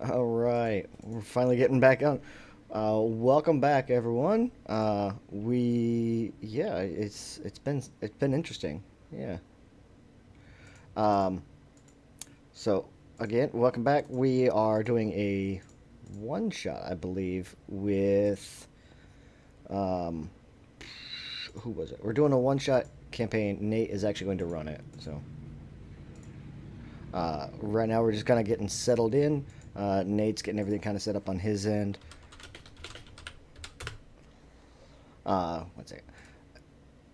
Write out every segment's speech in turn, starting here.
All right, we're finally getting back on. Welcome back, everyone. It's been interesting. Yeah. Um, so again, welcome back. We are doing a one shot, I believe, with um, who was it? We're doing a one shot campaign. Nate is actually going to run it. So right now we're just kind of getting settled in. Nate's getting everything kind of set up on his end. One second.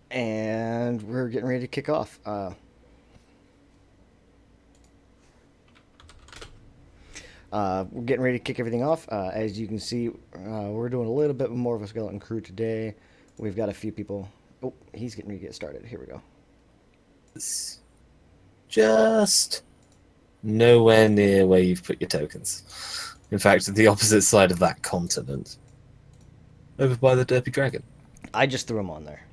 And we're getting ready to kick off. We're getting ready to kick everything off. As you can see, we're doing a little bit more of a skeleton crew today. We've got a few people. Oh, he's getting ready to get started. Here we go. It's just nowhere near where you've put your tokens. In fact, the opposite side of that continent. Over by the Derpy Dragon. I just threw him on there.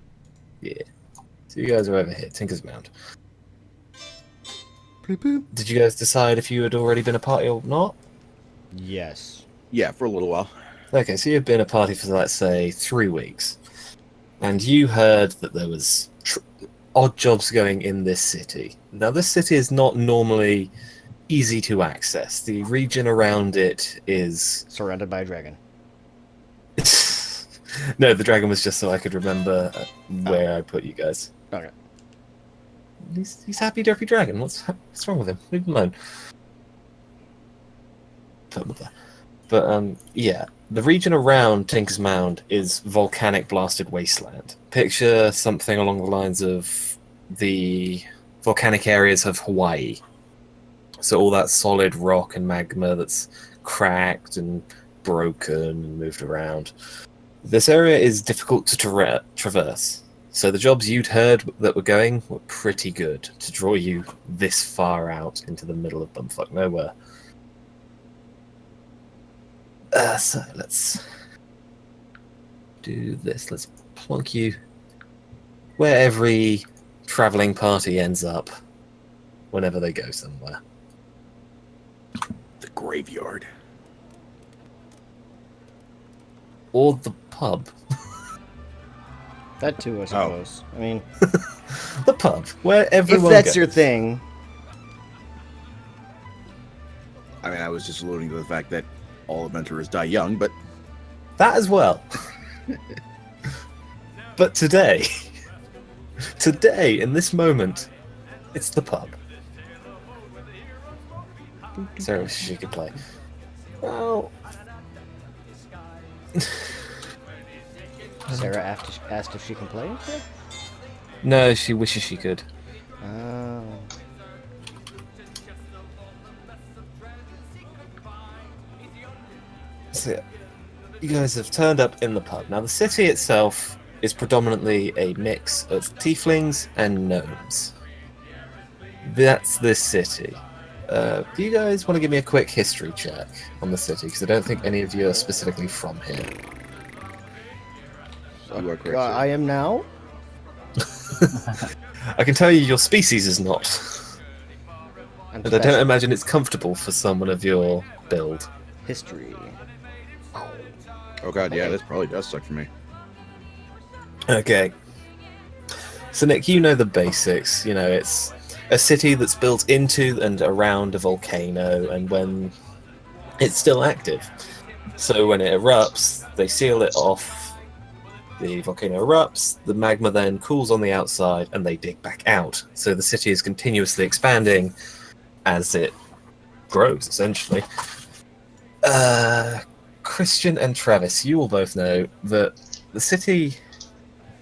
Yeah. So you guys are over here, Tinker's Mound. Bloop, bloop. Did you guys decide if you had already been a party or not? Yes. Yeah, for a little while. Okay, so you've been a party for, let's say, 3 weeks. And you heard that there was odd jobs going in this city. Now, this city is not normally easy to access. The region around it is... Surrounded by a dragon. No, the dragon was just so I could remember where I put you guys. Okay. He's happy, derpy dragon. What's wrong with him? Leave him alone. Yeah, the region around Tinker's Mound is volcanic blasted wasteland. Picture something along the lines of the volcanic areas of Hawaii. So all that solid rock and magma that's cracked and broken and moved around. This area is difficult to traverse. So the jobs you'd heard that were going were pretty good to draw you this far out into the middle of bumfuck nowhere. So let's do this. Let's plonk you where every traveling party ends up whenever they go somewhere. The graveyard. Or the pub. That too, I suppose. I mean, The pub, where if everyone that's goes. your thing. I mean, I was just alluding to the fact that all adventurers die young, but That as well. But today, in this moment, it's the pub. Sarah wishes she could play. Well, Sarah asked if she can play. no, she wishes she could. Oh. So, you guys have turned up in the pub. Now, the city itself is predominantly a mix of tieflings and gnomes. That's this city. Do you guys want to give me a quick history check on the city? Because I don't think any of you are specifically from here. you are correct. I am now. I can tell you your species is not. I'm But I don't special. imagine it's comfortable for someone of your build. History. Oh god, yeah, this probably does suck for me. Okay. So Nick, you know the basics. You know, it's a city that's built into and around a volcano, and when it's still active. So when it erupts, they seal it off. The volcano erupts, the magma then cools on the outside, and they dig back out. So the city is continuously expanding as it grows, essentially. Christian and Travis, you will both know that the city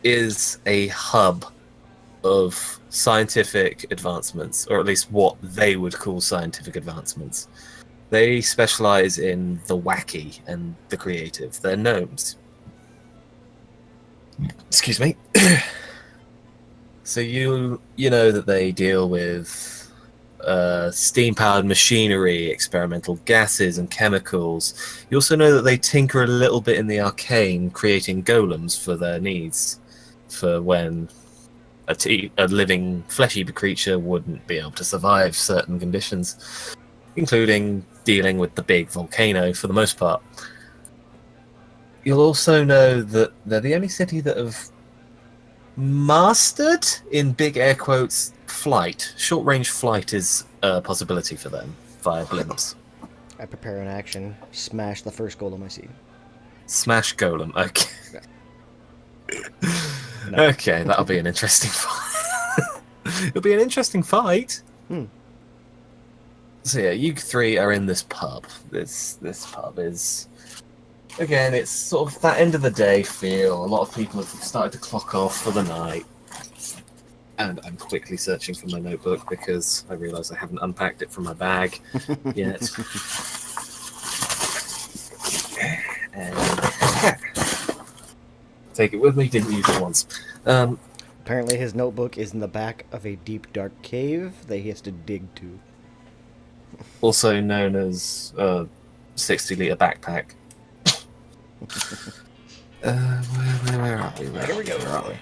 is a hub of scientific advancements, or at least what they would call scientific advancements. They specialize in the wacky and the creative. They're gnomes. Excuse me. So you know that they deal with steam-powered machinery, experimental gases and chemicals. You also know that they tinker a little bit in the arcane, creating golems for their needs, for when a living fleshy creature wouldn't be able to survive certain conditions, including dealing with the big volcano for the most part. You'll also know that they're the only city that have mastered, in big air quotes, flight. Short-range flight is a possibility for them via blimps. I prepare an action. Smash the first golem I see. Smash Golem. Okay. No. Okay, that'll be an interesting fight. It'll be an interesting fight. So yeah, you three are in this pub. This pub is, again, it's sort of that end of the day feel. A lot of people have started to clock off for the night. And I'm quickly searching for my notebook because I realise I haven't unpacked it from my bag yet. And take it with me, didn't use it once. Apparently his notebook is in the back of a deep, dark cave that he has to dig to. Also known as 60-litre backpack. Where are we? Here we go. Where are we?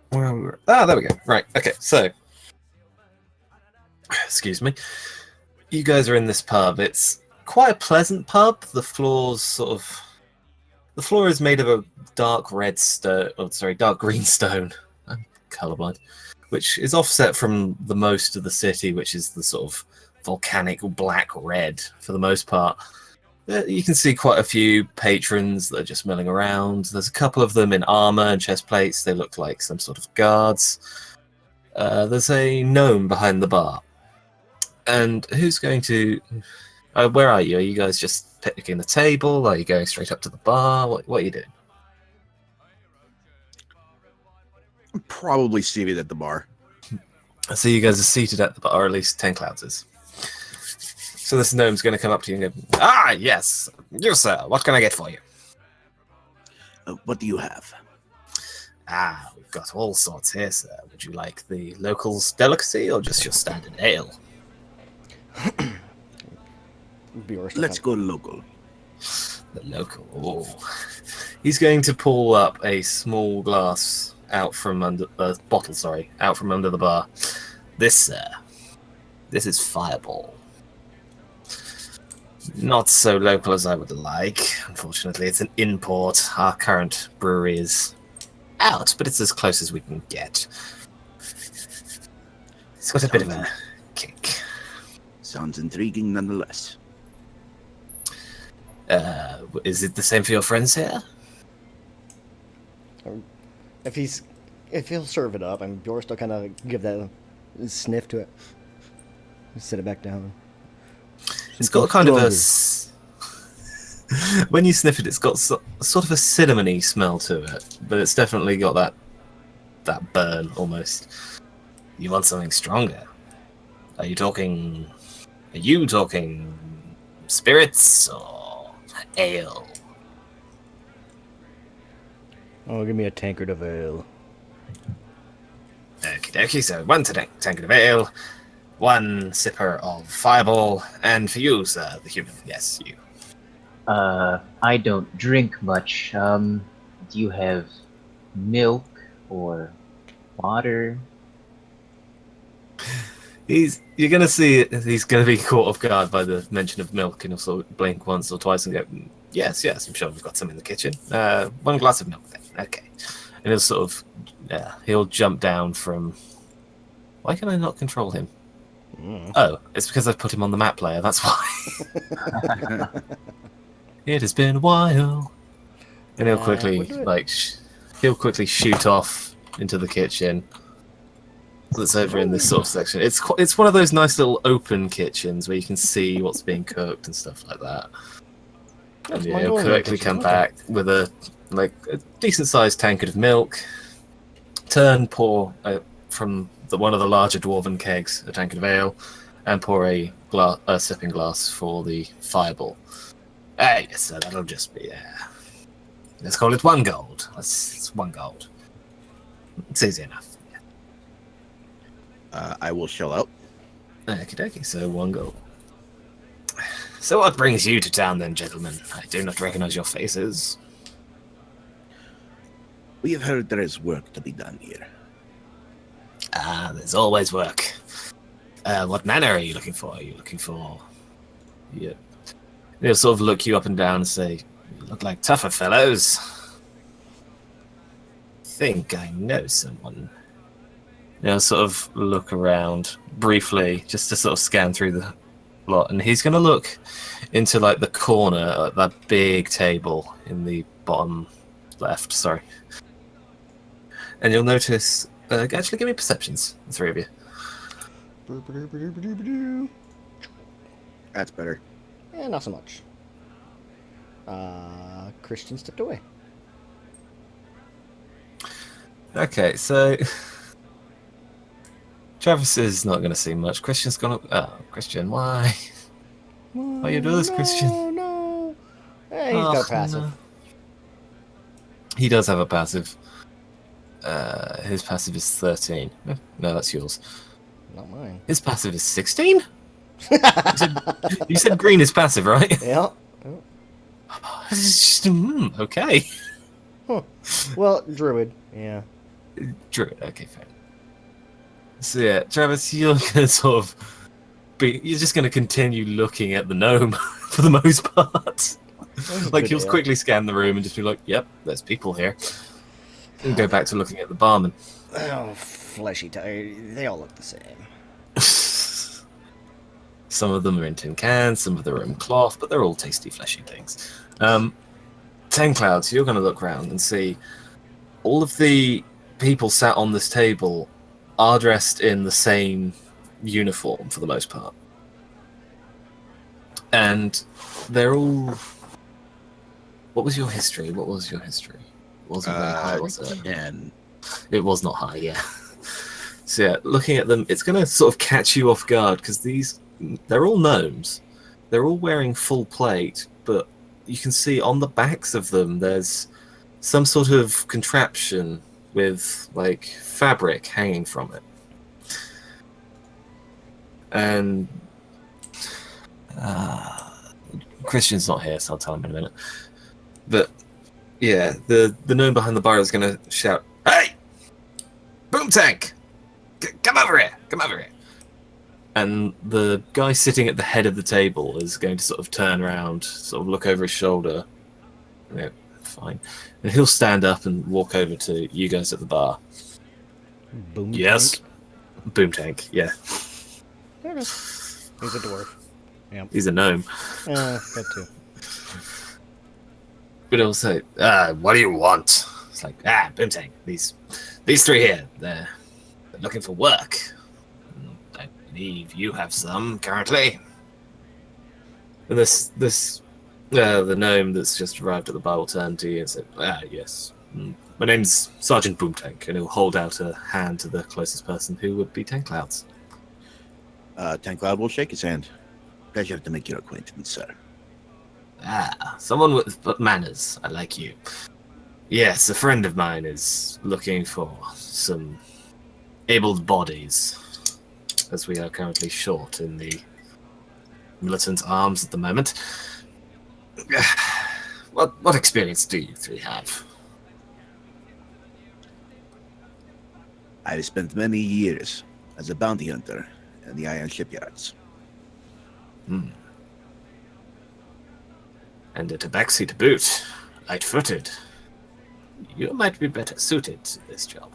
Where are we? Ah, there we go. Right. Okay. So, excuse me. You guys are in this pub. It's quite a pleasant pub. The floor is made of a dark red stone. Oh, sorry, dark green stone. I'm colorblind. Which is offset from the most of the city, which is the sort of volcanic black red for the most part. You can see quite a few patrons that are just milling around. There's a couple of them in armor and chest plates. They look like some sort of guards. There's a gnome behind the bar. And who's going to... where are you? Are you guys just picnicking the table? Are you going straight up to the bar? What are you doing? I'm probably seated at the bar. So you guys are seated at the bar, or at least 10 Clouds is. So this gnome's going to come up to you and go, "Ah, yes, you sir, what can I get for you?" What do you have? "Ah, we've got all sorts here, sir. Would you like the local's delicacy or just your standard ale?" Let's go local. The local. Oh. He's going to pull up a small glass out from under bottle, out from under the bar. "This, sir. This is Fireball. Not so local as I would like. Unfortunately, it's an import. Our current brewery is out, but it's as close as we can get. It's got a bit of a kick." Sounds intriguing nonetheless. Is it the same for your friends here? If he'll serve it up, and Bjorst will kind of give that a sniff to it, sit it back down. It's got kind of a... When you sniff it, it's got sort of a cinnamony smell to it, but it's definitely got that burn almost. "You want something stronger? Are you talking spirits or ale?" Oh, give me a tankard of ale. Okie dokie, so one tankard of ale, one sipper of Fireball, and for you, sir, the human. Yes, you. I don't drink much. Do you have milk or water? You're gonna see he's gonna be caught off guard by the mention of milk, and he'll sort of blink once or twice and go, yes, I'm sure we've got some in the kitchen. One glass of milk then. Okay. And he'll sort of, he'll jump down from... Why can I not control him? Oh, it's because I've put him on the map player, that's why. It has been a while. And he'll quickly, he'll quickly shoot off into the kitchen. That's over in this sort of section. It's one of those nice little open kitchens where you can see what's being cooked and stuff like that. And yeah, he'll quickly come back with a decent-sized tankard of milk. Pour from one of the larger dwarven kegs a tankard of ale, and pour a sipping glass for the Fireball. Yes, sir, that'll just be let's call it 1 gold. It's 1 gold. It's easy enough. I will shell out. Okie dokie, so 1 gold. So what brings you to town then, gentlemen? I do not recognize your faces. We have heard there is work to be done here. There's always work. What manner are you looking for? Are you looking for... Yeah. He'll sort of look you up and down and say, you look like tougher fellows. Think I know someone. He'll sort of look around briefly, just to sort of scan through the lot, and he's going to look into like the corner at that big table in the bottom left, sorry. And you'll notice, actually give me perceptions, the three of you. That's better. Yeah, not so much. Christian stepped away. Okay, so Travis is not going to see much. Christian's gonna. Oh, Christian, why? Why you do this, Christian? No. Hey, he's got a passive. No. He does have a passive. His passive is 13. No, that's yours. Not mine. His passive is 16? You said green is passive, right? Yeah. It's just, okay. Huh. Well, druid. Yeah. Druid, okay, fine. So yeah, Travis, you're gonna sort of you're just gonna continue looking at the gnome for the most part. Like he'll quickly scan the room and just be like, "Yep, there's people here," and go back to looking at the barman. Oh, fleshy tired. They all look the same. Some of them are in tin cans, some of them are in cloth, but they're all tasty, fleshy things. 10 Clouds, you're going to look around and see all of the people sat on this table are dressed in the same uniform for the most part. And they're all... What was your history? It wasn't very high, was it? 10. It was not high, yeah. So yeah, looking at them, it's going to sort of catch you off guard, because they're all gnomes. They're all wearing full plate, but you can see on the backs of them there's some sort of contraption with like fabric hanging from it. And Christian's not here, so I'll tell him in a minute. But yeah, the gnome behind the bar is going to shout, "Hey! Boom Tank! Come over here! Come over here!" And the guy sitting at the head of the table is going to sort of turn around, sort of look over his shoulder. Yeah, fine. And he'll stand up and walk over to you guys at the bar. Boom. Yes. Tank. Boom Tank, yeah. Okay. He's a dwarf. Yeah. He's a gnome. That too. But he'll say, what do you want? It's like, Boom Tank, these three here, they're looking for work. I believe you have some currently. And the gnome that's just arrived at the bar will turn to you and say, yes. My name's Sergeant Boomtank, and he'll hold out a hand to the closest person, who would be 10 Clouds. 10 Cloud will shake his hand. Pleasure to make your acquaintance, sir. Someone with manners. I like you. Yes, a friend of mine is looking for some abled bodies, as we are currently short in the militant arms at the moment. What experience do you three have? I've spent many years as a bounty hunter in the iron shipyards. And a tabaxi to boot, light-footed. You might be better suited to this job.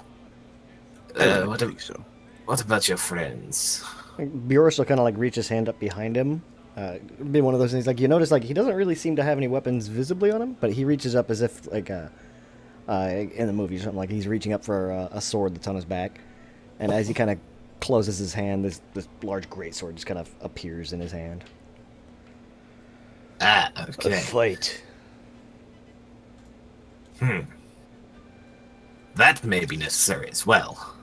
I think so. What about your friends? Bjorn will kind of like reach his hand up behind him. It'd be one of those things like you notice like he doesn't really seem to have any weapons visibly on him, but he reaches up as if like in the movie or something, like he's reaching up for a sword that's on his back, and as he kind of closes his hand, this large greatsword just kind of appears in his hand. Okay. A fight. That may be necessary as well.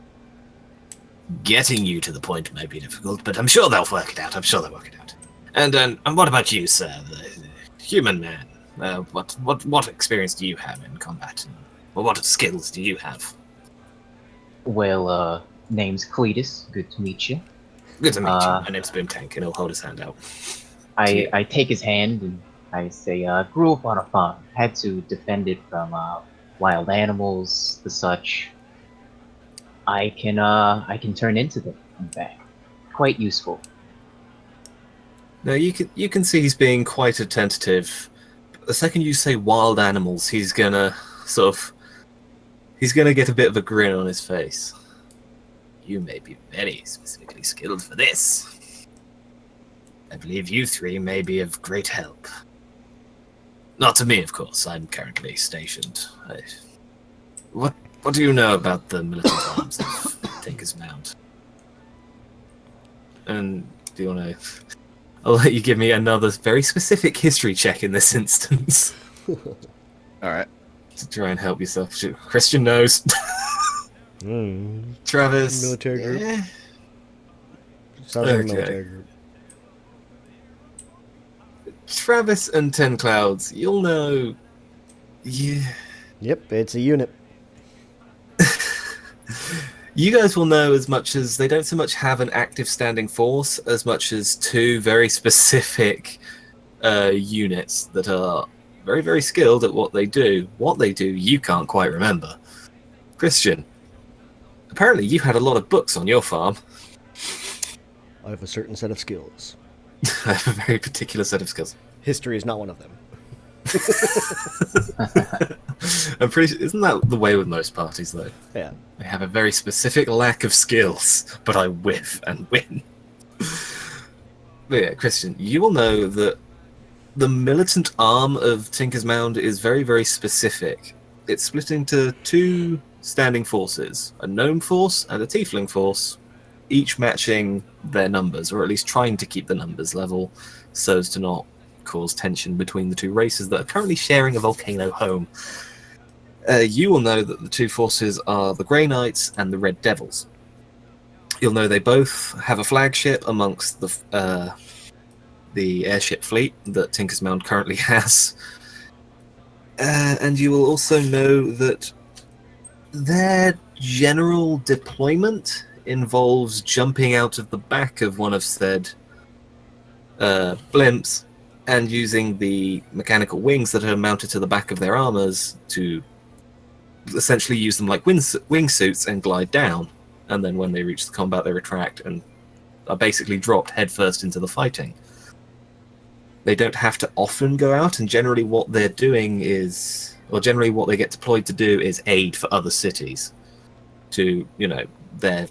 Getting you to the point may be difficult, but I'm sure they'll work it out. And what about you, sir, the human man? What experience do you have in combat? Or what skills do you have? Well, name's Cletus. Good to meet you. Good to meet you. My name's Boomtank, and he'll hold his hand out. I take his hand and I say, grew up on a farm. Had to defend it from wild animals, the such. I can turn into them, in fact. quite useful. Now you can see he's being quite attentive. The second you say wild animals, he's gonna get a bit of a grin on his face. You may be very specifically skilled for this. I believe you three may be of great help. Not to me, of course. I'm currently stationed. What do you know about the militant arms of Tinker's Mount? And do you want to... I'll let you give me another very specific history check in this instance. Alright. To try and help yourself. Christian knows. Travis. Military group. Yeah. Sounds like a Okay. military group. Travis and Ten Clouds, you'll know. Yeah. Yep, it's a unit. You guys will know as much as they don't so much have an active standing force as much as two very specific units that are very, very skilled at what they do. What they do, you can't quite remember. Christian, apparently you had a lot of books on your farm. I have a certain set of skills. I have a very particular set of skills. History is not one of them. I'm pretty. Isn't that the way with most parties, though? Yeah. I have a very specific lack of skills, but I whiff and win. But yeah, Christian, you will know that the militant arm of Tinker's Mound is very, very specific. It's split into two standing forces, a gnome force and a tiefling force, each matching their numbers, or at least trying to keep the numbers level so as to not cause tension between the two races that are currently sharing a volcano home. You will know that the two forces are the Grey Knights and the Red Devils. You'll know they both have a flagship amongst the airship fleet that Tinker's Mound currently has. And you will also know that their general deployment involves jumping out of the back of one of said blimps and using the mechanical wings that are mounted to the back of their armors to essentially use them like wingsuits and glide down. And then when they reach the combat, they retract and are basically dropped headfirst into the fighting. They don't have to often go out, and generally what they're doing is, or generally what they get deployed to do is aid for other cities. To, they're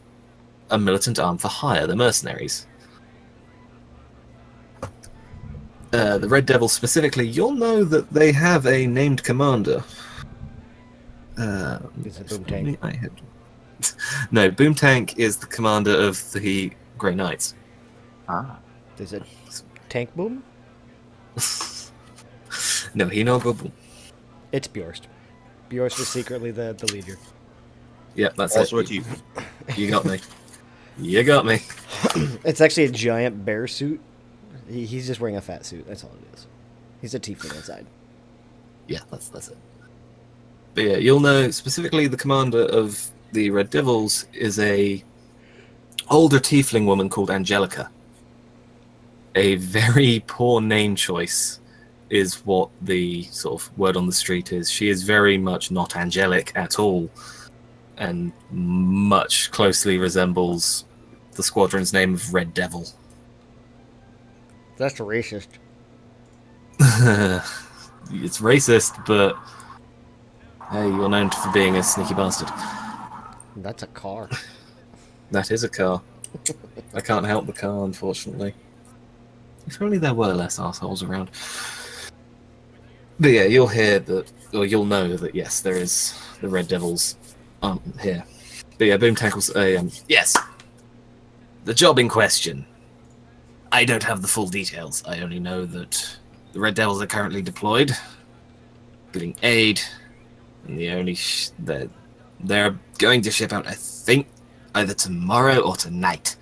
a militant arm for hire, they're mercenaries. The Red Devils specifically, you'll know that they have a named commander. Is it Boom Tank? No, Boom Tank is the commander of the Grey Knights. Ah. Is it Tank Boom? No, he no Boom. It's Bjorst. Bjorst is secretly the leader. Yeah, that's Also it. a chief. You got me. You got me. It's actually a giant bear suit. He's just wearing a fat suit. That's all it is. He's a tiefling inside. Yeah, that's it. But yeah, you'll know specifically the commander of the Red Devils is a older tiefling woman called Angelica. A very poor name choice is what the sort of word on the street is. She is very much not angelic at all, and much closely resembles the squadron's name of Red Devil. That's racist. It's racist, but hey, you're known for being a sneaky bastard. That's a car. That is a car. I can't help the car, unfortunately. If only there were less assholes around. But yeah, you'll hear that, or you'll know that yes, there is the Red Devils here. But yeah, Boom tackles yes. The job in question. I don't have the full details. I only know that the Red Devils are currently deployed, getting aid, and they're going to ship out, I think, either tomorrow or tonight.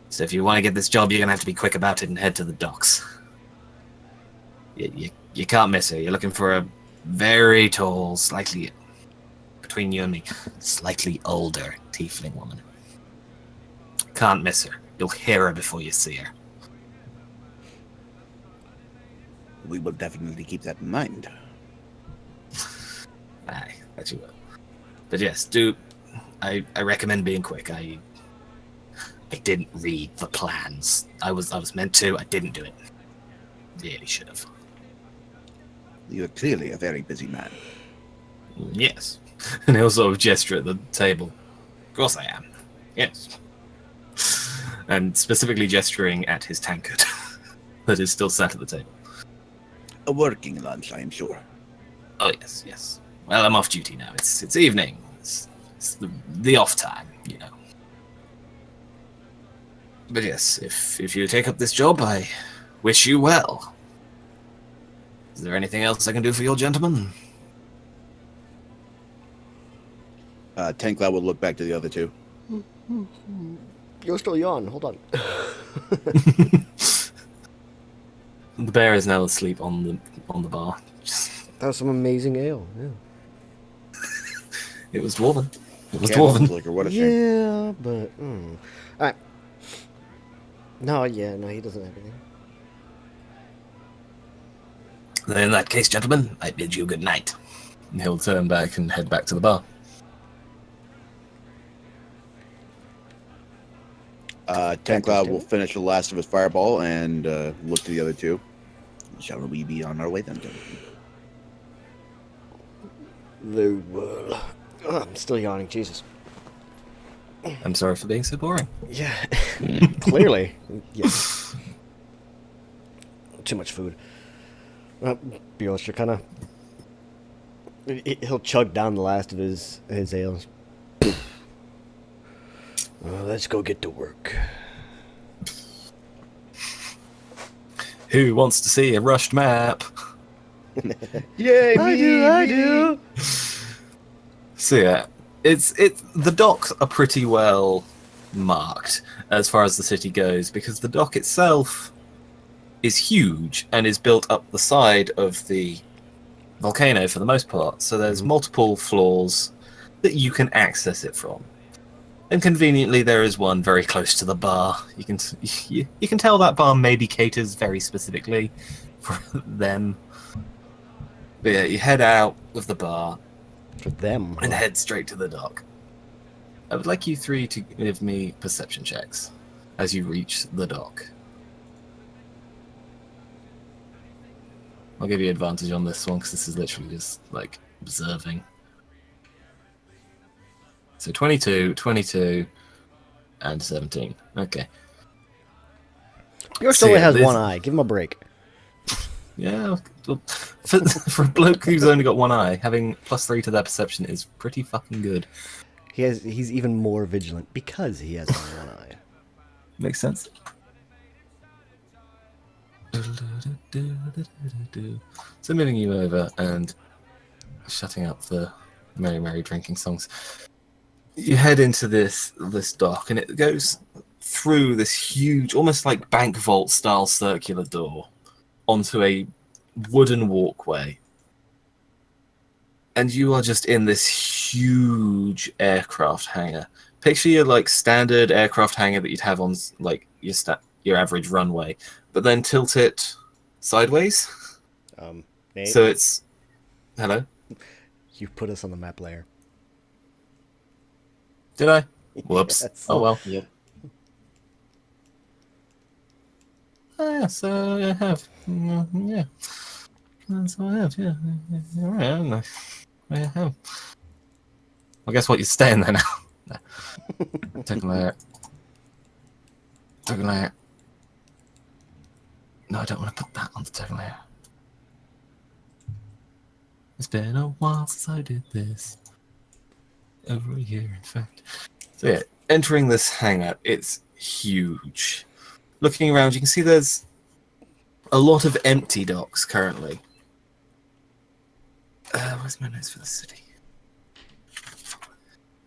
So if you want to get this job, you're going to have to be quick about it and head to the docks. You can't miss her. You're looking for a very tall, slightly, between you and me, slightly older tiefling woman. Can't miss her. You'll hear her before you see her. We will definitely keep that in mind. Aye, that you will. But yes, I recommend being quick. I didn't read the plans. I was meant to. I didn't do it. Really should have. You're clearly a very busy man. Yes. And he'll sort of gesture at the table. Of course I am. Yes. And specifically gesturing at his tankard that is still sat at the table. A working lunch, I am sure. Oh yes, yes. Well, I'm off duty now. It's evening. It's the off time, you know. But yes, if you take up this job, I wish you well. Is there anything else I can do for your gentleman? Tankcloud will look back to the other two. You're still yawn. Hold on. The bear is now asleep on the bar. That was some amazing ale. Yeah. It was dwarven. It was Candles, dwarven. liquor, what a shame. Yeah, but all right. No, yeah, no, he doesn't have anything. Then in that case, gentlemen, I bid you good night. And he'll turn back and head back to the bar. Tankcloud will finish the last of his fireball and look to the other two. Shall we be on our way then, gentlemen? Very well. Oh, I'm still yawning. Jesus. I'm sorry for being so boring. Yeah, clearly. Yes. Too much food. Bjornstra kind of... He'll chug down the last of his ales. Let's go get to work. Who wants to see a rushed map? Yay, I do. So yeah, it's the docks are pretty well marked as far as the city goes because the dock itself is huge and is built up the side of the volcano for the most part. So there's multiple floors that you can access it from. And conveniently, there is one very close to the bar. You can tell that bar maybe caters very specifically for them. But yeah, you head out of the bar For them. and head straight to the dock. I would like you three to give me perception checks as you reach the dock. I'll give you advantage on this one because this is literally just like observing. So 22, 22, and 17. Okay. Bjornstra So, only yeah, has this- one eye. Give him a break. Yeah, well, for a bloke who's only got one eye, having +3 to their perception is pretty fucking good. He's even more vigilant because he has only one eye. Makes sense. So moving you over and shutting up the merry, merry drinking songs. You head into this dock, and it goes through this huge, almost like bank vault style circular door onto a wooden walkway. And you are just in this huge aircraft hangar. Picture your like standard aircraft hangar that you'd have on like your average runway, but then tilt it sideways. Nate, So it's hello. you put us on the map layer. Did I? Whoops. Yes. Oh well. Yep. Oh, yeah, so I have. Yeah. So I have, yeah. All right, I don't know. I have. Well, guess what? You're staying there now. No. Token layer. Token layer. No, I don't want to put that on the token layer. It's been a while since I did this. Over a year, in fact. So yeah, entering this hangar, it's huge. Looking around, you can see there's a lot of empty docks currently. Where's my notes for the city?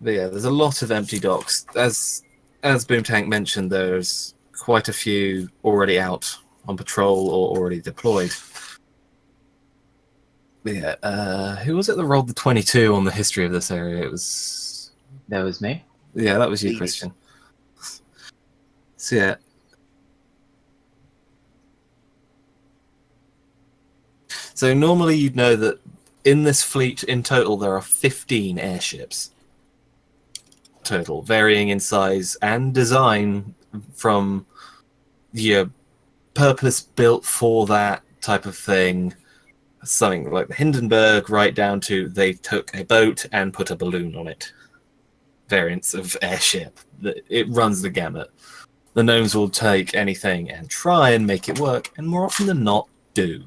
But yeah, there's a lot of empty docks. As Boomtank mentioned, there's quite a few already out on patrol or already deployed. But yeah, who was it that rolled the 22 on the history of this area? It was... That was me. Yeah, that was you, Please. Christian. So yeah. So normally you'd know that in this fleet in total there are 15 airships. Total, varying in size and design from your purpose built for that type of thing, something like the Hindenburg, right down to they took a boat and put a balloon on it. Variants of airship. It runs the gamut. The gnomes will take anything and try and make it work, and more often than not, do.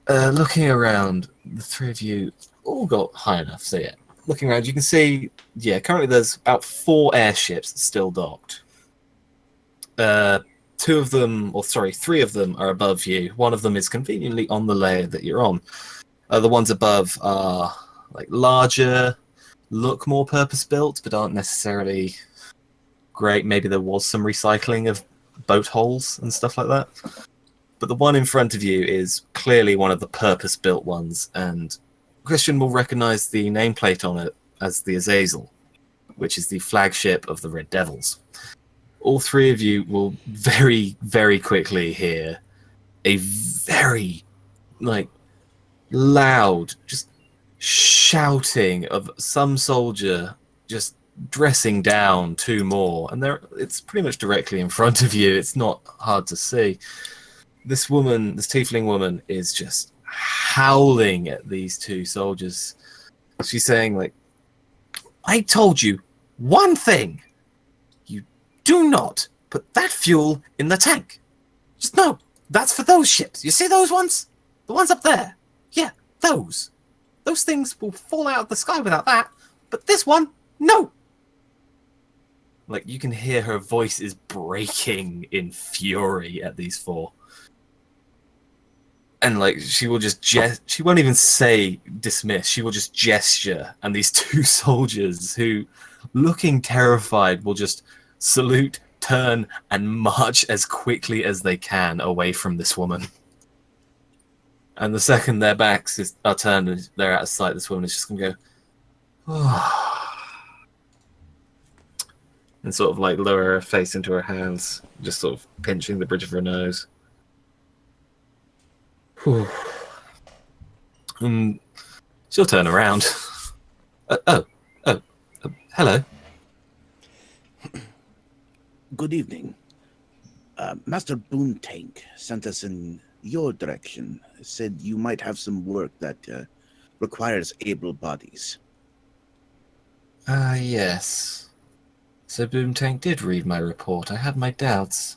Looking around, the three of you all got high enough, so yeah. Looking around, you can see, currently there's about 4 airships still docked. 3 of them are above you. One of them is conveniently on the layer that you're on. The ones above are like larger, look more purpose-built, but aren't necessarily great. Maybe there was some recycling of boat hulls and stuff like that. But the one in front of you is clearly one of the purpose-built ones, and Christian will recognize the nameplate on it as the Azazel, which is the flagship of the Red Devils. All 3 of you will very, very quickly hear a very, loud, just shouting of some soldier just dressing down 2 more, and it's pretty much directly in front of you. It's not hard to see. This tiefling woman, is just howling at these 2 soldiers. She's saying, I told you one thing. You do not put that fuel in the tank. Just no. That's for those ships. You see those ones? The ones up there? Yeah, those. Those things will fall out of the sky without that. But this one, no. You can hear her voice is breaking in fury at these 4. And she will just she won't even say dismiss. She will just gesture, and these 2 soldiers who, looking terrified, will just salute, turn, and march as quickly as they can away from this woman. And the second their backs are turned and they're out of sight, this woman is just going to go, oh, and sort of lower her face into her hands, just sort of pinching the bridge of her nose. Whew. And she'll turn around. Hello. Good evening. Master Boomtank sent us in your direction. Said you might have some work that requires able bodies. Yes. So Boomtank did read my report. I had my doubts.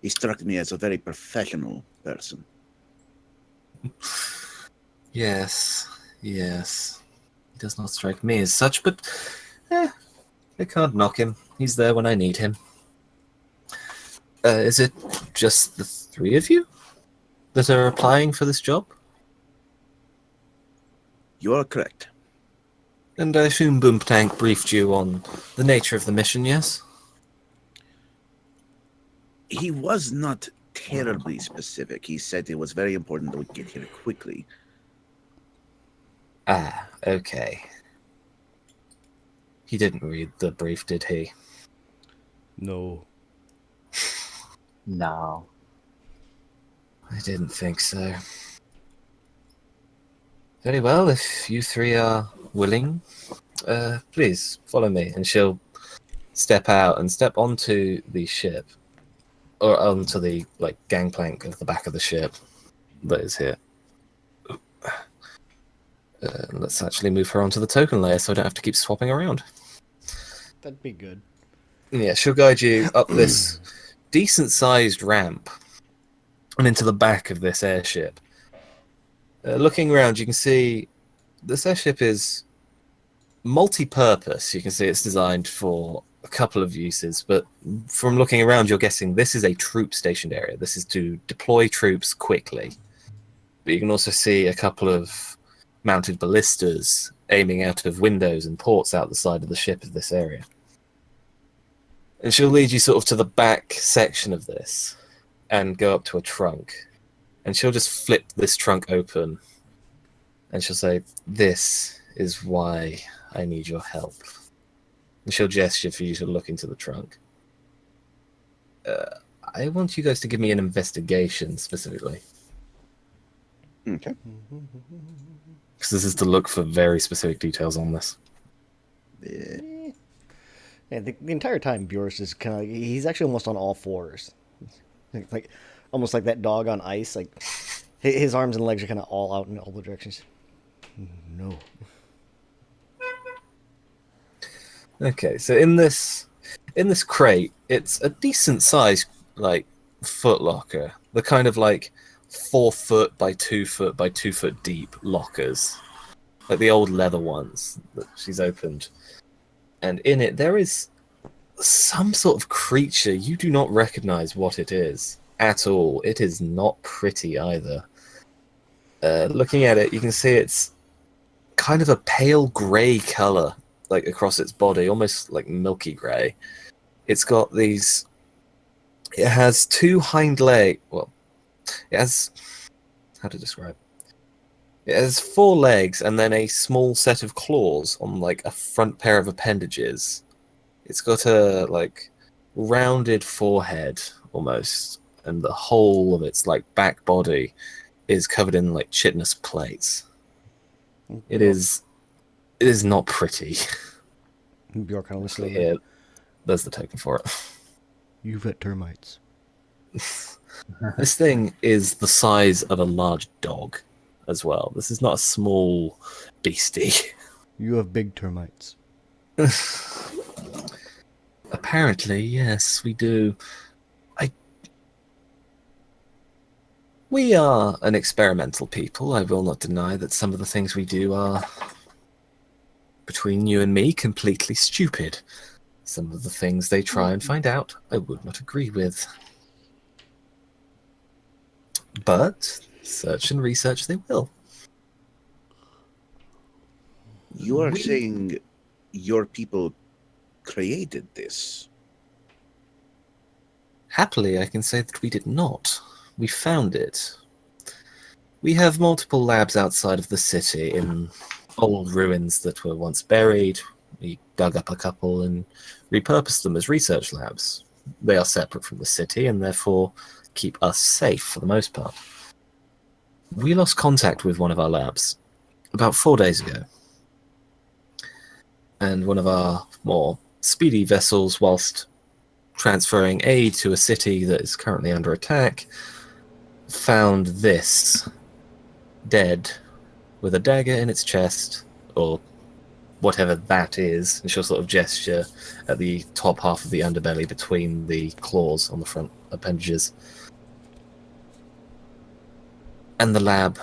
He struck me as a very professional person. Yes. He does not strike me as such, but I can't knock him. He's there when I need him. Is it just the 3 of you that are applying for this job? You are correct. And I assume Boomtank briefed you on the nature of the mission, yes? He was not terribly specific. He said it was very important that we get here quickly. Ah, okay. He didn't read the brief, did he? No. No. I didn't think so. Very well, if you 3 are willing, please follow me, and she'll step out and step onto the ship, or onto the gangplank of the back of the ship that is here. Let's actually move her onto the token layer so I don't have to keep swapping around. That'd be good. Yeah, she'll guide you up this decent-sized ramp and into the back of this airship. Looking around, you can see this airship is multi-purpose. You can see it's designed for a couple of uses, but from looking around, you're guessing this is a troop stationed area. This is to deploy troops quickly. But you can also see a couple of mounted ballistas aiming out of windows and ports out the side of the ship of this area. And she'll lead you sort of to the back section of this and go up to a trunk. And she'll just flip this trunk open and she'll say, "This is why I need your help." And she'll gesture for you to look into the trunk. I want you guys to give me an investigation specifically. Okay. Because this is to look for very specific details on this. Yeah. And the entire time, Bjorst is kind of he's actually almost on all fours, like almost like that dog on ice. Like his arms and legs are kind of all out in all the directions. No. Okay, so in this crate, it's a decent size like foot locker. The kind of like 4 foot by 2 foot by 2 foot deep lockers, like the old leather ones that she's opened. And in it there is some sort of creature. You do not recognize what it is at all. It is not pretty either. Looking at it, you can see it's kind of a pale grey color, like across its body, almost like milky grey. It's got these. It has two hind leg. Well, it has. How to describe? It has 4 legs and then a small set of claws on like a front pair of appendages. It's got a like rounded forehead almost, and the whole of its like back body is covered in like chitinous plates. It is not pretty. Bjork kind of listening. Here, there's the token for it. You've got termites. This thing is the size of a large dog as well. This is not a small beastie. You have big termites. Apparently, yes, we do. We are an experimental people. I will not deny that some of the things we do are, between you and me, completely stupid. Some of the things they try and find out, I would not agree with. But search and research they will. You are saying your people created this? Happily, I can say that we did not. We found it. We have multiple labs outside of the city in old ruins that were once buried. We dug up a couple and repurposed them as research labs. They are separate from the city and therefore keep us safe for the most part. We lost contact with one of our labs about 4 days ago. And one of our more speedy vessels, whilst transferring aid to a city that is currently under attack, found this dead with a dagger in its chest, or whatever that is, and she'll sort of gesture at the top half of the underbelly between the claws on the front appendages. And the lab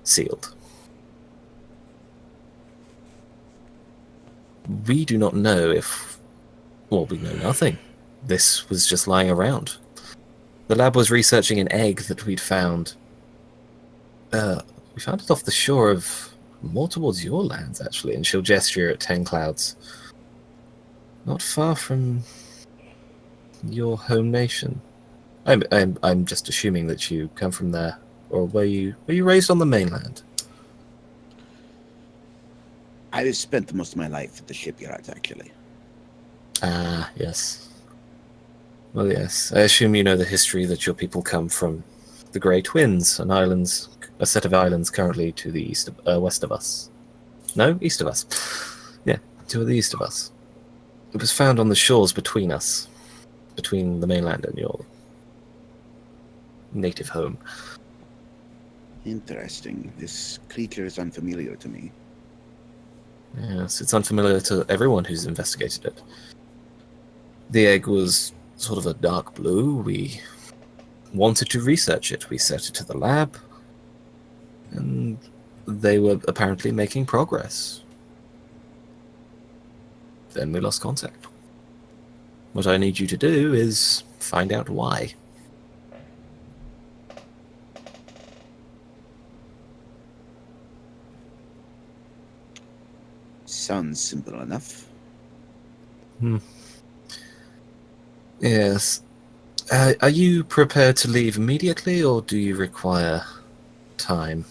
sealed. We do not know if... Well, we know nothing. This was just lying around. The lab was researching an egg that we'd found. We found it off the shore of... more towards your lands, actually, and she'll gesture at 10 Clouds. Not far from your home nation. I'm just assuming that you come from there, or were you raised on the mainland? I spent most of my life at the shipyards, actually. Ah, yes. Well, yes. I assume you know the history that your people come from the Great Winds, a set of islands currently to the west of us. No, east of us. Yeah, to the east of us. It was found on the shores between us, between the mainland and your native home. Interesting. This creature is unfamiliar to me. Yes, it's unfamiliar to everyone who's investigated it. The egg was sort of a dark blue. We wanted to research it. We sent it to the lab, and they were apparently making progress. Then we lost contact. What I need you to do is find out why. Sounds simple enough. Yes. Are you prepared to leave immediately, or do you require time?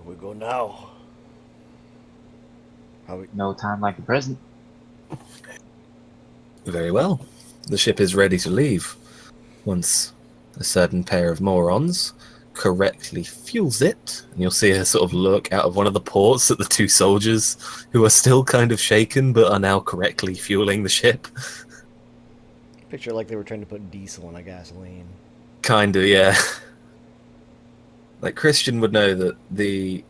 We go now. No time like the present. Very well. The ship is ready to leave. Once a certain pair of morons correctly fuels it. And you'll see her sort of look out of one of the ports at the two soldiers who are still kind of shaken but are now correctly fueling the ship. Picture like they were trying to put diesel in a gasoline. Kinda, yeah. Like Christian would know that the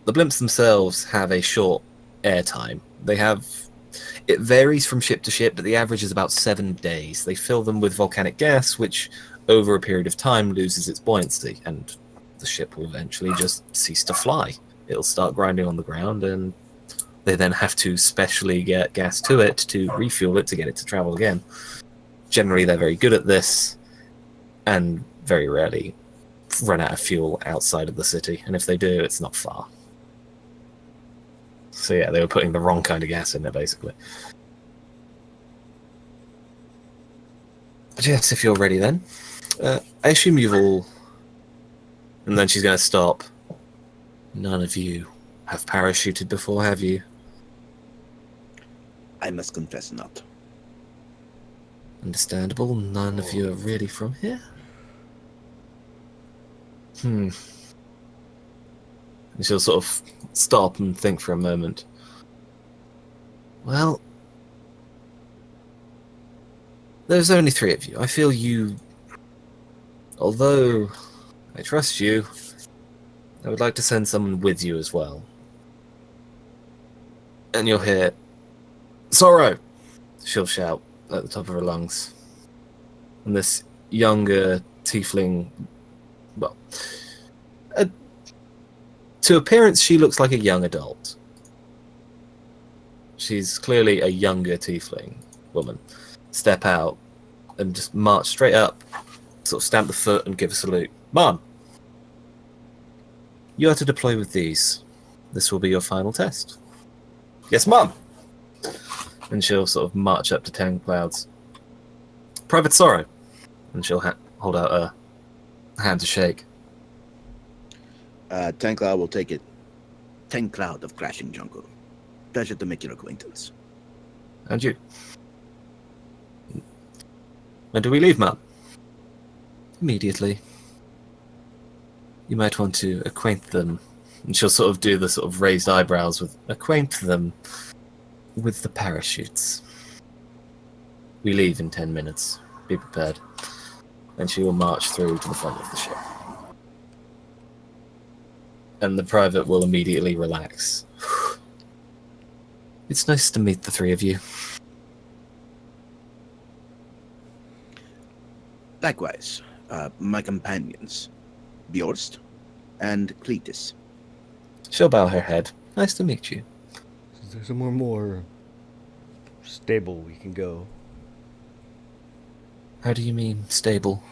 blimps themselves have a short airtime. It varies from ship to ship, but the average is about 7 days. They fill them with volcanic gas, which over a period of time loses its buoyancy, and the ship will eventually just cease to fly. It'll start grinding on the ground, and they then have to specially get gas to it to refuel it to get it to travel again. Generally, they're very good at this, and very rarely run out of fuel outside of the city, and if they do, it's not far. So yeah, they were putting the wrong kind of gas in there, basically. But yes, if you're ready then. I assume you've all... And then she's going to stop. None of you have parachuted before, have you? I must confess not. Understandable. None of you are really from here? And she'll sort of stop and think for a moment. Well, there's only 3 of you. I feel you... Although I trust you, I would like to send someone with you as well. And you'll hear... Sorrow! She'll shout at the top of her lungs. And this younger tiefling... Well... to appearance, she looks like a young adult. She's clearly a younger tiefling woman. Step out and just march straight up, sort of stamp the foot and give a salute. Mom! You are to deploy with these. This will be your final test. Yes, Mom! And she'll sort of march up to 10 Clouds. Private Sorrow! And she'll hold out a hand to shake. 10 Cloud will take it. 10 Cloud of Crashing Jungle. Pleasure to make your acquaintance. And you. When do we leave, Mum? Immediately. You might want to acquaint them. And she'll sort of do the sort of raised eyebrows with acquaint them with the parachutes. We leave in 10 minutes. Be prepared. And she will march through to the front of the ship. And the private will immediately relax. It's nice to meet the 3 of you. Likewise, my companions, Bjorst and Cletus. She'll bow her head. Nice to meet you. Is there somewhere more stable we can go? How do you mean, stable?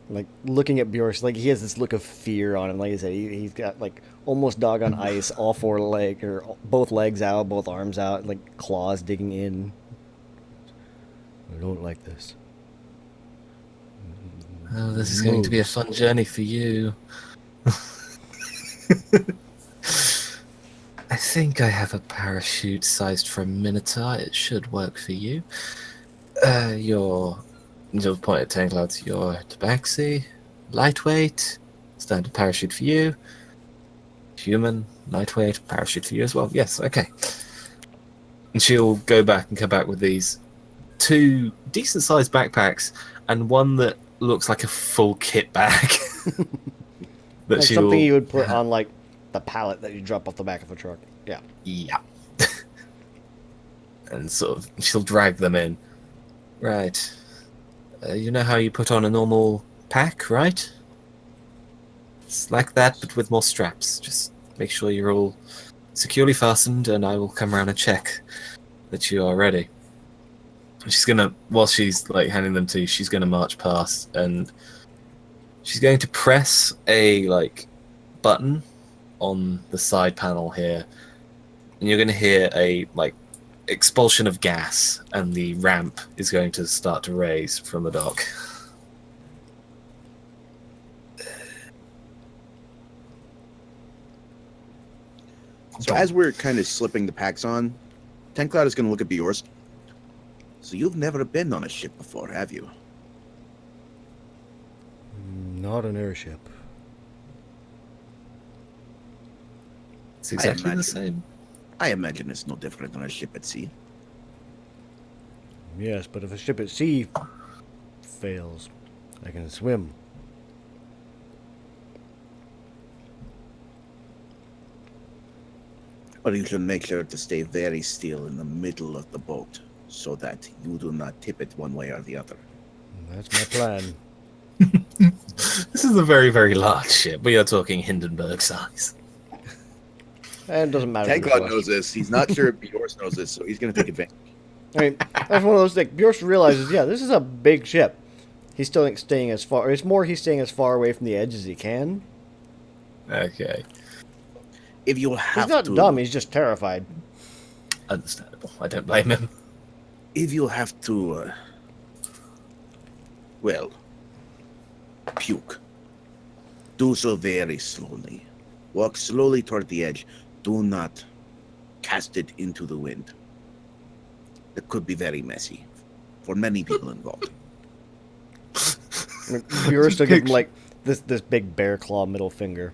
Like, looking at Bjork, like, he has this look of fear on him. Like I said, he's got, like, almost dog on ice, all 4 legs, or both legs out, both arms out, like, claws digging in. I don't like this. Oh, this is going to be a fun journey for you. I think I have a parachute sized for a Minotaur. It should work for you. You'll point at 10 Clouds. Your tabaxi, lightweight, standard parachute for you. Human, lightweight, parachute for you as well. Yes, okay. And she'll go back and come back with these 2 decent sized backpacks and one that looks like a full kit bag. Like something you would put on, like, the pallet that you drop off the back of a truck. Yeah. Yeah. And sort of, she'll drag them in. Right. You know how you put on a normal pack, right? It's like that, but with more straps. Just make sure you're all securely fastened, and I will come around and check that you are ready. She's gonna, while she's like handing them to you, she's gonna march past, and she's going to press a like button on the side panel here, and you're gonna hear a like expulsion of gas, and the ramp is going to start to raise from the dock. So as we're kind of slipping the packs on, 10 Cloud is going to look at Bjorst. So you've never been on a ship before, have you? Not an airship. It's exactly the imagine. same. I imagine it's no different than a ship at sea. Yes, but if a ship at sea fails, I can swim. But you should make sure to stay very still in the middle of the boat so that you do not tip it one way or the other. That's my plan. This is a very, very large ship. We are talking Hindenburg size. And it doesn't matter. Tank who Cloud it was. knows this. He's not sure if Bjorst knows this, so he's going to take advantage. I mean, that's one of those things. Bjorst realizes, yeah, this is a big ship. He's still staying as far. It's more he's staying as far away from the edge as he can. Okay. If you have He's not to, dumb. He's just terrified. Understandable. I don't blame him. if you have to, well, puke, do so very slowly. Walk slowly toward the edge. Do not cast it into the wind. It could be very messy for many people involved. Bjorst will give him like this big bear claw middle finger.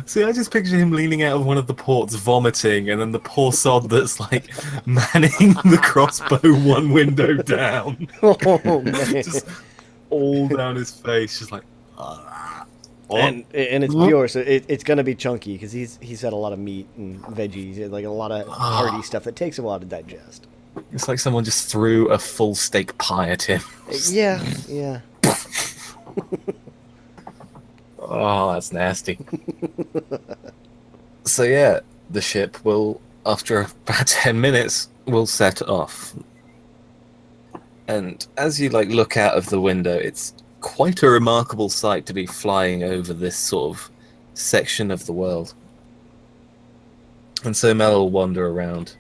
See, I just picture him leaning out of one of the ports, vomiting, and then the poor sod that's like manning the crossbow one window down, Oh man! just all down his face, just like. And it's Bjorst, so it's gonna be chunky because he's had a lot of meat and veggies, like a lot of hearty stuff that takes a while to digest. It's like someone just threw a full steak pie at him. Yeah, yeah. Oh, that's nasty. So yeah, the ship will, after about 10 minutes, will set off. And as you like look out of the window, it's quite a remarkable sight to be flying over this sort of section of the world. And so Mel will wander around.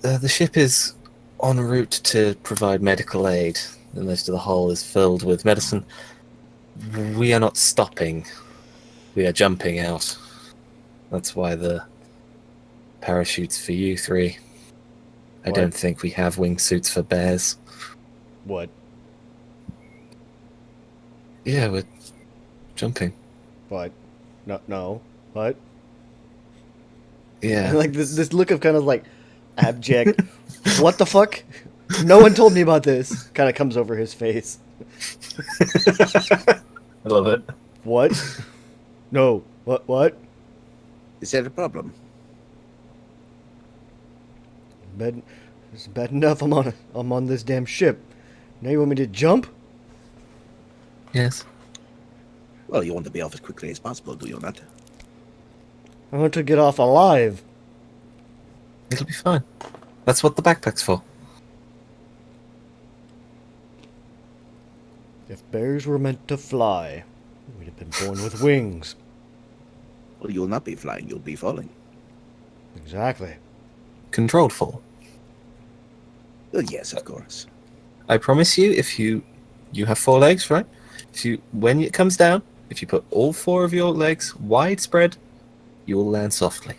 The ship is en route to provide medical aid, and most of the hull is filled with medicine. We are not stopping. We are jumping out. That's why the parachutes for you three. I What? don't think we have wingsuits for bears. What? Yeah, we're jumping. What? No. What? Yeah. And like this look of kind of like abject. What the fuck? No one told me about this. Kind of comes over his face. I love it. What? No. What? Is that a problem? Bad. It's bad enough. I'm on this damn ship. Now you want me to jump? Yes. Well, you want to be off as quickly as possible, do you not? I want to get off alive. It'll be fine. That's what the backpack's for. If bears were meant to fly, we'd have been born with wings. Well, you'll not be flying, you'll be falling. Exactly. Controlled fall. Well, yes, of course. I promise you, if you have 4 legs, right? When it comes down, if you put all 4 of your legs widespread, you will land softly.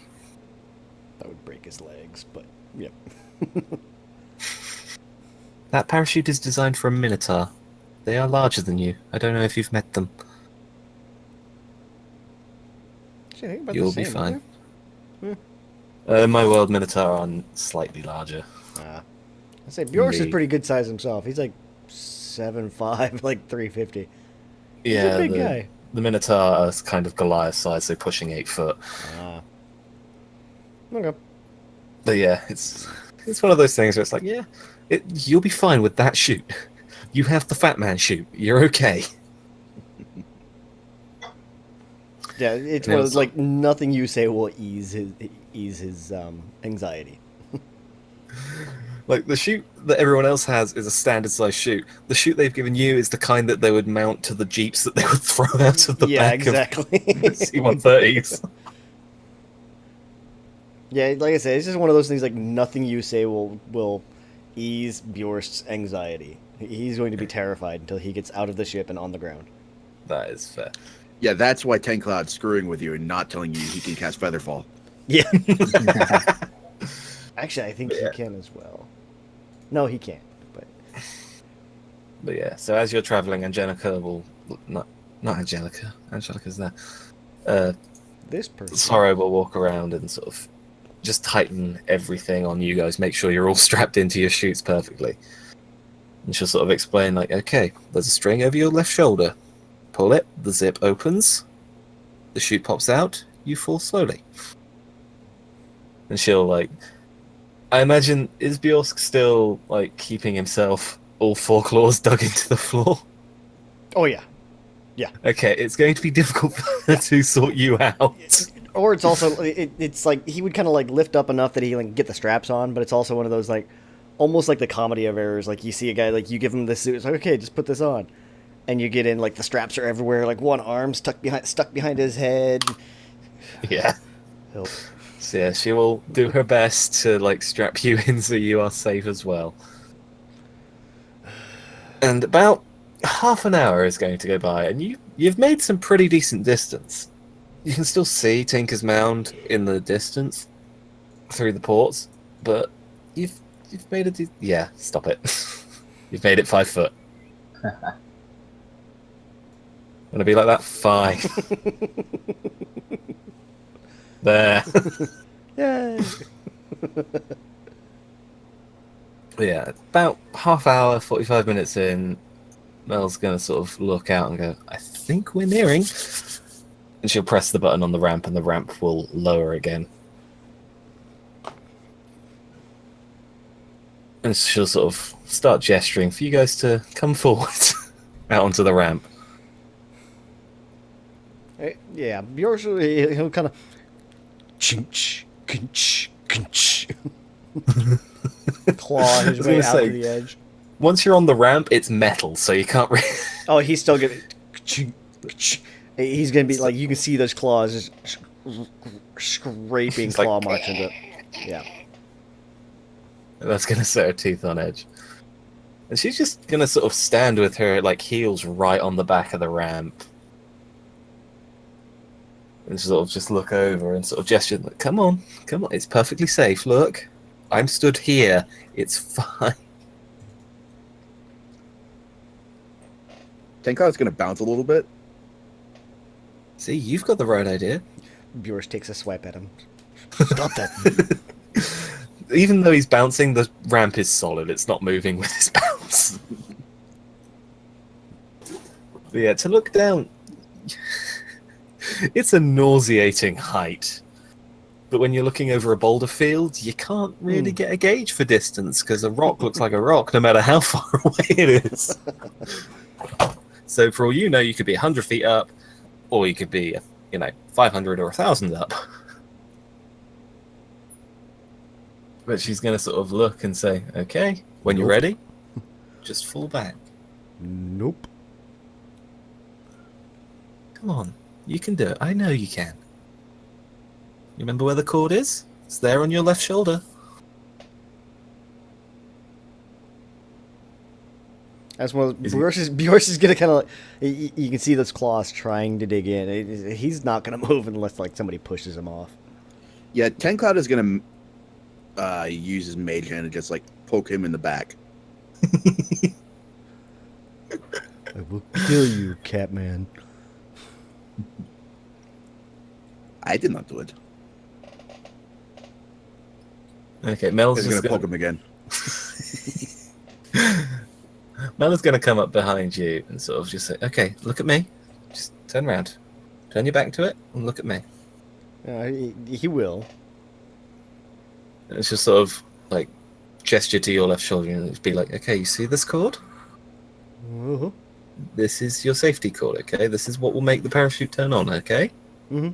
That would break his legs, but yep. That parachute is designed for a minotaur. They are larger than you. I don't know if you've met them. Shit, I think about You'll the be same, fine. isn't In my world, minotaur are slightly larger. it? I say Bjorst is Me. pretty good size himself. He's like 7'5", like 350. He's Yeah, a big guy. the minotaur is kind of Goliath size, so pushing 8 foot. Okay. But yeah, it's one of those things where it's like, yeah, you'll be fine with that shoot. You have the fat man shoot. You're okay. Yeah, it's And one of it's- those, like nothing you say will ease his anxiety. Like the shoot that everyone else has is a standard size shoot. The shoot they've given you is the kind that they would mount to the jeeps that they would throw out of the Yeah, back exactly. of C-130s. Yeah, like I said, it's just one of those things like nothing you say will ease Bjorst's anxiety. He's going to be terrified until he gets out of the ship and on the ground. That is fair. Yeah, that's why Tank Cloud's screwing with you and not telling you he can cast Featherfall. Yeah. Actually, I think Yeah. he can as well. No, he can't. But yeah, so as you're traveling, Angelica will not Angelica. Angelica's there. This person. Sorrow will walk around and sort of just tighten everything on you guys. Make sure you're all strapped into your chutes perfectly. And she'll sort of explain, like, okay, there's a string over your left shoulder. Pull it, the zip opens, the chute pops out, you fall slowly. And she'll, like, I imagine, is Bjorsk still, like, keeping himself all four claws dug into the floor? Oh yeah. Okay, it's going to be difficult for her to sort you out. Or it's also it's like he would kind of like lift up enough that he like get the straps on, but it's also one of those like almost like the comedy of errors. Like you see a guy like you give him the suit, it's like okay, just put this on, and you get in like the straps are everywhere, like one arm stuck behind his head. Yeah. He'll- So yeah, she will do her best to like strap you in so you are safe as well. And about half an hour is going to go by, and you've made some pretty decent distance. You can still see Tinker's Mound in the distance through the ports, but you've made it. Yeah, stop it. You've made it 5 foot. Gonna be like that? Fine. There. Yay! Yeah, about half hour, 45 minutes in, Mel's going to sort of look out and go, I think we're nearing. And she'll press the button on the ramp, and the ramp will lower again. And she'll sort of start gesturing for you guys to come forward out onto the ramp. Yeah, Bjork, he'll kind of chinch, kinch, kinch. Claw his way out to the edge. Once you're on the ramp, it's metal, so you can't really... Oh, he's still gonna. He's gonna be like you can see those claws just scraping He's claw like, marks into. Yeah. That's going to set her teeth on edge. And she's just going to sort of stand with her like heels right on the back of the ramp. And sort of just look over and sort of gesture, like, come on, it's perfectly safe, look. I'm stood here, it's fine. Tenkar's gonna bounce a little bit. See, you've got the right idea. Bjork takes a swipe at him. Stop that. Even though he's bouncing, the ramp is solid, it's not moving with his bounce. But yeah, to look down, it's a nauseating height. But when you're looking over a boulder field, you can't really get a gauge for distance, because a rock looks like a rock no matter how far away it is. So for all you know, you could be 100 feet up, or you could be, 500 or 1,000 up. But she's going to sort of look and say, okay, when you're ready, just fall back. Nope. Come on, you can do it. I know you can. You remember where the cord is? It's there on your left shoulder. That's one. Bjork is gonna kind of. Like, you can see those claws trying to dig in. He's not gonna move unless like somebody pushes him off. Yeah, Tencloud is gonna use his mage hand and just like poke him in the back. I will kill you, Catman. I did not do it. Okay, Mel's He's just gonna poke him again. Mel is going to come up behind you and sort of just say, okay, look at me. Just turn around. Turn your back to it and look at me. He will. And it's just sort of like gesture to your left shoulder and be like, okay, you see this cord? Uh-huh. This is your safety cord, okay? This is what will make the parachute turn on, okay? Mm-hmm.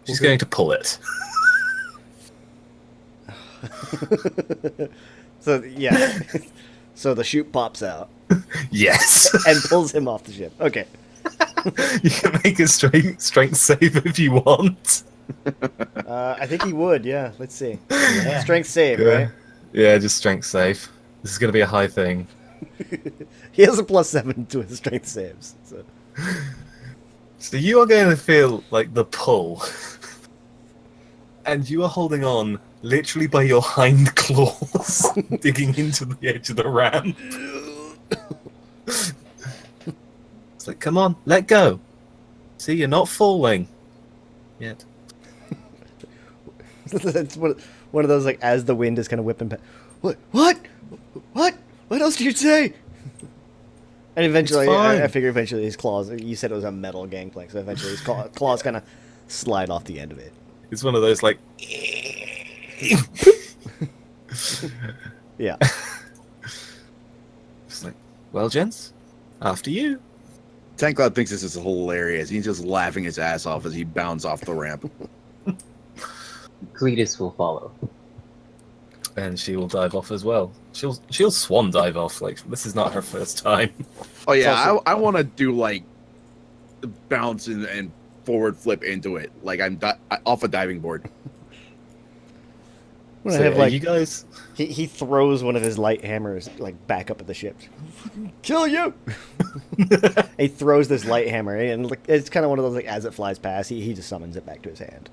She's going to pull it. So, yeah. So the chute pops out. Yes. And pulls him off the ship. Okay. You can make a strength save if you want. I think he would, yeah. Let's see. Yeah. Strength save, right? Yeah, just strength save. This is going to be a high thing. He has a +7 to his strength saves. So you are going to feel like the pull. And you are holding on literally by your hind claws, digging into the edge of the ramp. It's like, come on, let go. See, you're not falling. yet. It's one of those, like, as the wind is kind of whipping back. What? What else did you say? And eventually, fine. I figure eventually his claws. You said it was a metal gangplank, so eventually his claws kind of slide off the end of it. It's one of those like. Yeah. It's like, well, gents, after you. Tank Cloud thinks this is hilarious. He's just laughing his ass off as he bounds off the ramp. Cletus will follow. And she will dive off as well. She'll swan dive off. Like, this is not her first time. Oh yeah, also- I want to do like bounce and forward flip into it, like I'm off a diving board. When I So, have, are like, you guys? he throws one of his light hammers like back up at the ship. Kill you! He throws this light hammer, and like, it's kind of one of those, like, as it flies past, he just summons it back to his hand.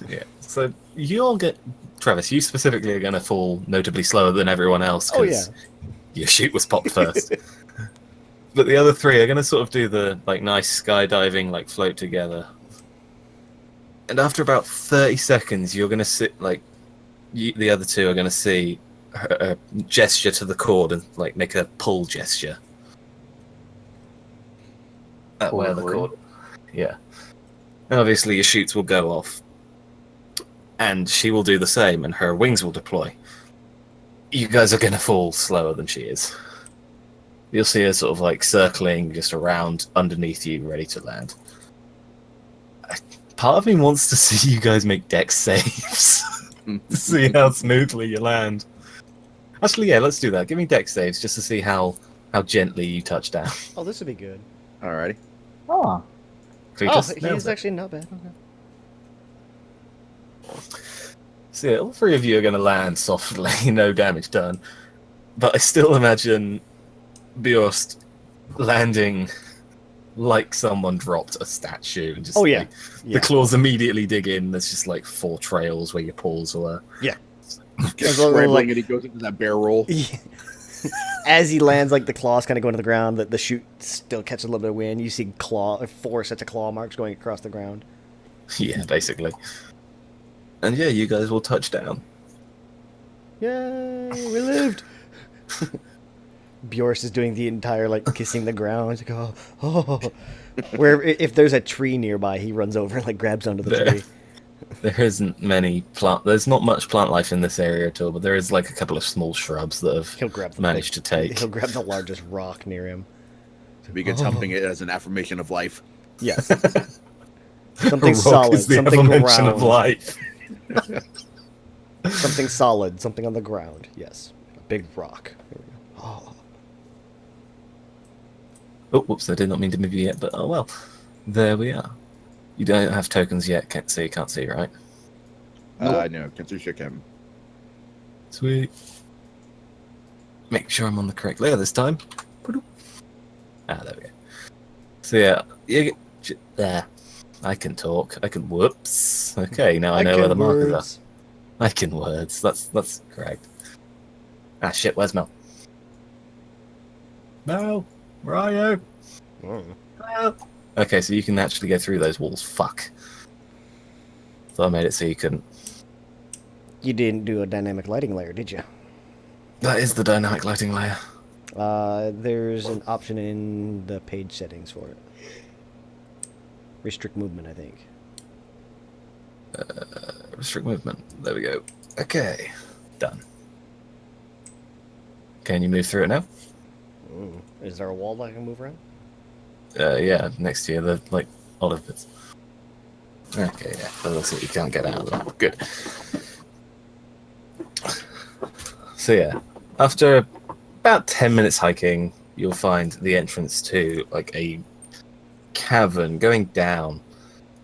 Yeah. So you all get Travis. You specifically are going to fall notably slower than everyone else Oh, because your chute was popped first. But the other three are going to sort of do the like nice skydiving, like float together. And after about 30 seconds, you're going to sit like the other two are going to see a gesture to the cord and like make a pull gesture. At where the Forward. cord. Yeah. And obviously your chutes will go off. And she will do the same, and her wings will deploy. You guys are going to fall slower than she is. You'll see her sort of like circling just around underneath you, ready to land. Part of me wants to see you guys make dex saves. To see how smoothly you land. Actually, yeah, let's do that. Give me dex saves just to see how gently you touch down. Oh, this would be good. Alrighty. Oh, Cletus, He's nails it. actually not bad. Okay. So yeah, all three of you are going to land softly, no damage done. But I still imagine Bjorst landing like someone dropped a statue. And just, Oh, yeah. like, Yeah. the claws immediately dig in. There's just like 4 trails where your paws were. Gets As well, scrambling like- and he goes into that bear roll. As he lands, like, the claws kind of go into the ground, the chute still catches a little bit of wind. You see 4 sets of claw marks going across the ground. Yeah, basically. And yeah, you guys will touch down. Yay, we lived! Bjorst is doing the entire, like, kissing the ground. He's like, oh. Where, if there's a tree nearby, he runs over and, like, grabs onto the There. tree. There isn't many plant. There's not much plant life in this area at all, but there is like a couple of small shrubs that have He'll grab the managed to take. He'll grab the largest rock near him. He begins humping it as an affirmation of life. Yes. A Something rock solid, is the something affirmation round. of life. Something solid, something on the ground. Yes. A big rock. There we go. Oh. Oh, whoops! I did not mean to move you yet, but oh well. There we are. You don't have tokens yet, so you can't see, right? No, Kensu shook him. Sweet. Make sure I'm on the correct layer this time. Ah, there we go. So yeah, there. I can talk. I can. Whoops. Okay, now I know where the markers are. I can words. That's correct. Ah, shit. Where's Mel? Mel, where are you? Mm. Mel. Okay, so you can actually go through those walls. Fuck. Thought I made it so you couldn't. You didn't do a dynamic lighting layer, did you? That is the dynamic lighting layer. There's an option in the page settings for it. Restrict movement, I think. Restrict movement. There we go. Okay. Done. Can you move through it now? Mm. Is there a wall that I can move around? Yeah, next to you, the like olive bits. Okay, yeah. That looks like you can't get out of that. Good. So yeah, after about 10 minutes hiking, you'll find the entrance to like a cavern going down,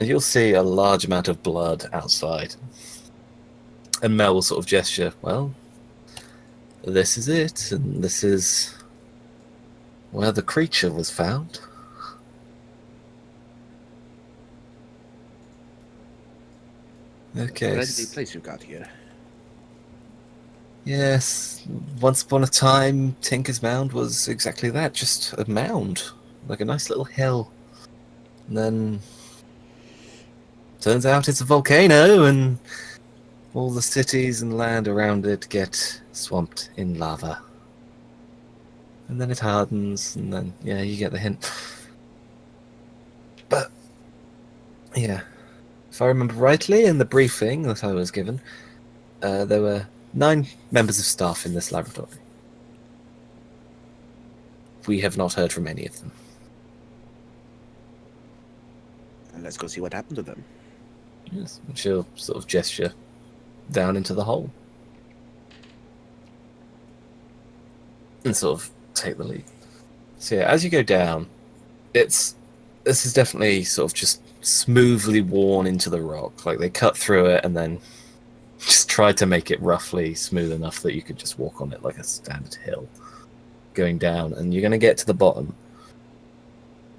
and you'll see a large amount of blood outside. And Mel will sort of gesture, well, this is it, and this is where the creature was found. Okay. What a place you got here. Yes, once upon a time, Tinker's Mound was exactly that, just a mound, like a nice little hill. And then turns out it's a volcano, and all the cities and land around it get swamped in lava. And then it hardens, and then, yeah, you get the hint. But, yeah. If I remember rightly, in the briefing that I was given, there were 9 members of staff in this laboratory. We have not heard from any of them. And let's go see what happened to them. Yes, and she'll sort of gesture down into the hole. And sort of take the lead. So yeah, as you go down, this is definitely sort of just smoothly worn into the rock. Like they cut through it and then just tried to make it roughly smooth enough that you could just walk on it like a standard hill going down. And you're going to get to the bottom.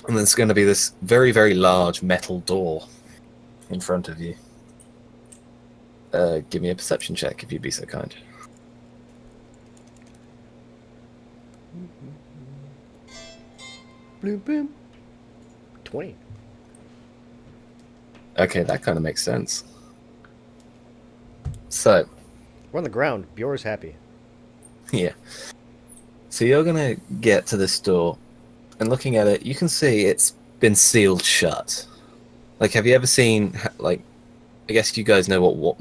And there's going to be this very, very large metal door in front of you. Give me a perception check if you'd be so kind. Bloom, boom. 20. Okay, that kind of makes sense. So, We're on the ground. Bjor's happy. yeah. So you're going to get to this door, and looking at it, you can see it's been sealed shut. Like, have you ever seen, like, I guess you guys know what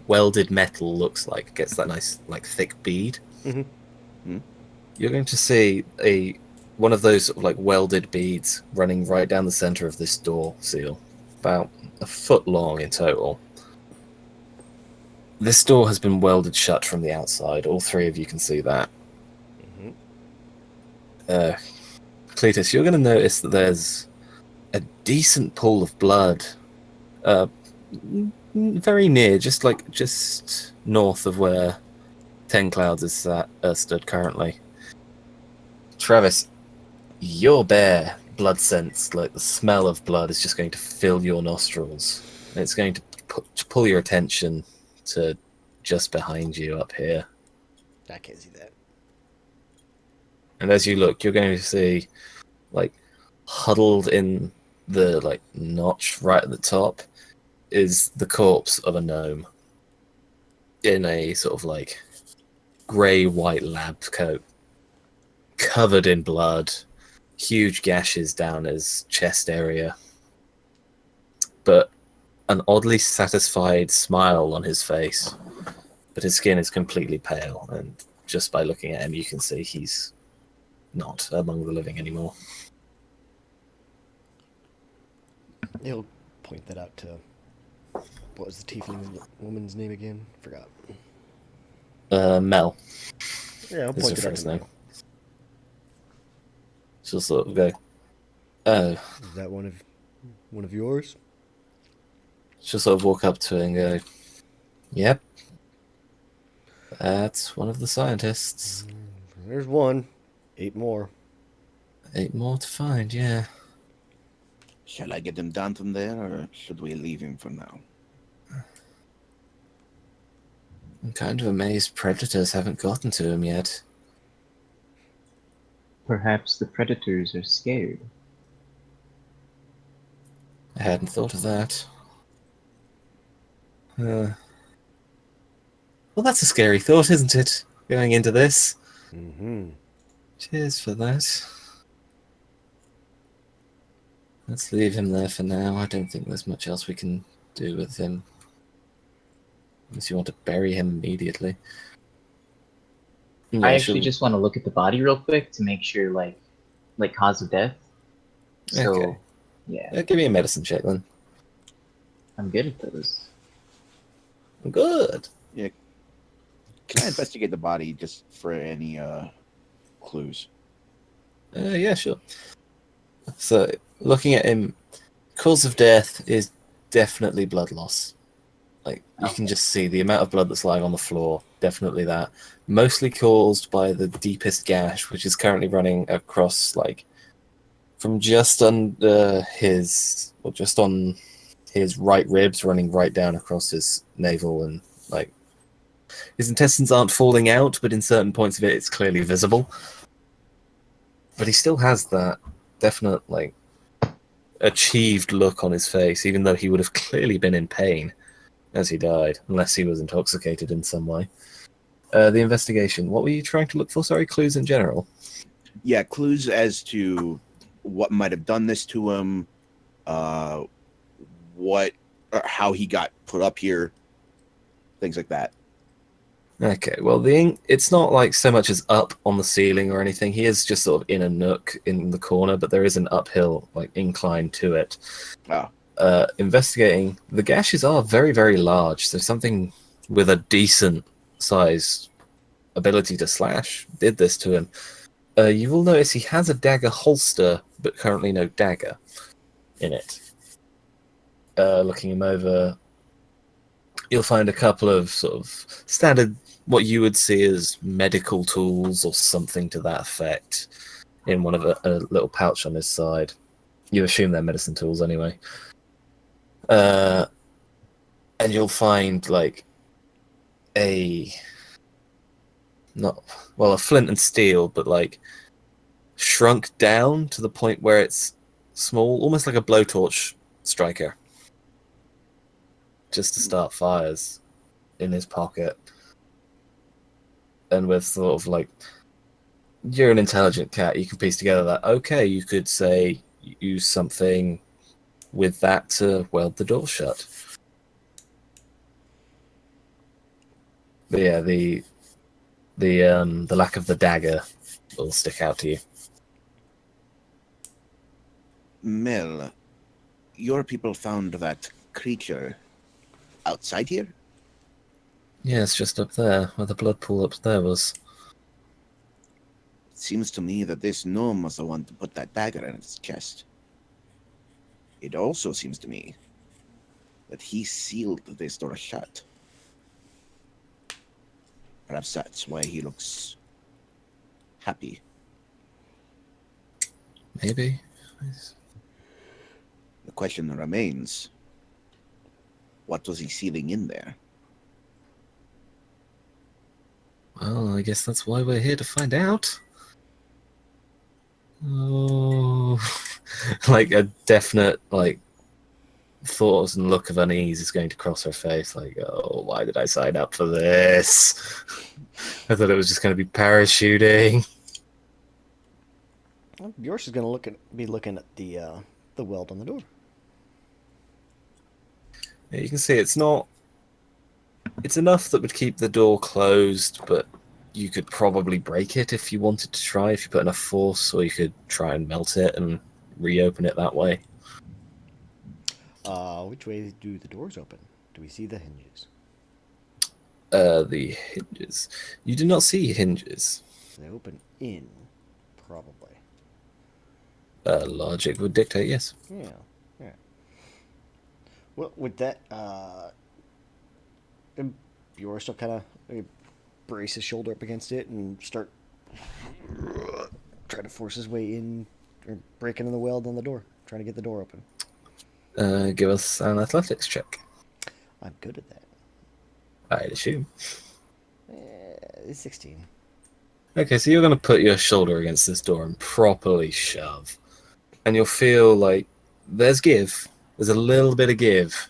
welded metal looks like. It gets that nice, like, thick bead. Mm-hmm. You're going to see one of those sort of, like, welded beads running right down the center of this door seal, about a foot long in total. This door has been welded shut from the outside. All 3 of you can see that. Mm-hmm. Cletus, you're going to notice that there's a decent pool of blood very near, just north of where Ten Clouds is stood currently. Travis, your bare blood sense, like the smell of blood, is just going to fill your nostrils. And it's going to pull your attention to just behind you up here. I can't see that. And as you look, you're going to see, like, huddled in the, like, notch right at the top is the corpse of a gnome in a sort of, like, grey-white lab coat, covered in blood, huge gashes down his chest area, but an oddly satisfied smile on his face. But his skin is completely pale, and just by looking at him, you can see he's not among the living anymore. He'll point that out to... What was the tiefling woman's name again? Forgot. Mel Yeah, I'll is point her it out first to name. Mel. She'll sort of go, oh. Is that one of yours? She'll sort of walk up to it and go, yep. That's one of the scientists. There's one. 8 more. 8 more to find, yeah. Shall I get him down from there, or should we leave him for now? I'm kind of amazed predators haven't gotten to him yet. Perhaps the predators are scared. I hadn't thought of that. Well, that's a scary thought, isn't it? Going into this. Mm-hmm. Cheers for that. Let's leave him there for now. I don't think there's much else we can do with him. Unless you want to bury him immediately. I actually just want to look at the body real quick to make sure, like cause of death. So, Okay. yeah, Give me a medicine check then. I'm good at those. Good. Can I investigate the body just for any clues? Yeah, sure. So, looking at him, cause of death is definitely blood loss. Like, you can just see the amount of blood that's lying on the floor. Definitely that. Mostly caused by the deepest gash, which is currently running across, like, from just under just on his right ribs, running right down across his navel, and, like, his intestines aren't falling out, but in certain points of it, it's clearly visible. But he still has that definite, like, achieved look on his face, even though he would have clearly been in pain as he died, unless he was intoxicated in some way. The investigation. What were you trying to look for? Sorry, clues in general. Yeah, clues as to what might have done this to him, what or how he got put up here, things like that. Okay, well, it's not like so much as up on the ceiling or anything. He is just sort of in a nook in the corner, but there is an uphill like incline to it. Oh, Investigating, the gashes are very, very large. So something with a decent size ability to slash did this to him. You will notice he has a dagger holster, but currently no dagger in it. Looking him over, you'll find a couple of sort of standard, what you would see as medical tools or something to that effect, in one of a little pouch on his side. You assume they're medicine tools anyway. And you'll find like a flint and steel, but like shrunk down to the point where it's small, almost like a blowtorch striker, just to start fires, in his pocket. And with sort of like, you're an intelligent cat, you can piece together that, okay, you could say use something with that to weld the door shut. But yeah, the lack of the dagger will stick out to you. Mel, your people found that creature outside here? Yeah, it's just up there, where the blood pool up there was. It seems to me that this gnome was the one to put that dagger in its chest. It also seems to me that he sealed this door shut. Perhaps that's why he looks happy. Maybe. The question remains, what was he sealing in there? Well, I guess that's why we're here to find out. Oh, like a definite thoughts and look of unease is going to cross her face. Like, oh, why did I sign up for this? I thought it was just going to be parachuting. Well, Bjork is going to be looking at the weld on the door. Yeah, you can see it's not. It's enough that would keep the door closed, but you could probably break it if you wanted to try, if you put enough force, or you could try and melt it and reopen it that way. Which way do the doors open? Do we see the hinges? The hinges. You do not see hinges. They open in, probably. Logic would dictate yes. Yeah, yeah. Well, with that, Bjork still kind of brace his shoulder up against it and start trying to force his way in, or break into the weld on the door, trying to get the door open. Give us an athletics check. I'm good at that. I'd assume. 16. Okay, so you're going to put your shoulder against this door and properly shove. And you'll feel like there's give. There's a little bit of give.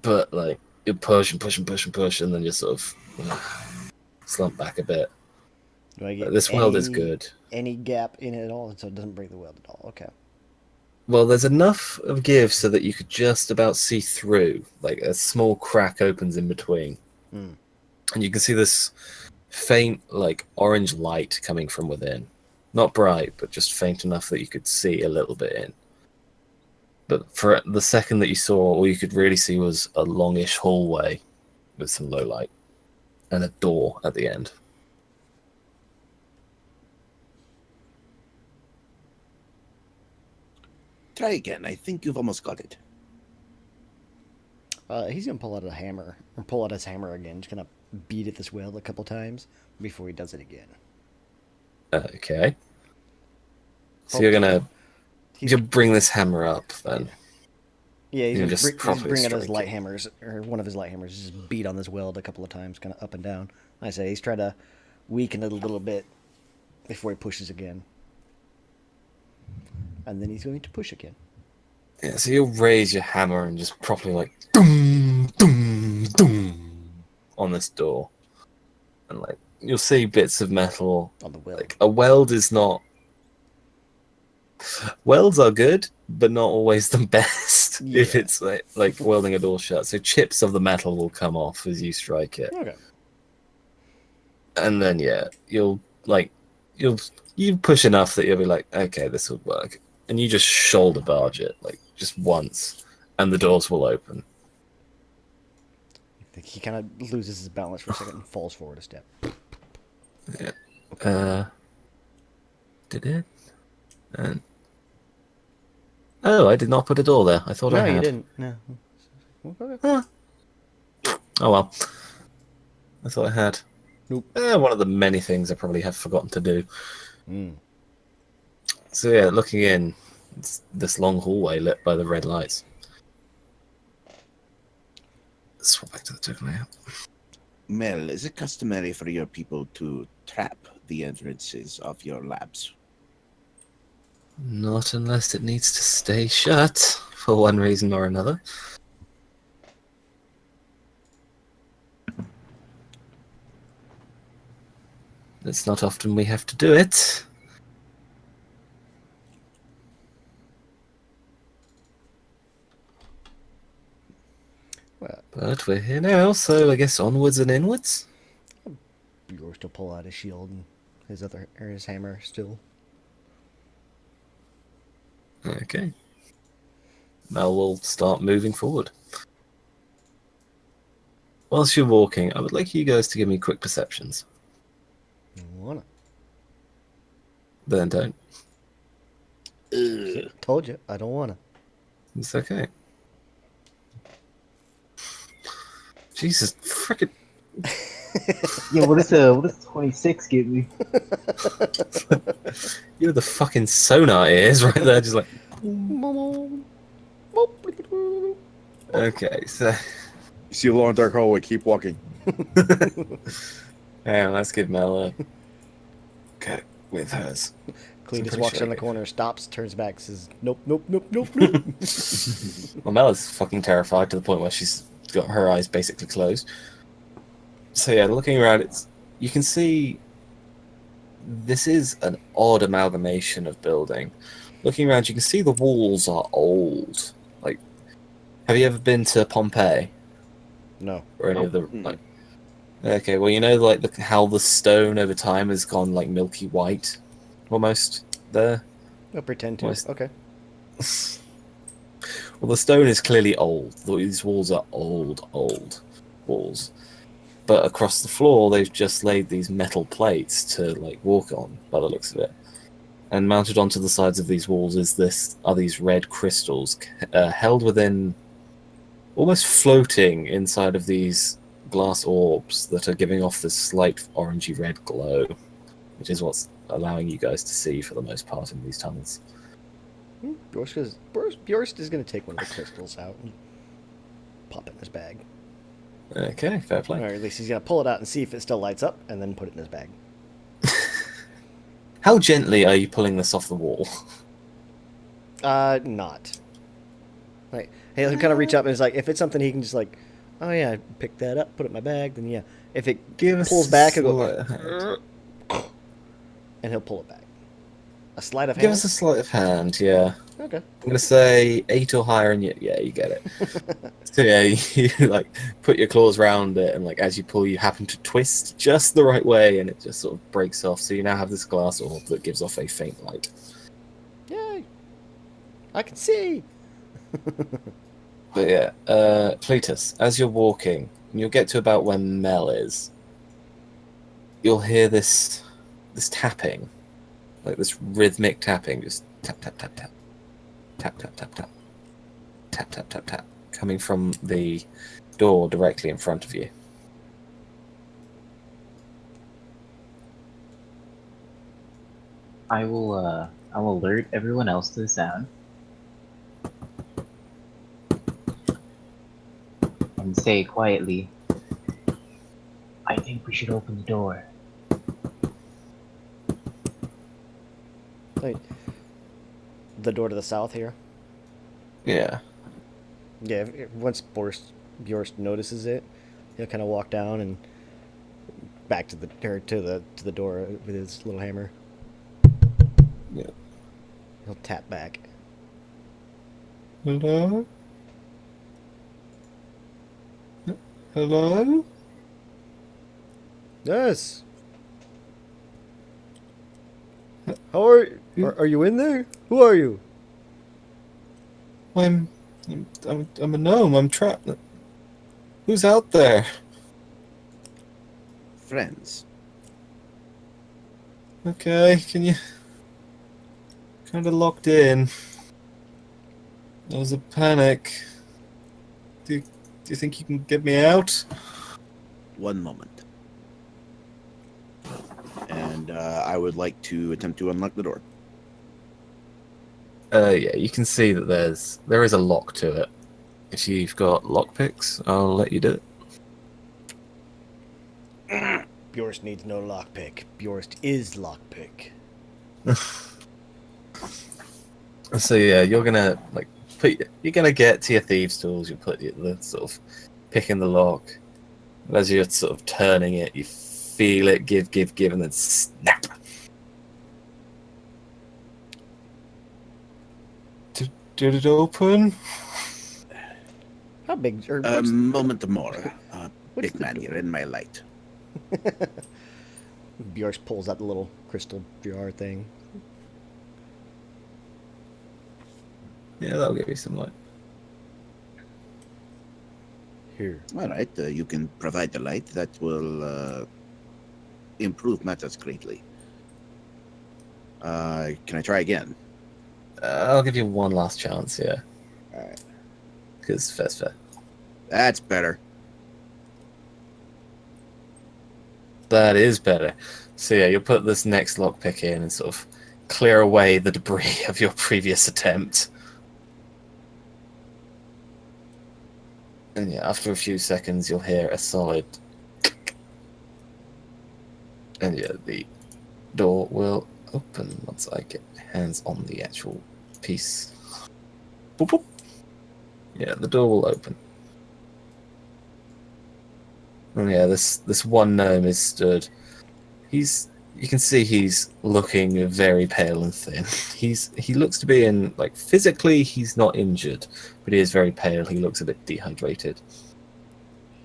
But, like, you push and push and push and push, and then just sort of slump back a bit. Do I get This weld is good. Any gap in it at all, so it doesn't break the weld at all? Okay. Well, there's enough of give so that you could just about see through. Like, a small crack opens in between. Mm. And you can see this faint, like, orange light coming from within. Not bright, but just faint enough that you could see a little bit in. But for the second that you saw, all you could really see was a longish hallway with some low light and a door at the end. Try again. I think you've almost got it. He's gonna pull out a hammer, or pull out his hammer again. Just gonna beat at this weld a couple times before he does it again. Okay. So you'll bring this hammer up then. Yeah, he's just properly bringing his strike light it. hammers, or one of his light hammers, just beat on this weld a couple of times, kind of up and down. Like I say, he's trying to weaken it a little bit before he pushes again. and then he's going to push again. Yeah, so you'll raise your hammer and just properly like doom, doom, doom on this door. And like you'll see bits of metal. On the weld. Like a weld is not. Welds are good, but not always the best if Yeah. it's like welding a door shut. So chips of the metal will come off as you strike it. Okay. And then yeah, you push enough that you'll be like, okay, this would work. And you just shoulder barge it, like just once, and the doors will open. He kind of loses his balance for a second and falls forward a step. Yeah. Did it? And oh, I did not put a door there. I thought I No, had. you didn't. No. Okay. Huh. Oh well. I thought I had. Nope. One of the many things I probably have forgotten to do. Mm. So yeah, looking in, it's this long hallway lit by the red lights. Swap back to the token layout. Mel, is it customary for your people to trap the entrances of your labs? Not unless it needs to stay shut for one reason or another. It's not often we have to do it. Well, But we're here now, so I guess onwards and inwards. Bjork to pull out his shield and his hammer still. Okay. Now we'll start moving forward. Whilst you're walking, I would like you guys to give me quick perceptions. You wanna? Then don't. Told you, I don't wanna. It's okay. Jesus, frickin'. Yeah, what does 26 get me? You're the fucking sonar ears right there, just like. Okay, so. You see a long dark hallway, keep walking. Yeah, let's give Mel a. Okay, with hers. Cletus pretty walks sure around I the get- corner, stops, turns back, says, "Nope, nope, nope, nope, nope." Well, Mel is fucking terrified to the point where she's got her eyes basically closed. So yeah, looking around, you can see this is an odd amalgamation of building. Looking around, you can see the walls are old. Like, have you ever been to Pompeii No. or any of the Mm-mm. like? Okay, well, you know, like how the stone over time has gone like milky white, almost there. I'll pretend to. Almost. Okay. Well, the stone is clearly old. These walls are old walls. But across the floor, they've just laid these metal plates to like walk on, by the looks of it. And mounted onto the sides of these walls are these red crystals held within, almost floating inside of these glass orbs that are giving off this slight orangey red glow, which is what's allowing you guys to see for the most part in these tunnels. Bjorst is going to take one of the crystals out and pop it in his bag. Okay, fair play. Or at least he's going to pull it out and see if it still lights up, and then put it in his bag. How gently are you pulling this off the wall? Not. Like, he'll kind of reach up and it's like, if it's something he can just like, oh yeah, pick that up, put it in my bag, then yeah. If it pulls back, he'll go, and he'll pull it back. A sleight of hand? Give us a sleight of hand, yeah. Okay. I'm gonna say 8 or higher, and yeah, you get it. So yeah, you like put your claws around it, and like as you pull, you happen to twist just the right way, and it just sort of breaks off. So you now have this glass orb that gives off a faint light. Yay! I can see! But yeah, Cletus, as you're walking, and you'll get to about where Mel is, you'll hear this tapping, like this rhythmic tapping, just tap tap tap tap, tap tap tap tap, tap tap tap tap, coming from the door directly in front of you. I'll alert everyone else to the sound. And say quietly, I think we should open the door. Like, the door to the south here. Yeah. Yeah. Once Bjorst notices it, he'll kind of walk down and back to the door with his little hammer. Yeah. He'll tap back. Hello? Hello? Yes. How are you? Are you in there? Who are you? I'm a gnome. I'm trapped. Who's out there? Friends. Okay, can you... Kind of locked in. There was a panic. Do you think you can get me out? One moment. And I would like to attempt to unlock the door. Yeah, you can see that there is a lock to it. If you've got lockpicks, I'll let you do it. Bjorst needs no lockpick. Bjorst is lockpick. So yeah, you're gonna you're gonna get to your thieves' tools. You put the sort of picking the lock. As you're sort of turning it, you feel it give, and then snap. Did it open? How big? Or A moment more. what's Big the man, door? you're in my light. Bjorst pulls out the little crystal jar thing. Yeah, that'll give you some light. Here. All right, you can provide the light. That will improve matters greatly. Can I try again? I'll give you one last chance, yeah. All right. Because fair. That's better. That is better. So yeah, you'll put this next lockpick in and sort of clear away the debris of your previous attempt. And yeah, after a few seconds, you'll hear a solid click. And yeah, the door will open once I get hands on the actual piece. Boop, boop. Yeah, the door will open. And yeah, this one gnome is stood. You can see he's looking very pale and thin. He looks to be in, like, physically he's not injured, but he is very pale. He looks a bit dehydrated.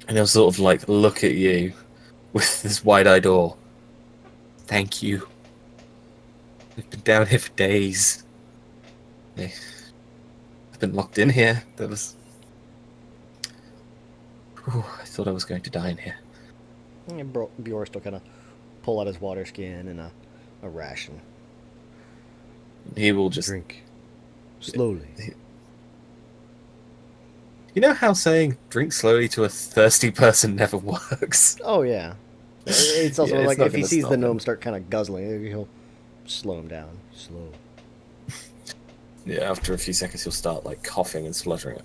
And he'll sort of like look at you with this wide-eyed awe. Thank you. We've been down here for days. I've been locked in here. There was... Whew, I thought I was going to die in here. And Bjorst will kind of pull out his water skin and a ration. He will just... Drink. Slowly. You know how saying drink slowly to a thirsty person never works? Oh, yeah. It's also Yeah, it's like not if he gonna sees stop the him. gnome start kind of guzzling, he'll slow him down. Slow. Yeah, after a few seconds he'll start like coughing and spluttering.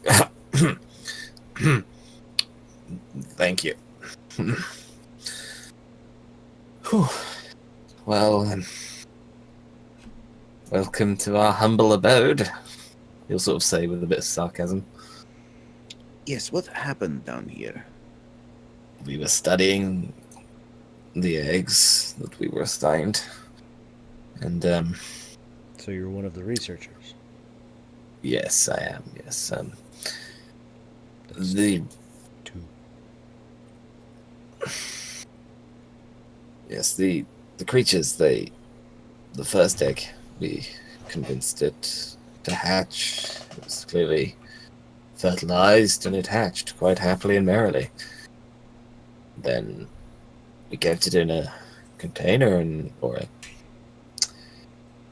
Thank you. Whew. Well, welcome to our humble abode, he'll sort of say with a bit of sarcasm. Yes, what happened down here? We were studying the eggs that we were assigned. And, So you're one of the researchers. yes, I am, yes. The... Two. Yes, the creatures, the first egg, we convinced it to hatch. It was clearly fertilized, and it hatched quite happily and merrily. Then we kept it in a container, or a...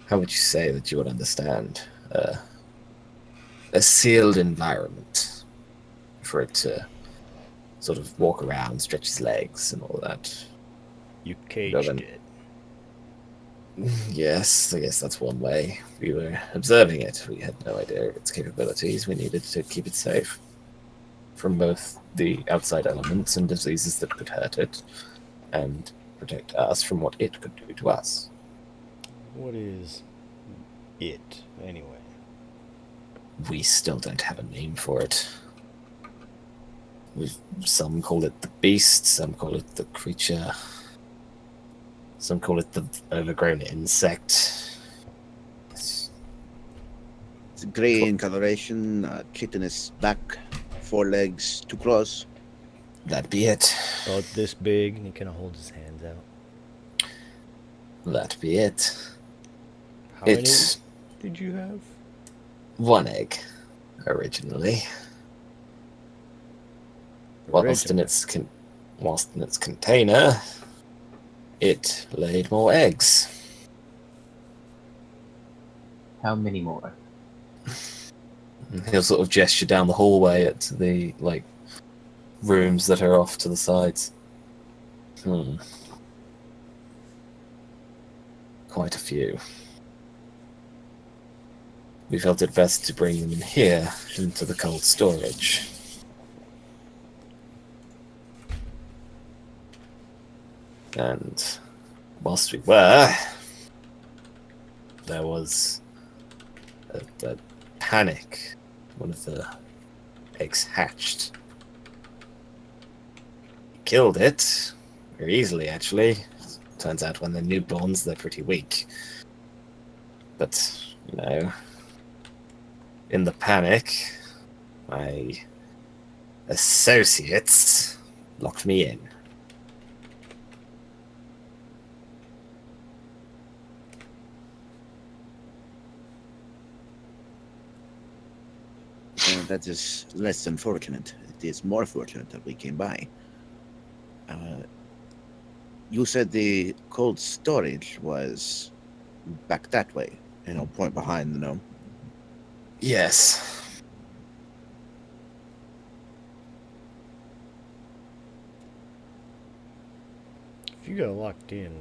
How would you say that you would understand? A sealed environment for it to sort of walk around, stretch its legs, and all that. You caged Doesn't- it. Yes, I guess that's one way. We were observing it. We had no idea of its capabilities. We needed to keep it safe from both the outside elements and diseases that could hurt it, and protect us from what it could do to us. What is it, anyway? We still don't have a name for it. Some call it the beast, some call it the creature, some call it the overgrown insect. It's gray in coloration, chitinous back, 4 legs, 2 claws. That'd be it. About this big, and he kind of holds his hands out. That'd be it. How many It's did you have? 1 egg, originally. Whilst in its container, it laid more eggs. How many more? He'll sort of gesture down the hallway at the rooms that are off to the sides. Quite a few. We felt it best to bring them in here, into the cold storage. And whilst we were, there was a panic. One of the eggs hatched. Killed it very easily, actually. Turns out when they're newborns, they're pretty weak. But, in the panic, my associates locked me in. That is less than fortunate. It is more fortunate that we came by. You said the cold storage was back that way, point behind the gnome. Yes. If you got locked in,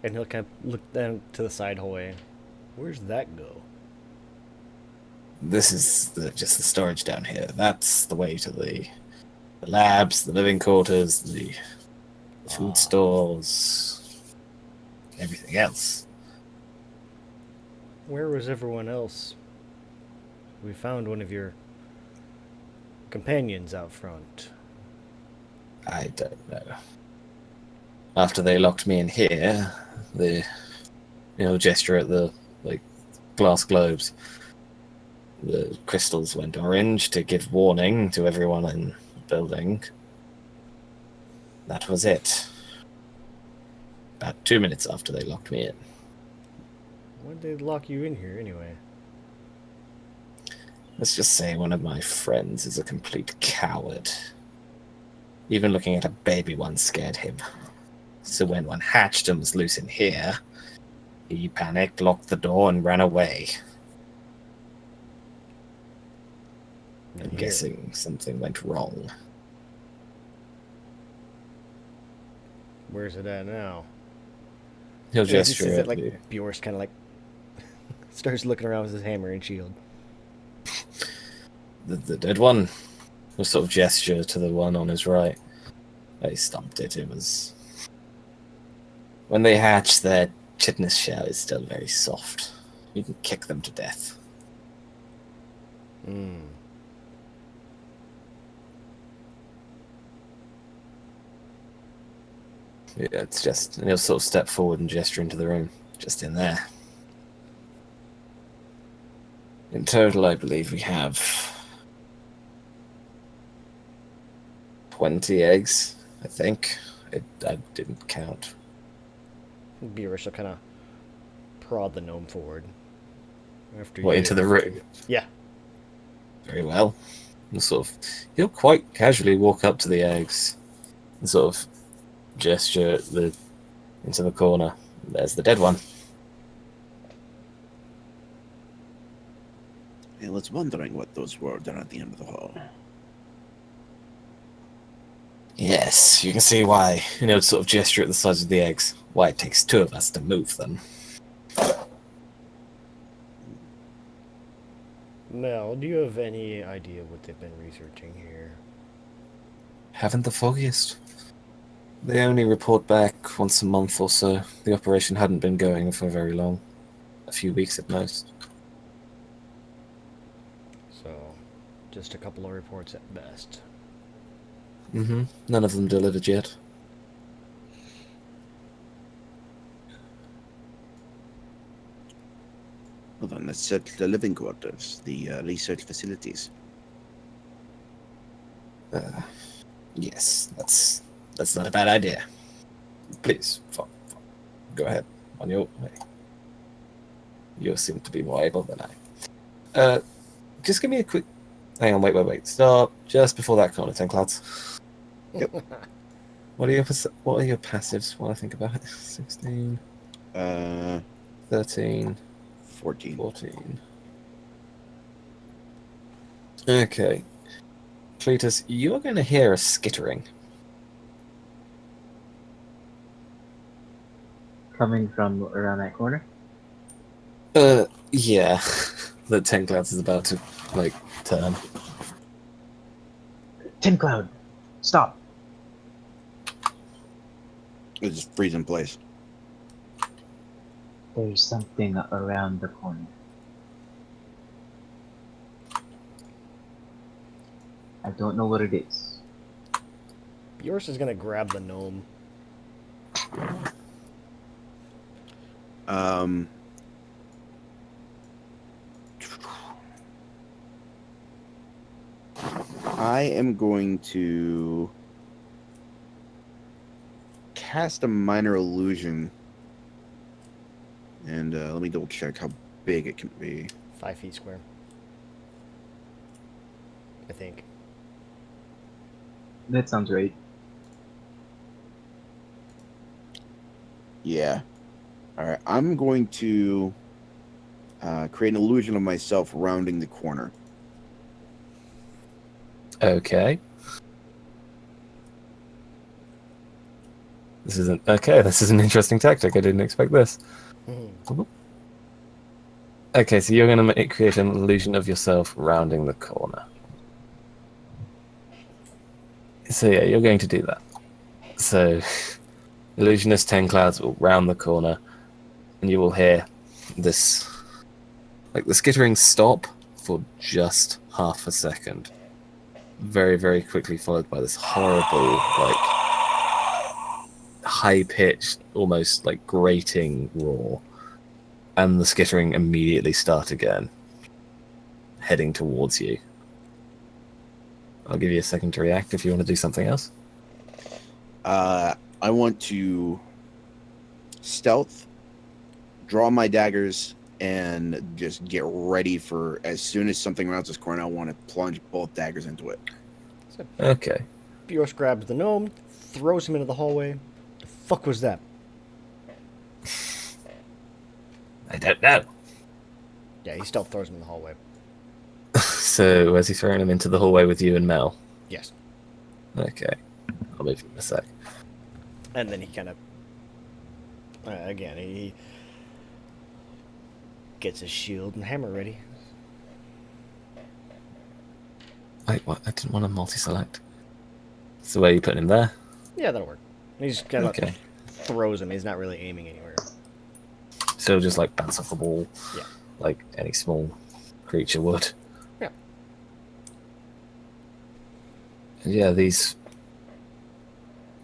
and he'll kind of look down to the side hallway. Where's that go? This is just the storage down here. That's the way to the labs, the living quarters, the food stores, everything else. Where was everyone else? We found one of your companions out front. I don't know. After they locked me in here, the gesture at the glass globes, the crystals went orange to give warning to everyone in the building. That was it. About 2 minutes after they locked me in. Why'd they lock you in here anyway? Let's just say one of my friends is a complete coward. Even looking at a baby one scared him. So when one hatched and was loose in here, he panicked, locked the door, and ran away. I'm guessing something went wrong. Where's it at now? He'll gesture at at you. Bjorst kind of starts looking around with his hammer and shield. The dead one will sort of gesture to the one on his right. He stomped it. It was... When they hatch, their chitinous shell is still very soft. You can kick them to death. Yeah, it's just... And he'll sort of step forward and gesture into the room. Just in there. In total, I believe we have 20 eggs, I think. I didn't count. Bjorst will kind of prod the gnome forward. Into the room? Yeah. Very well. And he'll quite casually walk up to the eggs and sort of gesture into the corner. There's the dead one. I was wondering what those were down at the end of the hall. Yes, you can see why. Sort of gesture at the size of the eggs. Why it takes 2 of us to move them. Mel, do you have any idea what they've been researching here? Haven't the foggiest. They only report back once a month or so. The operation hadn't been going for very long. A few weeks at most. Just a couple of reports at best. None of them delivered yet. Well, then let's search the living quarters, the research facilities. Yes, that's not a bad idea. Please, go ahead on your way. You seem to be more able than I. Just give me a quick. Hang on, wait. Stop just before that corner, 10 clouds. Yep. What are your passives while I think about it? 16, 13, 14. 14. Okay. Cletus, you're going to hear a skittering. Coming from around that corner. Yeah. The 10 clouds is about to, turn. 10 Cloud, stop. It just freeze in place. There's something around the corner. I don't know what it is. Yours is gonna grab the gnome. I am going to cast a minor illusion, and let me double check how big it can be. 5 feet square. I think. That sounds right. Yeah. All right. I'm going to create an illusion of myself rounding the corner. Okay. This is an interesting tactic. I didn't expect this. Okay, so you're going to create an illusion of yourself rounding the corner. So yeah, you're going to do that. So, illusionist 10 clouds will round the corner, and you will hear this, the skittering stop for just half a second. Very, very quickly followed by this horrible, high-pitched, almost grating roar. And the skittering immediately start again, heading towards you. I'll give you a second to react if you want to do something else. I want to stealth, draw my daggers, and just get ready for as soon as something rounds this corner, I want to plunge both daggers into it. Okay. Bjork grabs the gnome, throws him into the hallway. The fuck was that? I don't know. Yeah, he still throws him in the hallway. So, has he thrown him into the hallway with you and Mel? Yes. Okay. I'll move him a sec. And then he kind of... again, he gets his shield and hammer ready. Wait, what? I didn't want to multi-select. So where are you putting him there? Yeah, that'll work. He just kind of Okay. throws him. He's not really aiming anywhere. So just bounce off the wall. Yeah. Like any small creature would. Yeah. And yeah, these...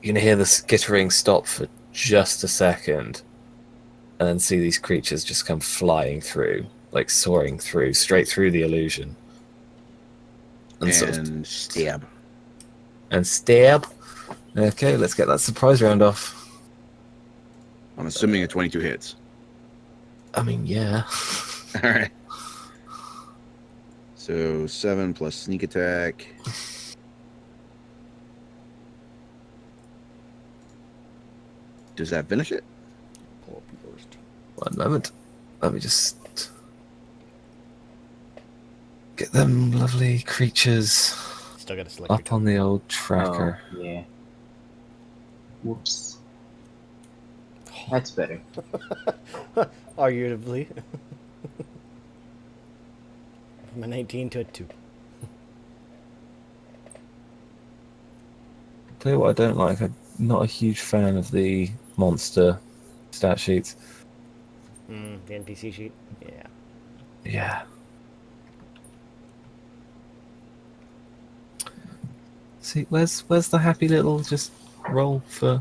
You're going to hear the skittering stop for just a second. And then see these creatures just come flying through. Soaring through, straight through the illusion. And stab. And stab. Okay, let's get that surprise round off. I'm assuming a 22 hits. I mean, yeah. All right. So 7 plus sneak attack. Does that finish it? Pull up yours. One moment. Let me just get them lovely creatures Still got to select up on the old tracker. Oh, yeah. Whoops. That's better. Arguably. From a 19 to a 2. Tell you what I don't like. I'm not a huge fan of the monster stat sheets. The NPC sheet? Yeah. Yeah. See, where's the happy little just roll for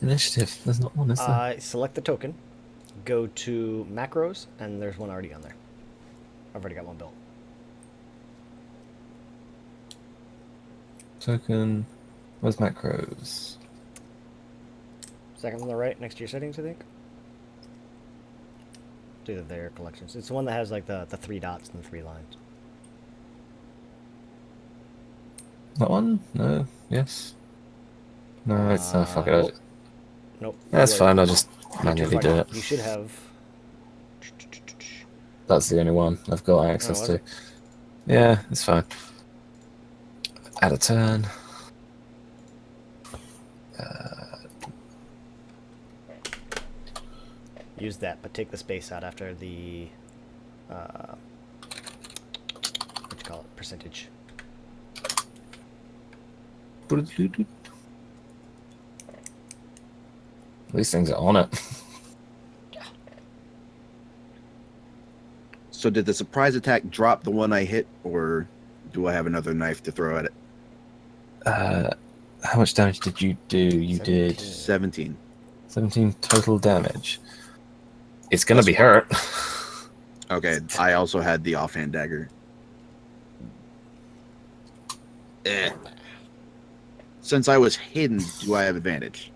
initiative? There's not one, is there? Select the token, go to macros, and there's one already on there. I've already got one built. Token. Where's macros? Second from the right, next to your settings, I think. It's either there, collections. It's the one that has like the 3 dots and the 3 lines. That one? No. Yes. No, it's fuck it. Nope. Nope. That's You fine. I'll just you're too manually far do down. it. You should have. That's the only one I've got access was to. it? Yeah, it's fine. Add a turn. Use that, but take the space out after the. What you call it? Percentage. These things are on it. So did the surprise attack drop the one I hit, or do I have another knife to throw at it? How much damage did you do? You 17. did 17. 17 total damage. It's gonna be hurt. Okay, I also had the offhand dagger. Since I was hidden, do I have advantage?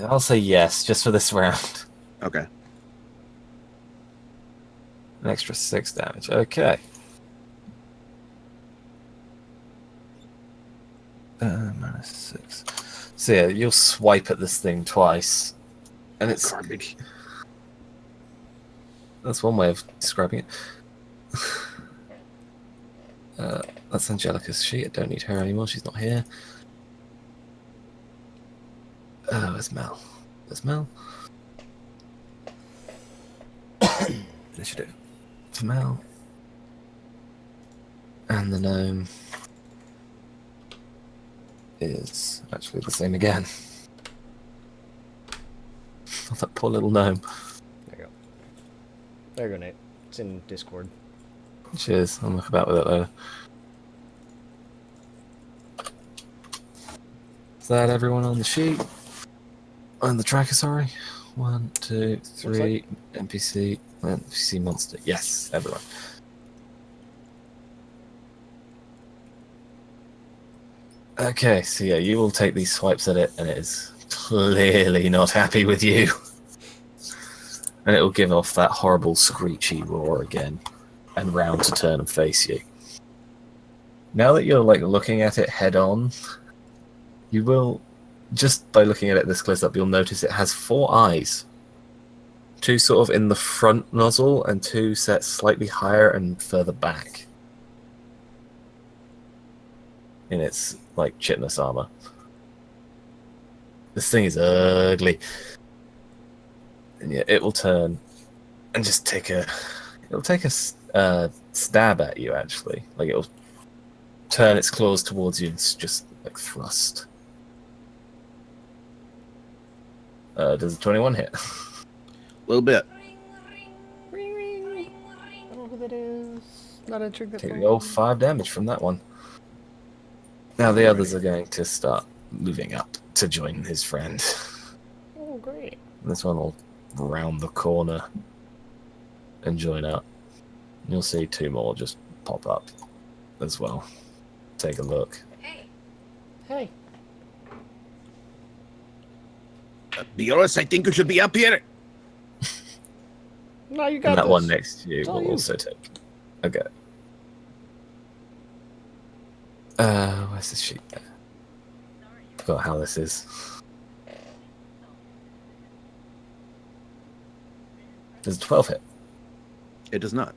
I'll say yes, just for this round. Okay. An extra 6 damage. Okay. -6. So yeah, you'll swipe at this thing twice, and it's Garbage. That's one way of describing it. That's Angelica's sheet. I don't need her anymore. She's not here. Where's Mel? Where's Mel? Initiative. For Mel. And the gnome is actually the same again. That poor little gnome. There you go. There you go, Nate. It's in Discord. Cheers. I'll look about with it later. Is that everyone on the sheet? On the tracker, sorry. 1, 2, 3. NPC monster. Yes, everyone. Okay, so yeah, you will take these swipes at it, and it is clearly not happy with you. And it will give off that horrible screechy roar again, and round to turn and face you. Now that you're like looking at it head on, you will, just by looking at it this close up, you'll notice it has 4 eyes. 2 sort of in the front nozzle, and 2 set slightly higher and further back. In its like chitness armor. This thing is ugly. And yeah, it will turn and just take a. It'll take a stab at you. Actually, like it'll turn its claws towards you and just like thrust. Does a 21 hit? A little bit. I don't know who that is. Not a trick that Take the old 5 damage from that one. Now the others Alrighty. are going to start moving up to join his friend. Oh, great. This one will round the corner and join up. You'll see 2 more just pop up as well. Take a look. Hey. Be honest, I think you should be up here. No, you got And that this. one next to you It's all will you. also take. Okay. Where's the sheet? Forgot how this is. Does a 12 hit? It does not.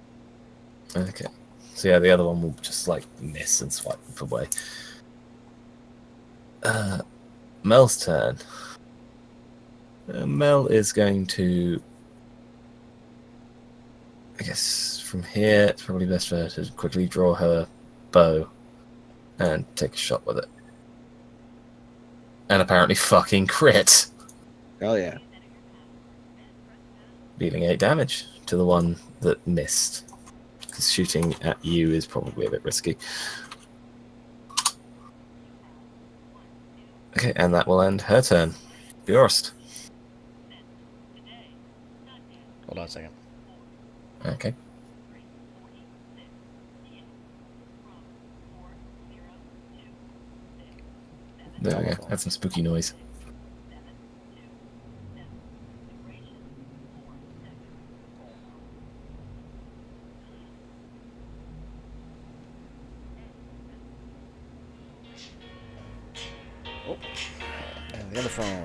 Okay. So yeah, the other one will just like miss and swipe away. Mel's turn. Mel is going to, I guess from here it's probably best for her to quickly draw her bow and take a shot with it. And apparently fucking crit, Hell yeah. dealing 8 damage to the one that missed. because shooting at you is probably a bit risky. Okay, and that will end her turn. Bjorst. Hold on a second. Okay. There we go. Had some spooky noise. Oh, and the other phone.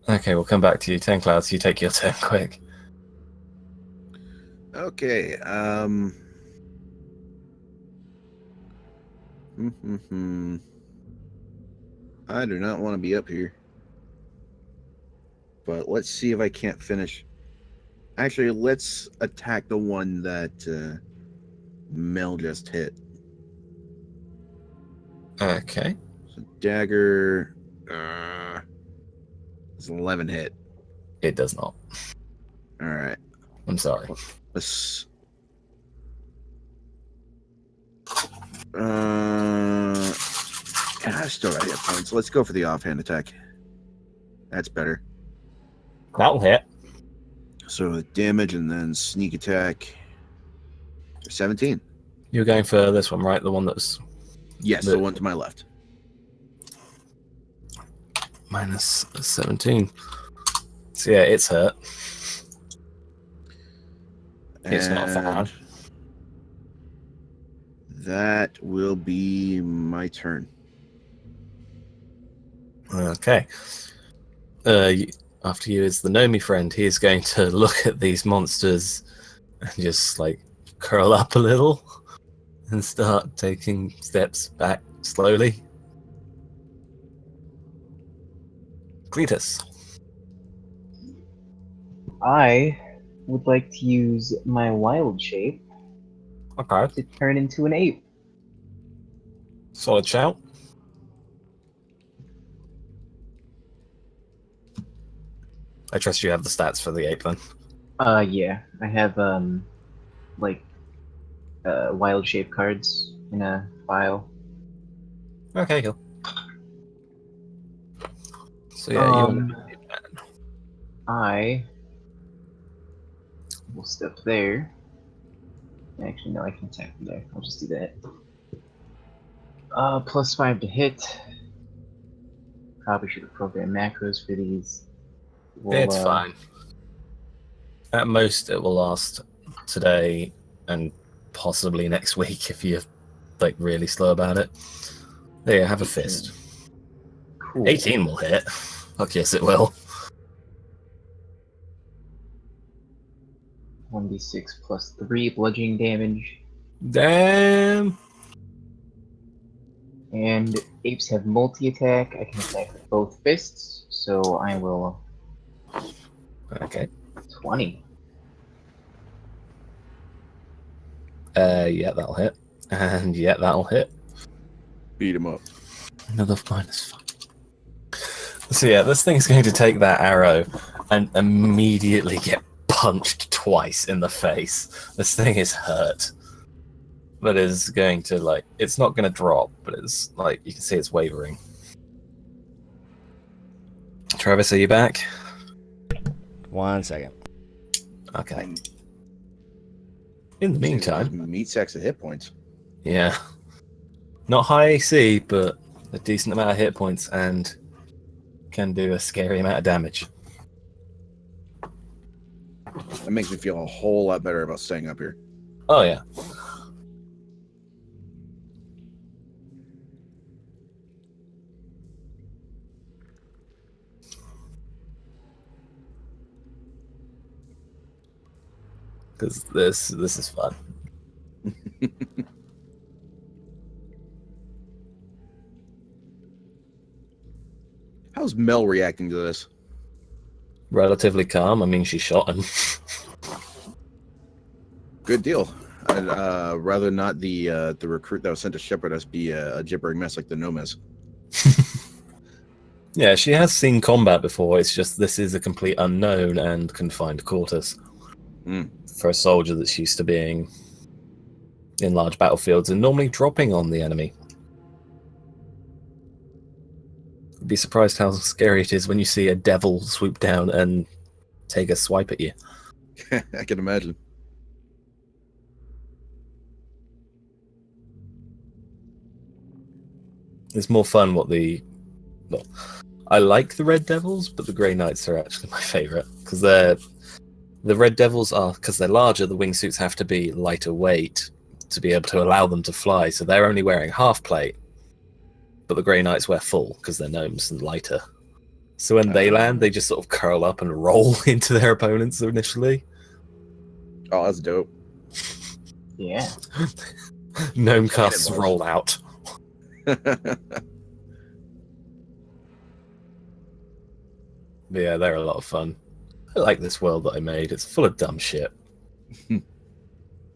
Okay, we'll come back to you. 10 Clouds, you take your turn quick. Okay. I do not want to be up here. But let's see if I can't finish. Actually, let's attack the one that Mel just hit. Okay. So dagger. It's 11 hit. It does not. All right. I'm sorry. Let's. I still got hit points. Let's go for the offhand attack. That's better. That'll hit. So damage and then sneak attack. 17. You're going for this one, right? The one that's Yes, the one to my left. minus 17. So yeah, it's hurt. It's not fine. That will be my turn. Okay. After you is the Nomi friend. He is going to look at these monsters and just like curl up a little and start taking steps back slowly. Cletus. I would like to use my wild shape Okay. to turn into an ape. Solid shout. I trust you have the stats for the ape then. Yeah, I have wild shape cards in a file. Okay, cool. So yeah, you I will step there. Actually, no, I can attack from there. I'll just do that. +5 to hit. Probably should have programmed macros for these. it's fine. At most, it will last today and possibly next week if you're like really slow about it. There, you have a fist. Cool. 18 will hit. Fuck yes, it will. 1d6 +3 bludgeoning damage. Damn. And apes have multi-attack. I can attack with both fists, so I will. Okay. 20. Yeah, that'll hit. And yeah, that'll hit. Beat him up. Another -5. So yeah, this thing's going to take that arrow and immediately get punched twice in the face. This thing is hurt. But is going to like, it's not going to drop, but it's like, you can see it's wavering. Travis, are you back? 1 second. Okay. In the meantime, Meat sacks of hit points. yeah. Not high AC, but a decent amount of hit points and can do a scary amount of damage. That makes me feel a whole lot better about staying up here. Oh, yeah. Because this is fun. How's Mel reacting to this? Relatively calm. I mean, she shot him. Good deal. I'd rather not the recruit that was sent to shepherd us be a gibbering mess like the Nomes. Yeah, she has seen combat before. It's just this is a complete unknown and confined quarters for a soldier that's used to being in large battlefields and normally dropping on the enemy. You'd be surprised how scary it is when you see a devil swoop down and take a swipe at you. I can imagine. It's more fun what the... Well, I like the Red Devils, but the Grey Knights are actually my favourite, because the Red Devils are, because they're larger, the wingsuits have to be lighter weight to be able to allow them to fly, so they're only wearing half plate, but the Grey Knights wear full, because they're gnomes and lighter. So when they land, they just sort of curl up and roll into their opponents initially. Oh, that's dope. Yeah. Gnome casts Cannonballs. roll out. But yeah, they're a lot of fun. I like this world that I made. It's full of dumb shit.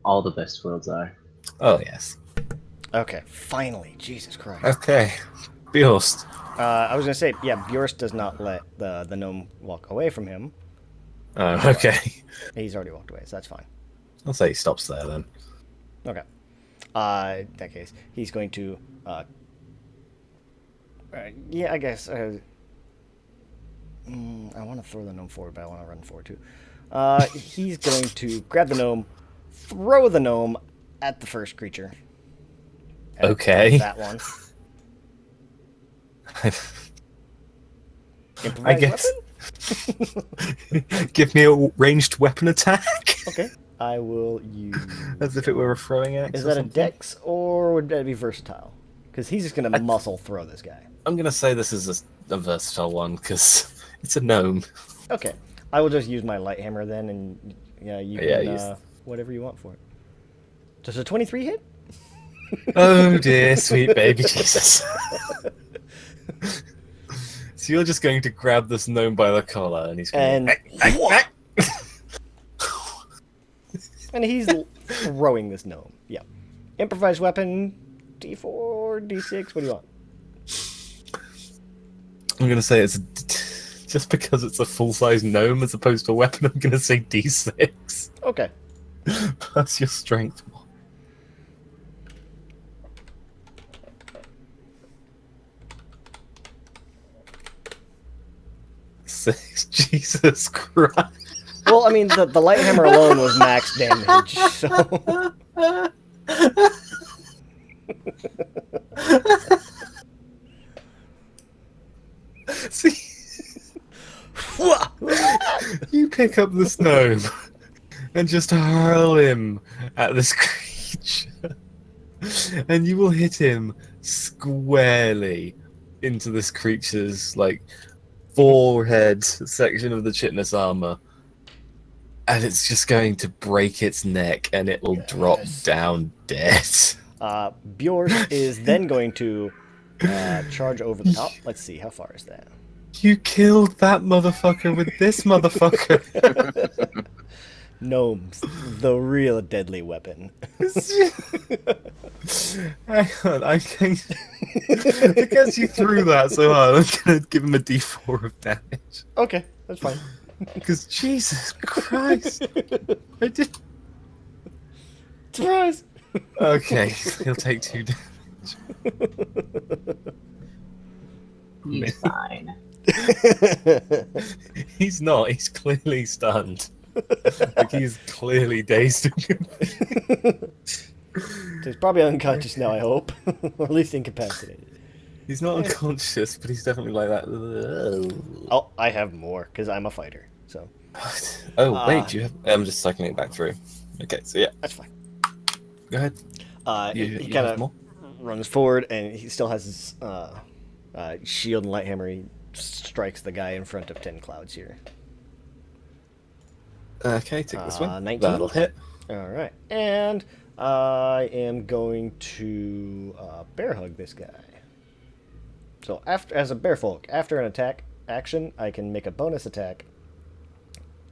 All the best worlds are. Oh, yes. Okay, finally. Jesus Christ. Okay. Bjorst. I was going to say, yeah, Bjorst does not let the gnome walk away from him. Oh, okay. He's already walked away, so that's fine. I'll say he stops there then. Okay. In that case, he's going to... yeah, I guess... I want to throw the gnome forward, but I want to run forward too. He's going to grab the gnome, throw the gnome at the first creature. Okay. That one. I guess. Give me a ranged weapon attack. Okay. I will use... As if it were a throwing axe. Is or that a something. dex, or would that be versatile? Because he's just going to muscle throw this guy. I'm going to say this is a versatile one, because it's a gnome. Okay. I will just use my light hammer then, and yeah, you Yeah, can use- whatever you want for it. Does a 23 hit? Oh dear, sweet baby Jesus. So you're just going to grab this gnome by the collar, and he's going And and he's throwing this gnome. Yeah. Improvised weapon, D4, D6. What do you want? I'm going to say it's just because it's a full-size gnome as opposed to a weapon. I'm going to say D6 Okay. plus your strength. Six. Jesus Christ. Well, I mean, the light hammer alone was max damage, so... See, you pick up this gnome and just hurl him at this creature, and you will hit him squarely into this creature's forehead section of the chitinous armor, and it's just going to break its neck, and it will drop down dead. Bjorst is then going to charge over the top. Let's see, how far is that? You killed that motherfucker with this motherfucker. Gnomes, the real deadly weapon. Hang on, I can't. Because you threw that so hard, I'm gonna give him a D4 of damage. Okay, that's fine. Because Jesus Christ, I did. Surprise! Okay, he'll take 2 damage. He's fine. He's not. He's clearly stunned. He's clearly dazed. He's probably unconscious now, I hope. Or at least incapacitated. He's not unconscious, but he's definitely like that. Oh, I have more, because I'm a fighter, so... Oh, wait, do you have... I'm just cycling it back through. Okay, so yeah. That's fine. Go ahead. He You kind have of more? runs forward, and he still has his shield and light hammer. He strikes the guy in front of 10 clouds here. Okay, take this one. 19. That'll hit. Alright, and I am going to bear hug this guy. So, as a bear folk, after an attack action, I can make a bonus attack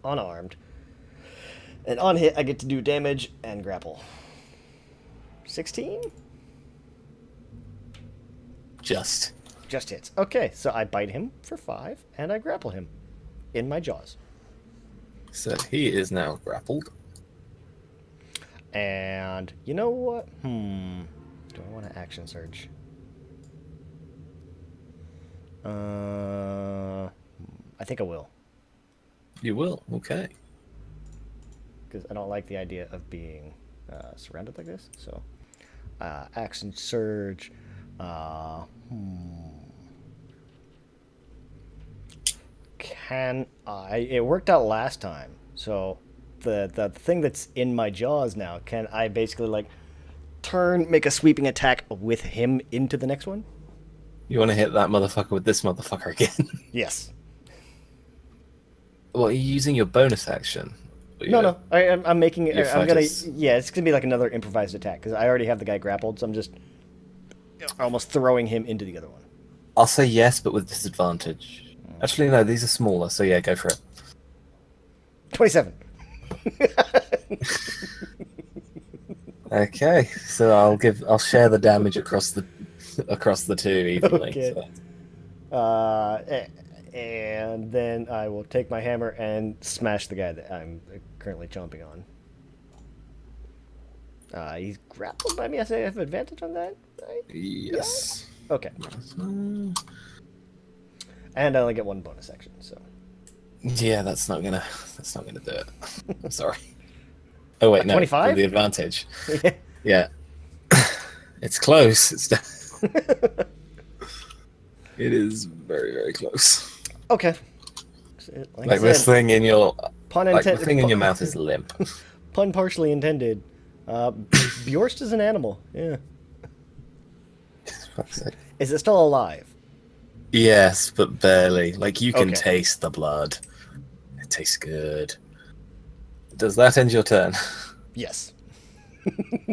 unarmed. And on hit, I get to do damage and grapple. 16? Just. Just hits. Okay, so I bite him for 5, and I grapple him in my jaws. So he is now grappled. And you know what? Do I want to action surge? I think I will. You will. Okay. Because I don't like the idea of being surrounded like this. So, action surge. Can I? It worked out last time. So, the thing that's in my jaws now. Can I basically like make a sweeping attack with him into the next one? You want to hit that motherfucker with this motherfucker again? Yes. Well, are you using your bonus action? No. I'm making. Your I'm gonna. fighters. Yeah, it's gonna be like another improvised attack because I already have the guy grappled, so I'm just almost throwing him into the other one. I'll say yes, but with disadvantage. Actually, no, these are smaller, so yeah, go for it. 27. Okay, so I'll share the damage across the two evenly. Okay. So. And then I will take my hammer and smash the guy that I'm currently chomping on. He's grappled by me. I say I have advantage on that, right? Yes. Yeah? Okay. And I only get one bonus action, so. Yeah, that's not gonna do it. I'm sorry. Oh wait, no. 25? For the advantage. Yeah. It's close. It is very, very close. Okay. Like I this said, thing in your pun like the intended. thing in your mouth is limp. Pun partially intended. Bjorst is an animal. Yeah. Fuck's sake. Is it still alive? Yes, but barely. Like you can Okay. taste the blood. It tastes good. Does that end your turn? Yes.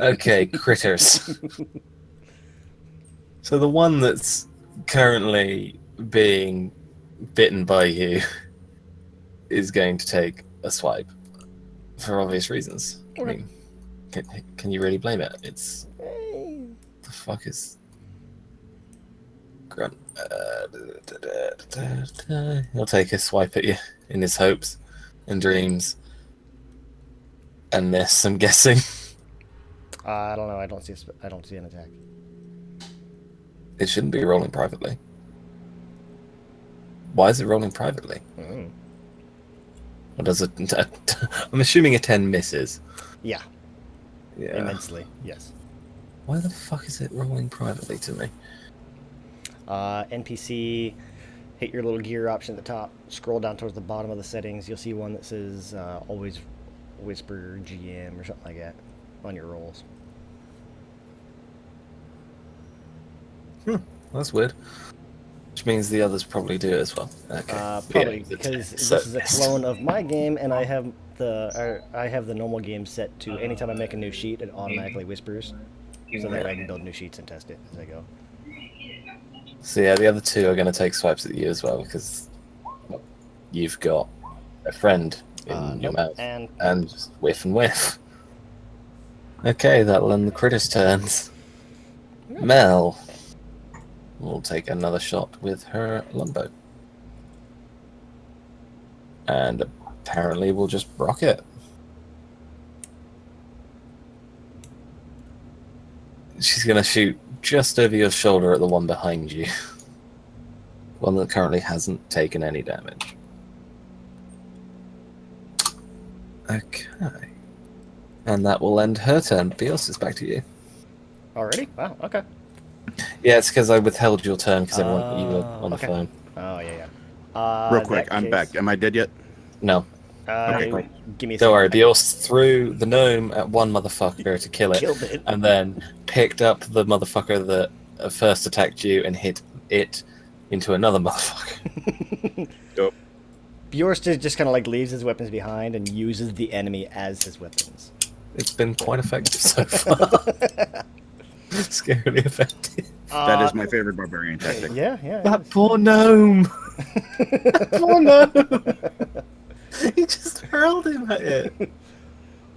Okay, critters. So the one that's currently being bitten by you is going to take a swipe for obvious reasons. I Okay. mean, can you really blame it? It's Hey. the fuck is grunt. He'll take a swipe at you in his hopes and dreams and miss. I'm guessing. I don't know. I don't see an attack. It shouldn't be rolling privately. Why is it rolling privately? Mm. Or does it? I'm assuming a 10 misses. Yeah. Yeah. Immensely. Yes. Why the fuck is it rolling privately to me? NPC, hit your little gear option at the top. Scroll down towards the bottom of the settings. You'll see one that says always whisper GM or something like that on your rolls. That's weird. Which means the others probably do it as well. Okay. Probably Yeah, because so this is a clone of my game, and I have the normal game set to anytime I make a new sheet, it automatically whispers, so that way I can build new sheets and test it as I go. So yeah, the other two are going to take swipes at you as well because you've got a friend in your Nope, mouth and just whiff and whiff. Okay, that'll end the critters' turns. Mel will take another shot with her longbow. And apparently we'll just rock it. She's going to shoot just over your shoulder at the one behind you. One that currently hasn't taken any damage. Okay. And that will end her turn. Bios is back to you. already? Wow. Okay. Yeah, it's because I withheld your turn because everyone you were on the okay. phone. Oh yeah. Real quick, I'm back. Am I dead yet? No. Okay, great. Give me a Don't worry, second. Bios threw the gnome at one motherfucker to kill it, Killed it. and then picked up the motherfucker that first attacked you and hit it into another motherfucker. Dope. Bjorst just kind of like leaves his weapons behind and uses the enemy as his weapons. It's been quite effective so far. Scarily effective. That is my favorite barbarian tactic. Yeah. That poor gnome! That poor gnome! He just hurled him at it.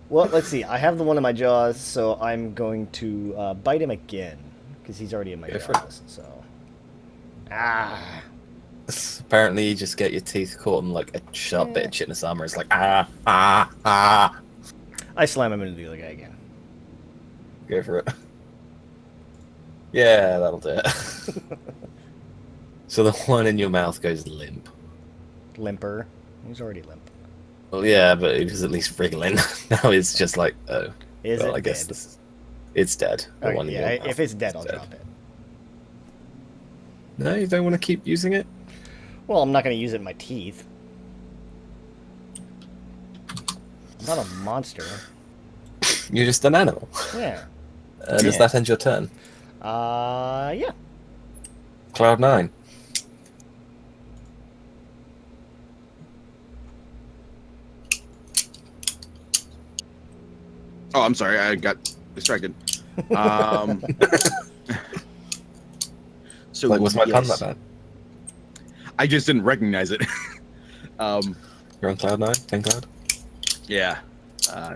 Well, let's see. I have the one in my jaws, so I'm going to bite him again because he's already in my Go for jaws. So Ah. Apparently, you just get your teeth caught in like a sharp bit of chitinous armor. It's like ah. I slam him into the other guy again. Go for it. Yeah, that'll do it. So the one in your mouth goes limp. Limper. He's already limp. Well, yeah, but it was at least wriggling. Now it's just like, oh. Is well, it I guess dead? this is... It's dead. The Okay, one in yeah, your mouth if it's dead, is I'll dead. drop it. No, you don't want to keep using it? Well, I'm not going to use it in my teeth. I'm not a monster. You're just an animal. Yeah. Does Yeah. that end your turn? Yeah. Cloud 9. Oh, I'm sorry. I got distracted. Um, so Like, was my pun yes, that bad? I just didn't recognize it. You're on Cloud 9? 10 Cloud? Yeah.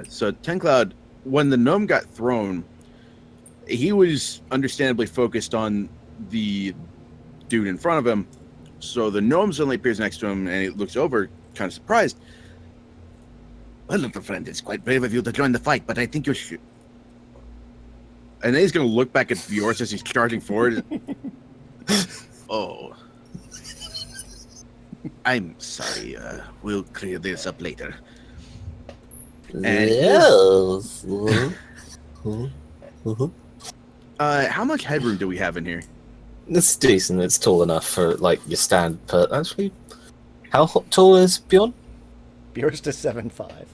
So Ten Cloud, when the gnome got thrown, he was understandably focused on the dude in front of him. So the gnome suddenly appears next to him, and he looks over, kind of surprised. Well, little friend, it's quite brave of you to join the fight, but I think you should. And then he's going to look back at Bjorn as he's charging forward. Oh. I'm sorry. We'll clear this up later. Yes. How much headroom do we have in here? It's decent. It's tall enough for, like, your stand. But actually, how tall is Bjorn? Bjorn's to 7'5".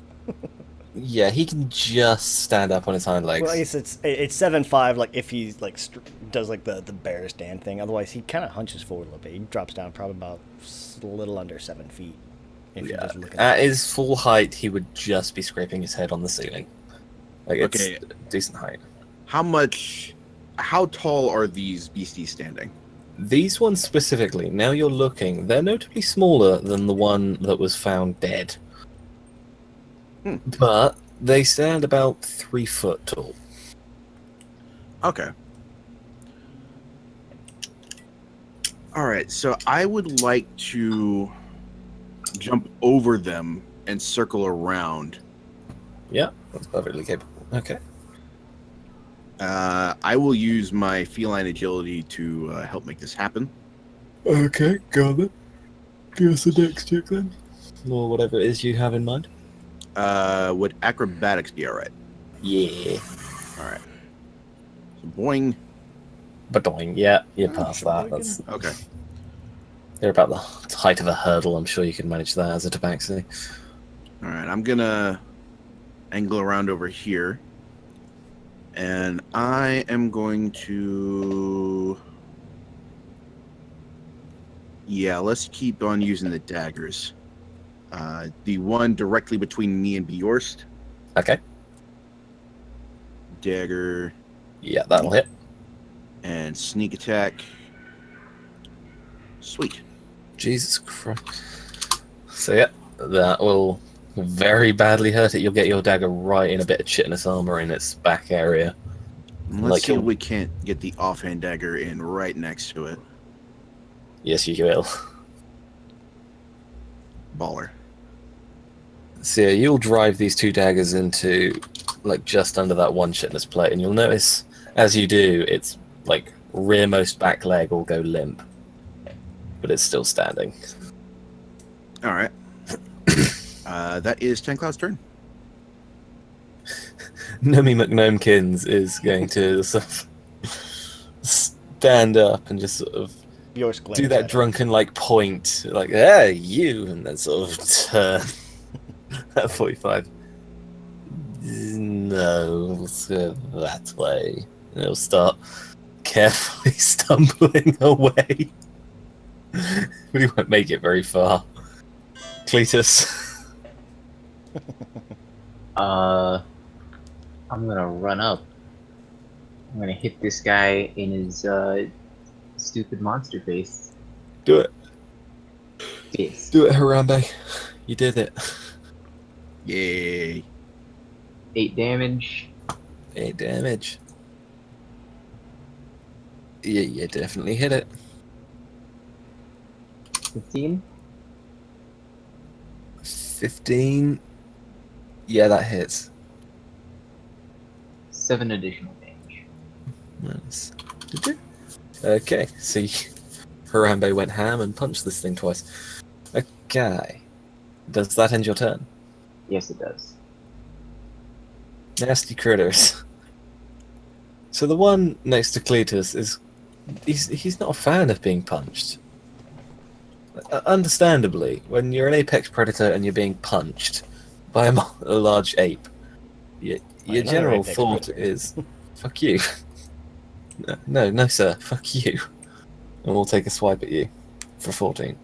Yeah, he can just stand up on his hind legs. Well, I guess it's 7'5", like if he's like does like the bear stand thing. Otherwise, he kind of hunches forward a little bit. He drops down probably about a little under 7 feet. If you're Yeah, just looking at his full height, he would just be scraping his head on the ceiling. Like, it's Okay. decent height. How tall are these beasties standing? These ones specifically, now you're looking, they're notably smaller than the one that was found dead. But they stand about 3 foot tall. Okay. All right, so I would like to jump over them and circle around. Yeah, that's perfectly capable. Okay. I will use my feline agility to help make this happen. Okay, got it. Give us a dex check then. Or whatever it is you have in mind. Would acrobatics be all right? Yeah. All right. So boing. Badoing, yeah, you're past that. That's, Okay. you're about the height of a hurdle. I'm sure you can manage that as a tabaxi. All right. I'm gonna angle around over here, and I am going to. Yeah, let's keep on using the daggers. The one directly between me and Bjorst. Okay. Dagger Yeah, that'll hit. and sneak attack. Sweet. Jesus Christ. So yeah, that will very badly hurt it. You'll get your dagger right in a bit of chitinous armor in its back area. Let's Like see if you'll- we can't get the offhand dagger in right next to it. Yes, you will. Baller. So yeah, you'll drive these 2 daggers into, like, just under that one chitinous plate, and you'll notice, as you do, its, like, rearmost back leg will go limp. But it's still standing. All right. That is Ten Cloud's turn. Nomi McGnomekins is going to sort of stand up and just sort of Bjorn's glares do that at him. drunken, like, point, like, hey, you, and then sort of turn at 45. No, let's go that way. And it'll start carefully stumbling away. But he won't make it very far. Cletus. I'm gonna run up. I'm gonna hit this guy in his stupid monster face. Do it. Yes. Do it, Harambe. You did it. Yay. 8 damage. 8 damage. Yeah, you definitely hit it. 15. 15. Yeah, that hits. 7 additional damage. Nice. Okay, see, Harambe went ham and punched this thing twice. Okay. Does that end your turn? Yes, it does. Nasty critters. So the one next to Cletus is... He's not a fan of being punched. Understandably, when you're an apex predator and you're being punched by a large ape, your another general apex thought predator. is, fuck you. No, sir, fuck you. And we'll take a swipe at you for 14.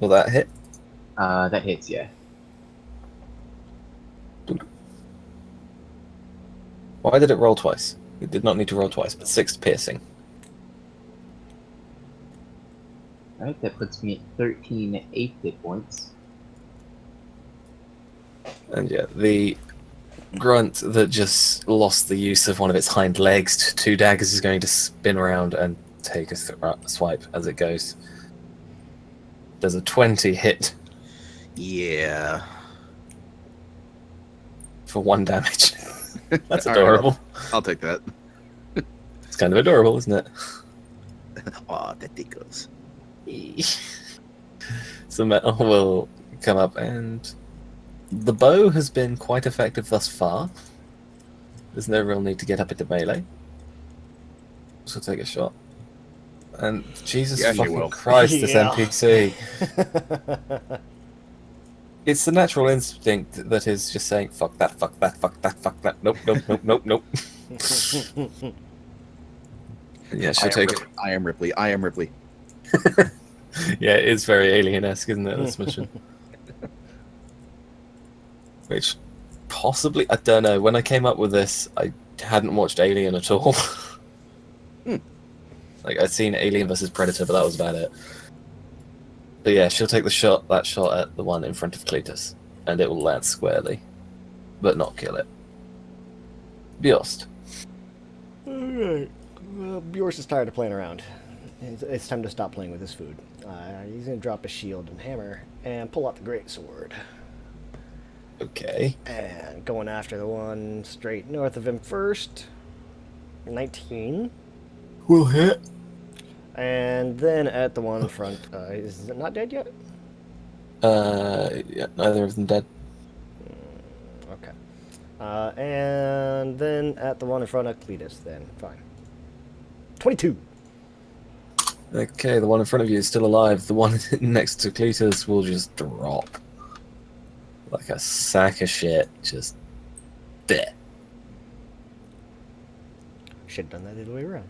Will that hit? That hits, yeah. Why did it roll twice? It did not need to roll twice, but 6 piercing. Alright, that puts me at 13 8 hit points. And yeah, the grunt that just lost the use of one of its hind legs to 2 daggers is going to spin around and take a swipe as it goes. Does a 20 hit Yeah. for 1 damage? That's All right, adorable. I'll take that. It's kind of adorable, isn't it? Aw, that tickles. So metal will come up, and the bow has been quite effective thus far. There's no real need to get up into melee. So take a shot. And Jesus Yes, you fucking will. Christ, this Yeah. NPC. It's the natural instinct that is just saying, fuck that, fuck that, fuck that, fuck that. Nope, nope, nope, nope, nope. Yeah, she'll take it. I am Ripley. I am Ripley. Yeah, it is very alien-esque, isn't it, this mission? Which, possibly, I don't know. When I came up with this, I hadn't watched Alien at all. Like, I'd seen Alien vs. Predator, but that was about it. But yeah, she'll take that shot at the one in front of Cletus, and it will land squarely, but not kill it. Bjost. Alright. Well, Bjorst is tired of playing around. It's time to stop playing with his food. He's going to drop his shield and hammer and pull out the greatsword. Okay. And going after the one straight north of him first. 19. Will hit. And then at the one in front. Is it not dead yet? Yeah, neither of them dead. Okay. And then at the one in front of Cletus, then. Fine. 22. Okay, the one in front of you is still alive. The one next to Cletus will just drop. Like a sack of shit. Just... there. Should have done that the other way around.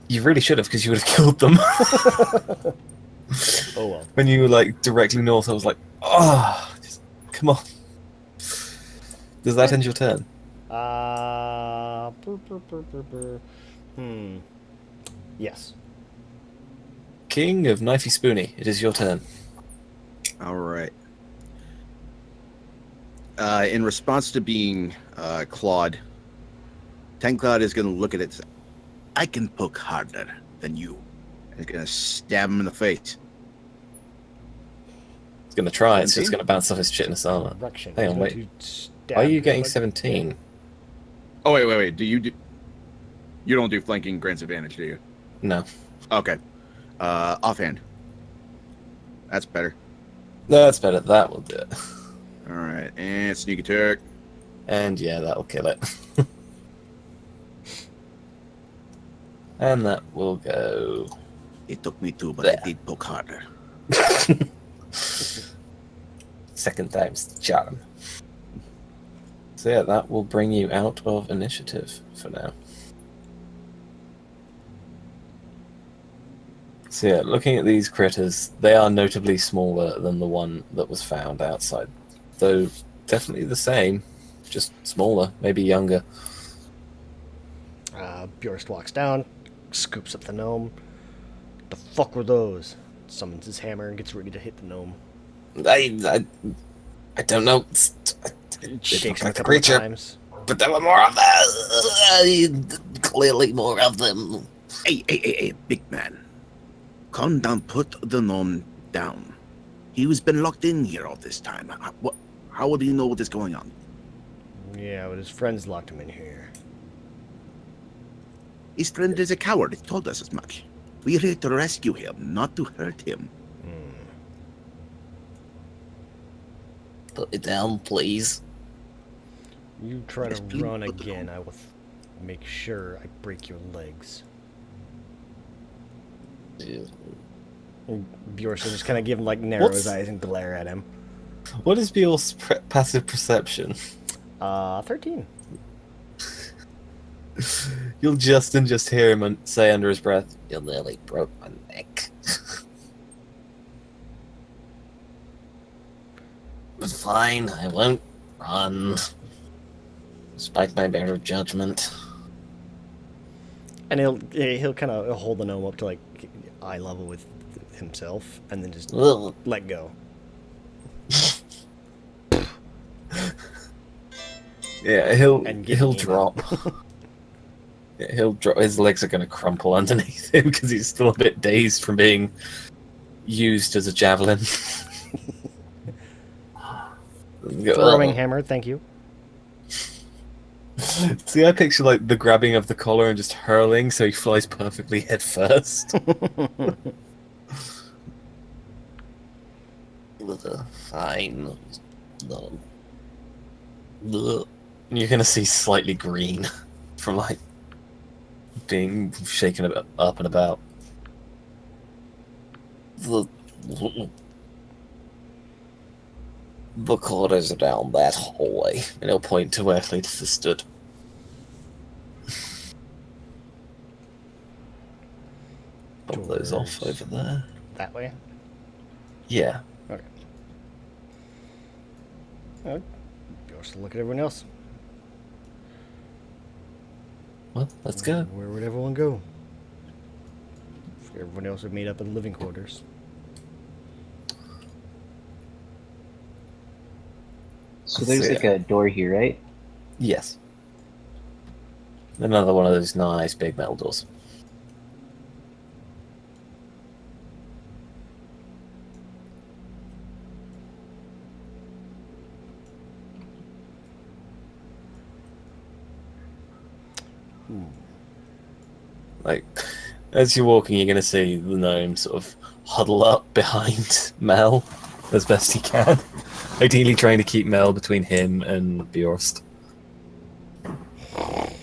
You really should have, because you would have killed them. Oh well. When you were like directly north, I was like, oh, just, come on. Does that end your turn? Yes. King of Knifey Spoony, it is your turn. All right. In response to being clawed, Tank Cloud is going to look at it and say, I can poke harder than you. And it's going to stab him in the face. It's going to try, it's 17? just going to bounce off his chitinous armor. Direction. Hang on, He's wait. going to stab Why are you you getting like- 17? Oh, wait. You don't do flanking grants advantage, do you? No. Okay. Offhand. That's better. No, that's better. That will do it. All right. And sneak attack. And yeah, that'll kill it. And that will go... It took me two, but There. I did poke harder. Second time's the charm. So yeah, that will bring you out of initiative for now. So yeah, looking at these critters, they are notably smaller than the one that was found outside. Though definitely the same, just smaller, maybe younger. Bjorst walks down, scoops up the gnome. The fuck were those? Summons his hammer and gets ready to hit the gnome. I don't know. It Shakes looked him a like a couple of creature, times. but there were more of them. Clearly more of them. Hey, big man. Calm down. Put the gnome down. He was been locked in here all this time. How would he know what is going on? Yeah, but his friends locked him in here. His friend is a coward. He told us as much. We're here to rescue him, not to hurt him. Put it down, please. You try Yes, to please run put the again, gnome. I will make sure I break your legs. And Bjorn just kind of give him, like, narrow his eyes and glare at him. What is Beale's passive perception? 13. You'll just hear him say under his breath, "You nearly broke my neck." But fine, I won't run. Despite my better judgment. And he'll kind of hold the gnome up to, like, eye level with himself, and then just Ugh. let go. Yeah, he'll emo. drop. Yeah, he'll drop. His legs are going to crumple underneath him because he's still a bit dazed from being used as a javelin. Throwing hammer, thank you. See, I picture like the grabbing of the collar and just hurling, so he flies perfectly head first. Fine. No. You're gonna see slightly green from like being shaken up and about. The quarters are down that hallway, and he'll point to where Cletus stood. Pop those off Doors. over there. That way? Yeah. Okay. Alright. Just look at everyone else. Well, let's go. Where would everyone go? Everyone else would meet up in the living quarters. So there's like a door here, right? Yes. Another one of those nice big metal doors. Like, as you're walking, you're going to see the gnome sort of huddle up behind Mel as best he can. Ideally trying to keep Mel between him and Bjorst. But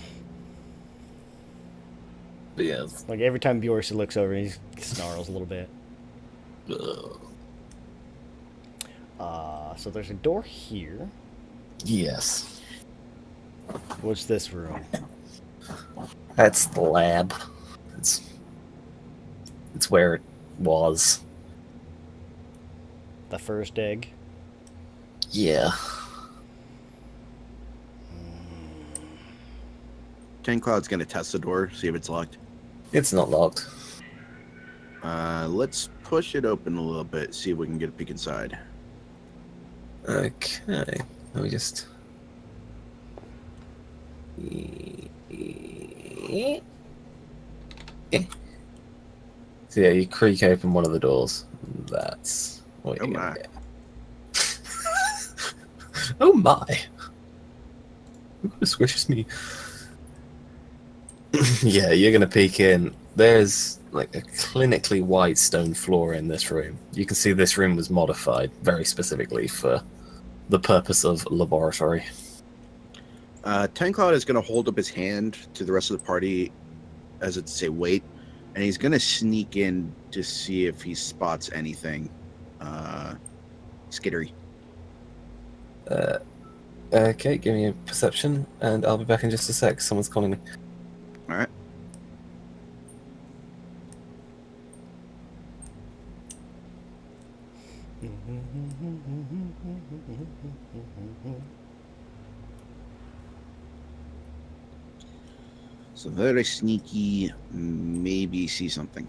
yeah. Like every time Bjorn looks over, he snarls a little bit. So there's a door here. Yes. What's this room? That's the lab. It's where it was. The first egg. Yeah. Ten Cloud's gonna test the door, see if it's locked. It's not locked. Let's push it open a little bit, see if we can get a peek inside. Okay. Let me just. So yeah, you creak open one of the doors. That's what Oh you're gonna my. get. Oh my! This wishes me. Yeah, you're gonna peek in. There's like a clinically white stone floor in this room. You can see this room was modified very specifically for the purpose of laboratory. Ten Cloud is gonna hold up his hand to the rest of the party as it say wait, and he's gonna sneak in to see if he spots anything skittery. Okay, give me a perception, and I'll be back in just a sec. Someone's calling me. All right. So very sneaky, maybe see something.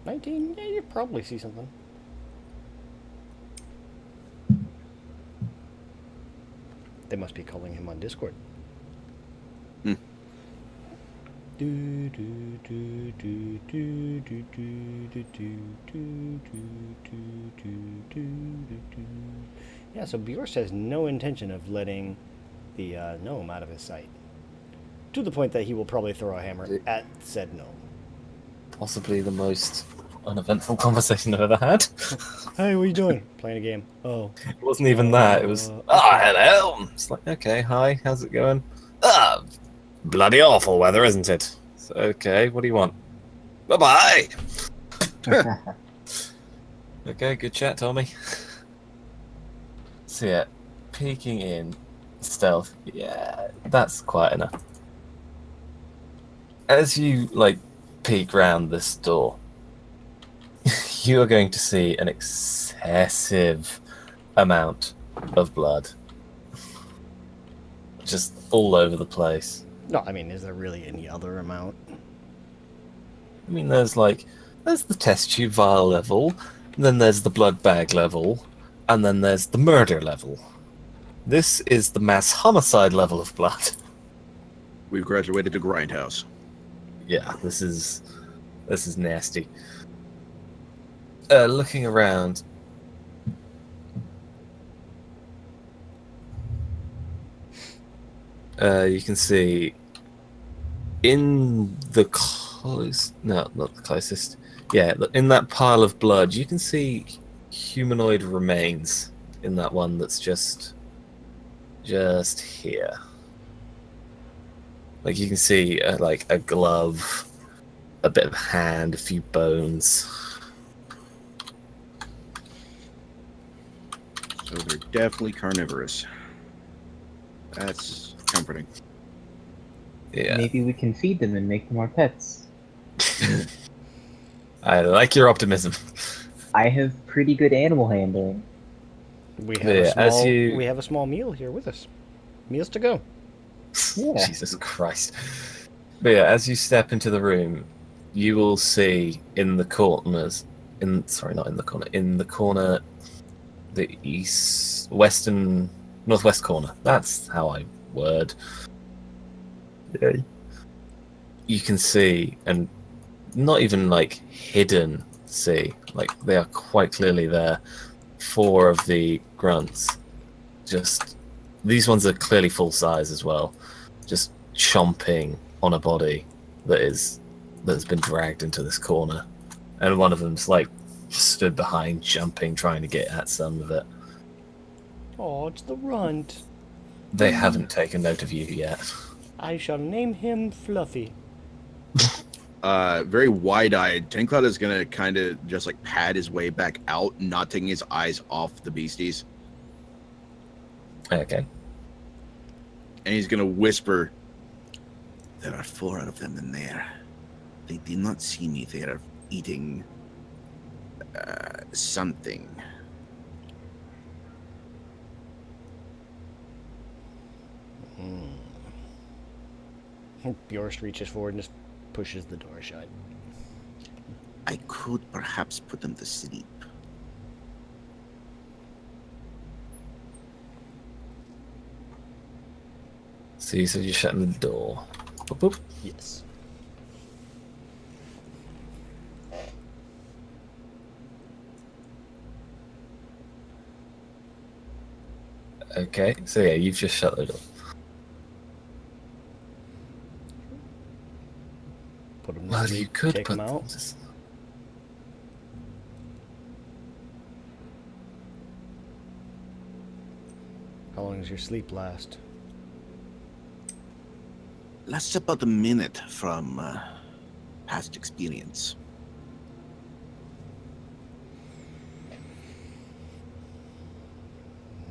19? Yeah, you probably see something. They must be calling him on Discord. Yeah, so Bjorst has no intention of letting the gnome out of his sight. To the point that he will probably throw a hammer at said gnome. Possibly the most uneventful conversation I've ever had. Hey, what are you doing? Playing a game. Oh. It wasn't even that. It was, Okay. hello. It's like, okay, hi, how's it going? Ah, bloody awful weather, isn't it? So, okay, what do you want? Bye-bye. Okay, good chat, Tommy. So yeah, peeking in, stealth, yeah, that's quite enough. As you, peek round this door, you are going to see an excessive amount of blood. Just all over the place. No, I mean, is there really any other amount? I mean, there's the test tube vial level, then there's the blood bag level, and then there's the murder level. This is the mass homicide level of blood. We've graduated to Grindhouse. Yeah, this is nasty. Looking around, you can see in the not the closest. Yeah, in that pile of blood, you can see humanoid remains in that one that's just here. Like you can see a glove, a bit of hand, a few bones. So they're definitely carnivorous. That's comforting. Yeah, Maybe we can feed them and make them our pets. I like your optimism. I have pretty good animal handling. We have Yeah, we have a small meal here with us. Meals to go. Yeah. Jesus Christ. But yeah, as you step into the room, you will see in the corners, not in the corner, in the corner, the northwest corner. That's how I word. Yeah. You can see, and not even hidden see, they are quite clearly there. 4 of the grunts. Just these ones are clearly full size as well. Just chomping on a body that's been dragged into this corner, and one of them's stood behind, jumping, trying to get at some of it. Oh, it's the runt. They haven't taken note of you yet. I shall name him Fluffy. Very wide-eyed, Tencloud is gonna kind of just pad his way back out, not taking his eyes off the beasties, Okay. and he's gonna whisper, "There are 4 of them in there. They did not see me. They are eating something." Bjorst reaches forward and just pushes the door shut. I could perhaps put them to sleep. So you said you're shutting the door. Boop, boop. Yes. Okay. So yeah, you've just shut the door. Put him to Well, you sleep, could kick put him out. How long does your sleep last? Lasts about a minute from past experience.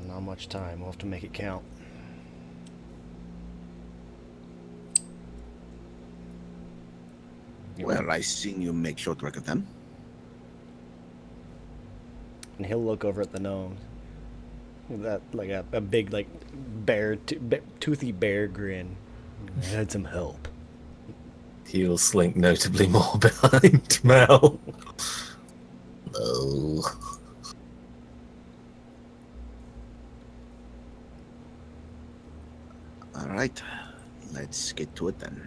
Not much time. We'll have to make it count. Well, I seen you make short work of them. And he'll look over at the gnome. That a big toothy bear grin. I had some help. He will slink notably more behind Mel. No. All right, let's get to it then.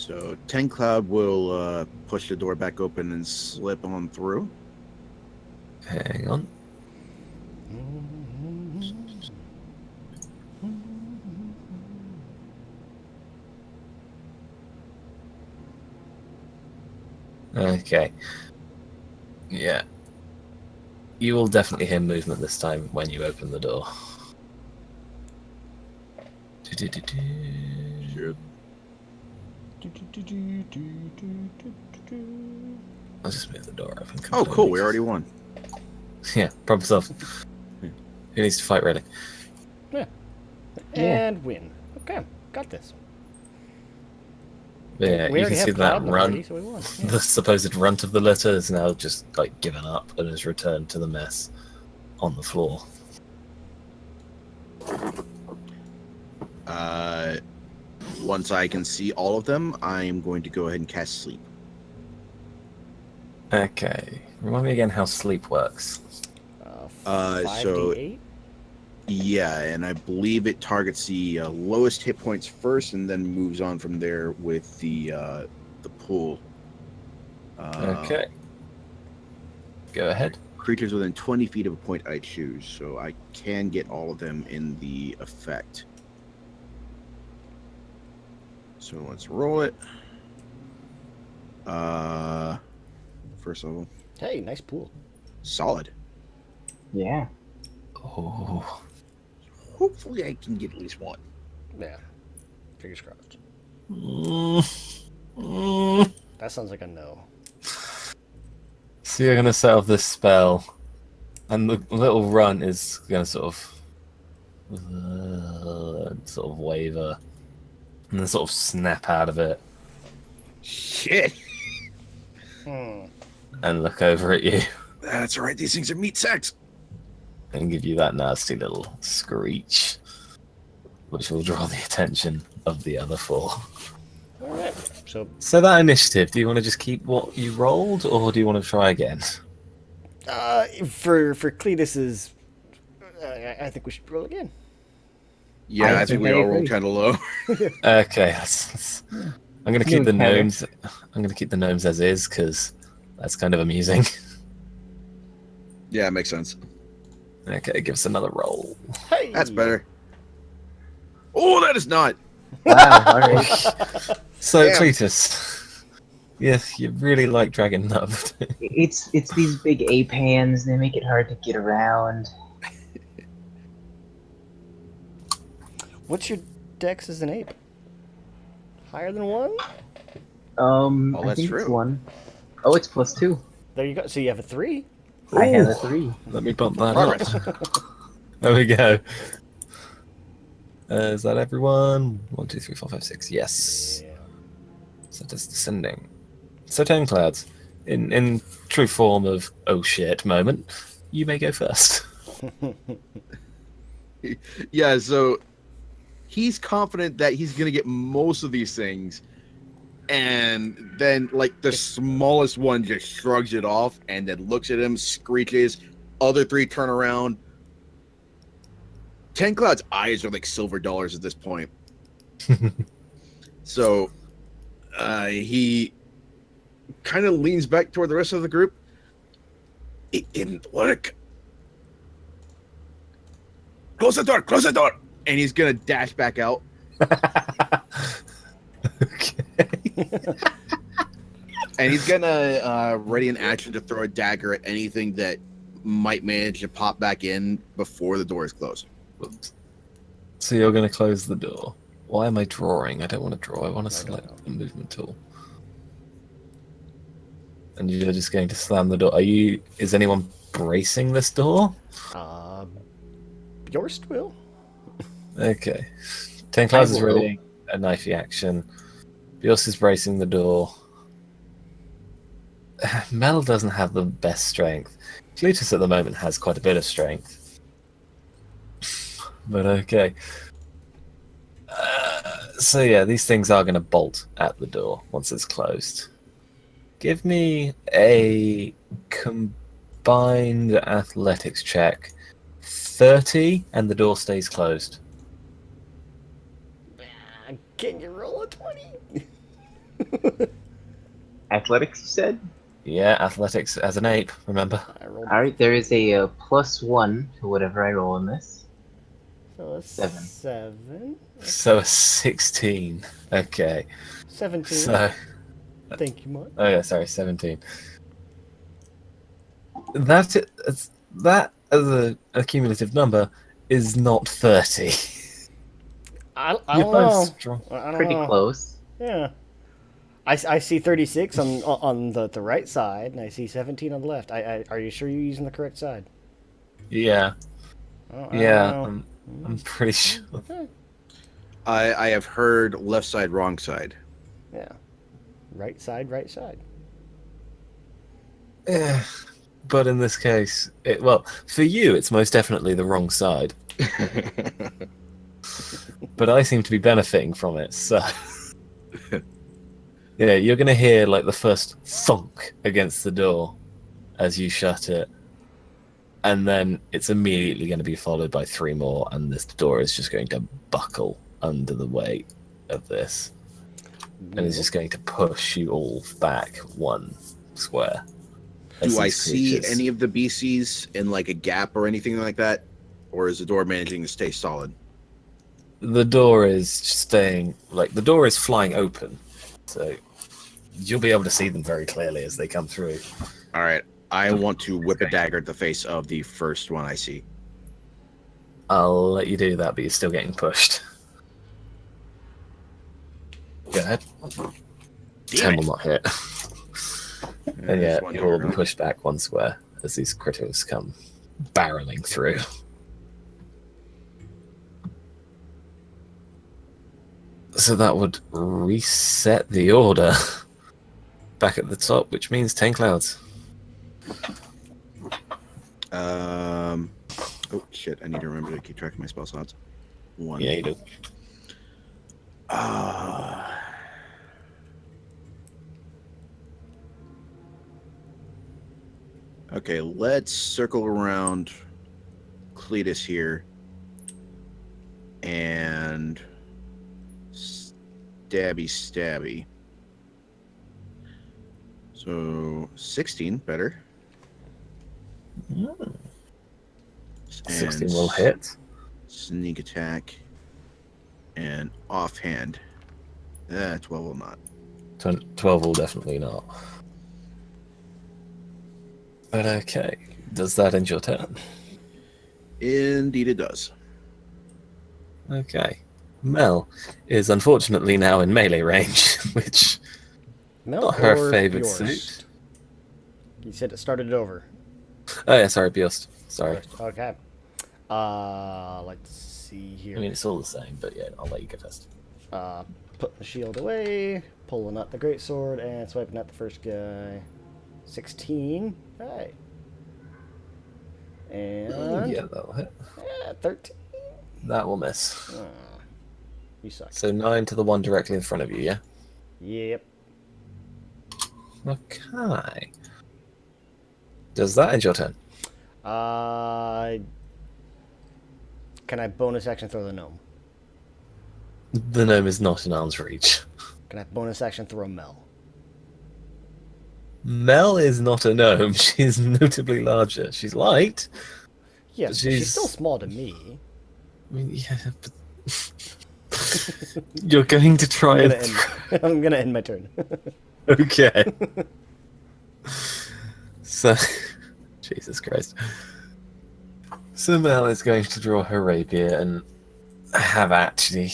So Ten Cloud will push the door back open and slip on through. Hang on. Okay. Yeah. You will definitely hear movement this time when you open the door. Sure. I'll just move the door open. Oh, cool. We already won. Yeah, problem solved. Who needs to fight, really? Yeah. Yeah. And win. Okay, got this. But yeah, We you already can see have that Cloud in the run. party, so we won. Yeah. The supposed runt of the litter is now just like given up and has returned to the mess on the floor. Once I can see all of them, I'm going to go ahead and cast Sleep. Okay. Remind me again how sleep works. 5d8? Yeah, and I believe it targets the lowest hit points first, and then moves on from there with the pool. Okay. Go ahead. Creatures within 20 feet of a point I choose, so I can get all of them in the effect. So let's roll it. First level. Hey, nice pool. Solid. Yeah. Oh. Hopefully I can get at least one. Yeah. Fingers crossed. Mm. That sounds like a no. So you're gonna set off this spell, and the little runt is gonna sort of waver, and then sort of snap out of it Shit. and look over at you That's right, these things are meat sacks. and give you that nasty little screech, which will draw the attention of the other four. Alright, so So that initiative, do you want to just keep what you rolled, or do you want to try again? for Cletus's, I think we should roll again. Yeah, I I think we think I all rolled agree. kind of low. Okay, I'm gonna keep the Doing better. gnomes. I'm gonna keep the gnomes as is because that's kind of amusing. Yeah, it makes sense. Okay, give us another roll. Hey! That's better. Oh, that is not. Wow. All right. So Damn. Cletus, yes, you really like Dragon Nub. It's these big ape hands. They make it hard to get around. What's your dex as an ape? Higher than 1? Oh, I that's think true. it's 1. Oh, it's +2. There you go. So you have a 3. I have a 3. Let me bump that Progress. up. There we go. Is that everyone? 1, 2, 3, 4, 5, 6. Yes. Yeah. So that's descending. So Ten Clouds, in true form of oh shit moment, you may go first. Yeah, so he's confident that he's gonna get most of these things, and then like the smallest one just shrugs it off and then looks at him, screeches. Other three turn around. Ten Cloud's eyes are like silver dollars at this point. So he kind of leans back toward the rest of the group. It didn't work. Close the door! Close the door! And he's gonna dash back out. Okay. And he's gonna ready an action to throw a dagger at anything that might manage to pop back in before the door is closed. Whoops. So you're going to close the door. Why am I drawing? I don't want to draw. I want to I don't select know. the movement tool. And you're just going to slam the door. Is anyone bracing this door? Yours will. Okay. Ten Clouds is will. readying a knifey action. Bios is bracing the door. Mel doesn't have the best strength. Cletus at the moment has quite a bit of strength. But okay. So yeah, these things are going to bolt at the door once it's closed. Give me a combined athletics check. 30 and the door stays closed. Can you roll a 20? Athletics, you said? Yeah, athletics as an ape, remember? I rolled Alright, there is a +1 to whatever I roll in this. so a 7. 7. So a 16. Okay. 17. So, Thank you, Mark. oh yeah, sorry, 17. That as a cumulative number is not 30. I You're don't both know. strong. I don't Pretty know. close. Yeah. I see 36 on the right side, and I see 17 on the left. Are you sure you're using the correct side? Yeah, I don't yeah, know. I'm pretty sure. Okay. I have heard left side, wrong side. Yeah. Right side, right side. Yeah, but in this case, well, for you, it's most definitely the wrong side. But I seem to be benefiting from it, so. Yeah, you're going to hear like the first thunk against the door as you shut it. And then it's immediately going to be followed by 3 more, and this door is just going to buckle under the weight of this. And it's just going to push you all back 1 square. Do I see any of the BCs in like a gap or anything like that? Or is the door managing to stay solid? The door is staying, like, the door is flying open. So you'll be able to see them very clearly as they come through. All right. I want to whip a dagger at the face of the first one I see. I'll let you do that, but you're still getting pushed. Go ahead. 10 will not hit. And yeah, you will be pushed back 1 square as these critters come barreling through. So that would reset the order back at the top, which means 10 clouds. Oh shit! I need to remember to keep track of my spell slots. 1. Yeah, you do. Okay, let's circle around Cletus here and stabby. So 16 better. 16 will hit. Sneak attack and offhand. 12 will not. 12 will definitely not. But okay, does that end your turn? Indeed it does. Okay. Mel is unfortunately now in melee range, which Mel not her or favourite yours? suit. You said it started it over. Oh yeah, sorry, Biost. Sorry. Okay. Let's see here. I mean, it's all the same, but yeah, I'll let you go first. Put the shield away, pulling out the greatsword, and swiping at the first guy. 16. Hey. And Yeah, that'll hit. 13. That will miss. You suck. So 9 to the one directly in front of you, yeah? Yep. Okay. Does that end your turn? Can I bonus action throw the gnome? The gnome is not in arm's reach. Can I bonus action throw Mel? Mel is not a gnome. She's notably larger. She's light. Yes, But she's still small to me. I mean, yeah, but... You're going to try and... I'm gonna end my turn. Okay. So... Jesus Christ. So Mel is going to draw her rapier and have at you.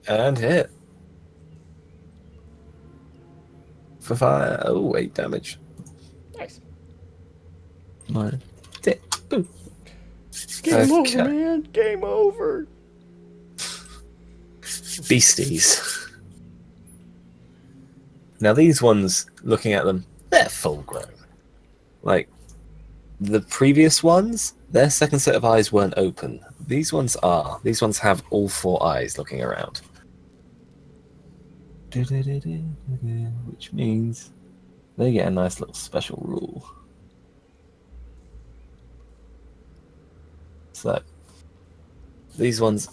And hit. For fire. Oh, 8 damage. Nice. Mine. Hit. Boom. Game over, man. Game over. Beasties. Now these ones, looking at them, they're full grown. Like, the previous ones, their second set of eyes weren't open. These ones are. These ones have all 4 eyes looking around. Which means they get a nice little special rule. So, these ones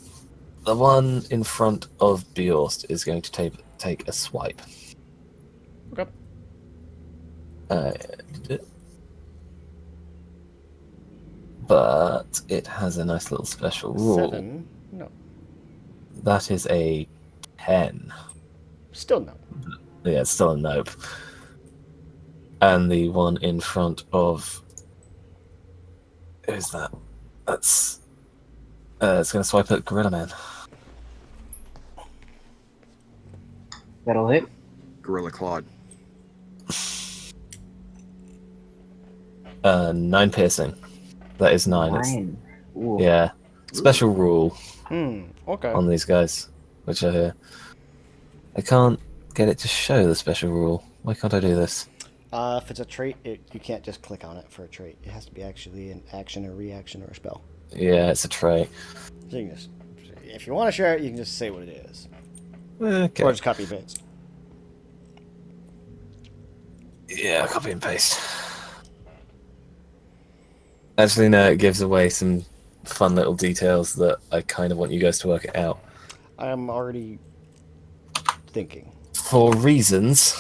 The one in front of Bjorst is going to take a swipe. Okay. But it has a nice little special rule. 7. No. That is a 10. Still no. Yeah, it's still a nope. And the one in front of... Who's that? That's... it's going to swipe at Gorilla Man. That'll hit. Gorilla Claude. 9 piercing. That is 9. Nine. Ooh. Yeah. Special rule Okay. on these guys, which are here. I can't get it to show the special rule. Why can't I do this? If it's a trait, you can't just click on it for a trait. It has to be actually an action, or reaction, or a spell. Yeah, it's a trait. So you can just, if you want to share it, you can just say what it is. Okay. Or just copy and paste. Yeah, copy and paste. Actually, no, it gives away some fun little details that I kind of want you guys to work it out. I'm already thinking. For reasons...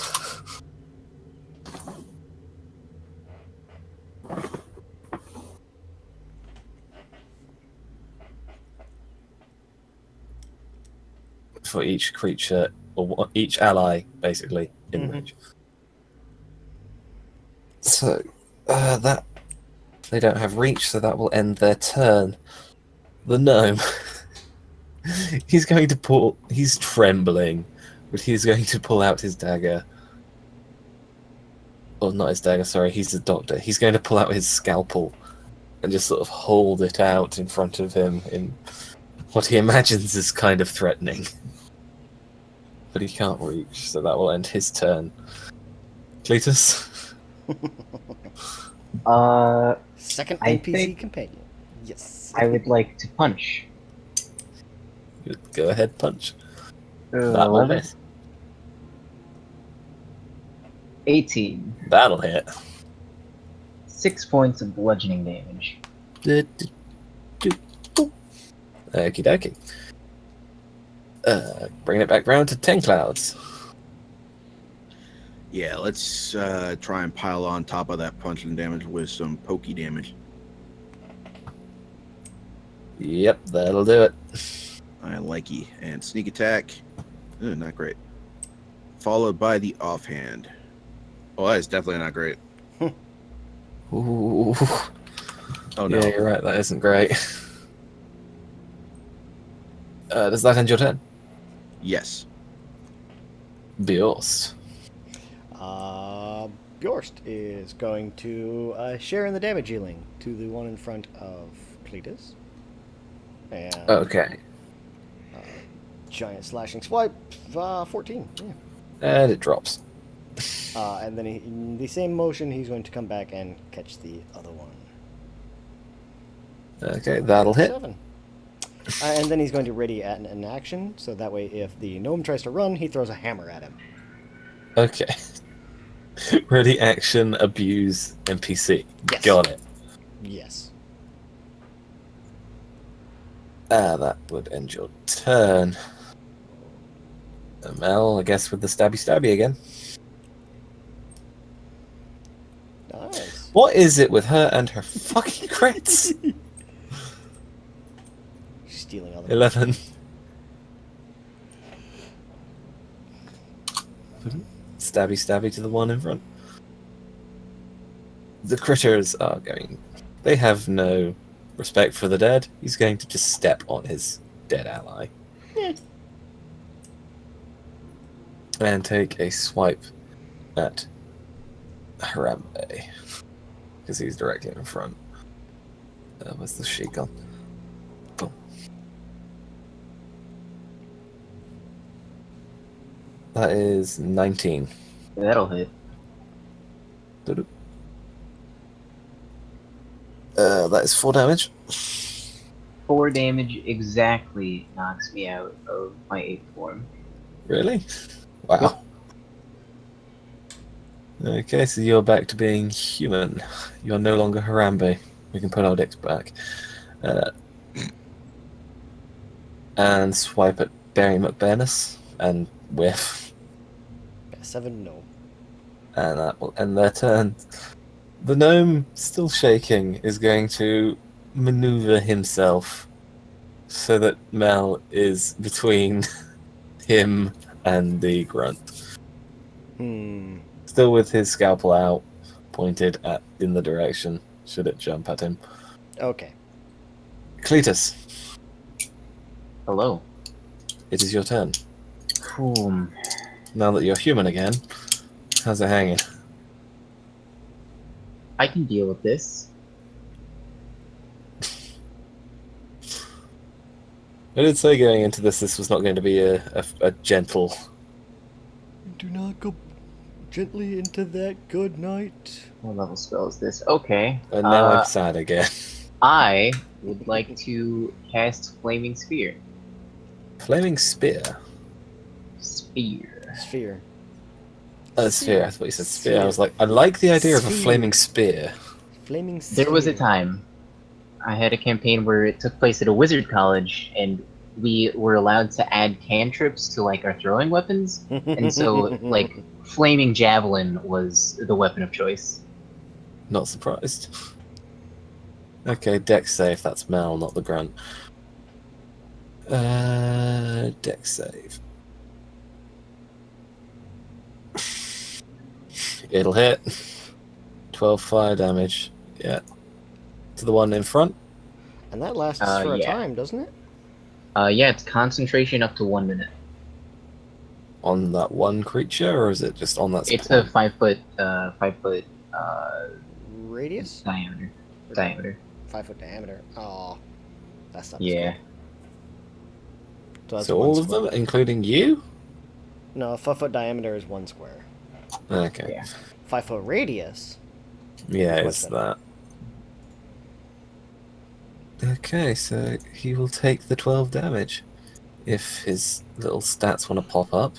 for each creature, or each ally, basically, in range. So, that... They don't have reach, so that will end their turn. The gnome... he's going to pull... He's trembling, but he's going to pull out his dagger. Or not his dagger, sorry, he's the doctor. He's going to pull out his scalpel and just sort of hold it out in front of him in what he imagines is kind of threatening. But he can't reach, so that will end his turn. Cletus? Second I NPC think- companion. Yes. I would like to punch. Go ahead, punch. That will 11. miss. 18. That'll hit. 6 points of bludgeoning damage. Okie dokie. Bringing it back round to 10 clouds. Yeah, let's try and pile on top of that punching damage with some pokey damage. Yep, that'll do it. I likey. And sneak attack. Not great. Followed by the offhand. Oh, that is definitely not great. Ooh. Oh, no. Yeah, you're right, that isn't great. Does that end your turn? Yes. Bjorst. Bjorst is going to share in the damage dealing to the one in front of Cletus. And Okay. giant slashing swipe, 14. Yeah. And it drops. And then in the same motion, he's going to come back and catch the other one. Okay, that'll hit. 7. And then he's going to ready at an action, so that way if the gnome tries to run, he throws a hammer at him. Okay. Ready, action, abuse, NPC. Yes. Got it. Yes. That would end your turn. Mel, I guess, with the stabby again. Nice. What is it with her and her fucking crits? Stealing all the 11. Stabby to the one in front. The critters are going... They have no respect for the dead. He's going to just step on his dead ally. And take a swipe at Harambe. Because he's directly in front. Where's the sheet gone? Boom. That is 19. That'll hit. That is 4 damage. 4 damage exactly knocks me out of my 8th form. Really? Wow. Okay, so you're back to being human. You're no longer Harambe. We can put our dicks back. and swipe at Barry McBurness and whiff, Yeah, 7, no. and that will end their turn. The gnome, still shaking, is going to maneuver himself so that Mel is between him and the grunt. Hmm. Still with his scalpel out, pointed at in the direction, should it jump at him. Okay. Cletus, Hello. it is your turn. Boom. Now that you're human again, how's it hanging? I can deal with this. I did say going into this was not going to be a gentle. Do not go gently into that good night. What level spell is this? Okay. And now I'm sad again. I would like to cast Flaming Sphere. Flaming spear. Sphere. Sphere. Sphere. I thought you said spear. I was like, I like the idea of a Sphere. flaming spear. Flaming sphere. There was a time I had a campaign where it took place at a wizard college, and we were allowed to add cantrips to like our throwing weapons, and so like flaming javelin was the weapon of choice. Not surprised. Okay, dex save. That's Mel, not the grunt. Dex save. It'll hit. 12 fire damage. Yeah. To the one in front. And that lasts for a yeah. time, doesn't it? Yeah, it's concentration up to 1 minute. On that one creature, or is it just on that? It's a spot? 5 foot Radius? diameter. 5 foot diameter. Oh, that's not. Yeah. that's So one all of square. them, including you? No, 5 foot diameter is 1 square. Okay. Yeah. 5 foot radius. Yeah, What's it's that? that. Okay, so he will take the 12 damage. If his little stats want to pop up.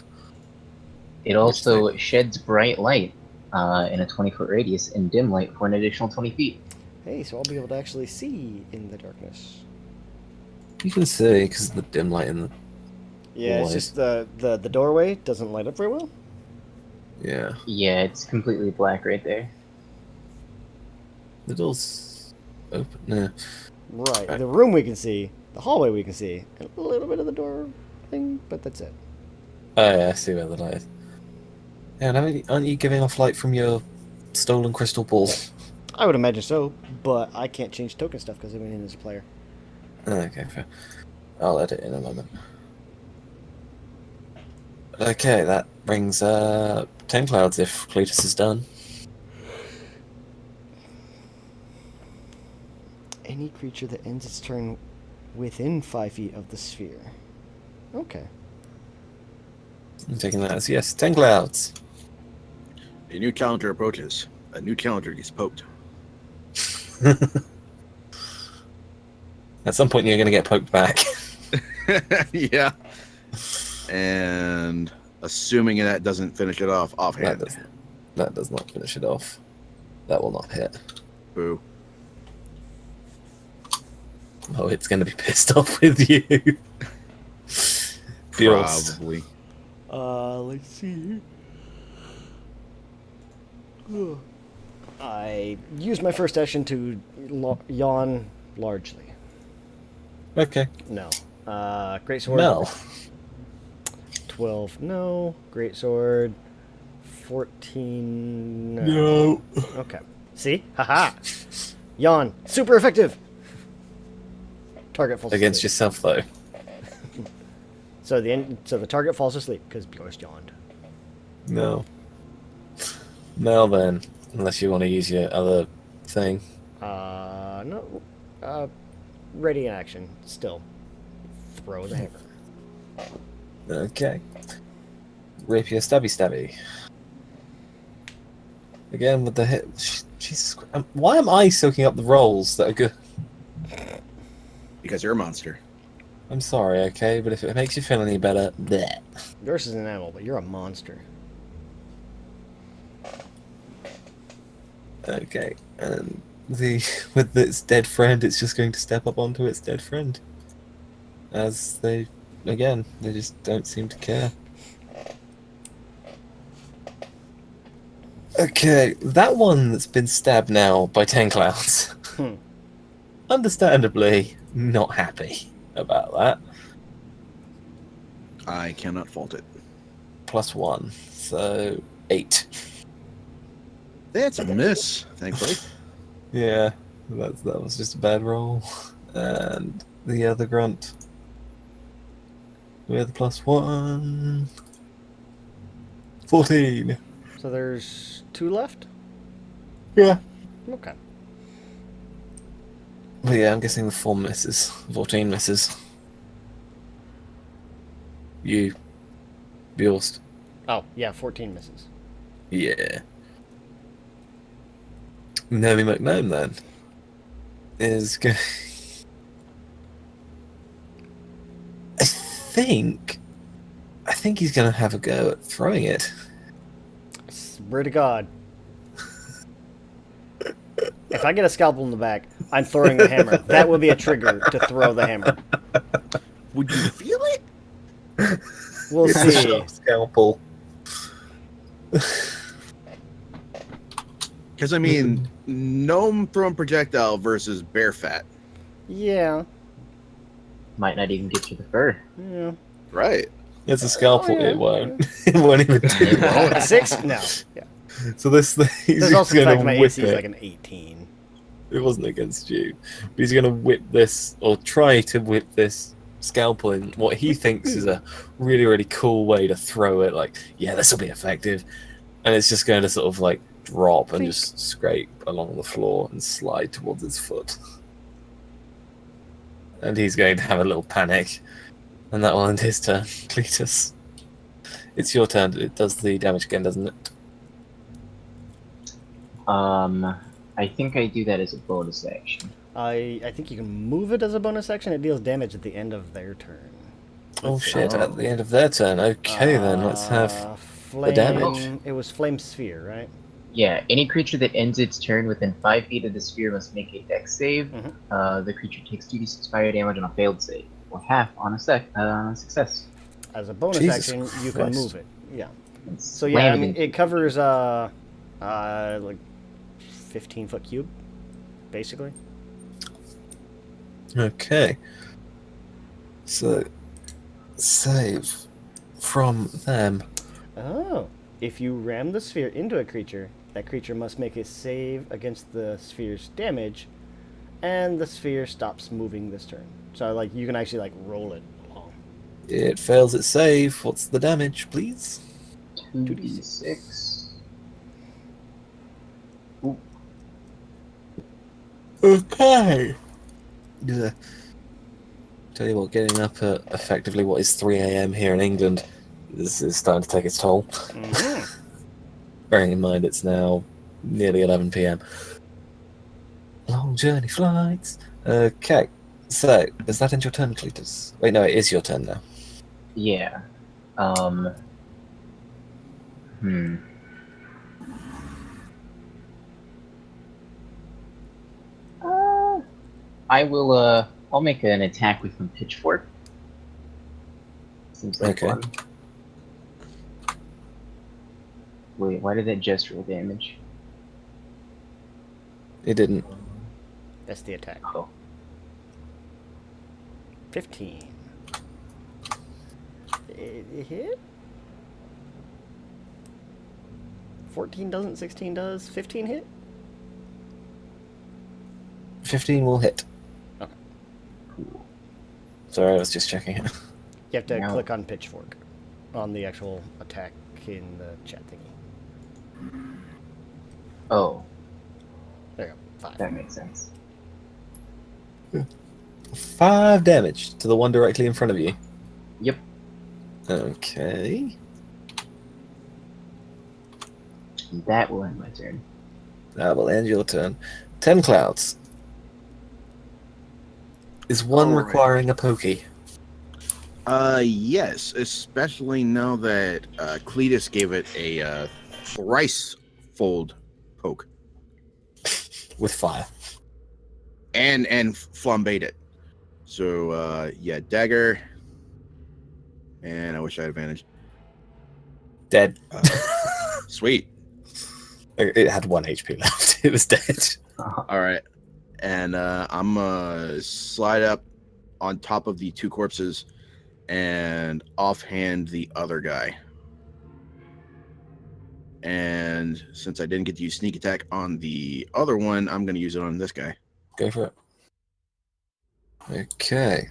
It also sheds bright light in a 20-foot radius and dim light for an additional 20 feet. Hey, so I'll be able to actually see in the darkness. You can see, because of the dim light in the... Yeah, it's just the doorway doesn't light up very well. Yeah. Yeah, it's completely black right there. The door's open. No. Right. Right. The room we can see, the hallway we can see, and a little bit of the door thing, but that's it. Oh yeah, I see where the light is. Yeah, aren't you giving off light from your stolen crystal ball? I would imagine so, but I can't change token stuff because I went in as a player. Okay, fair. I'll edit in a moment. Okay, that brings 10 clouds if Cletus is done. Any creature that ends its turn within 5 feet of the sphere. Okay. I'm taking that as yes. 10 clouds. A new challenger approaches. A new challenger gets poked. At some point, you're going to get poked back. Yeah. And assuming that doesn't finish it off offhand. That does not finish it off. That will not hit. Boo. Oh, it's going to be pissed off with you. Bjorst. Probably. Let's see. I used my first action to yawn largely. Okay. No. Great sword. Mel. 12. No. Great sword. 14. No. Okay. See? Haha. Yawn. Super effective. Target falls Against asleep. yourself, though. So the target falls asleep because Bjorst yawned. No. Mel, then. Unless you want to use your other thing. No. Ready in action. Still. Throw the hammer. Okay. Rapier stabby. Again with the hit. Jesus Christ. Why am I soaking up the rolls that are good? Because you're a monster. I'm sorry, okay? But if it makes you feel any better, bleh. Yours is an animal, but you're a monster. Okay. And with its dead friend, it's just going to step up onto its dead friend. as they just don't seem to care. Okay, that one that's been stabbed now by 10 clouds. Understandably not happy about that. I cannot fault it. +1, so 8. That's a miss, thankfully. Yeah, that was just a bad roll. And the other grunt with +1. 14. So there's 2 left? Yeah. Okay. But yeah, I'm guessing the 4 misses. 14 misses. You. Bjorst. Oh, yeah, 14 misses. Yeah. Nomi McNome then is going. I think he's going to have a go at throwing it. Swear to God. If I get a scalpel in the back, I'm throwing the hammer. That will be a trigger to throw the hammer. Would you feel it? We'll It's a see. sharp scalpel. Because, I mean, gnome throwing projectile versus bear fat. Yeah. Might not even get you the fur. Yeah. Right. It's a scalpel. Oh, yeah, It won't. It won't even do It that. won't. 6? No. Yeah. So this thing, he's There's also the going fact to my whip AC is it. like an 18. It wasn't against you. But he's going to whip this, or try to whip this scalpel in what he thinks is a really, really cool way to throw it. Like, yeah, this will be effective. And it's just going to sort of like drop and just scrape along the floor and slide towards his foot. And he's going to have a little panic. And that will end his turn. Cletus. It's your turn. It does the damage again, doesn't it? I think I do that as a bonus action. I think you can move it as a bonus action. It deals damage at the end of their turn. Oh Let's see. shit, at the end of their turn. Okay then, let's have flame, damage. It was flame sphere, right? Yeah, any creature that ends its turn within 5 feet of the sphere must make a dex save. Mhm. The creature takes 2d6 fire damage on a failed save, or half on a success. As a bonus Jesus action, you can Christ. move it. Yeah. It's So yeah, I landed mean, in- it covers like 15-foot cube, basically. Okay. So save from them. Oh. If you ram the sphere into a creature, that creature must make a save against the sphere's damage, and the sphere stops moving this turn. So like you can actually like roll it along. It fails its save. What's the damage, please? 2d6. Okay. Yeah. Tell you what, getting up at effectively what is 3 a.m. here in England is starting to take its toll. Mm-hmm. Bearing in mind it's now nearly 11 p.m. Long journey flights. Okay. So, is that end your turn, Cletus? Wait, no, it is your turn now. Yeah. I will, I'll make an attack with my pitchfork. Seems like Okay. fun. Wait, why did that just roll damage? It didn't. That's the attack. Oh. 15. It hit? 14 doesn't, 16 does. 15 hit? 15 will hit. Okay. Cool. Sorry, I was just checking it. You have to No. click on pitchfork on the actual attack in the chat thingy. Oh, There you go. 5. that makes sense. 5 damage to the one directly in front of you. Yep. Okay. That will end my turn. That will end your turn. 10 clouds. Is one Alright. requiring a pokey? Yes, especially now that Cletus gave it a thrice fold poke With fire. and flambéed it. So, yeah, dagger. And I wish I had advantage. Dead. Sweet. It had 1 HP left. It was dead. All right. And I'm slide up on top of the 2 corpses and offhand the other guy. And since I didn't get to use sneak attack on the other one, I'm going to use it on this guy. Go for it. Okay.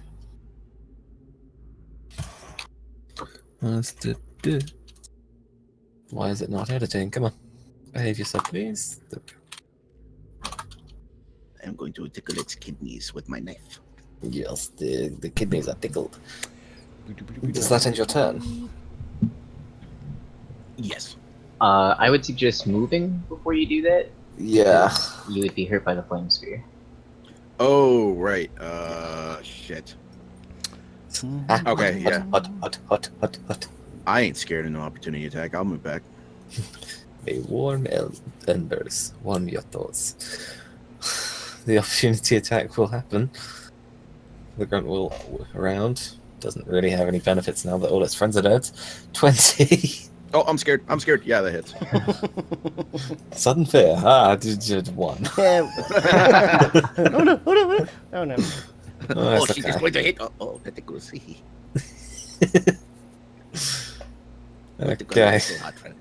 Why is it not editing? Come on. Behave yourself, please. I'm going to tickle its kidneys with my knife. Yes, the kidneys are tickled. Does that end your turn? Yes. I would suggest moving before you do that. Yeah. You would be hurt by the flame sphere. Oh, right. Shit. Okay, yeah. Hot. I ain't scared of no opportunity attack. I'll move back. May warm embers warm your thoughts. The opportunity attack will happen. The grunt will around. Doesn't really have any benefits now that all its friends are dead. 20. Oh, I'm scared. I'm scared. Yeah, that hits. Sudden fear. Ah, did 1. Oh no! Oh no! Oh, that's she's okay. going to hit. Oh, tentacles. Okay. So hot, friend.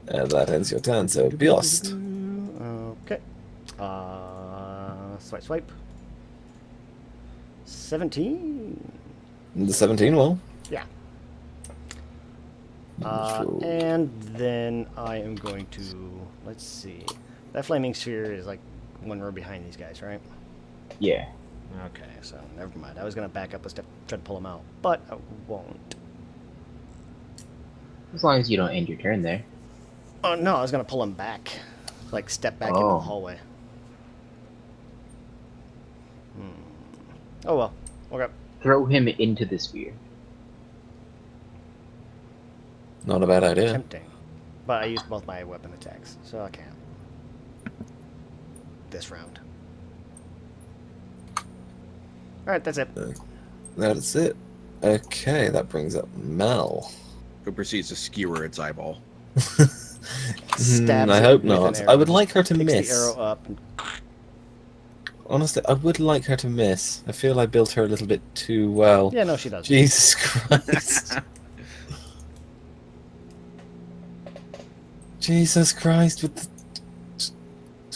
That ends your turn, so Biost. Okay. Swipe. 17. The 17 will. Yeah. And then I am going to, let's see. That flaming sphere is like one row behind these guys, right? Yeah. Okay, so never mind. I was going to back up a step, try to pull them out, but I won't. As long as you don't end your turn there. Oh, no, I was going to pull them back. Like, step back into the Oh. hallway. Oh, well. Okay. Throw him into the sphere. Not a bad idea. Tempting. But I used both my weapon attacks, so I can't. This round. Alright, that's it. That's it. Okay, that brings up Mel. Who proceeds to skewer its eyeball. Stabs I it hope with an not. arrow. I would like her to Picks miss. the arrow up. And... Honestly, I would like her to miss. I feel I built her a little bit too well. Yeah, no, she does. Jesus Christ. Jesus Christ, with the...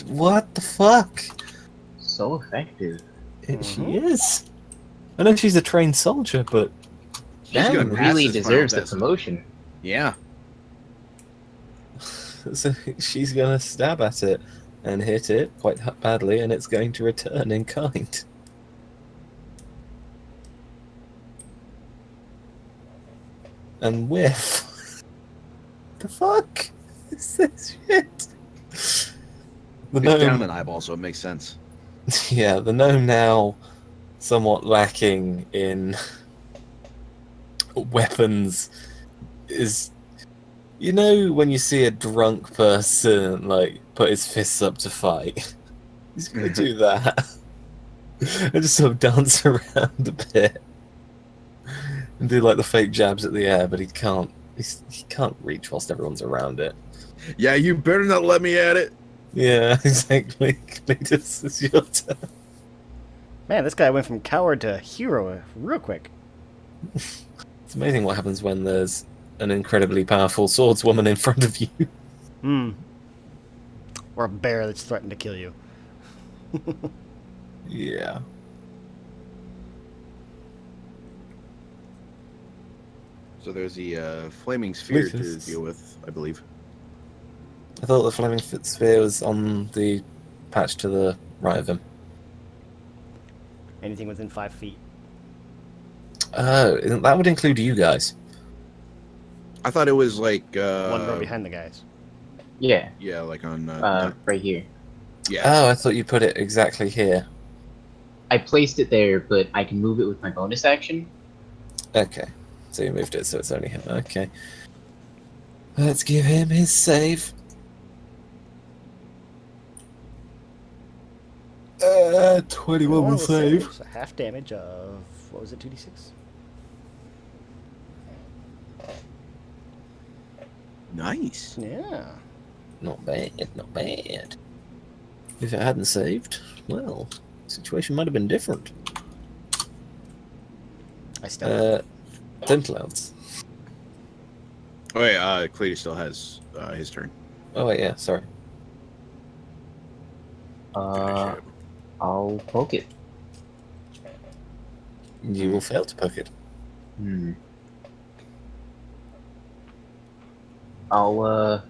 What the fuck? So effective. She is. I know she's a trained soldier, but... She's Damn, gonna pass Really this deserves the final test. promotion. Yeah. So she's gonna stab at it and hit it quite badly, and it's going to return in kind. And whiff. The fuck is this shit? The It's down gnome, an eyeball, so it makes sense. yeah, the gnome now somewhat lacking in weapons is, you know, when you see a drunk person like put his fists up to fight, he's gonna do that and just sort of dance around a bit and do like the fake jabs at the air, but he can't. He can't reach whilst everyone's around it. Yeah, you better not let me at it. Yeah, exactly. Cletus, it's your turn. Man, this guy went from coward to hero real quick. It's amazing what happens when there's an incredibly powerful swordswoman in front of you. Or a bear that's threatened to kill you. Yeah. So there's the flaming sphere to Rufus. deal with, I believe. I thought the flaming sphere was on the patch to the right of him. Anything within 5 feet. Oh, that would include you guys. I thought it was like One row behind the guys. Yeah. Yeah, like on Right here. yeah. Oh, I thought you put it exactly here. I placed it there, but I can move it with my bonus action. Okay. So you moved it so it's only him. Okay. Let's give him his save. 21 Well, will save. So half damage of, what was it, 2d6? Nice. Yeah. Not bad, not bad. If it hadn't saved, well, the situation might have been different. I still. 10 clouds. Oh, wait, Cletus still has his turn. Oh, wait, yeah, sorry. Gotcha. I'll poke it. You will fail to poke it. I'll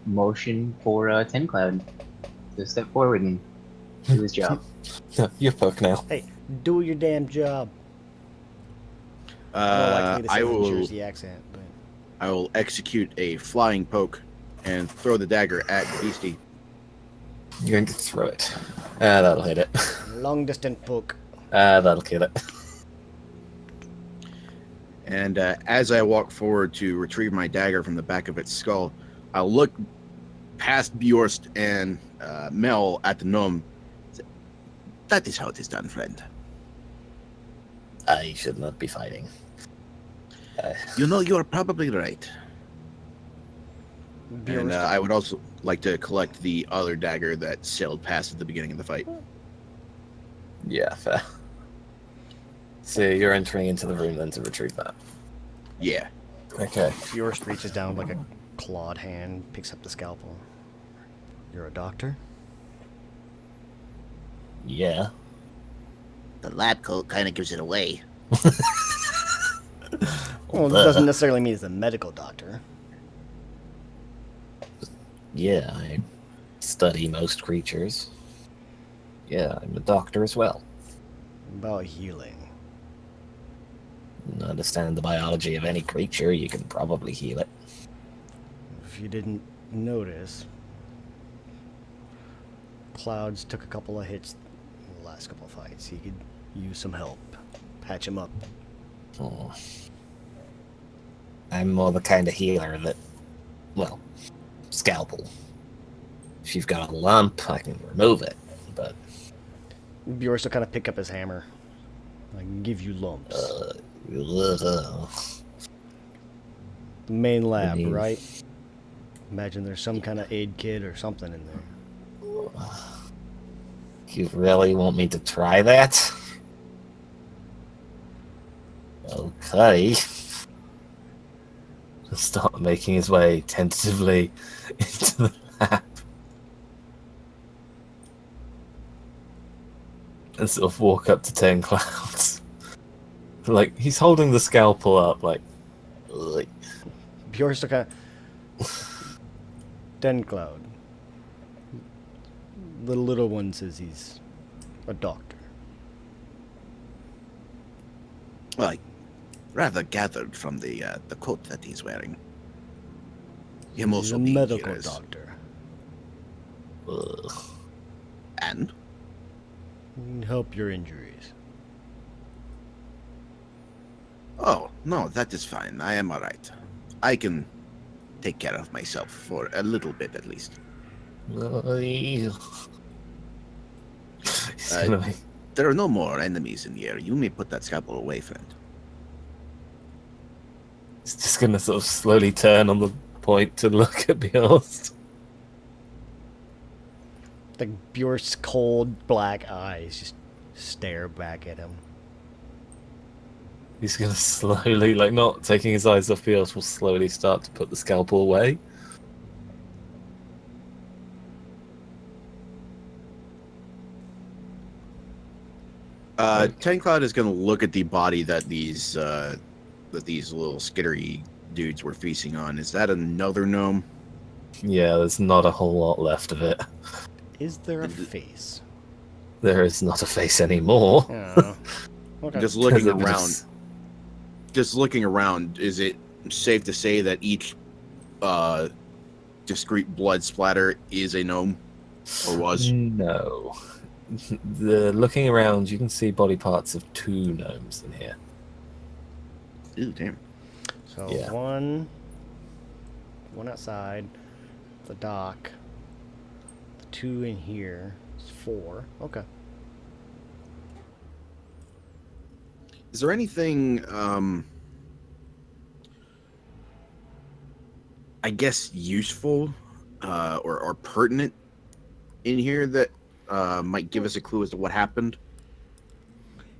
motion for 10 Cloud to step forward and do his job. No, you poke now. Hey, do your damn job. I don't like me to say I the will. Jersey accent, but I will execute a flying poke and throw the dagger at Beastie. You're going to throw it. That'll hit it. long distance poke. That'll kill it. And as I walk forward to retrieve my dagger from the back of its skull, I'll look past Bjorst and Mel at the gnome. That is how it is done, friend. I should not be fighting. You know, you are probably right. Bjorn And I would also like to collect the other dagger that sailed past at the beginning of the fight. Yeah, fair. So you're entering into the room then to retrieve that. Yeah. Okay. Bjorst reaches down like a clawed hand, picks up the scalpel. You're a doctor? Yeah. The lab coat kind of gives it away. Well, it doesn't necessarily mean he's a medical doctor. Yeah, I study most creatures. Yeah, I'm a doctor as well. About healing. Understand the biology of any creature, you can probably heal it. If you didn't notice, Clouds took a couple of hits in the last couple of fights. He could use some help. Patch him up. Oh. I'm more the kind of healer that, well, scalpel. If you've got a lump, I can remove it, but... Bjorst will kind of pick up his hammer. I can give you lumps. The main lab, mean- right? Imagine there's some kind of aid kit or something in there. You really want me to try that? Okay. He'll start making his way tentatively into the lab. And sort of walk up to 10 Clouds. Like, he's holding the scalpel up, like... Ugh. Bjorst will kind of... Den Cloud. The little one says he's a doctor. Well, I rather gathered from the coat that he's wearing. Him He's also a being medical here is- doctor. Ugh. And? Help your injuries. Oh, no, that is fine. I am alright. I can take care of myself for a little bit at least. He's gonna be... There are no more enemies in here. You may put that scalpel away, friend. He's just gonna sort of slowly turn on the point to look at Bjorst. The Bjorst's cold black eyes just stare back at him. He's gonna slowly, like, not taking his eyes off Bjorst, will slowly start to put the scalpel away. Ten Cloud is going to look at the body that these little skittery dudes were feasting on. Is that another gnome? Yeah, there's not a whole lot left of it. Is there a face? There is not a face anymore. Oh. Okay. Just looking There's a bit of around. Just looking around. Is it safe to say that each discrete blood splatter is a gnome, or was? No. Looking around, you can see body parts of 2 gnomes in here. Ooh, damn. So Yeah. one outside, the dock, the 2 in here. It's 4. Okay. Is there anything, I guess, useful or pertinent in here that might give us a clue as to what happened?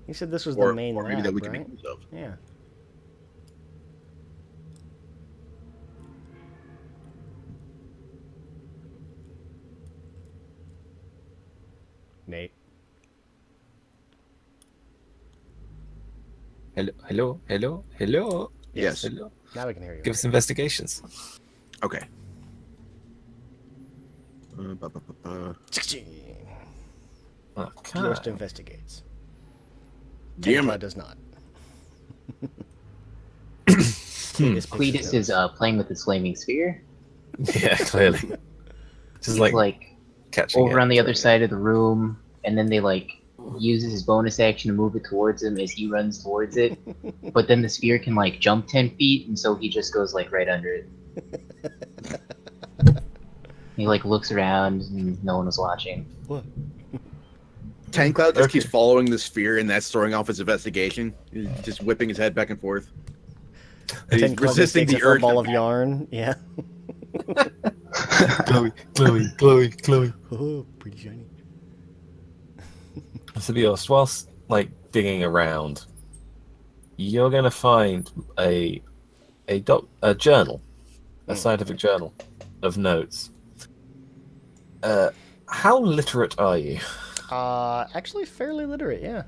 You said this was the Or, main or maybe that we lab, can right? make use of. Yeah. Nate. Hello, hello, hello, hello. Yes. Hello. Now we can hear you. Give us investigations. Okay. Ba, ba, ba, ba. 16. Okay. Diorsta investigates. Damn Tenkla it. does not. Cletus is playing with his flaming sphere. Yeah, clearly. Just He's like like catching over it, on the other throwing side of the room, and then they like uses his bonus action to move it towards him as he runs towards it. But then the sphere can like jump 10 feet, and so he just goes like right under it. He like looks around, and no one was watching. What? Tank Cloud just Okay. keeps following the sphere, and that's throwing off his investigation. He's just whipping his head back and forth. And he's Tenkla just resisting takes the it for a urge. ball to of yarn. Yeah. Chloe, Chloe, Chloe, Chloe. Oh, pretty shiny. So be honest, whilst like digging around, you're gonna find a journal, a scientific journal of notes. How literate are you? Actually fairly literate, yeah.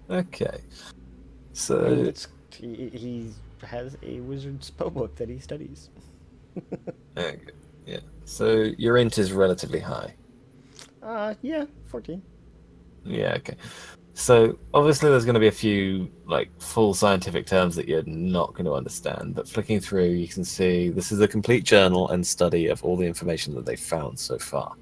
Okay. I mean, So he has a wizard spellbook that he studies. okay, yeah. So your int is relatively high. Yeah, 14. Yeah, okay. So obviously there's going to be a few like full scientific terms that you're not going to understand, but flicking through you can see this is a complete journal and study of all the information that they've found so far.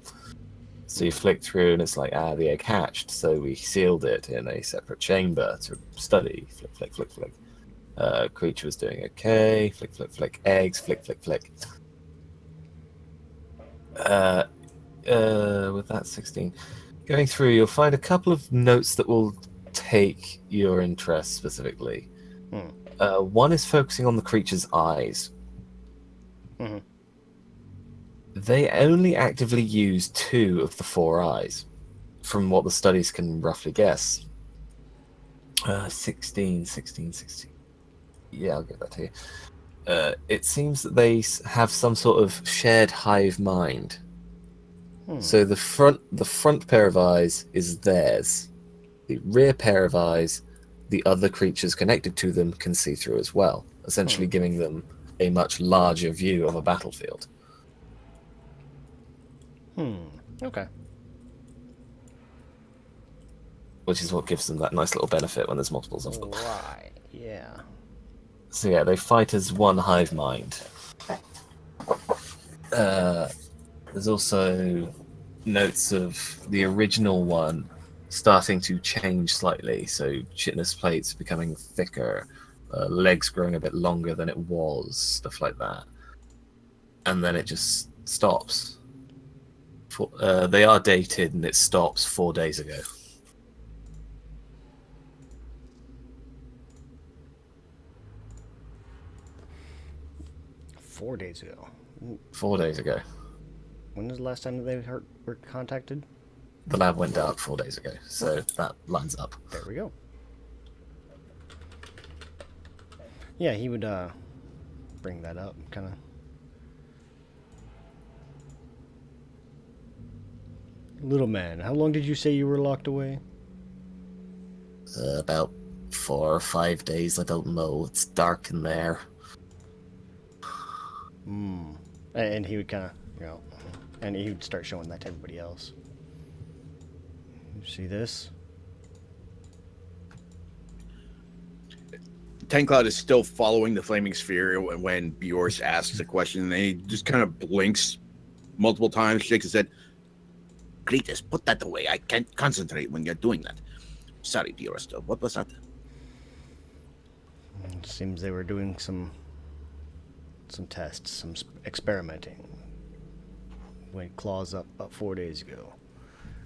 So you flick through and it's like, the egg hatched, so we sealed it in a separate chamber to study. Flick, flick, flick, flick. Creature was doing okay. Flick, flick, flick. Eggs, flick, flick, flick. With that 16. Going through, you'll find a couple of notes that will take your interest specifically. One is focusing on the creature's eyes. Mm-hmm. They only actively use 2 of the 4 eyes, from what the studies can roughly guess. 16. Yeah, I'll give that to you. It seems that they have some sort of shared hive mind. So the front pair of eyes is theirs. The rear pair of eyes, the other creatures connected to them can see through as well, essentially giving them a much larger view of a battlefield. Okay. Which is what gives them that nice little benefit when there's multiples of them. Right, yeah. So yeah, they fight as one hive mind. There's also notes of the original one starting to change slightly, so chitinous plates becoming thicker, legs growing a bit longer than it was, stuff like that. And then it just stops. They are dated and it stops 4 days ago. Four days ago. 4 days ago. When was the last time that they were contacted? The lab went dark 4 days ago, so that lines up. There we go. Yeah, he would bring that up, kind of. Little man, how long did you say you were locked away? About 4 or 5 days, I don't know. It's dark in there. And he would kind of, and he would start showing that to everybody else. You see this? Tank Cloud is still following the flaming sphere when Bjork asks a question, and he just kind of blinks multiple times, shakes his head. Cletus, put that away. I can't concentrate when you're doing that. Sorry, Bjork. What was that? It seems they were doing some tests, some experimenting. Went claws up about 4 days ago.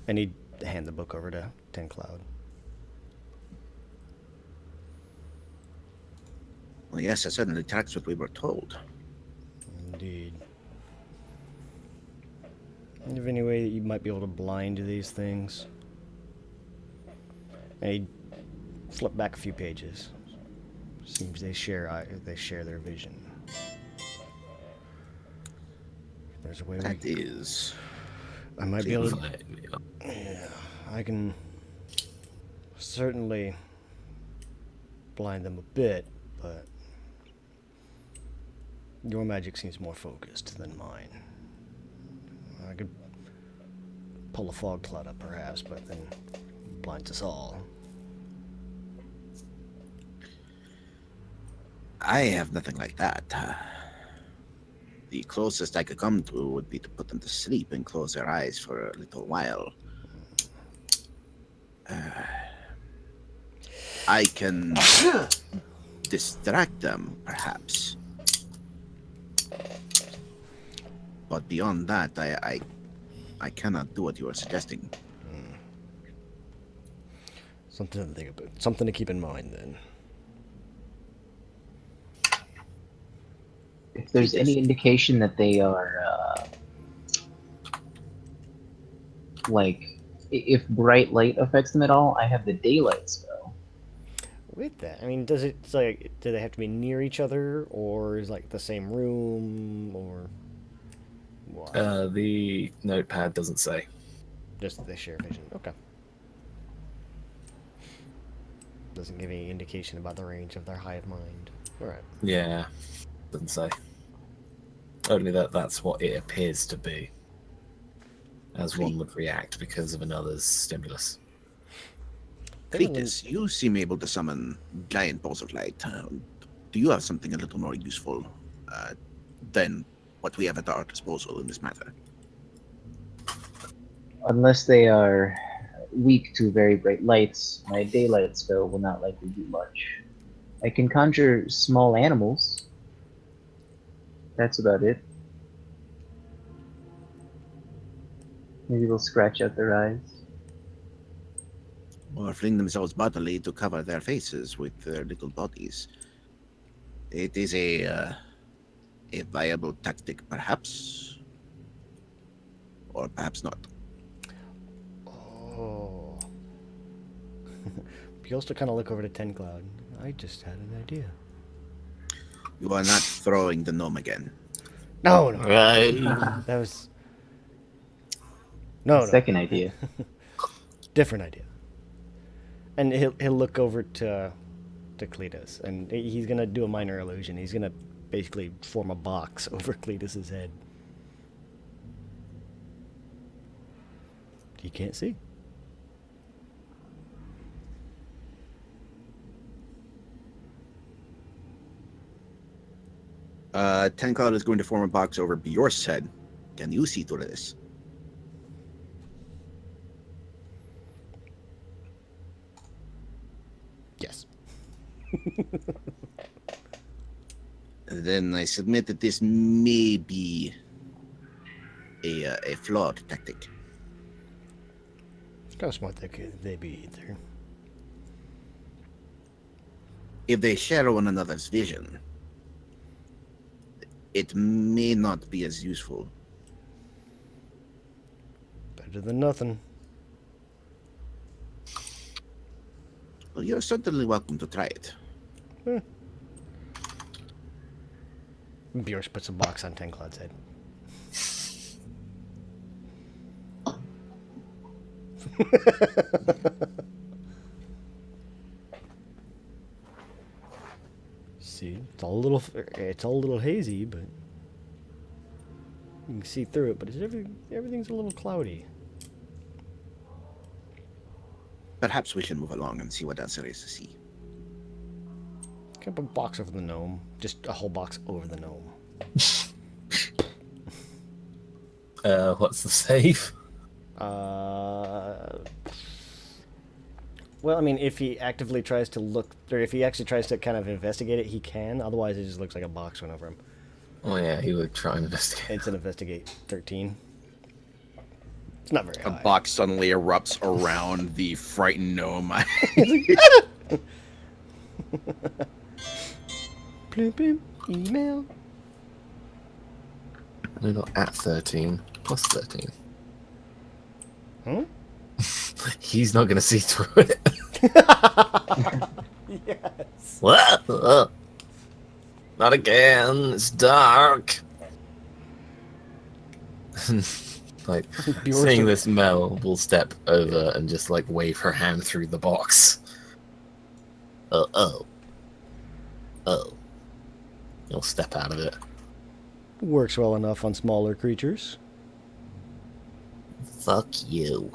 And he'd hand the book over to Ten Cloud. Well, yes, that certainly tracks what we were told. Indeed. Do you have any way that you might be able to blind these things? And he'd flip back a few pages. Seems they share their vision. There's a way That is. I might be able to. Fine, yeah. Yeah, I can certainly blind them a bit, but your magic seems more focused than mine. I could pull a fog cloud up, perhaps, but then it blinds us all. I have nothing like that. The closest I could come to would be to put them to sleep and close their eyes for a little while. I can distract them, perhaps. But beyond that, I cannot do what you are suggesting. Something to think about. Something to keep in mind, then. If there's any indication that they are, if bright light affects them at all, I have the daylight spell. With that, I mean, do they have to be near each other, or is like the same room, or what? The notepad doesn't say. Just that they share vision. Okay. Doesn't give any indication about the range of their hive mind. All right. Yeah, doesn't say. Only that's what it appears to be, as one would react because of another's stimulus. Cletus, you seem able to summon giant balls of light. Do you have something a little more useful than what we have at our disposal in this matter? Unless they are weak to very bright lights, my daylight spell will not likely do much. I can conjure small animals. That's about it. Maybe they'll scratch out their eyes. Or fling themselves bodily to cover their faces with their little bodies. It is a viable tactic, perhaps, or perhaps not. Oh. You also kind of look over to Ten Cloud. I just had an idea. You are not throwing the gnome again. No. Right. That was. No. Second idea. Different idea. And he'll look over to Cletus, and he's gonna do a minor illusion. He's gonna basically form a box over Cletus's head. He can't see. Ten Cloud is going to form a box over Bjork's head. Can you see through this? Yes. Then I submit that this may be a flawed tactic. How smart they be either. If they share one another's vision, it may not be as useful. Better than nothing. Well, you're certainly welcome to try it. Bjork puts a box on Ten Cloud's head. See, it's all a little hazy, but you can see through it. But everything's a little cloudy. Perhaps we should move along and see what else there is to see. Can I put a box over the gnome? Just a whole box over the gnome. What's the save? Well, I mean, if he actively tries to look, or if he actually tries to kind of investigate it, he can. Otherwise, it just looks like a box went over him. Oh yeah, he would try and investigate. It's an investigate 13. It's not very A high. box suddenly erupts around the frightened gnome. Bloop, bloop, email. No, not at 13. Plus 13. Hmm? He's not going to see through it. Yes. What? Not again. It's dark. Like, Bjorn seeing sort of- this, Mel will step over and just like wave her hand through the box. Oh. You'll step out of it. Works well enough on smaller creatures. Fuck you.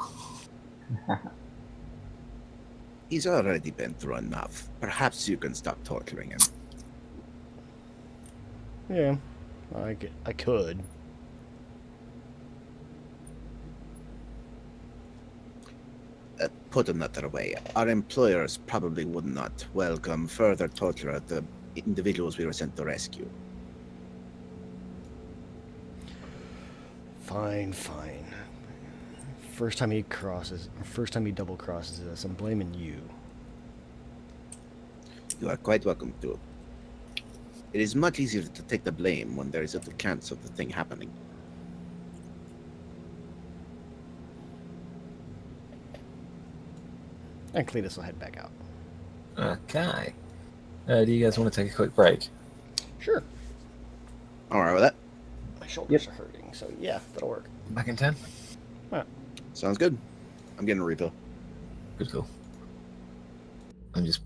He's already been through enough. Perhaps you can stop torturing him. Yeah, I could. Put another way, our employers probably would not welcome further torture of the individuals we were sent to rescue. Fine. First time he double crosses us, I'm blaming you. You are quite welcome to. It is much easier to take the blame when there is little chance of the thing happening. And Cletus will head back out. Okay. Do you guys want to take a quick break? Sure. Alright with that? My shoulders are hurting, so yeah, that'll work. Back in 10? Sounds good. I'm getting a refill. Good call. I'm just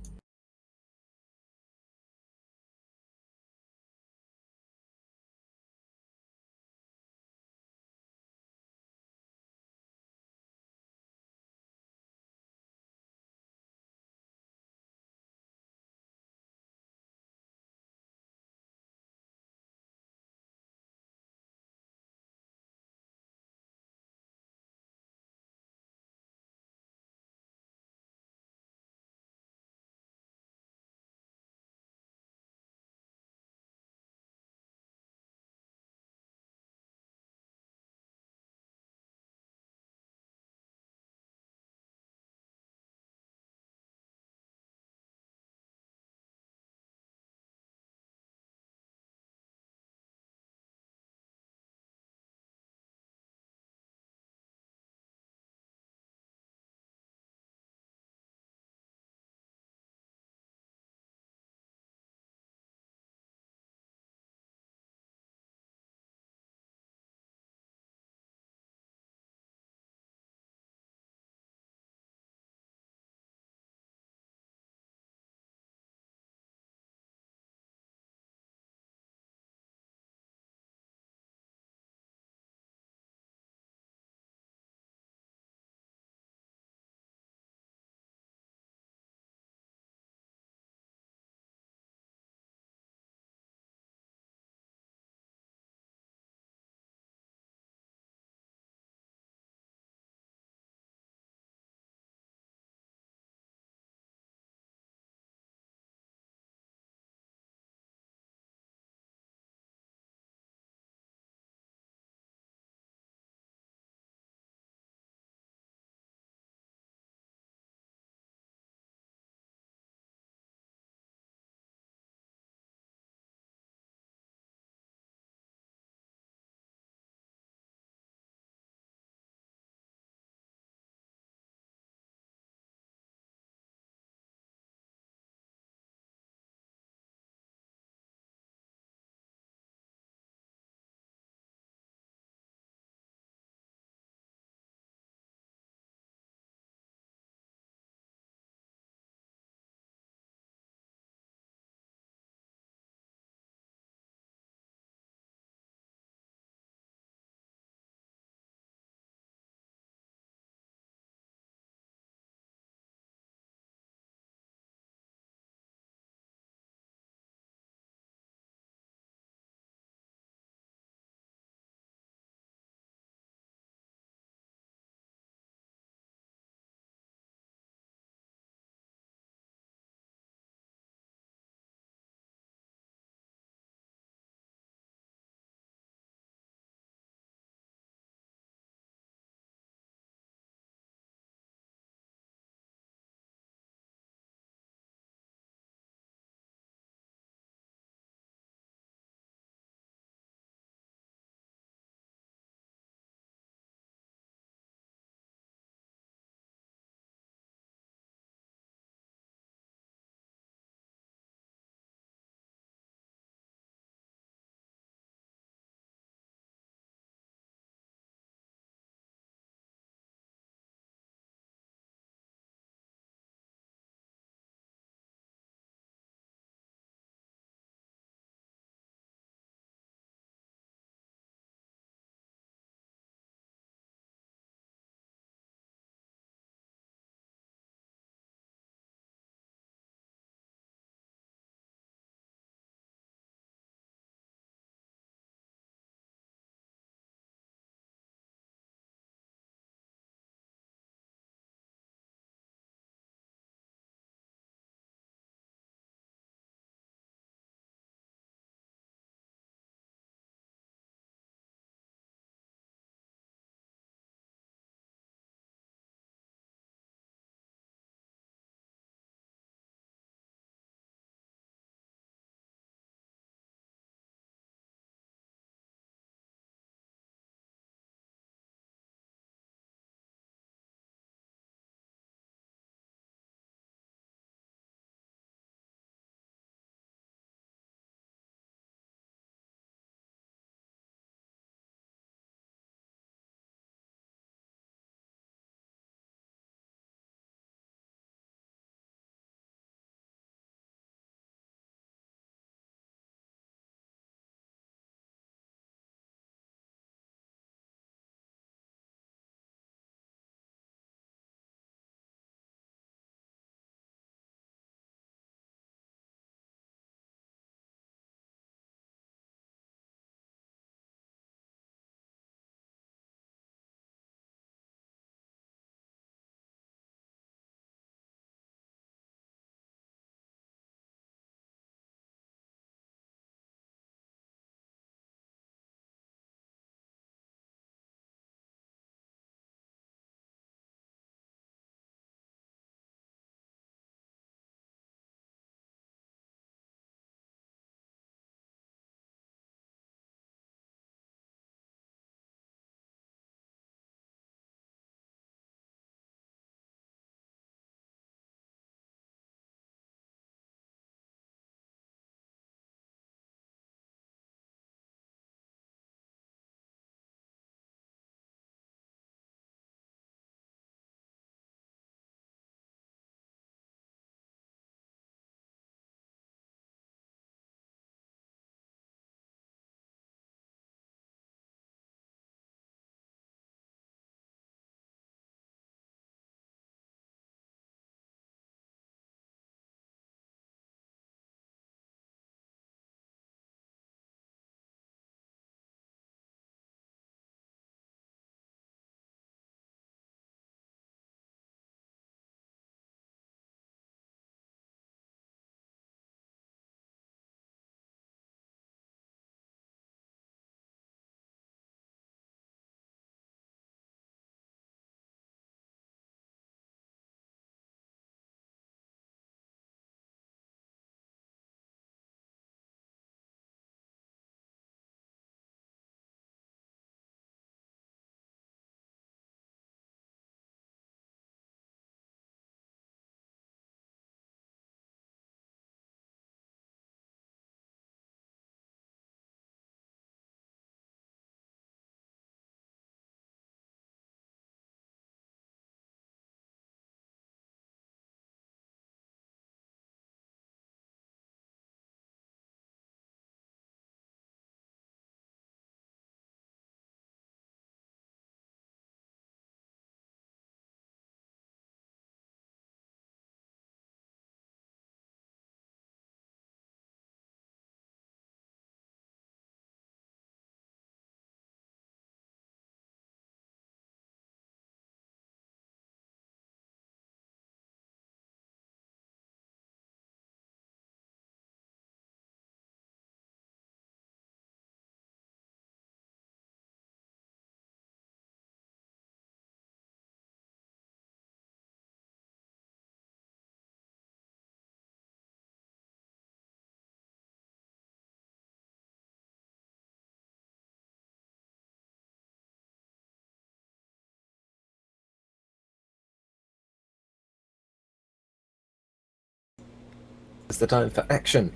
It's the time for action.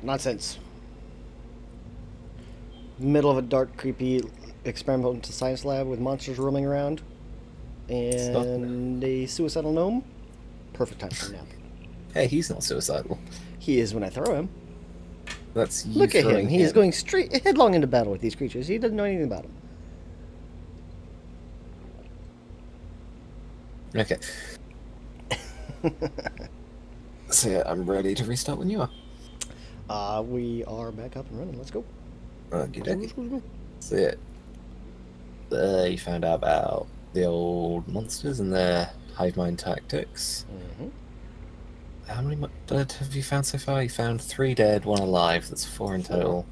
Nonsense. Middle of a dark, creepy experimental science lab with monsters roaming around. And a suicidal gnome. Perfect time for a nap. Hey, he's not suicidal. He is when I throw him. That's you Look at him. throwing He is going straight headlong into battle with these creatures. He doesn't know anything about them. Okay. So yeah, I'm ready to restart when you are. We are back up and running. Let's go. Okie dokie. Let's go. So yeah, you found out about the old monsters and their hive mind tactics. Mm-hmm. How many dead have you found so far? You found 3 dead, 1 alive. That's 4 in total.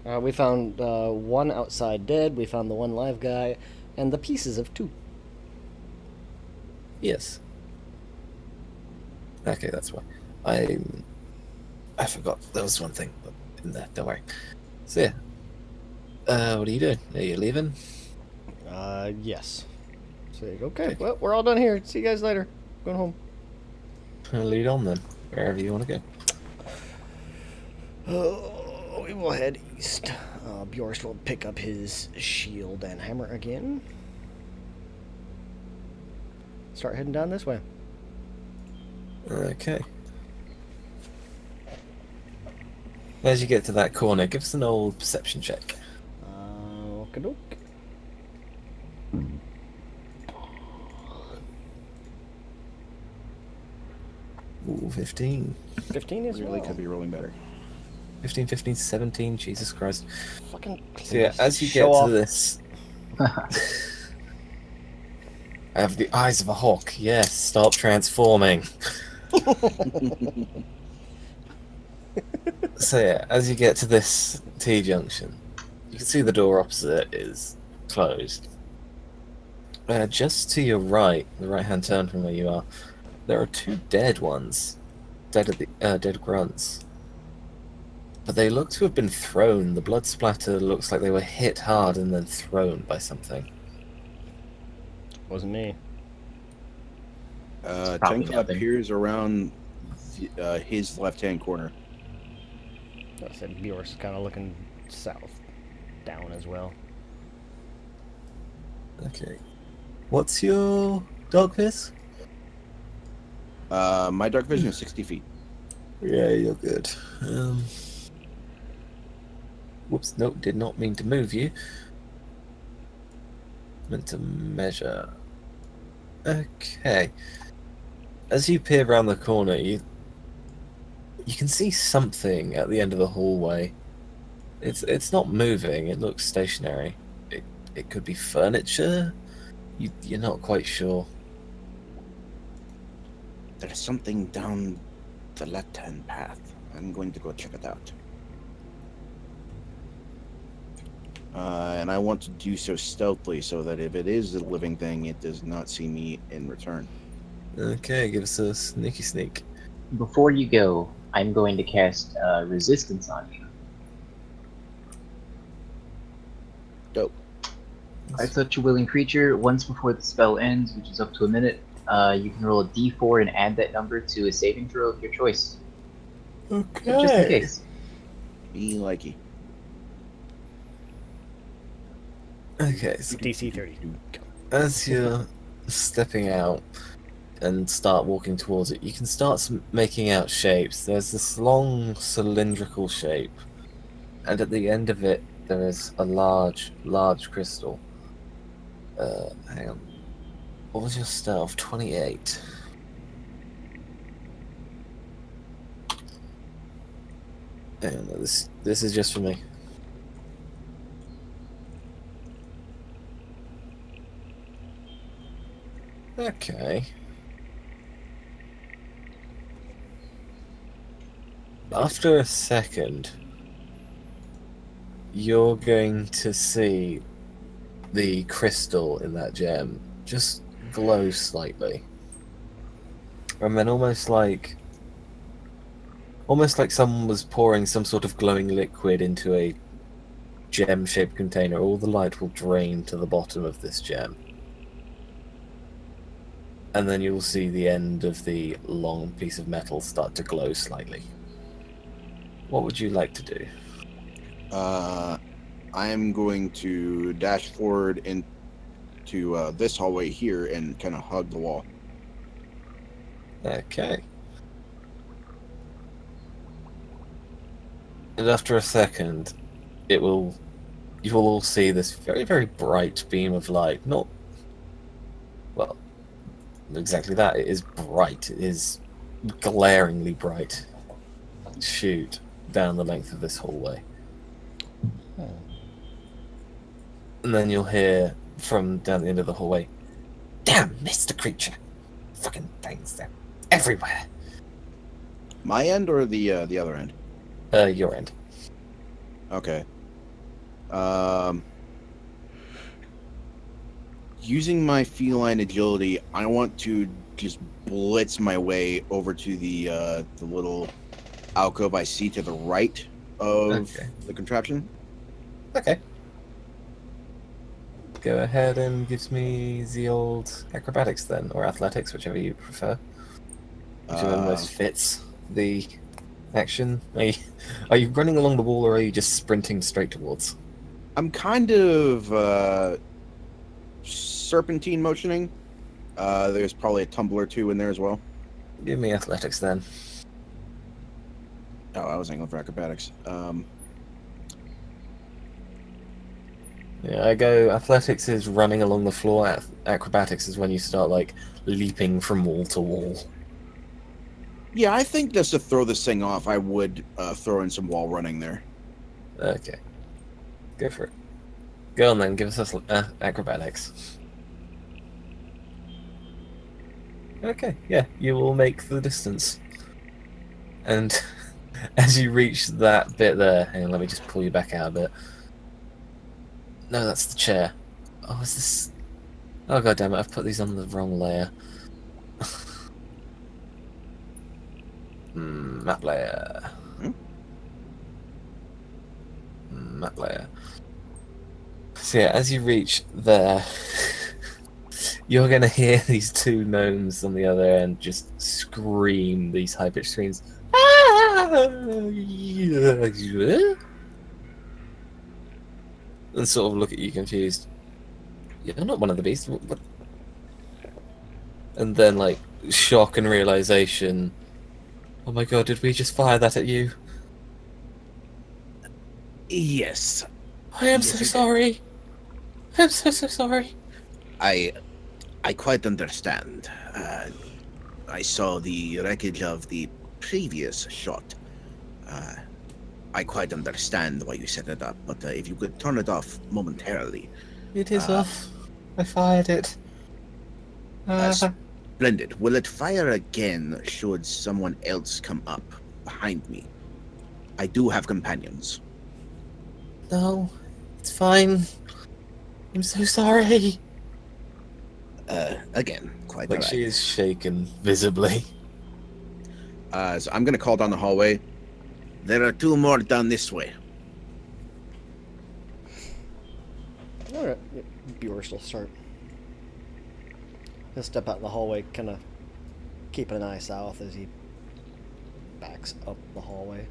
We found one outside dead. We found the one live guy, and the pieces of 2. Yes. Okay, that's why. I forgot there was one thing in there. Don't worry. So yeah. What are you doing? Are you leaving? Yes. So you go, okay, Okay. well, we're all done here. See you guys later. Going home. Lead on then. Wherever you want to go. Oh, we will head east. Bjorst will pick up his shield and hammer again. Start heading down this way. Okay. As you get to that corner, give us an old perception check. Okie-doke. Ooh, 15. 15 is Really well. could be rolling better. 15, 15, 17, Jesus Christ. Fucking So yeah, as you show get off. to this... I have the eyes of a hawk. Yes, stop transforming. So yeah, as you get to this T-junction, you can see the door opposite is closed. Just to your right, the right-hand turn from where you are, there are 2 dead ones. Dead grunts. But they look to have been thrown. The blood splatter looks like they were hit hard and then thrown by something. Wasn't me. probably Tenka nothing. appears around his left-hand corner. I said Bjorst kind of looking south, down as well. Okay. What's your dog piss? My dark vision is 60 feet. Yeah, you're good. Whoops, no, did not mean to move you. Meant to measure. Okay. As you peer around the corner, you can see something at the end of the hallway. It's not moving, it looks stationary. It could be furniture? You're not quite sure. There's something down the left-hand path. I'm going to go check it out. And I want to do so stealthily so that if it is a living thing, it does not see me in return. Okay, give us a sneaky sneak. Before you go, I'm going to cast resistance on you. Dope. Alright, such a willing creature, once before the spell ends, which is up to a minute, you can roll a d4 and add that number to a saving throw of your choice. Okay. Just in case. Me likey. Okay, so DC 30. as you're stepping out and start walking towards it, you can start making out shapes. There's this long cylindrical shape, and at the end of it, there is a large crystal. Hang on. What was your stealth? 28. Hang on, this is just for me. Okay. After a second, you're going to see the crystal in that gem just glow slightly. And then almost like someone was pouring some sort of glowing liquid into a gem-shaped container, all the light will drain to the bottom of this gem. and then you'll see the end of the long piece of metal start to glow slightly. What would you like to do? I'm going to dash forward into this hallway here and kind of hug the wall. Okay. And after a second, you will all see this very, very bright beam of light. Not, well, exactly that. It is bright. It is glaringly bright. Shoot down the length of this hallway. And then you'll hear from down the end of the hallway, "Damn, missed the creature! Fucking things, they're everywhere." My end or the other end? Your end. Okay. Using my feline agility, I want to just blitz my way over to the little alcove I see to the right of the contraption. Okay. Go ahead and give me the old acrobatics then, or athletics, whichever you prefer. Whichever most fits the action. Are you running along the wall, or are you just sprinting straight towards? I'm kind of serpentine motioning. There's probably a tumble or two in there as well. Give me athletics then. Oh, I was angling for acrobatics. Yeah, I go. Athletics is running along the floor. Acrobatics is when you start like leaping from wall to wall. Yeah, I think just to throw this thing off, I would throw in some wall running there. Okay, go for it. Go on then. Give us acrobatics. Okay, yeah, you will make the distance. And as you reach that bit there, hang on, let me just pull you back out a bit. No, that's the chair. Oh, is this... Oh, god damn it, I've put these on the wrong layer. Map layer. Map layer. So yeah, as you reach there, you're going to hear these two gnomes on the other end just scream these high-pitched screams. And sort of look at you confused. You're not one of the beasts. What? And then, like, shock and realization. Oh my god, did we just fire that at you? Yes. I am so sorry. I'm so sorry. I quite understand. I saw the wreckage of the previous shot. I quite understand why you set it up, but if you could turn it off momentarily. It is off. I fired it. Splendid. Will it fire again should someone else come up behind me? I do have companions. No, it's fine. I'm so sorry. Again, quite Like, alright. she is shaken visibly. So I'm gonna call down the hallway. There are two more down this way. Alright, viewers will start. He'll step out in the hallway, kind of keeping an eye south as he backs up the hallway.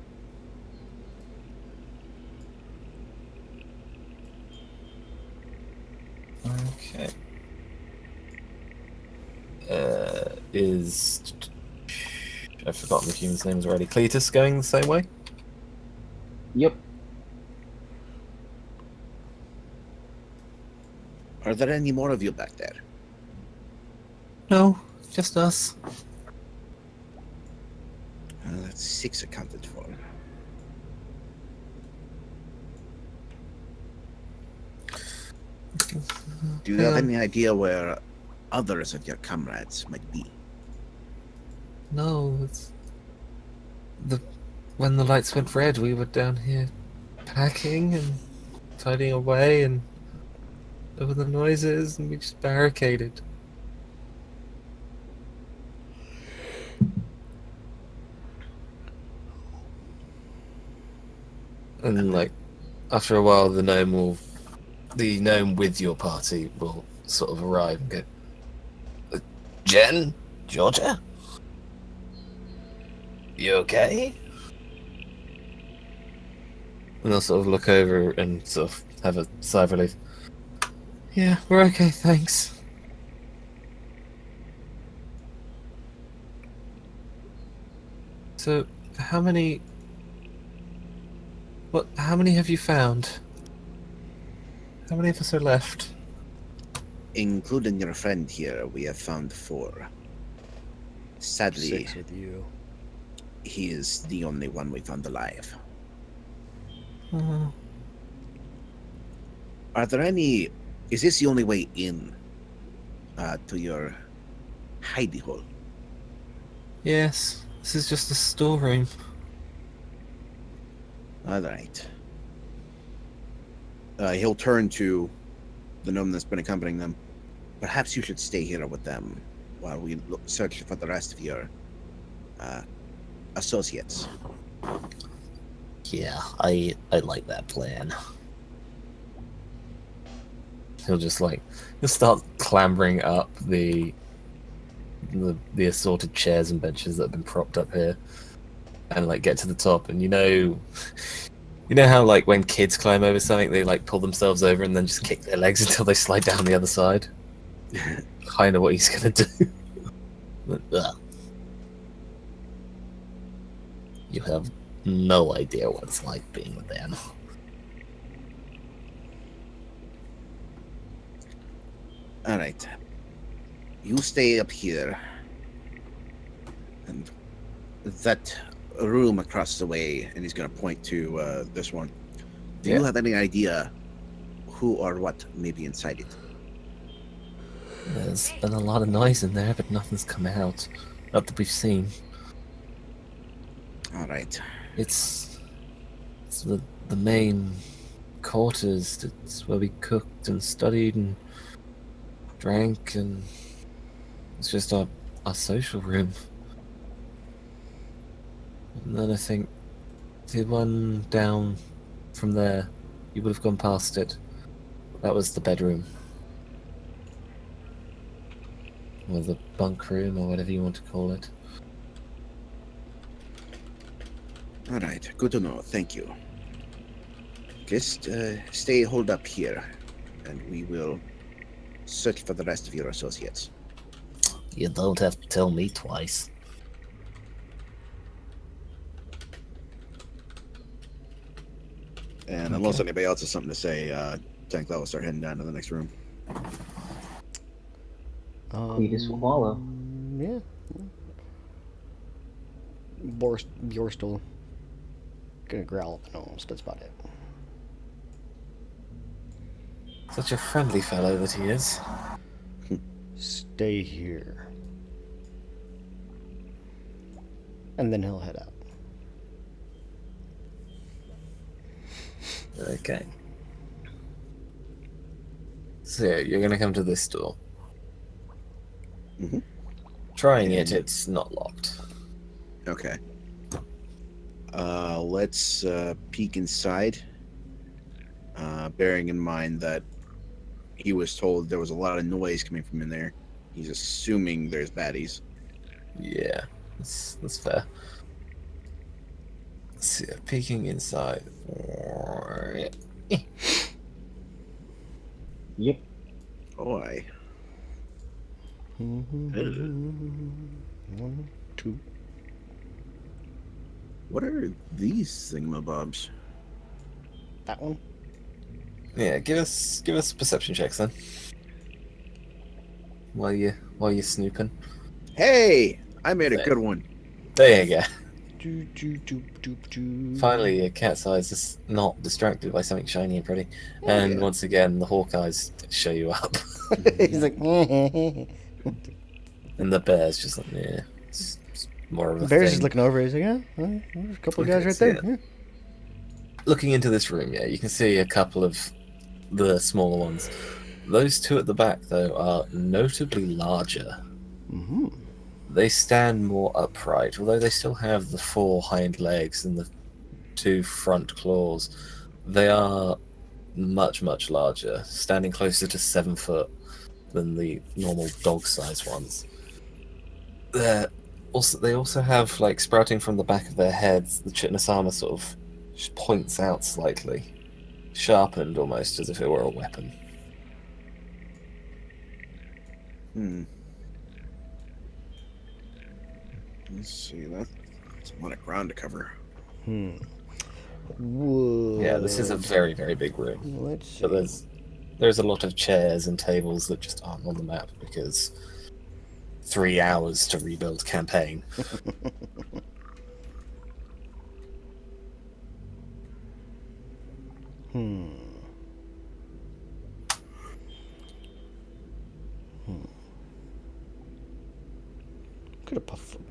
Okay. I've forgotten the human's names already. Cletus going the same way? Yep. Are there any more of you back there? No, just us. That's 6 accounted for. Do you have any idea where others of your comrades might be? No, it's... When the lights went red, we were down here packing and tidying away, and there were the noises, and we just barricaded. And then, like, after a while, the gnome with your party will sort of arrive and go, Jen? Georgia? You okay? And they'll sort of look over and sort of have a sigh of relief. Yeah, we're okay, thanks. So, how many have you found? How many of us are left? Including your friend here, we have found 4. Sadly, 6 with you. he is the only one we found alive. Uh, Are there any... Is this the only way in to your hidey hole? yes, this is just a storeroom. All right. He'll turn to the gnome that's been accompanying them. Perhaps you should stay here with them while we search for the rest of your associates. Yeah, I like that plan. He'll start clambering up the assorted chairs and benches that have been propped up here, and like get to the top. And you know how like when kids climb over something, they like pull themselves over and then just kick their legs until they slide down the other side. Kind of what he's gonna do. But, you have no idea what it's like being with them. All right. You stay up here. And that room across the way, and he's going to point to this one. Do you have any idea who or what may be inside it? There's been a lot of noise in there, but nothing's come out. Not that we've seen. All right. It's the main quarters. It's where we cooked and studied and drank, and it's just our social room. And then I think the one down from there, you would have gone past it. That was the bedroom. Or the bunk room, or whatever you want to call it. All right. Good to know. Thank you. Just stay holed up here, and we will search for the rest of your associates. You don't have to tell me twice. And unless anybody else has something to say, Tankla will start heading down to the next room. Cletus will follow. Yeah. Bjorstol gonna growl at the gnomes. That's about it. Such a friendly fellow that he is. Stay here. And then he'll head out. Okay. So you're gonna come to this door. Mhm. Trying it, it's not locked. Okay. Let's peek inside. Bearing in mind that he was told there was a lot of noise coming from in there. He's assuming there's baddies. Yeah, that's fair. Let's see, peeking inside. Yep. Oh, I. 1, 2. What are these thingamabobs? That one. Yeah, give us perception checks then. While you're snooping. Hey! I made a good one. There you go. Do, do, do, do, do. Finally, your cat's eyes is not distracted by something shiny and pretty. And once again, the Hawkeyes show you up. He's like, And the bear's just like, yeah, it's more of a Bear's thing. just looking over. He's like, yeah, well, there's a couple of Okay, guys right so there. yeah. Yeah. Looking into this room, yeah, you can see a couple of the smaller ones. Those two at the back, though, are notably larger. Mm-hmm. They stand more upright, although they still have the 4 hind legs and the 2 front claws. They are much, much larger, standing closer to 7 foot than the normal dog-sized ones. They also have, like, sprouting from the back of their heads, the Chitnosama sort of just points out slightly, sharpened almost as if it were a weapon. Let's see. That's a lot of ground to cover. Wood. Yeah, this is a very, very big room. Let's see. But there's a lot of chairs and tables that just aren't on the map because 3 hours to rebuild campaign.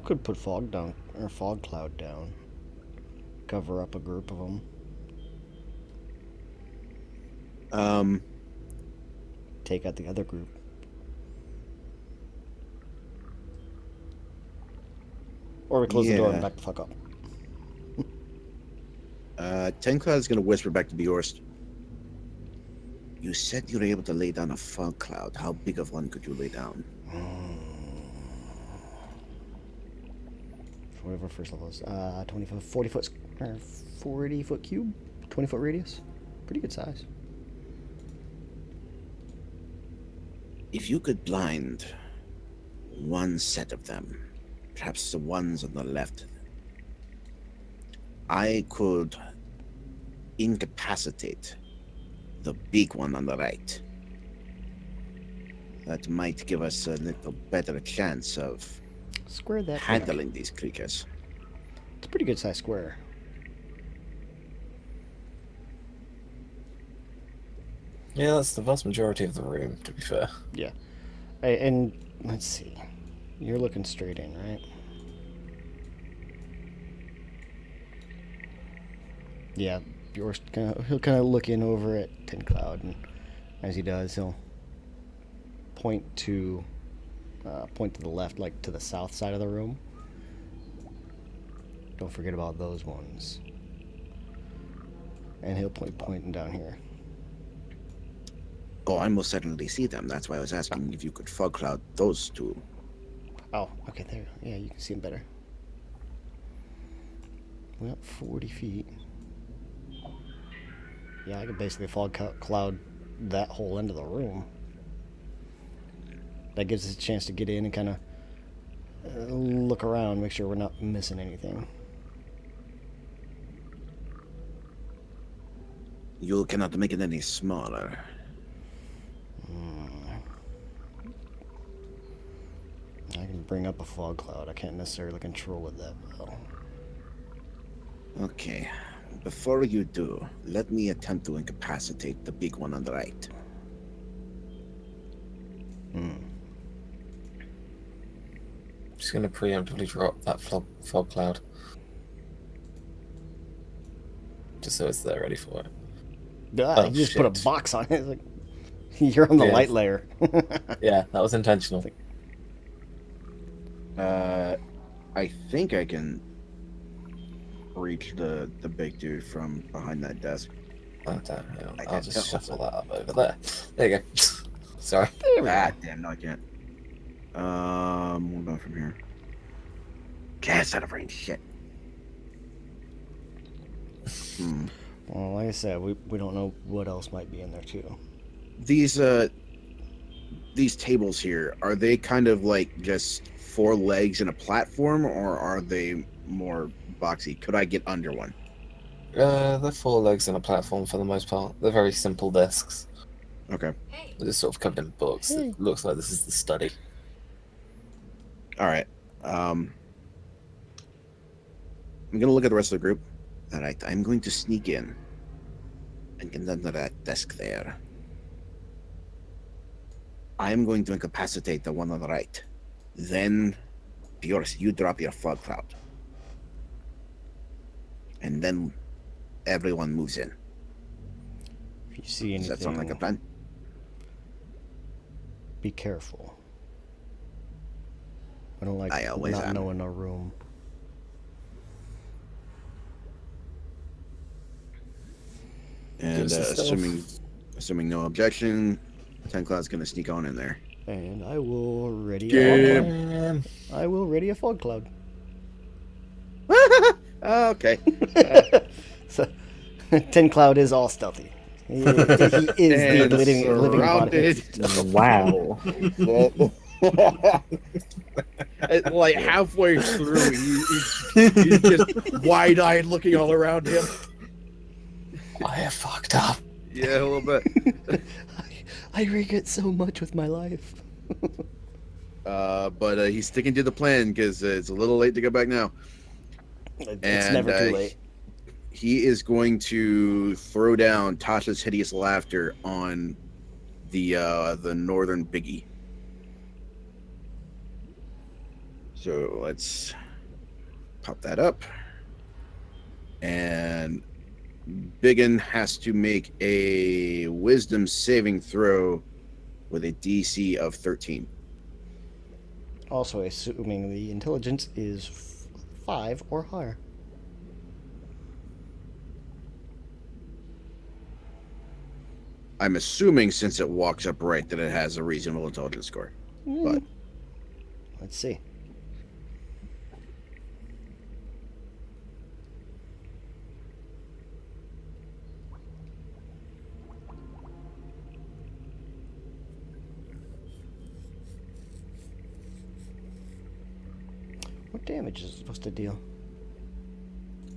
Could put fog down or fog cloud down. Cover up a group of them. Take out the other group. Or we close the door and back the fuck up. Tencloud is going to whisper back to Bjorst. You said you were able to lay down a fog cloud. How big of one could you lay down? Whatever first level is. 40 foot, 40 foot cube, 20 foot radius. Pretty good size. If you could blind one set of them, perhaps the ones on the left, I could incapacitate the big one on the right. That might give us a little better chance of Square that. handling these creatures. It's a pretty good size square. Yeah, that's the vast majority of the room, to be fair. Yeah. And let's see. You're looking straight in, right? Yeah. He'll kind of look in over at Tencloud, and as he does, he'll point to the left, like to the south side of the room. Don't forget about those ones. And he'll pointing down here. Oh, I most certainly see them. That's why I was asking if you could fog cloud those two. Oh, okay, there. Yeah, you can see them better. Well, 40 feet. Yeah, I could basically fog cloud that whole end of the room. That gives us a chance to get in and kind of look around, make sure we're not missing anything. You cannot make it any smaller. I can bring up a fog cloud. I can't necessarily control it that well. Okay. Before you do, let me attempt to incapacitate the big one on the right. Just going to preemptively drop that fog cloud. Just so it's there ready for it. You just put a box on it. It's like, you're on the light layer. Yeah, that was intentional. I think I can reach the big dude from behind that desk. Oh, damn. I'll can't just tell. shuffle that up over there. There you go. Sorry. Damn, no I can't. We're going from here. Cast out of range, shit. Well, like I said, we don't know what else might be in there too. These tables here, are they kind of like just 4 legs and a platform, or are they more boxy? Could I get under one? They're 4 legs and a platform for the most part. They're very simple desks. Okay. They're just sort of covered in books. Hey. It looks like this is the study. All right. I'm gonna look at the rest of the group. All right. I'm going to sneak in and get under that desk there. I'm going to incapacitate the one on the right. Then, Bjork, you drop your fog cloud. And then everyone moves in. If you see anything, Does that sound like a plan? be careful. I don't like I always not am. knowing a room. And Gives us assuming no objection, Tencloud's going to sneak on in there. And I will ready a Yeah. fog cloud. I will ready a fog cloud. Okay. So, Tin Cloud is all stealthy. He is And the living embodiment. surrounded. Wow. Like halfway through, he's just wide-eyed looking all around him. I have fucked up. Yeah, a little bit. I regret so much with my life. But he's sticking to the plan because it's a little late to go back now. It's never too late. He is going to throw down Tasha's hideous laughter on the northern biggie. So let's pop that up. And Biggin has to make a wisdom saving throw with a DC of 13. Also, assuming the intelligence is 5 or higher. I'm assuming since it walks upright that it has a reasonable intelligence score. But Let's see. What damage is it supposed to deal?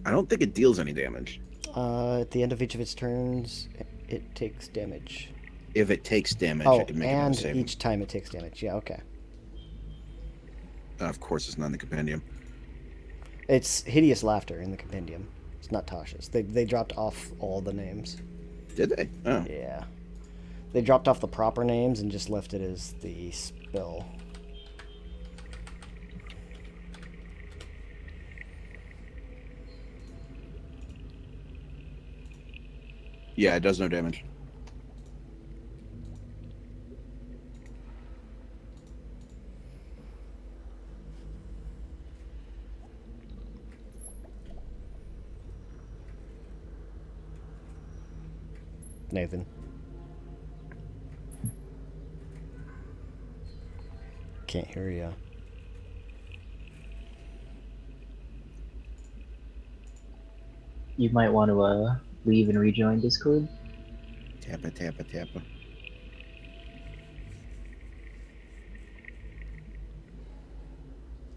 I don't think it deals any damage. At the end of each of its turns, it takes damage. If it takes damage, Oh, it can make and a saving. each time it takes damage. Yeah, okay. Of course, it's not in the compendium. It's Hideous Laughter in the compendium. It's not Tasha's. They dropped off all the names. Did they? Oh. Yeah. They dropped off the proper names and just left it as the spell. Yeah, it does no damage. Nathan. Can't hear ya. You might want to leave and rejoin Discord. Tappa, tappa, tappa.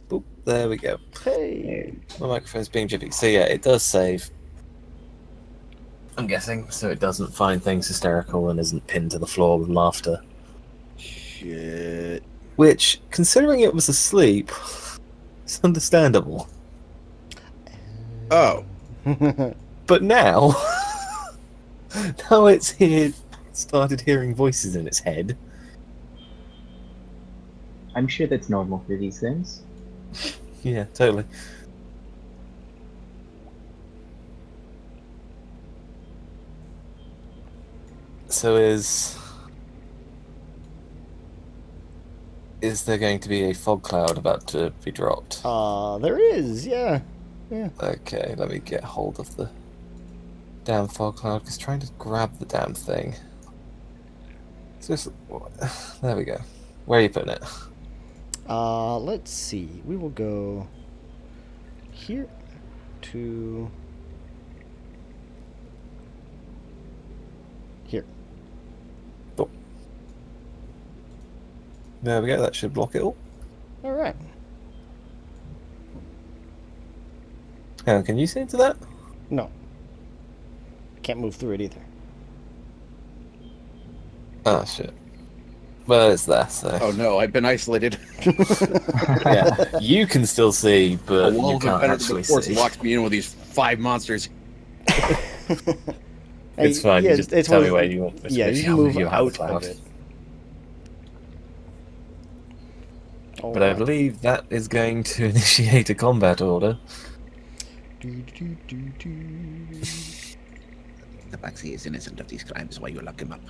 Boop, there we go. Hey! My microphone's being jiffy. So yeah, it does save. I'm guessing, so it doesn't find things hysterical and isn't pinned to the floor with laughter. Shit. Which, considering it was asleep, is understandable. Oh. But now, now it's started hearing voices in its head. I'm sure that's normal for these things. Yeah, totally. So is there going to be a fog cloud about to be dropped? There is, yeah. Yeah. Okay, let me get hold of the damn fog cloud, because trying to grab the damn thing. Just, there we go. Where are you putting it? Let's see. We will go here to here. Oh. There we go, that should block it all. Alright. Hang on, can you see into that? No. Can't move through it either. Oh shit. Well, it's there, so. Oh no, I've been isolated. Yeah, you can still see, but A wall you of can't impenetrable actually force see. locks me in with these 5 monsters. It's fine, Yeah, you just it's tell one me of- where you want this. Yeah, bitch. you Tell can me move you have out the cloud. of it. But I believe that is going to initiate a combat order. The Baxi is innocent of these crimes. Why you lock him up?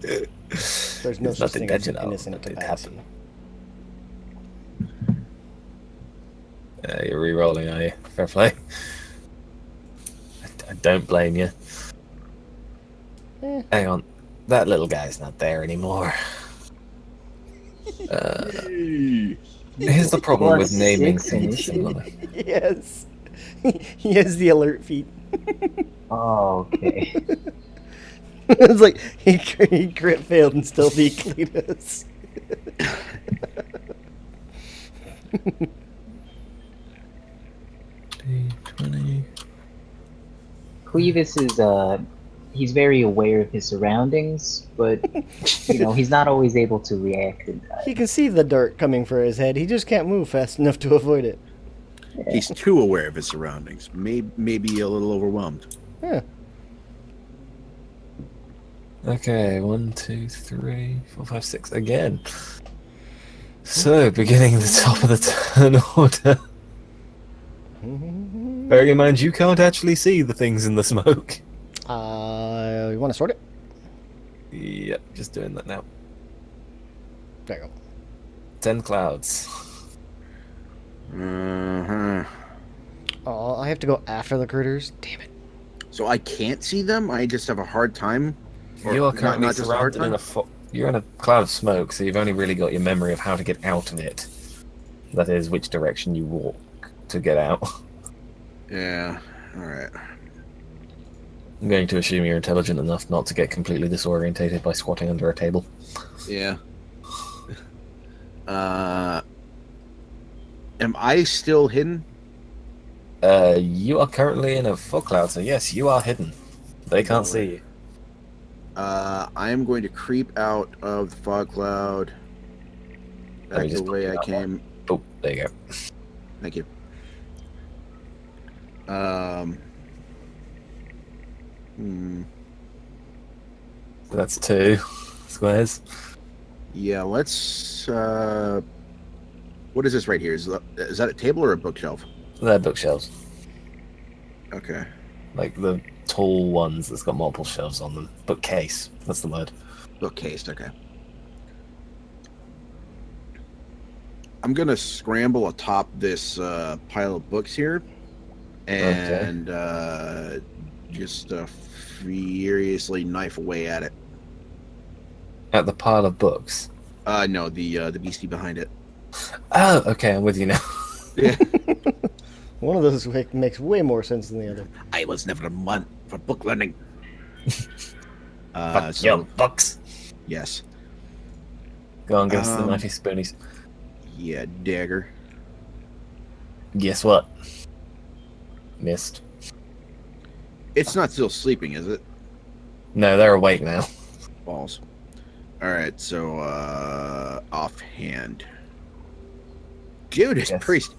There's no It's such not thing as an intentional, innocent but it tabaxi. You're re-rolling, are you? Fair play. I don't blame you. Eh. Hang on, that little guy's not there anymore. Here's the problem with naming +6 things initiative? similarly. Yes. He has the alert feat. Oh, okay. It's like he crit failed and still beat Cletus. D20. Clevis is he's very aware of his surroundings, but he's not always able to react in time. He can see the dirt coming for his head. He just can't move fast enough to avoid it. He's too aware of his surroundings. Maybe a little overwhelmed. Yeah. Okay, 1, 2, 3, 4, 5, 6 again. So, beginning the top of the turn order. Bearing in mind, you can't actually see the things in the smoke. You want to sort it? Yep, just doing that now. There you go. 10 clouds. Uh-huh. Oh, I have to go after the critters. Damn it. So I can't see them. I just have a hard time. Or You are not currently just a hard surrounded in time? you're in a cloud of smoke, so you've only really got your memory of how to get out of it. That is, which direction you walk to get out. Yeah. All right. I'm going to assume you're intelligent enough not to get completely disorientated by squatting under a table. Yeah. Am I still hidden? You are currently in a fog cloud, so yes, you are hidden. They can't see you. I am going to creep out of the fog cloud. Let me Back the just way I put you came. Oh, there you go. Thank you. So that's 2 squares. Yeah, let's. What is this right here? Is that a table or a bookshelf? They're bookshelves. Okay. Like the tall ones that's got multiple shelves on them. Bookcase, that's the word. Bookcase, okay. I'm gonna scramble atop this pile of books here, and just furiously knife away at it. At the pile of books. No, the beastie behind it. Oh, okay, I'm with you now. Yeah. One of those makes way more sense than the other. I was never one for book learning. Fuck your books. Yes. Go on, give us the knifey spoonies. Yeah, dagger. Guess what? Missed. It's not still sleeping, is it? No, they're awake now. Balls. Alright, so offhand. Judas Yes. Priest.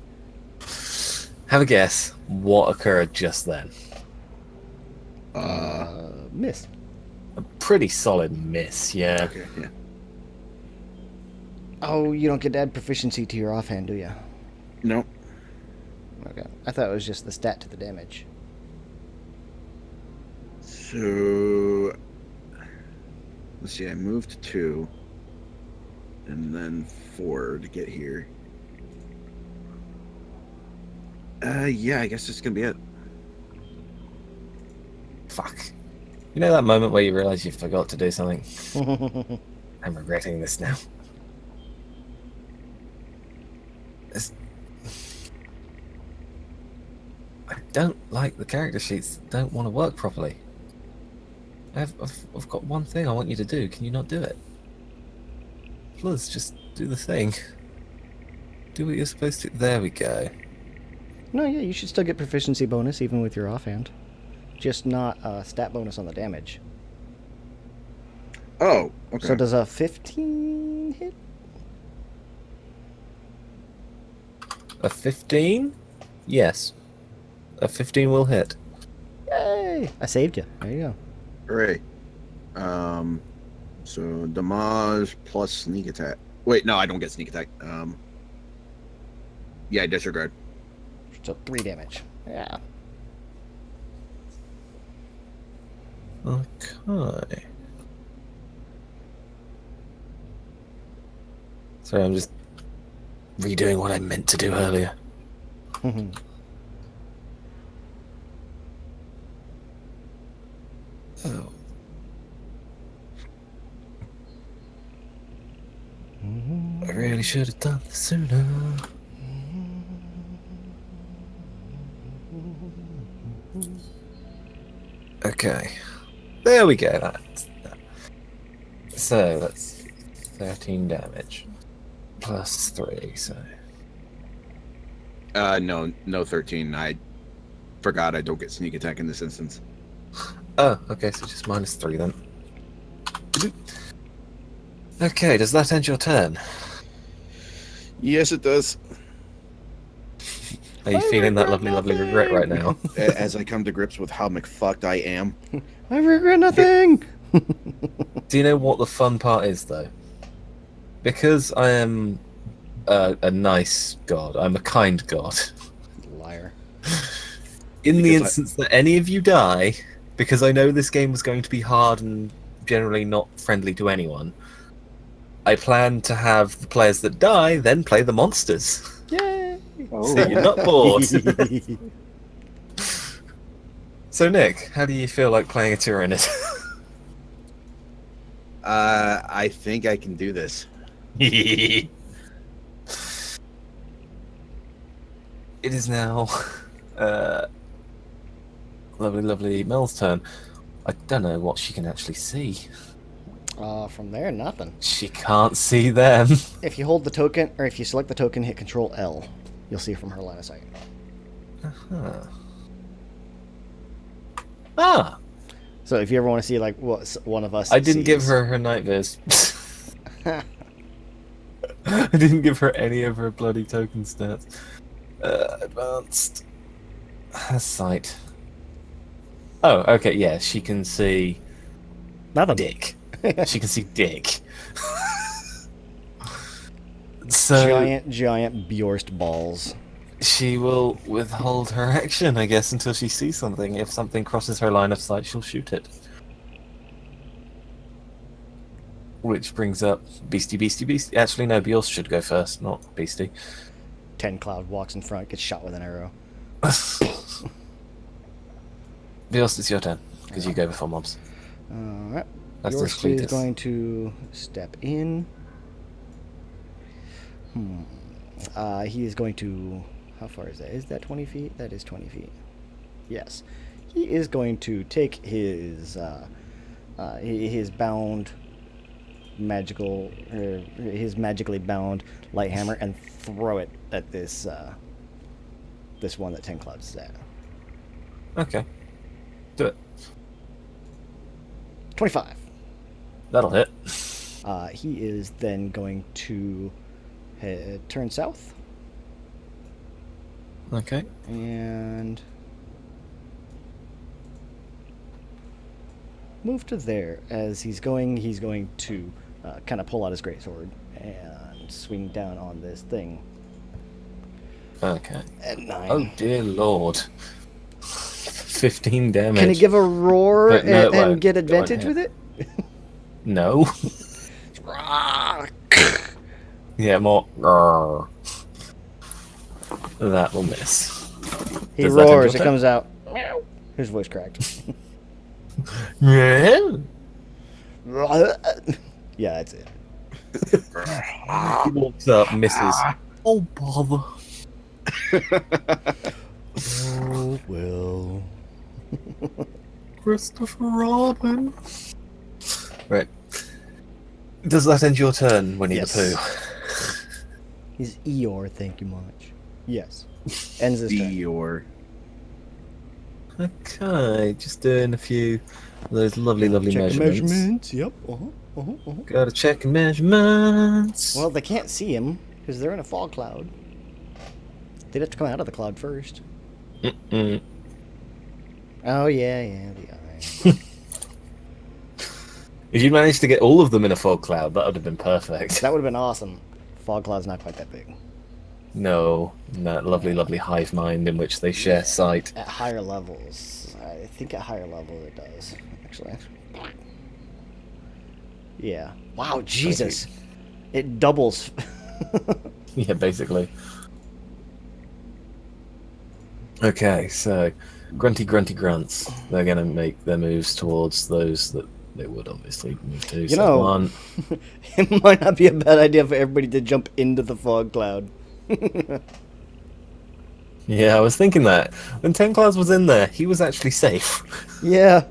Have a guess. What occurred just then? Miss. A pretty solid miss, yeah. Okay, yeah. Oh, you don't get to add proficiency to your offhand, do you? No. Okay. I thought it was just the stat to the damage. So let's see, I moved 2 and then 4 to get here. Yeah, I guess it's gonna be it. Fuck. You know that moment where you realize you forgot to do something? I'm regretting this now. I don't like the character sheets that don't want to work properly. I've got one thing I want you to do. Can you not do it? Plus, just do the thing. Do what you're supposed to. There we go. No, yeah, you should still get proficiency bonus even with your offhand. Just not a stat bonus on the damage. Oh, okay. So does a 15 hit? A 15? Yes. A 15 will hit. Yay! I saved you. There you go. Hooray. So damage plus sneak attack. Wait, no, I don't get sneak attack. Yeah, disregard. So 3 damage. Yeah. Okay. Sorry, I'm just redoing what I meant to do earlier. Oh. I really should have done this sooner. Okay. There we go. So that's 13 damage. Plus 3, so. No 13. I forgot I don't get sneak attack in this instance. Oh, okay, so just minus 3 then. Okay, does that end your turn? Yes, it does. Are you feeling that lovely, lovely regret right now? As I come to grips with how McFucked I am. I regret nothing. Do you know what the fun part is, though? Because I am a nice god, I'm a kind god. Liar. In the Because instance that any of you die, because I know this game was going to be hard and generally not friendly to anyone, I plan to have the players that die then play the monsters. Yay! So you're not bored. So Nick, how do you feel like playing a Tyrannid? I think I can do this. It is now lovely, lovely Mel's turn. I don't know what she can actually see. From there, nothing. She can't see them. If you hold the token, or if you select the token, hit Control L, you'll see from her line of sight. Uh-huh. Ah! So if you ever want to see like what one of us, I didn't give sees- her night viz. I didn't give her any of her bloody token stats. Advanced. Has sight. Oh, okay, yeah, she can see nothing. dick. She can see dick. So giant Bjorst balls. she will withhold her action, I guess, until she sees something. If something crosses her line of sight, she'll shoot it. Which brings up Beastie, Beastie, Beastie. Actually, no, Bjorst should go first, not Beastie. 10 Cloud walks in front, gets shot with an arrow. Bjorst, it's your turn, because you go before mobs. Alright. That's Bjorst the is going to step in. He is going to... How far is that? Is that 20 feet? That is 20 feet. Yes. He is going to take his bound magical... his magically bound light hammer and throw it at this this one that 10 Clouds is at. Okay. Do it. 25. That'll hit. He is then going to turn south Okay. and move to there. As he's going to kind of pull out his greatsword and swing down on this thing Okay. at 9. Oh dear lord. 15 damage. Can he give a roar But no, it and won't. get It won't advantage hit. with it? No. Yeah, more. Roar. That will miss. He Does that end roars, your it turn? comes out. His voice cracked. Yeah. Yeah, that's it. He walks up, misses. Oh bother. Oh, well. Christopher Robin. Right. Does that end your turn, Winnie Yes. the Pooh? He's Eeyore, thank you much. Yes. Ends this turn. Dior. Okay, just doing a few of those lovely, lovely Check the measurements. measurements. Yep. Gotta check measurements. Well, they can't see him because they're in a fog cloud. They'd have to come out of the cloud first. Mm-mm. Oh, yeah, the eye. If you managed to get all of them in a fog cloud, that would have been perfect. That would have been awesome. Fog cloud's not quite that big. No, that lovely, lovely hive mind in which they share sight. At higher levels. I think at higher levels it does, actually. Yeah. Wow, Jesus. It doubles. Yeah, basically. Okay, so grunty, grunty grunts. They're going to make their moves towards those that They would obviously move too. You So know- one. It might not be a bad idea for everybody to jump into the fog cloud. Yeah, I was thinking that when Ten Clouds was in there, he was actually safe. Yeah.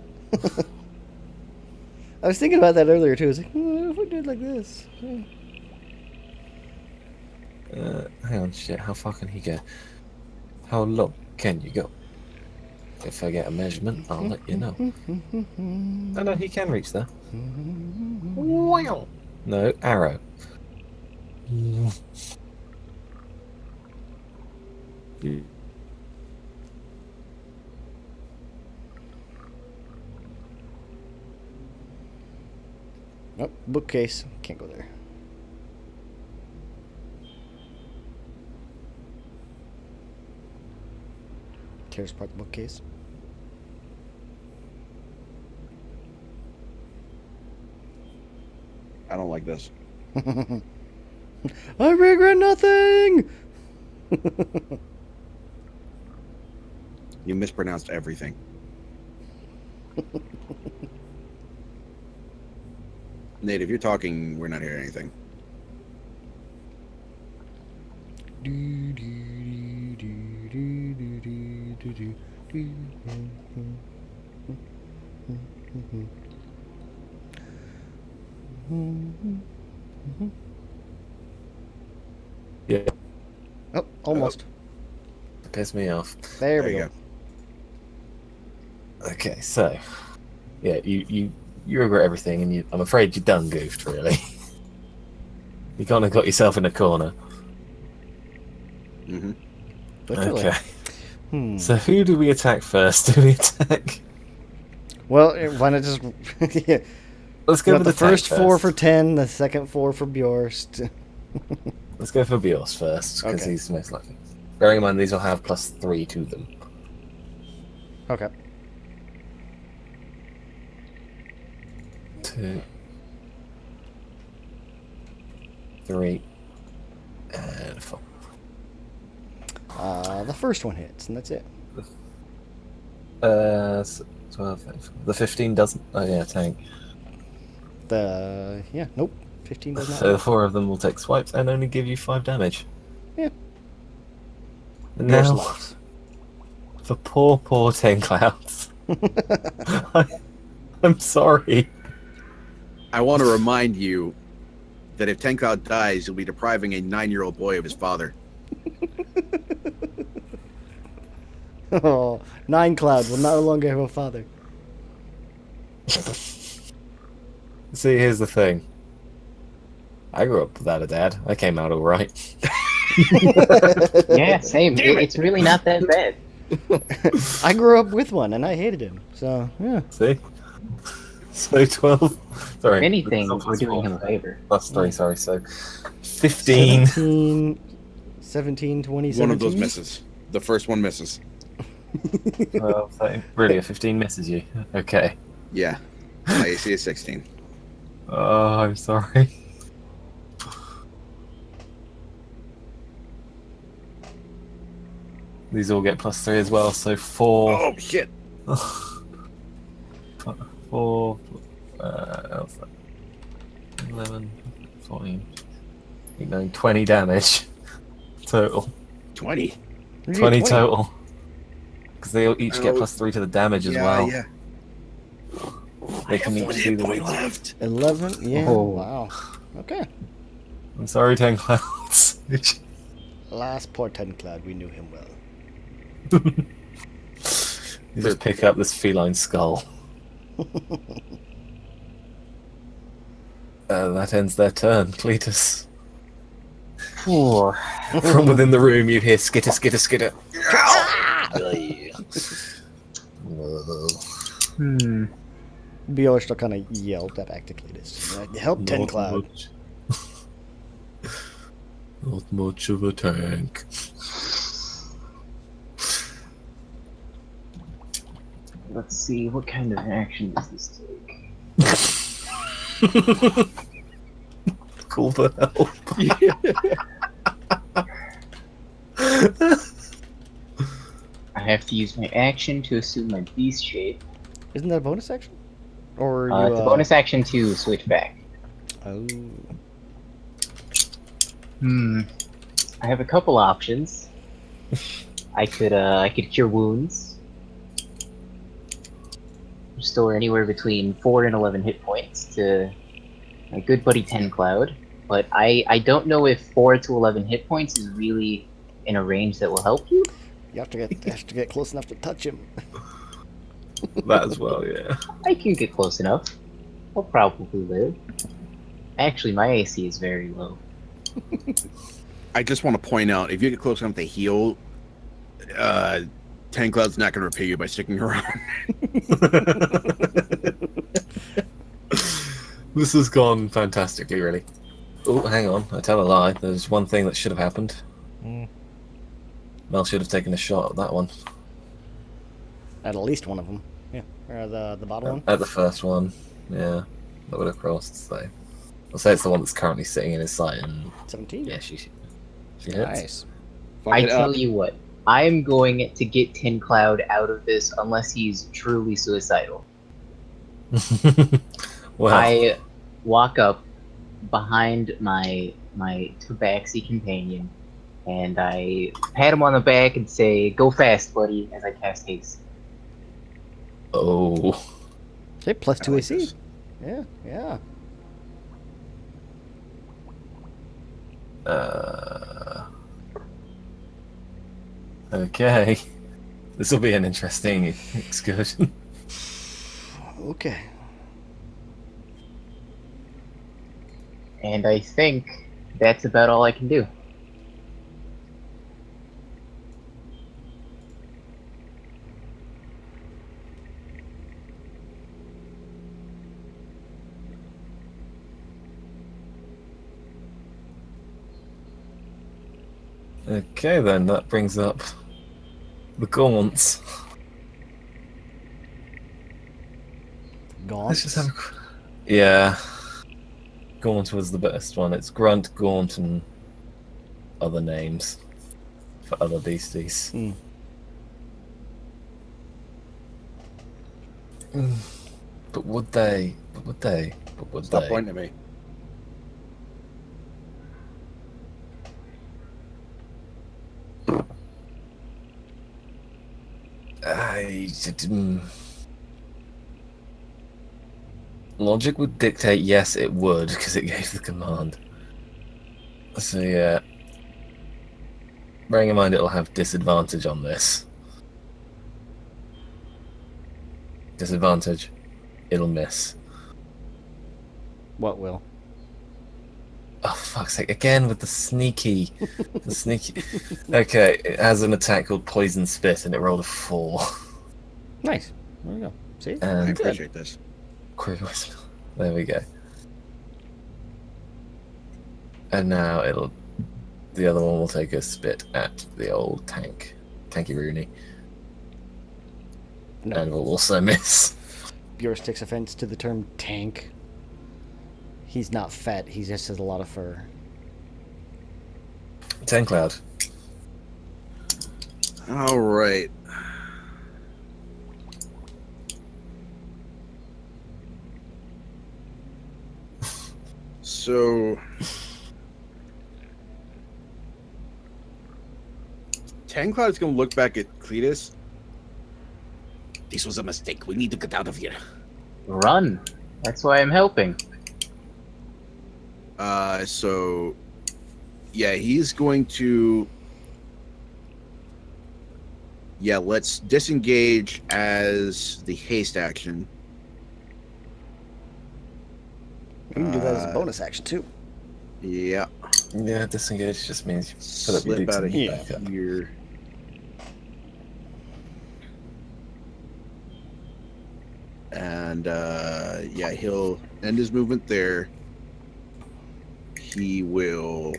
I was thinking about that earlier too. I was like, if we do it like this. Hang on, shit. How far can he go? How low can you go? If I get a measurement, I'll let you know. Oh no, he can reach there. Wow. No, arrow. Oh, bookcase. Can't go there. Tears apart the bookcase. I don't like this. I regret nothing! You mispronounced everything. Nate, if you're talking, we're not hearing anything. Yeah, Oh, almost. piss me off. There There we you go. Okay, so yeah, you regret everything, and I'm afraid you done goofed. Really, you kind of got yourself in a corner. Mm-hmm. Literally. Okay, Hmm. so who do we attack first? Do we attack? Well, why not just... yeah. Let's You go got for the the tank first 4 first. for 10, the second 4 for Bjorst. Let's go for Bios first because Okay. he's most likely. Bearing in mind these will have +3 to them. Okay. 2, 3, and 4. The first one hits, and that's it. 12. The 15 doesn't. Oh yeah, tank. Yeah, nope. 15 does not So the hit. 4 of them will take swipes and only give you 5 damage. Yeah. And Bjorst now, lives. for poor Ten Clouds. I'm sorry. I want to remind you that if Ten Cloud dies, you'll be depriving a 9-year-old boy of his father. Oh, 9 Cloud will no longer have a father. See, here's the thing. I grew up without a dad. I came out alright. Yeah, same. It's really not that bad. I grew up with one, and I hated him. So, yeah. See? So 12. Sorry. If anything, plus we're doing 4. him a favor. +3, sorry. So 15. 17, 20, One of those 17. misses. The first one misses. 12, 13. Really, a 15 misses you. Okay. Yeah. My AC is 16. Oh, I'm sorry. These all get +3 as well, so 4. Oh, shit. 4. 11, 14, 9, 20 damage total. 20. 20 total. Because they all each get Oh. +3 to the damage as Yeah, well. yeah. They can each do the point weak. left. 11? Yeah. Oh. Wow. Okay. I'm sorry, Ten Clouds. Last poor 10 Cloud, we knew him well. You just pick up this feline skull. That ends their turn, Cletus. From within the room, you hear skitter, skitter, skitter. Hmm. Bjorst kind of yelled that back to Cletus. Help 10 Cloud. Not much of a tank. Let's see, what kind of action does this take? Call for help. I have to use my action to assume my beast shape. Isn't that a bonus action? Or you It's a bonus action to switch back. Oh. I have a couple options. I could cure wounds, restore anywhere between 4 and 11 hit points to my good buddy Ten Cloud. But I don't know if 4 to 11 hit points is really in a range that will help you. You have to get close enough to touch him. That as well, yeah. I can get close enough. I'll probably live. Actually, my AC is very low. I just want to point out, if you get close enough to heal, Ten Cloud's not going to repay you by sticking around. This has gone fantastically, really. Oh, hang on. I tell a lie. There's one thing that should have happened. Mel should have taken a shot at that one. At least one of them. Yeah. Or the bottom one. At the first one. Yeah. That would have crossed, so. I'll say it's the one that's currently sitting in his sight, and 17. yeah, she hits. Nice. Fuck I it tell up. you what, I'm going to get Tin Cloud out of this unless he's truly suicidal. Well, I walk up behind my tabaxi companion, and I pat him on the back and say, "Go fast, buddy," as I cast haste. oh. Okay, plus I 2 like AC. this. Yeah. Okay. This will be an interesting excursion. Okay. And I think that's about all I can do. Okay, then that brings up the gaunts. Gaunt. Let's just have yeah. Gaunt was the best one. It's Grunt, Gaunt, and other names for other beasties. But would they? Stop pointing at me. Logic would dictate yes, it would, because it gave the command. So yeah. Bearing in mind it'll have disadvantage on this. Disadvantage. It'll miss. What will? Oh, fuck's sake. Again with the sneaky. The sneaky. Okay, it has an attack called Poison Spit and it rolled a 4. Nice. There you go. See? I And appreciate this. there we go. And now the other one will take a spit at the old Tanky Rooney. No. And will also miss. Buris takes offense to the term tank. He's not fat. He just has a lot of fur. 10 Cloud. All right. So, Ten Cloud's gonna look back at Cletus. This was a mistake. We need to get out of here. Run. That's why I'm helping. So, yeah, he's going to. Yeah, let's disengage as the haste action. You can do that as a bonus action too. Yeah. Yeah, disengage just means you put up your Slip boots out of and back up. here. And yeah, he'll end his movement there. He will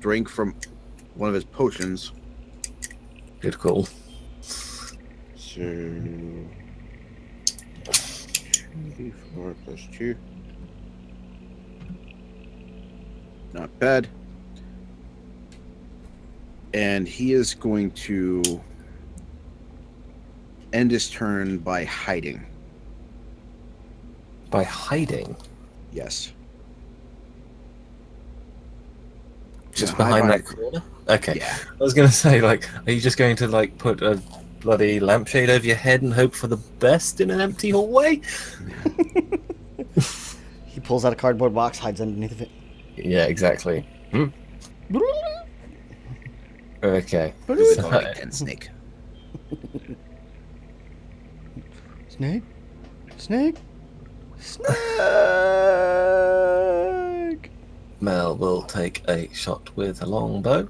drink from one of his potions. Good call. So 2d4 plus 2. Not bad. And he is going to end his turn by hiding. By hiding? Yes. Just Yeah, behind hide that corner? Okay. Yeah. I was going to say, like, are you just going to, like, put a bloody lampshade over your head and hope for the best in an empty hallway? He pulls out a cardboard box, hides underneath of it. Yeah, exactly. Okay. Do it all right then, Snake. Snake? Snake? Snake! Mel will take a shot with a longbow.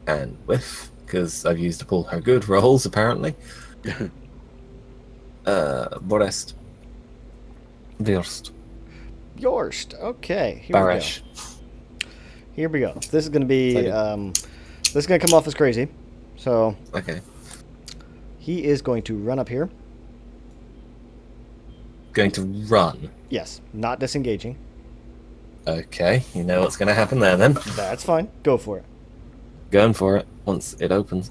And whiff, because I've used up all her good rolls, apparently. Borest. Wirst. Yorst. Okay, here Barish. we go. Here we go. This is going to be, this is going to come off as crazy. So, Okay. he is going to run up here. Going to run. Yes, not disengaging. Okay, you know what's going to happen there then. That's fine. Go for it. Going for it once it opens.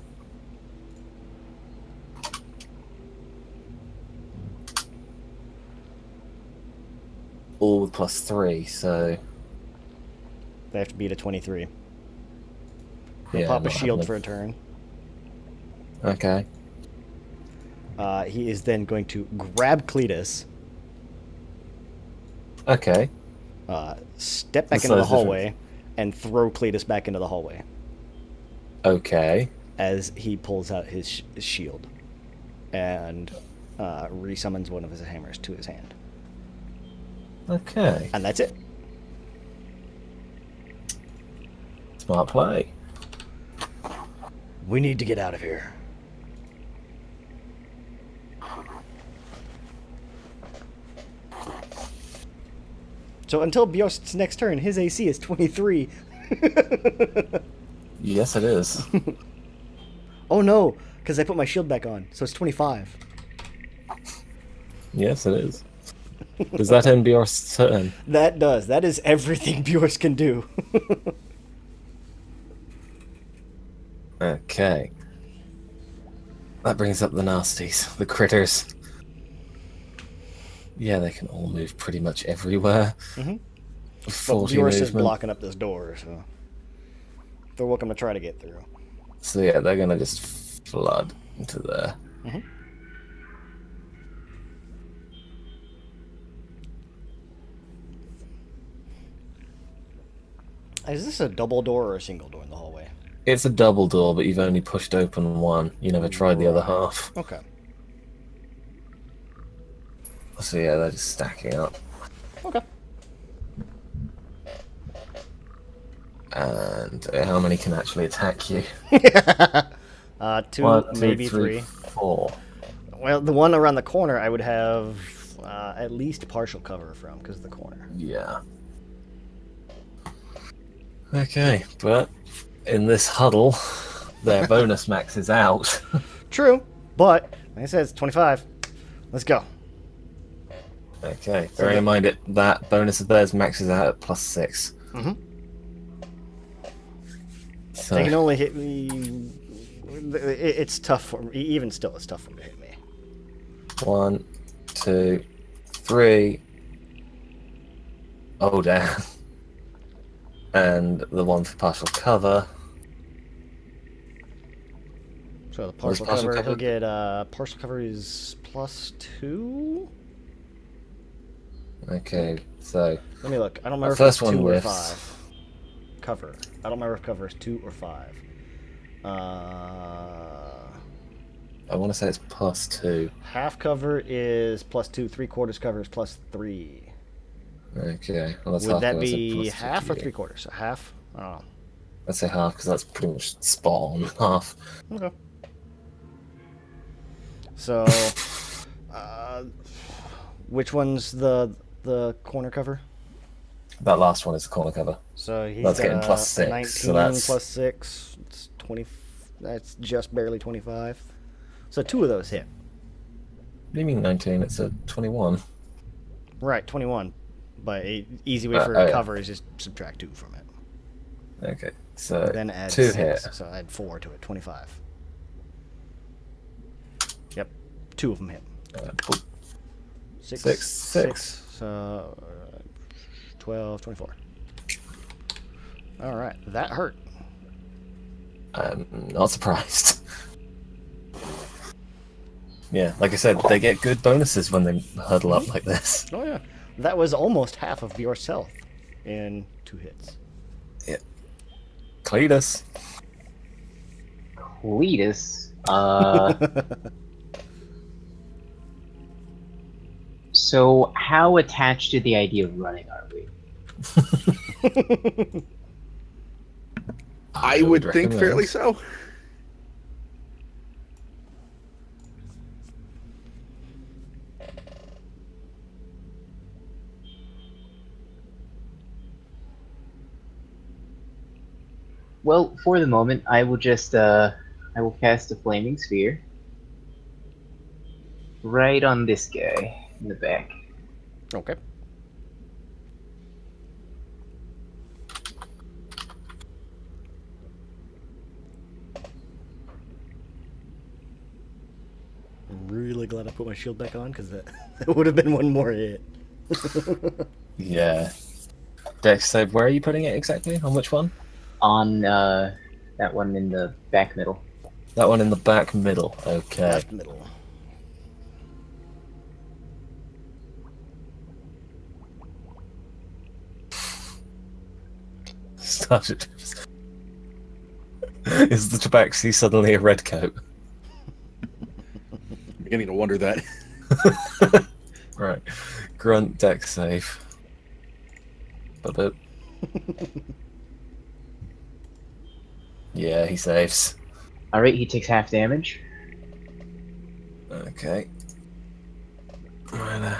All with +3, so They have to beat a 23. yeah. Pop a not shield happening. for a turn. Okay. He is then going to grab Cletus, Okay. step back That's into the different. hallway, and throw Cletus back into the hallway Okay. as he pulls out his shield and resummons one of his hammers to his hand. Okay. And that's it. Smart play. We need to get out of here. So until Bjorst's next turn, his AC is 23. Yes, it is. Oh no, because I put my shield back on, so it's 25. Yes, it is. Does that end Bjorst's turn? That does. That is everything Bjorst can do. Okay. That brings up the nasties, the critters. Yeah, they can all move pretty much everywhere. Mhm. But 40 Bjorst is movement. blocking up this door, so they're welcome to try to get through. So yeah, they're gonna just flood into there. Mhm. Is this a double door or a single door in the hallway? It's a double door, but you've only pushed open one. You never tried the other half. Okay. So yeah, they're just stacking up. Okay. And how many can actually attack you? Two, One, two, maybe three, three. 4. Well, the one around the corner, I would have at least partial cover from because of the corner. Yeah. Okay, but in this huddle, their bonus max is out. True, but like I said, it's 25. Let's go. Okay, bearing in mind that bonus of theirs maxes out at +6. Mhm. So, They can only hit me. It's tough for me. Even still, it's tough for them to hit me. 1, 2, 3. Oh, damn. And the one for partial cover. So the What is partial partial cover, cover? he'll get partial cover is +2. Okay, so Let me look. I don't remember The if it's first one 2 or whiffs. 5. Cover. I don't remember if cover is 2 or 5. I want to say it's +2. Half cover is +2. 3/4 cover is +3. Okay, well that's Would half that cover, so be +2 half or to you. 3/4? So half? I don't know. Let's say half, because that's pretty much spot on half. Okay. So, which one's the corner cover? That last one is the corner cover. So he's That's got getting a +6, 19 so that's- +6. It's 20. That's just barely 25. So 2 of those hit. What do you mean 19? It's a 21. Right, 21. But easy way for oh, yeah. cover is just subtract 2 from it. Okay, so Then add 2 6. hit. So add 4 to it. 25. 2 of them hit. Boop. 6, Six. 6, 12, 24. All right, that hurt. I'm not surprised. Yeah, like I said, they get good bonuses when they huddle up like this. Oh yeah, that was almost half of your health in 2 hits. Yeah. Cletus. Cletus. So how attached to the idea of running are we? I would think fairly so. Well, for the moment, I will just I will cast a flaming sphere right on this guy in the back. Okay. I'm really glad I put my shield back on because that would have been one more hit. Yeah. Dex save, where are you putting it exactly? On which one? On that one in the back middle. That one in the back middle. Okay. Left middle. Started. Is the tabaxi suddenly a red coat? I'm beginning to wonder that. Right. Grunt Dex save. Boop. Yeah, he saves. Alright, he takes half damage. Okay. Minor.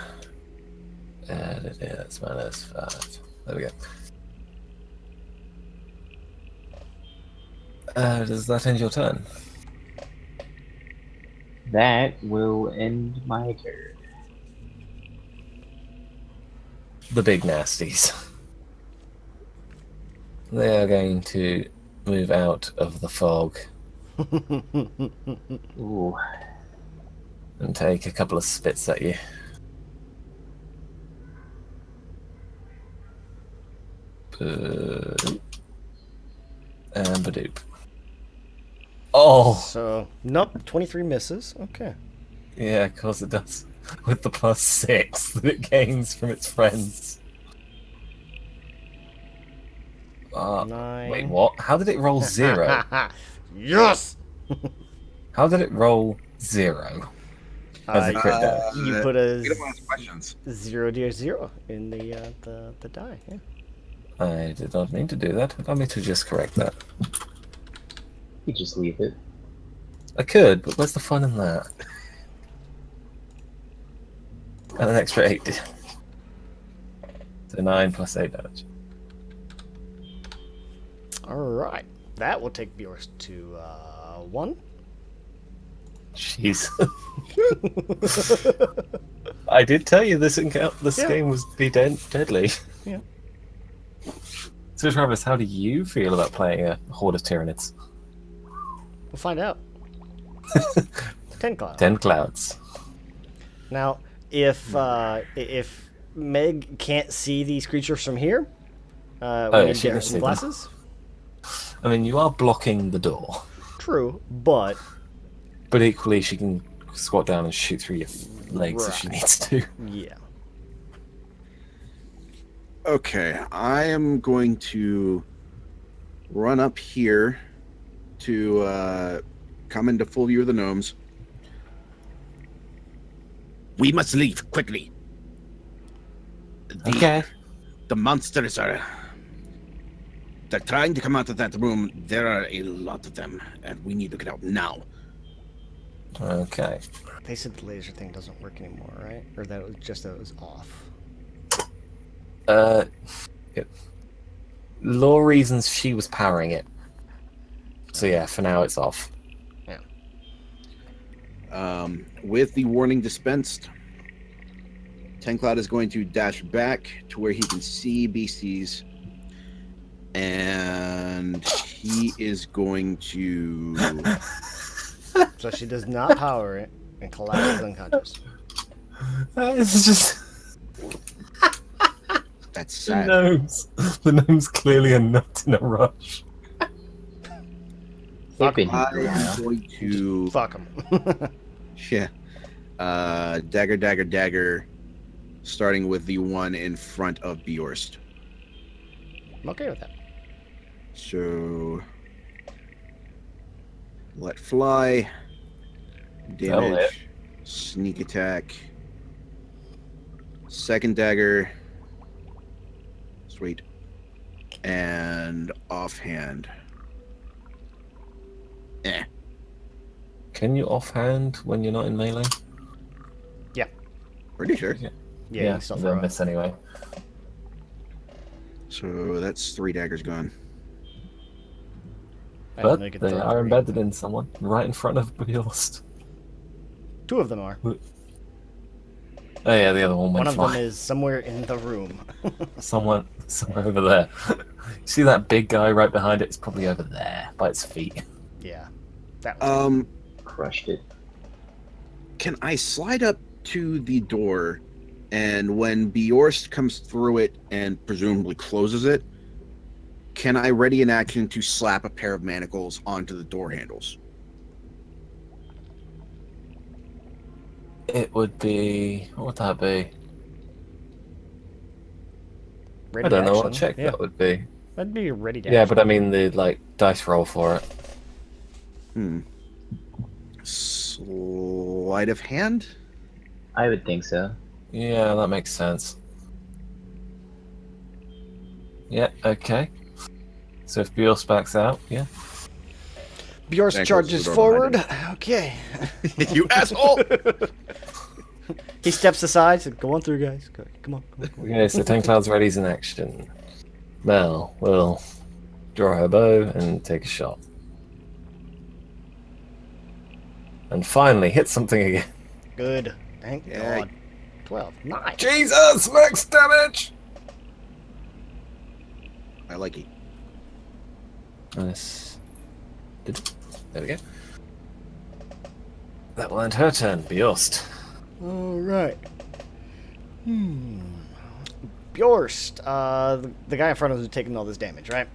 That's -5. There we go. Does that end your turn? That will end my turn. The big nasties. They are going to move out of the fog Ooh. and take a couple of spits at you. Boop. And Badoop. Oh! So, nope, 23 misses. Okay. Yeah, of course it does. With the +6 that it gains from its friends. 9. Wait, what? How did it roll 0? Yes! How did it roll 0? As a crit damage. You put a We don't want to ask questions. 0 in the die. Yeah. I did not mean to do that. Allow me to just correct that. You just leave it. I could, but where's the fun in that? And an extra 8. So 9 plus 8 damage. All right, that will take yours to 1. Jeez. I did tell you this Yeah. game was be deadly. Yeah. So Travis, how do you feel about playing a horde of Tyranids? We'll find out. 10 cloud. 10 clouds. Now, if Meg can't see these creatures from here, we yeah, need she to get can her see some them. glasses. I mean, you are blocking the door, True, but but equally she can squat down and shoot through your legs if she Right. needs to. yeah. Okay, I am going to run up here to come into full view of the gnomes. We must leave quickly. The monsters are. They're trying to come out of that room. There are a lot of them, and we need to get out now. Okay. They said the laser thing doesn't work anymore, right? Or that it was just that it was off. Yeah. Law reasons she was powering it. So yeah, for now it's off. With the warning dispensed, Tencloud is going to dash back to where he can see beasties, and he is going to. So she does not power it. and collapses unconscious. It's just That's the sad. gnomes. The gnomes clearly are not in a rush. They've been here for a I'm while. going to Fuck him. yeah. Dagger, dagger, dagger. Starting with the one in front of Bjorst. I'm okay with that. So let fly. That'll hit. Damage. Sneak attack. Second dagger. Sweet. And offhand. Eh. Can you offhand when you're not in melee? Pretty sure. Yeah, you can still they'll throw it. miss anyway. So that's 3 daggers gone. I didn't But know you could they throw are three. embedded in someone right in front of Bjorst. 2 of them are. Oh yeah, the other one One went of them flying. is somewhere in the room. Somewhere over there. See that big guy right behind it? It's probably over there by its feet. Yeah. That was Crushed it. Can I slide up to the door, and when Bjorst comes through it and presumably closes it, can I ready an action to slap a pair of manacles onto the door handles? It would be. What would that be? ready I don't know what action. check Yeah, that would be. that'd be a ready to Yeah, action. but I mean the dice roll for it. Sleight of hand? I would think so. Yeah, that makes sense. Yeah, okay. So if Bjorst backs out, yeah. Bjorst Then charges closes the door behind forward. Okay. You asshole! He steps aside. Says, "Go on through, guys. Go, come on, come on, come on." Okay, so 10 Clouds ready's in action. Mel will draw her bow and take a shot. And finally hit something again. Good. Thank Yeah. God. 12. Nice. Jesus, max damage! I like it. Nice. There we go. That will end her turn, Bjorst. All right. Bjorst. The guy in front of us is taking all this damage, right?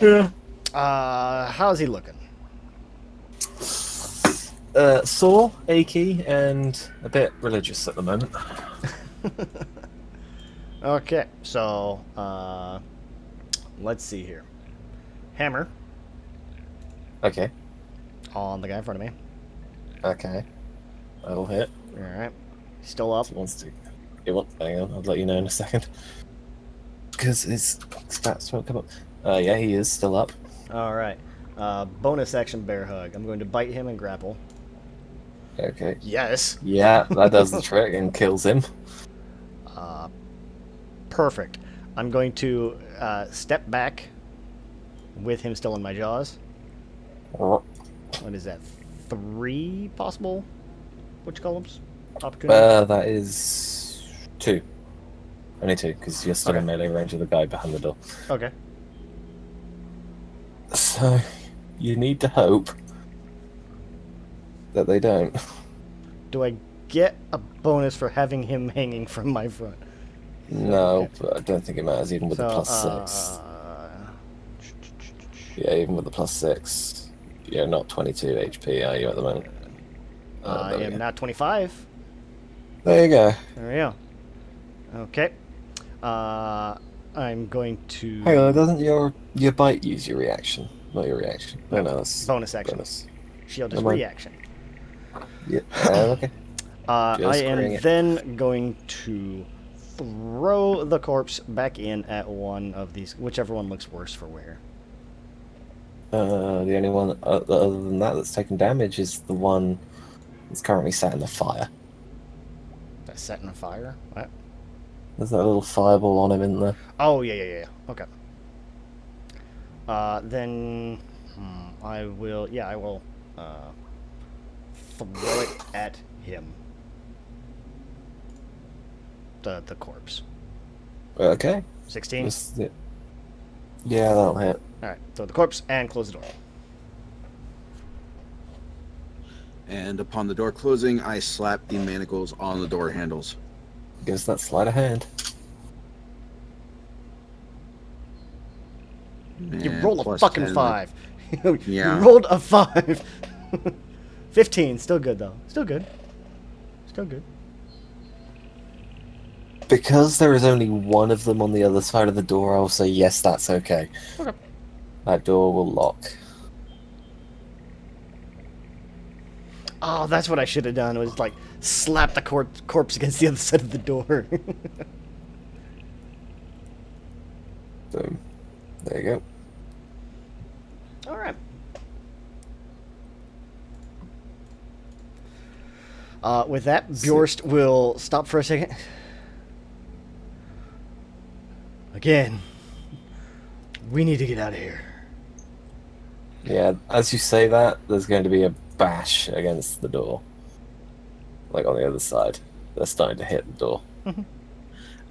Yeah. How's he looking? Sore, achy, and a bit religious at the moment. Okay, so let's see here. Hammer Okay, on the guy in front of me. okay. That'll hit. All right, still up. If it wants to. It won't. Hang on, I'll let you know in a second. Because his stats won't come up. Yeah, he is still up. All right. Bonus action bear hug. I'm going to bite him and grapple. Okay. Yes. Yeah, that does the trick and kills him. Perfect. I'm going to step back with him still in my jaws. What is that? 3 possible? Which columns? Opportunity. That is 2. Only 2, because you're still in melee range of the guy behind the door. Okay. So, you need to hope that they don't. Do I get a bonus for having him hanging from my front? No, Okay. but I don't think it matters, even with the plus 6. Yeah, even with the plus 6. You're not 22 HP, are you, at the moment? I there we am go. not 25. There you go. There we go. Okay. I'm going to... Hang on, doesn't your bite use your reaction? Not your reaction. No, that's Bonus action. bonus. Shield is Am I- reaction. Yeah. Okay. I Just am bring it. then going to throw the corpse back in at one of these, whichever one looks worse for wear. The only one other than that that's taken damage is the one that's currently sat in the fire. That's set in fire. What? There's that little fireball on him, isn't there? Oh yeah. Okay. Then I will. Yeah, I will throw it at him. The corpse. Okay. 16. Just the- Yeah, that'll hit. All right. Throw the corpse and close the door. And upon the door closing, I slap the manacles on the door handles. Gives that sleight of hand. You And rolled a plus fucking 10, 5. You Yeah. rolled a 5. 15. Still good, though. Still good. Still good. Because there is only one of them on the other side of the door, I'll say yes, that's okay. Okay. That door will lock. Oh, that's what I should have done. Was like slap the corpse against the other side of the door. Boom. There you go. All right. With that, Bjorst will stop for a second. Again, we need to get out of here. Yeah, as you say that, there's going to be a bash against the door. Like on the other side. They're starting to hit the door.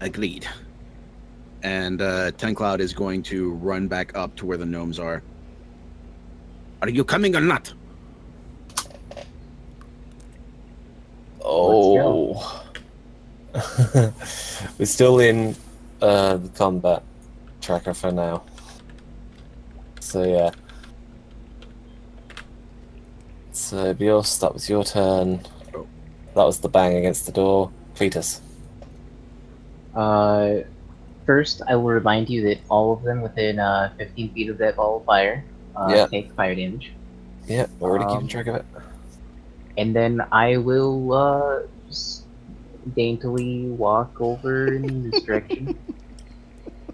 Agreed. And Ten Cloud is going to run back up to where the gnomes are. Are you coming or not? Oh. We're still in the combat tracker for now. So yeah. So Bios, that was your turn. Oh. That was the bang against the door. Cletus. First, I will remind you that all of them within 15 feet of that ball of fire Yeah. take fire damage. Yeah, already keeping track of it. And then I will just daintily walk over in this direction.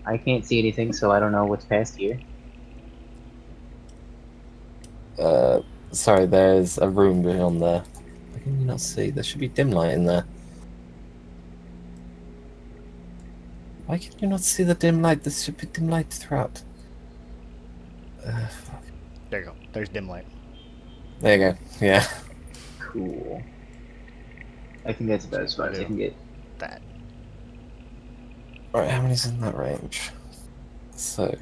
I can't see anything, so I don't know what's past here. Sorry, there's a room beyond there. I can not see. There should be dim light in there. Why can you not see the dim light? There should be dim light throughout. Fuck. There you go. There's dim light. There you go. Yeah. Cool. I think that's about as far as I can get. That. Alright, how many's in that range? So,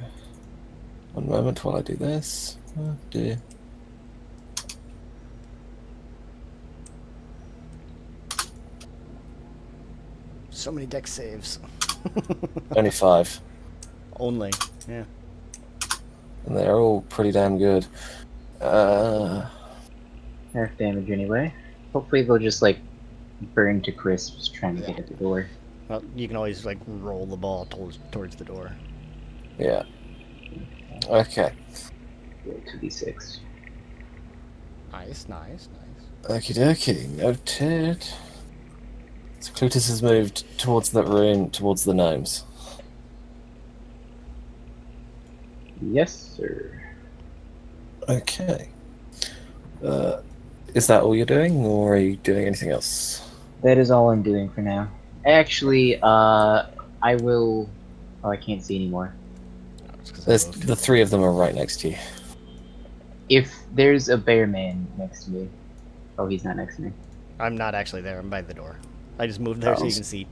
one moment while I do this. Oh dear. So many deck saves. Only 5. Only. Yeah. And they're all pretty damn good. Half damage anyway. Hopefully they'll just like burn to crisps trying to get at the door. Well, you can always like roll the ball towards the door. Yeah. Okay. 2d6. Nice, nice, nice. Okie dokie. Noted. So Clutus has moved towards that room, towards the gnomes. Yes, sir. Okay. Is that all you're doing, or are you doing anything else? That is all I'm doing for now. Actually, I will. Oh, I can't see anymore. It's 'cause I There's moved. the 3 of them are right next to you. If there's a bear man next to me. Oh, he's not next to me. I'm not actually there. I'm by the door. I just moved there so Oh. you can see.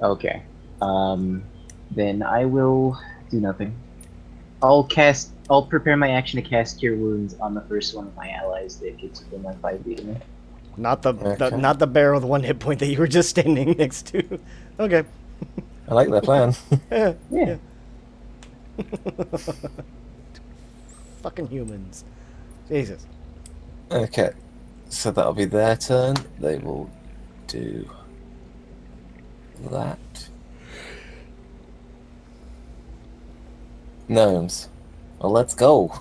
Okay. Then I will do nothing. I'll prepare my action to cast Cure Wounds on the first one of my allies that gets within like 5 feet of me. Not the Okay. not the bear with 1 hit point that you were just standing next to. Okay. I like that plan. Yeah. Yeah. Fucking humans. Jesus. Okay. So that'll be their turn. They will do that. Gnomes. Well, let's go.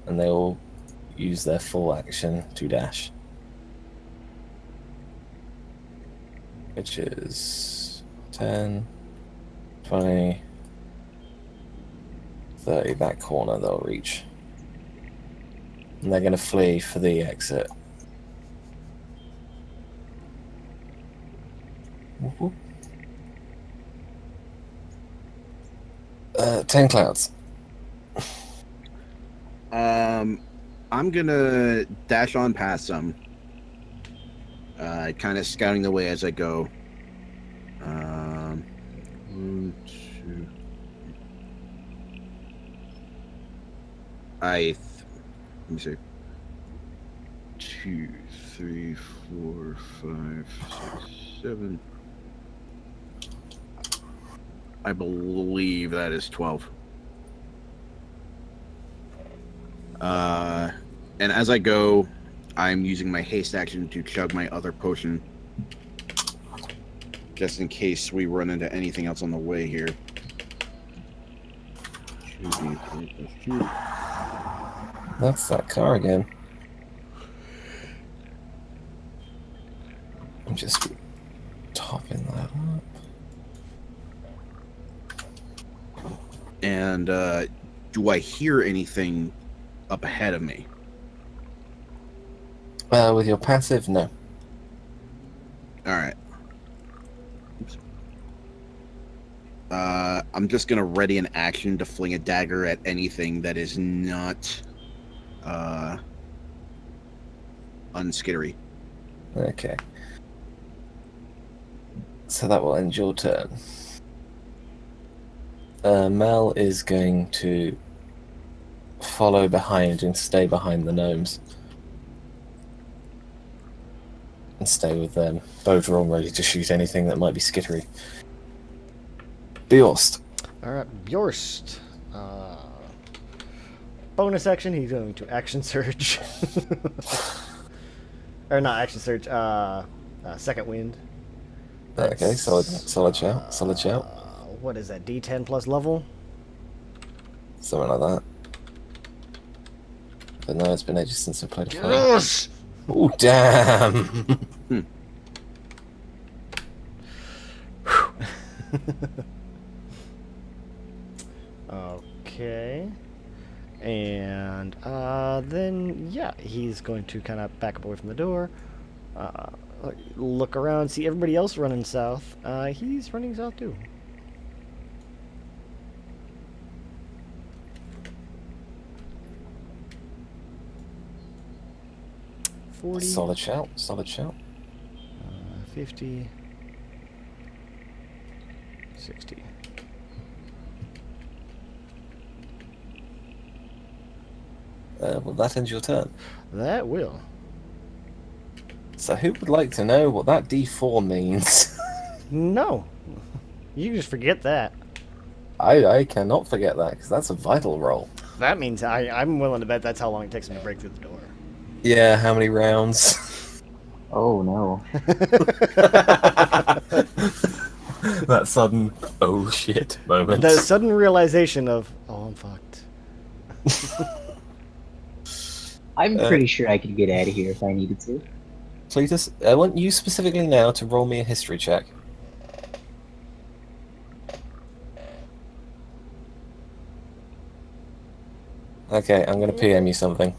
And they will use their full action to dash. Which is 10, 20, 30. That corner they'll reach. And they're going to flee for the exit. Whoop, whoop. 10 clouds. I'm gonna dash on past them. Kind of scouting the way as I go. 1, 2. Let me see. 2, 3, 4, 5, 6, 7. I believe that is 12. And as I go, I'm using my haste action to chug my other potion. Just in case we run into anything else on the way here. 2d4 + 2. That's that car again. I'm just topping that up. And do I hear anything up ahead of me? With your passive, no. All right. Oops. I'm just gonna ready an action to fling a dagger at anything that is not unskittery. Okay. So that will end your turn. Mel is going to follow behind and stay behind the gnomes. And stay with them. Bow drawn, ready to shoot anything that might be skittery. Bjorst. Alright, Bjorst. Bonus action, he's going to action surge. Or not action surge, second wind. Okay, solid shout. Solid shout. What is that, D10 plus level? Something like that. But no, it's been ages since I played a fight. Yes! Oh, damn! Okay. And then, yeah, he's going to kind of back up away from the door. Look around, see everybody else running south. He's running south too. Solid shout. Solid shout. 50. 60. Well, that ends your turn. That will. So who would like to know what that D4 means? No. You just forget that. I cannot forget that, because that's a vital roll. That means I'm willing to bet that's how long it takes him to break through the door. Yeah, how many rounds? Oh no. That sudden, oh shit moment. The sudden realization of, oh, I'm fucked. I'm pretty sure I could get out of here if I needed to. Cletus, I want you specifically now to roll me a history check. Okay, I'm gonna PM you something.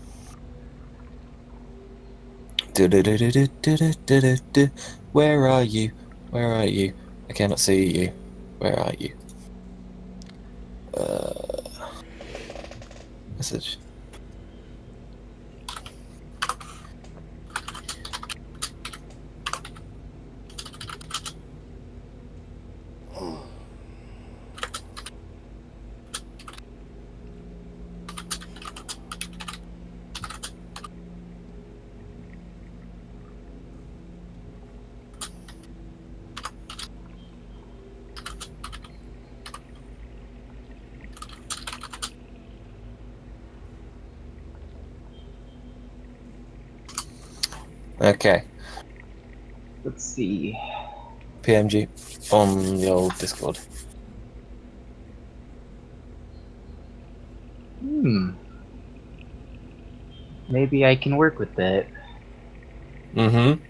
Where are you? Where are you? I cannot see you. Where are you? Message. Okay. Let's see. PMG on the old Discord. Maybe I can work with that. Mm-hmm.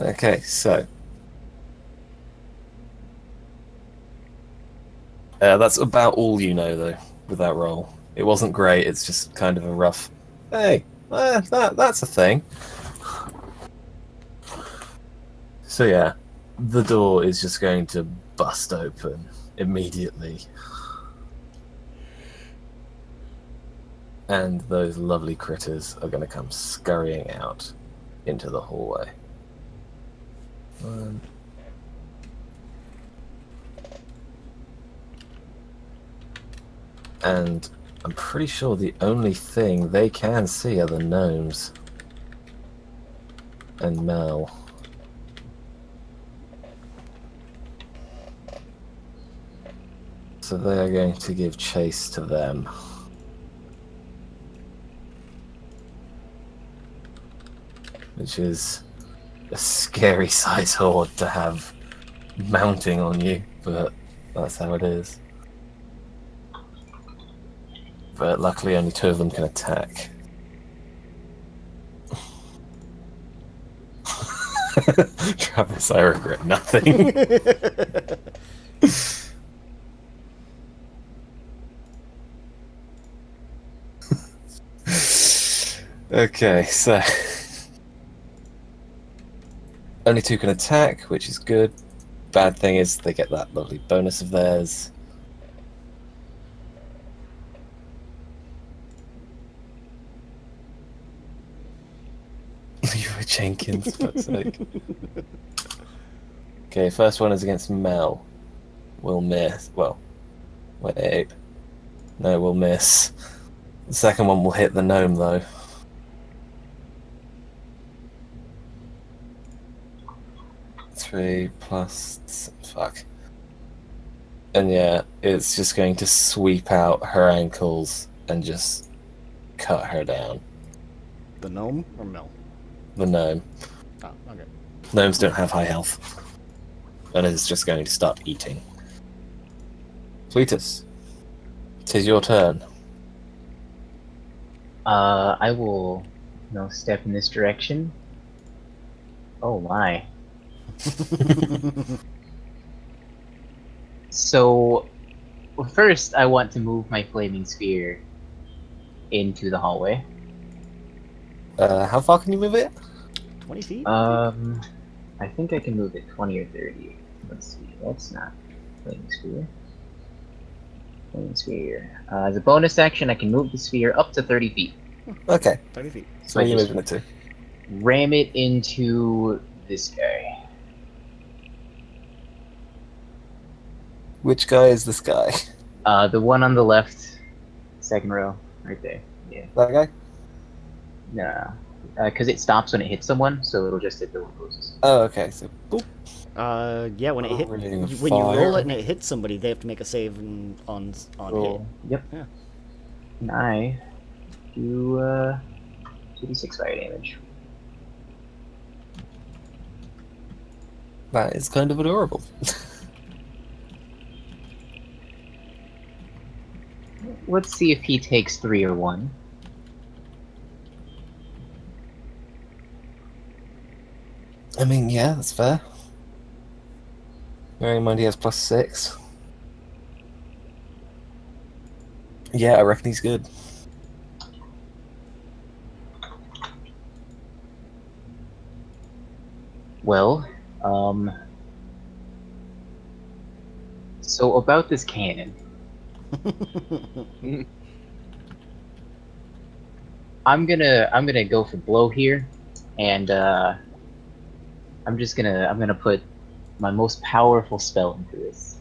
Okay, so that's about all you know, though, with that roll. It wasn't great. It's just kind of a rough. Hey, that's a thing. So yeah, the door is just going to bust open immediately, and those lovely critters are going to come scurrying out into the hallway. And I'm pretty sure the only thing they can see are the gnomes. And Mel. So they are going to give chase to them. Which is a scary size horde to have mounting on you, but that's how it is. But luckily only 2 of them can attack. Travis, I regret nothing. Okay, so only 2 can attack, which is good. Bad thing is they get that lovely bonus of theirs. Leroy Jenkins, for fuck's sake. Okay, first one is against Mel. Will miss. Well, wait. No, will miss. The second one will hit the gnome, though. Three plus... Fuck. And yeah, it's just going to sweep out her ankles and just cut her down. The gnome or Mel? The gnome. Oh, okay. Gnomes don't have high health. And it's just going to start eating. Cletus, 'tis your turn. I will, step in this direction. Oh my. So, first I want to move my flaming sphere into the hallway. How far can you move it? 20 feet? I think I can move it 20 or 30. Let's see, that's not flaming sphere. Flaming sphere. As a bonus action, I can move the sphere up to 30 feet. Okay. 30 feet. So where are you moving it to? Ram it into this guy. Which guy is this guy? The one on the left, second row, right there. Yeah. That guy? No, because it stops when it hits someone, so it'll just hit the one closest. Oh, okay. So boop. Yeah, when it hit, Ring of when you roll fire. it and it hits somebody, they have to make a save on Roll. Yep. Yeah. And I do 2d6 fire damage. That is kind of adorable. Let's see if he takes 3 or 1. I mean, yeah, that's fair. Bearing in mind he has +6. Yeah, I reckon he's good. Well, so about this cannon. I'm gonna go for blow here, and I'm gonna put my most powerful spell into this.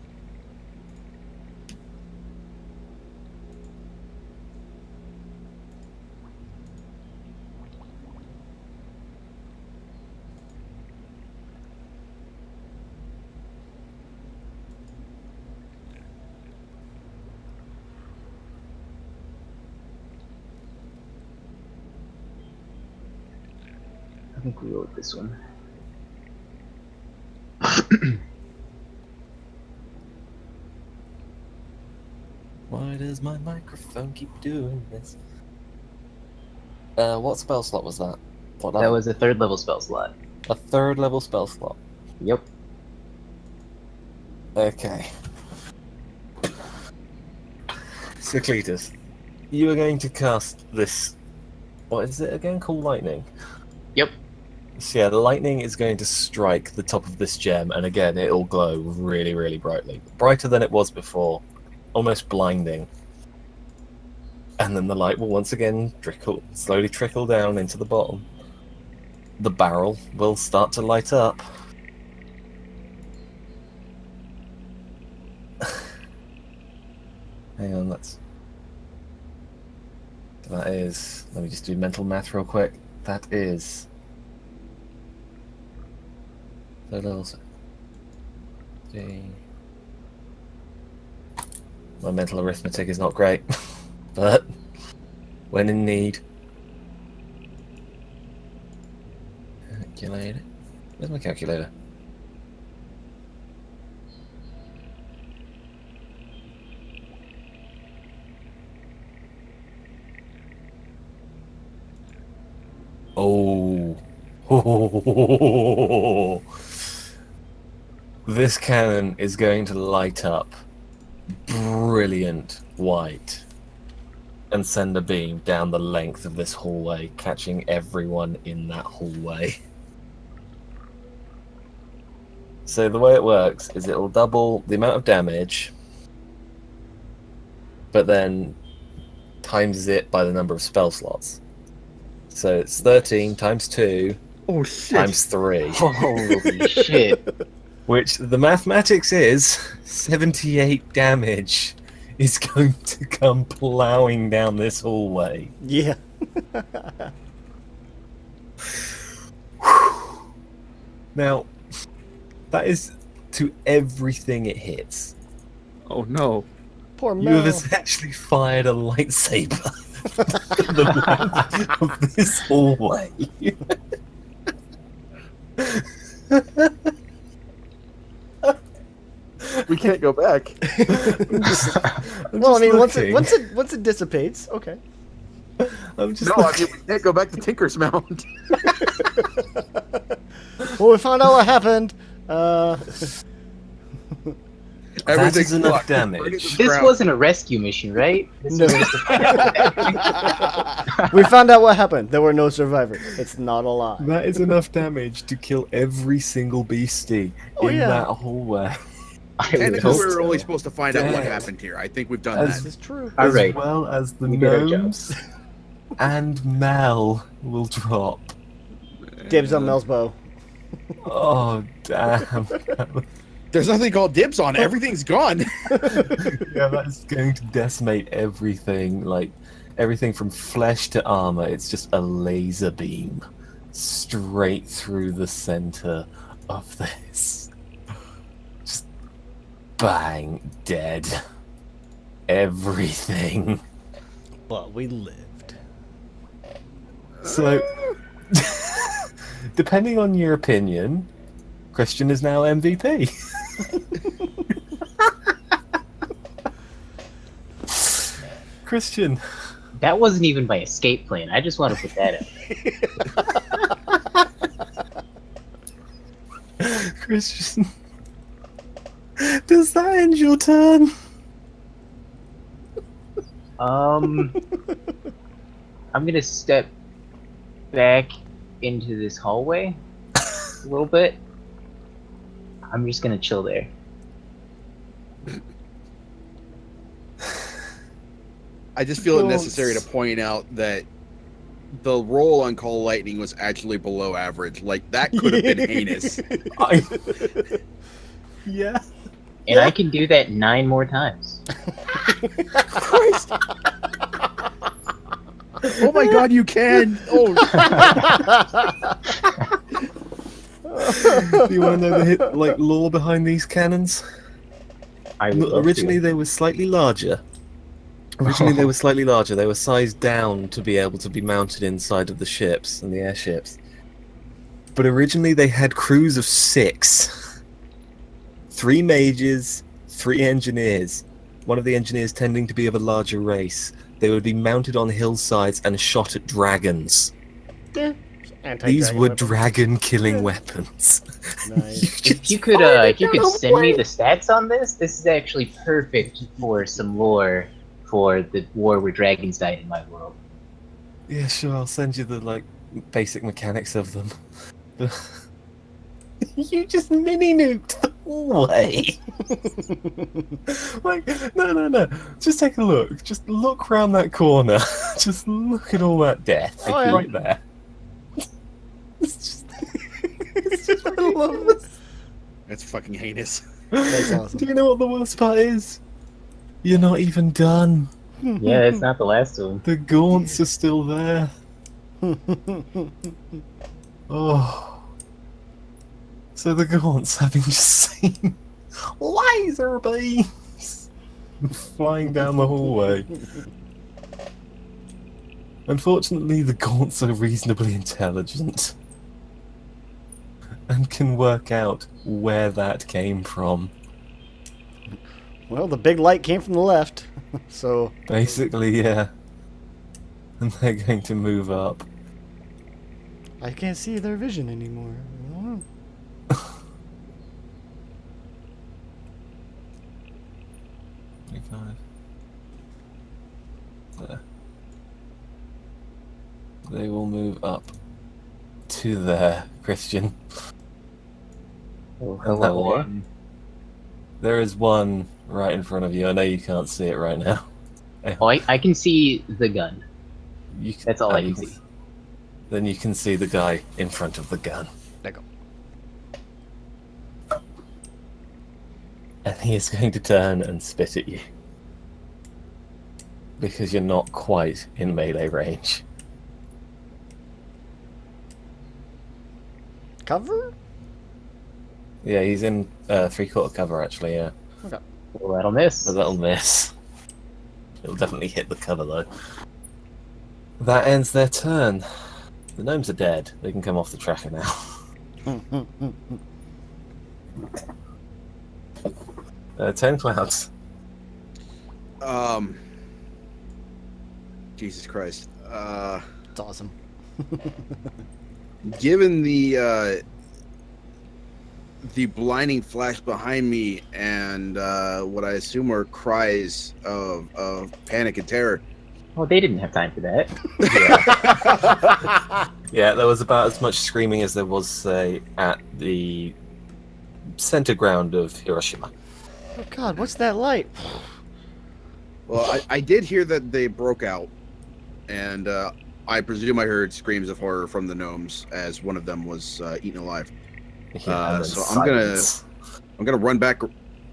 I think we wrote this one. Why does my microphone keep doing this? What spell slot was that? What That level? was a 3rd level spell slot. A 3rd level spell slot. Yep. Okay. So Cletus, you are going to cast this. What is it again? Called lightning. Yep. So yeah, the lightning is going to strike the top of this gem, and again, it'll glow really, really brightly, brighter than it was before, almost blinding. And then the light will once again slowly trickle down into the bottom. The barrel will start to light up. Hang on, let's That is. Let me just do mental math real quick. That is. My mental arithmetic is not great, but when in need. Calculator. Where's my calculator? Oh. This cannon is going to light up brilliant white and send a beam down the length of this hallway, catching everyone in that hallway. So the way it works is it'll double the amount of damage, but then times it by the number of spell slots. So it's 13 times 2 Oh shit! times 3. Holy shit. Which the mathematics is 78 damage is going to come plowing down this hallway. Yeah. Now, that is to everything it hits. Oh no. Poor You Mel. have essentially fired a lightsaber the length of this hallway. We can't go back. Well, I mean, once it dissipates, okay. I'm just No, I mean, we can't go back to Tinker's Mound. Well, we found out what happened. That is enough fucked. damage. This wasn't a rescue mission, right? This No. was just a- We found out what happened. There were no survivors. It's not a lie. That is enough damage to kill every single beastie Oh, in yeah. that hallway. I would Technically, hope we're so. only supposed to find out what Dead. happened here. I think we've done As- that. This is true. All as right. well as the We did our gnomes and Mel will drop. Dibs on Mel's bow. Oh, damn. There's nothing called dibs on it. Everything's gone. Yeah, that's going to decimate everything. Like, everything from flesh to armor. It's just a laser beam straight through the center of this. Just bang, dead. Everything. But we lived. So, depending on your opinion, Christian is now MVP. Christian, That wasn't even my escape plan. I just want to put that out. Christian, does that end your turn? I'm gonna step back into this hallway a little bit. I'm just gonna chill there. I just feel it Don't- necessary to point out that the roll on Call Lightning was actually below average. Like, that could have been heinous. Yeah. And I can do that 9 more times. Christ! Oh my god, you can! Oh, Do you want to know the lore behind these cannons? I would love Originally, to. they were slightly larger. They were slightly larger. They were sized down to be able to be mounted inside of the ships and the airships. But originally, they had crews of 6. 3 mages, 3 engineers. One of the engineers tending to be of a larger race. They would be mounted on hillsides and shot at dragons. Yeah. These were weapons. dragon-killing Yeah. weapons. Nice. If you could send me the stats on this, this is actually perfect for some lore for the war where dragons died in my world. Yeah, sure. I'll send you the basic mechanics of them. You just mini nuked the hallway. No. Just take a look. Just look round that corner. Just look at all that death Oh, yeah. right there. It's just I love this. that's fucking heinous. That's awesome. Do you know what the worst part is? You're not even done. Yeah, it's not the last of them. The gaunts are still there. Oh. So the gaunts having just seen laser beams flying down the hallway. Unfortunately, the gaunts are reasonably intelligent and can work out where that came from. Well, the big light came from the left, so Basically, yeah. And they're going to move up. I can't see their vision anymore. There. They will move up to there, Christian. Oh, And that hello there. one. There is one right in front of you. I know you can't see it right now. Oh, I can see the gun. You That's all I you can see. Then you can see the guy in front of the gun. There you go. And he is going to turn and spit at you. Because you're not quite in melee range. Cover? Yeah, he's in 3/4 cover actually, yeah. Okay. Well, that'll miss. But that'll miss. It'll definitely hit the cover though. That ends their turn. The gnomes are dead. They can come off the tracker now. 10 clouds. Jesus Christ. It's awesome. Given the blinding flash behind me and what I assume are cries of panic and terror. Well, they didn't have time for that. Yeah, there was about as much screaming as there was, say, at the center ground of Hiroshima. Oh God, what's that light? Well, I did hear that they broke out, and I presume I heard screams of horror from the gnomes as one of them was eaten alive. Yeah, and then So silence. I'm gonna run back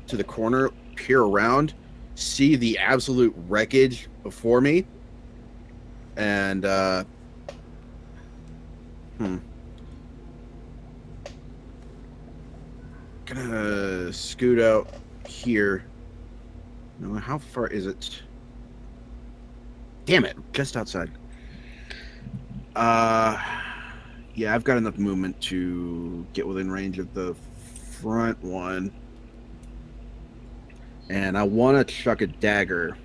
to the corner, peer around, see the absolute wreckage before me, and gonna scoot out here. No, how far is it? Damn it, just outside. Yeah, I've got enough movement to get within range of the front one. And I want to chuck a dagger.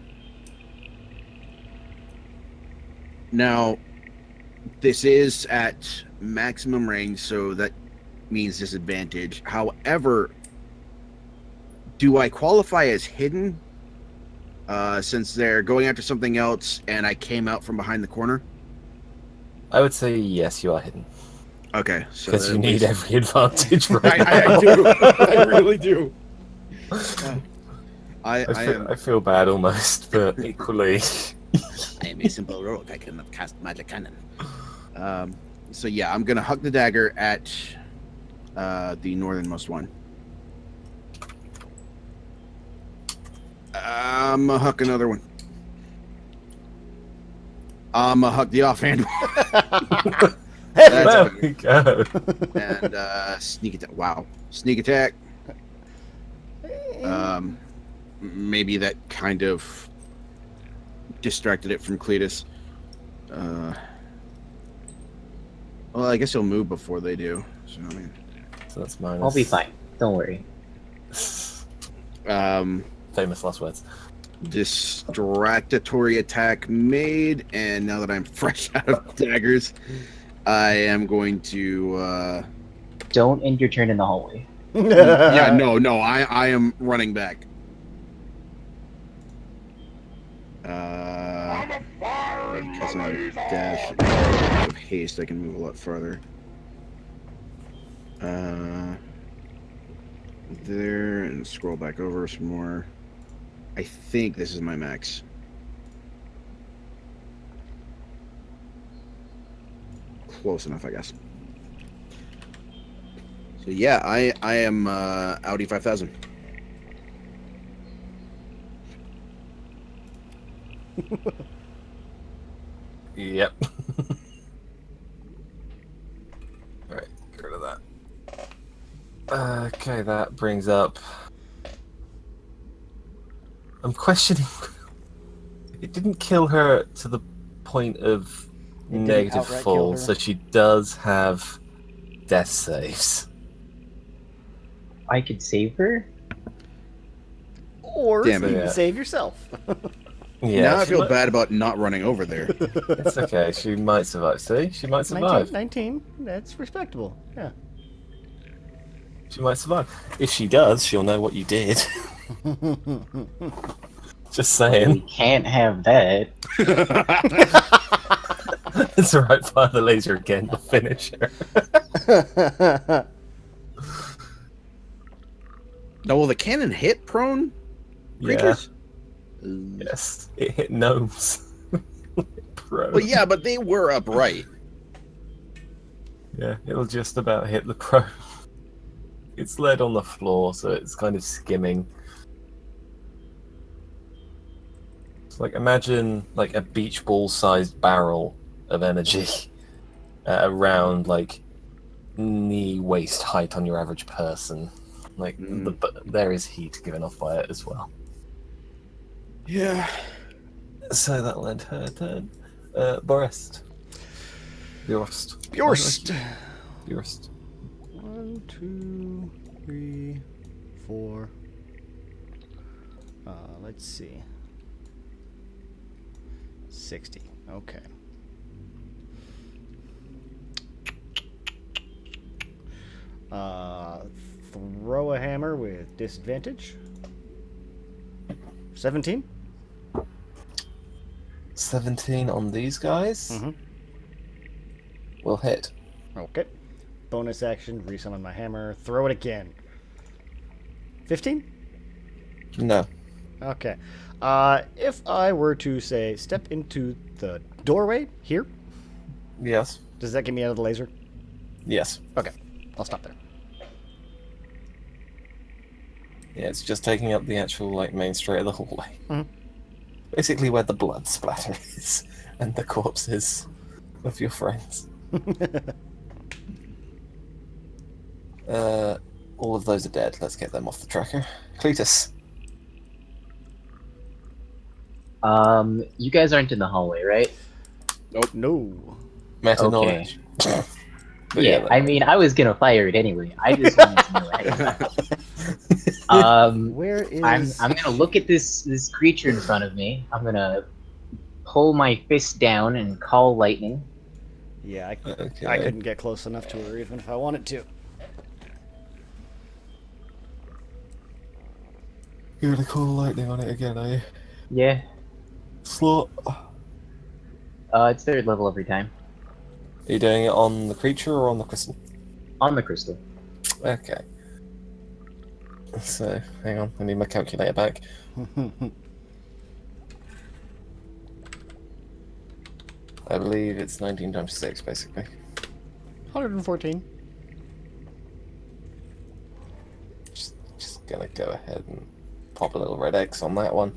Now, this is at maximum range, so that means disadvantage. However, do I qualify as hidden? Since they're going after something else and I came out from behind the corner? I would say yes, you are hidden. Okay, so Because you at need least- every advantage right I do. I really do. I feel bad almost, but equally. I am a simple rogue. I cannot cast magic cannon. So yeah, I'm gonna huck the dagger at the northernmost one. I'm gonna huck another one. I'm gonna huck the offhand one. There That's we go. and sneak attack. Wow, sneak attack. Maybe that kind of distracted it from Cletus. Well, I guess he'll move before they do. So I mean, So that's minus. I'll be fine. Don't worry. Famous last words. Distractatory attack made, and now that I'm fresh out of daggers, I am going to. Don't end your turn in the hallway. Yeah, no, I am running back. Because I'm dash of haste, I can move a lot farther. There, and scroll back over some more. I think this is my max. Close enough, I guess. So yeah, I am Audi 5000. Yep. Right, get rid of that. Okay, that brings up. I'm questioning. It didn't kill her to the point of didn't negative outright kill fall, her. so she does have death saves. I could save her. Or Damn you it. can save yourself. Yeah, now I she feel might- bad about not running over there. It's okay. She might survive. See, she might 19, survive. 19. That's respectable. Yeah. She might survive. If she does, she'll know what you did. Just We saying. can't have that. It's alright. Fire the laser again to finish her. Now, will the cannon hit prone Yeah. creatures? Yes. It hit gnomes. Pro. Well, yeah, but they were upright. Yeah, it'll just about hit the pro. It's lead on the floor, so it's kind of skimming. It's like, imagine like a beach ball sized barrel of energy around like knee waist height on your average person. Like there is heat given off by it as well. Yeah. So that led her turn. Borest. Bjorst. Bjorst. Bjorst. 1, 2, 3, 4. Let's see. 60. Okay. Throw a hammer with disadvantage. 17. 17 on these guys. Mm-hmm. Will hit. Okay. Bonus action, resummon my hammer, throw it again. 15? No. Okay. If I were to, say, step into the doorway here, Yes. does that get me out of the laser? Yes. Okay. I'll stop there. Yeah, it's just taking up the actual like main street of the hallway. Mhm. Basically where the blood splatter is and the corpses of your friends. All of those are dead. Let's get them off the tracker. Cletus. You guys aren't in the hallway, right? No. Meta Okay. knowledge. But Yeah, I mean, I was gonna fire it anyway. I just wanted to know ahead. Where is... I'm gonna look at this creature in front of me. I'm gonna pull my fist down and call lightning. Yeah, I Okay. couldn't get close enough to her even if I wanted to. You're gonna call lightning on it again, are you? Yeah, Slot. it's third level every time. Are you doing it on the creature or on the crystal? On the crystal. Okay. So, hang on, I need my calculator back. I believe it's 19 times 6, basically. 114. Just gonna go ahead and pop a little red X on that one.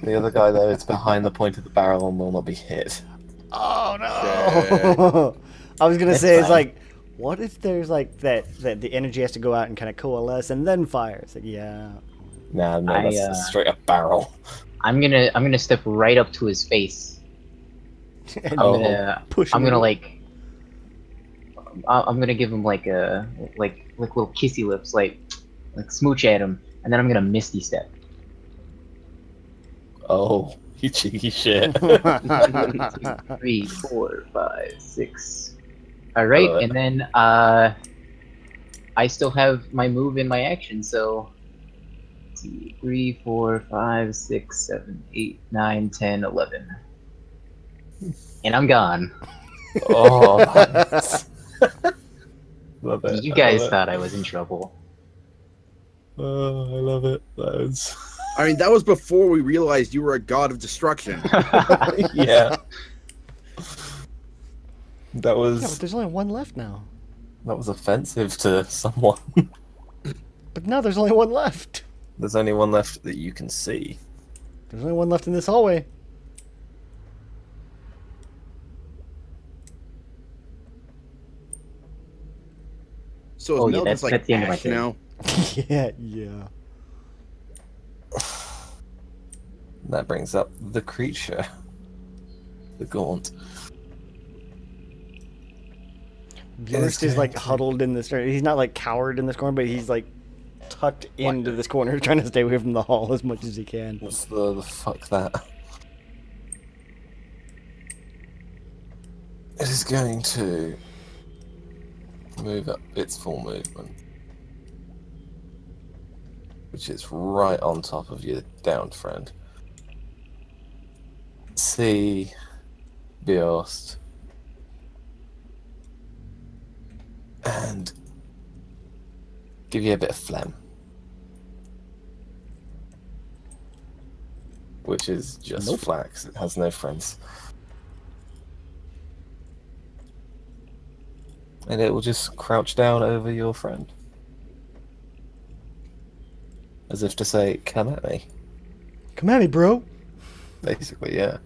The other guy, though, it's behind the point of the barrel and will not be hit. Oh no! I was gonna That's say, it's fine. like, what if there's like that the energy has to go out and kind of coalesce and then fire? It's like, yeah. Nah, no, I, that's a straight up barrel. I'm gonna step right up to his face. And Oh. push I'm him gonna in. like. I'm gonna give him like a like little kissy lips, like smooch at him, and then I'm gonna misty step. Oh, you cheeky shit. 1, 2, 3, 4, 5, 6. All right, Alright. and then I still have my move in my action, so 2, 3, 4, 5, 6, 7, 8, 9, 10, 11. And I'm gone. Oh, nice. Love it. You guys love it. thought I was in trouble. Oh, I love it. That was... I mean, that was before we realized you were a god of destruction. yeah. That Yeah, was but there's only one left now. offensive to someone. But now there's only one left. There's only one left that you can see. There's only one left in this hallway. So is Oh, yeah, Mel just like that's the end of my ash turn. now? yeah. That brings up the creature, the gaunt. Bjorst is like huddled in this. He's not like cowered in this corner, but he's like tucked into this corner, trying to stay away from the hall as much as he can. What's the fuck that? It is going to move up its full movement, which is right on top of your downed friend. See Bjorst and give you a bit of phlegm, which is just Nope. flax. It has no friends. And it will just crouch down over your friend. As if to say, come at me. Come at me, bro. Basically, yeah.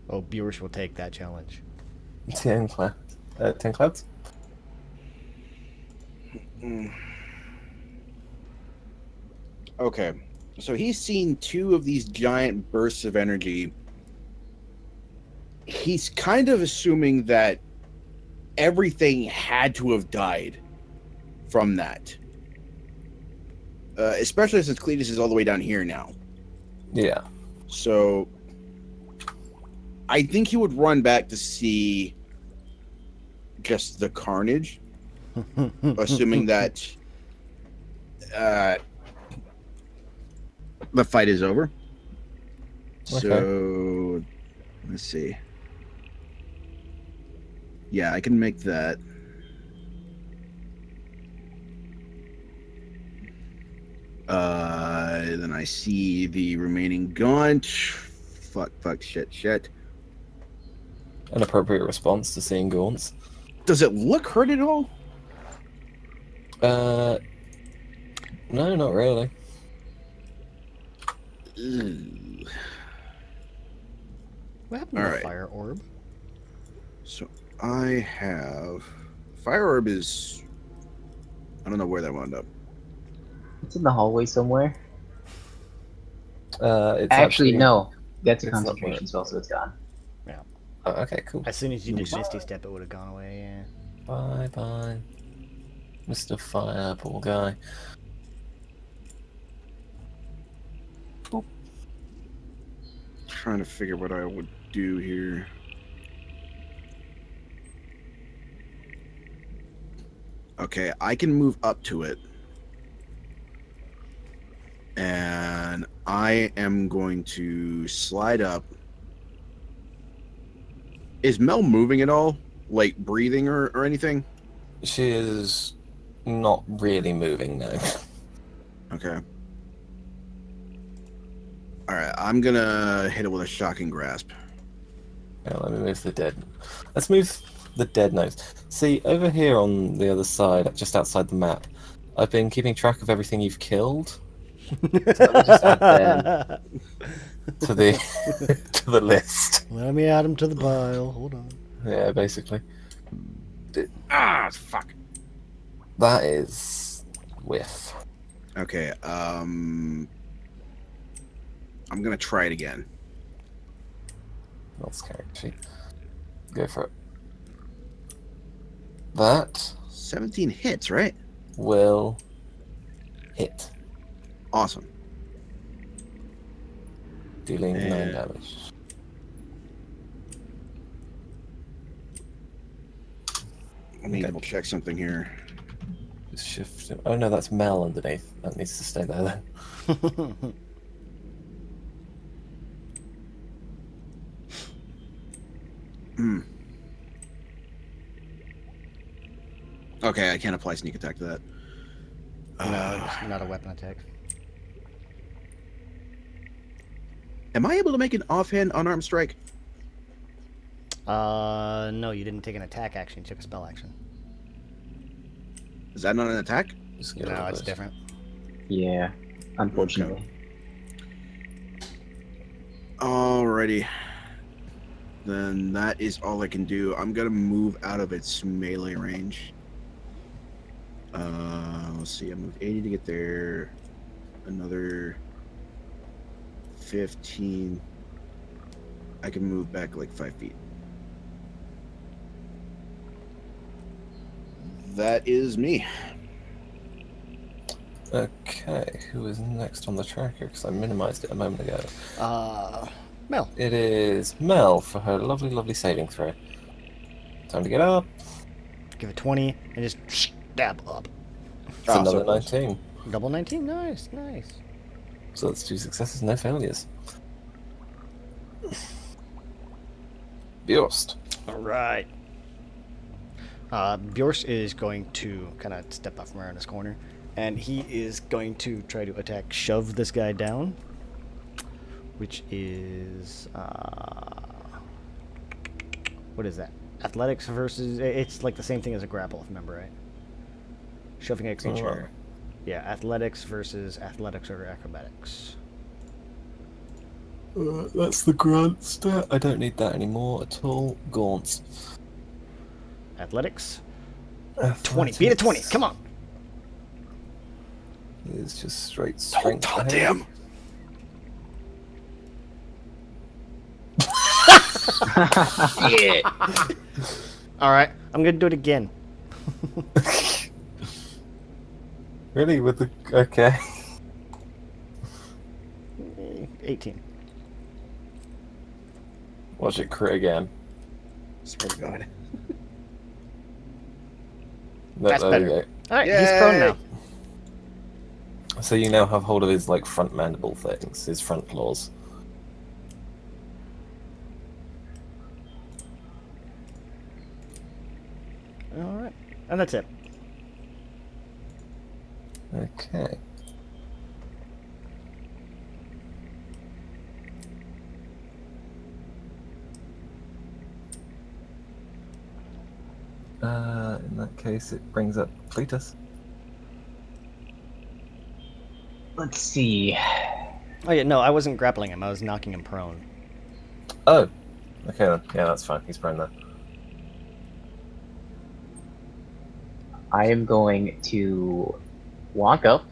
Oh, Bjorst will take that challenge. 10 clouds. 10 clouds? Okay. So he's seen 2 of these giant bursts of energy. He's kind of assuming that everything had to have died from that. Especially since Cletus is all the way down here now. Yeah. So I think he would run back to see just the carnage, assuming that the fight is over. Okay. So let's see. Yeah, I can make that. Then I see the remaining gaunt. Fuck, shit. An appropriate response to seeing gaunts. Does it look hurt at all? No, not really. Ugh. What happened to All the right. fire orb? So I have fire orb is. I don't know where that wound up. It's in the hallway somewhere. It's Actually, no. That's a it's not concentration spell, so it's gone. Oh, okay, cool. As soon as you did Misty Step, it would have gone away. Yeah. Bye bye. Mr. Fireball guy. Trying to figure what I would do here. Okay, I can move up to it. And I am going to slide up. Is Mel moving at all? Like breathing or anything? She is not really moving now. Okay. Alright, I'm gonna hit it with a shocking grasp. Yeah, let me move the dead. Let's move the dead notes. See, over here on the other side, just outside the map, I've been keeping track of everything you've killed. So let me just add them to the to the list. Let me add him to the pile. Hold on. Yeah, basically. Ah, fuck. That is whiff. Okay, I'm gonna try it again. Not scary. Sheet. Go for it. That 17 hits, right? will hit, Awesome. dealing 9 And- damage. Let me Okay. double check something here. Just shift. Oh no, that's Mel underneath. That needs to stay there then. Hmm. Okay, I can't apply sneak attack to that. No, it's not a weapon attack. Am I able to make an offhand unarmed strike? No, you didn't take an attack action. You took a spell action. Is that not an attack? Just get rid No, of it's those. different. Yeah, unfortunately. Alrighty. Then that is all I can do. I'm gonna move out of its melee range. Let's see. I moved 80 to get there. Another 15. I can move back like 5 feet. That is me. Okay, who is next on the tracker? Because I minimized it a moment ago. Mel. It is Mel for her lovely, lovely saving throw. Time to get up. Give it 20 and just stab up. It's Ah, another so close. 19. Double 19. Nice, nice. So that's 2 successes, no failures. Bjorst. All right. Bjorst is going to kind of step out from around this corner, and he is going to try to attack, shove this guy down, which is what is that? Athletics versus it's like the same thing as a grapple, if you remember right. Shoving a creature. Yeah, athletics versus athletics or acrobatics. That's the grunt stat. I don't need that anymore at all. Gaunts. Athletics. 20. Beat a 20. Come on. It's just straight strength. Don't him. Yeah. All right, I'm gonna do it again. Really? With the okay. 18. Watch it crit again. Swear to God. No, That's there better. we go. All right, he's prone Yay. now. So you now have hold of his like front mandible things, his front claws. All right, and that's it. Okay. In that case, it brings up Cletus. Let's see. Oh yeah, no, I wasn't grappling him. I was knocking him prone. Oh, okay then. Yeah, that's fine. He's prone there. I am going to walk up,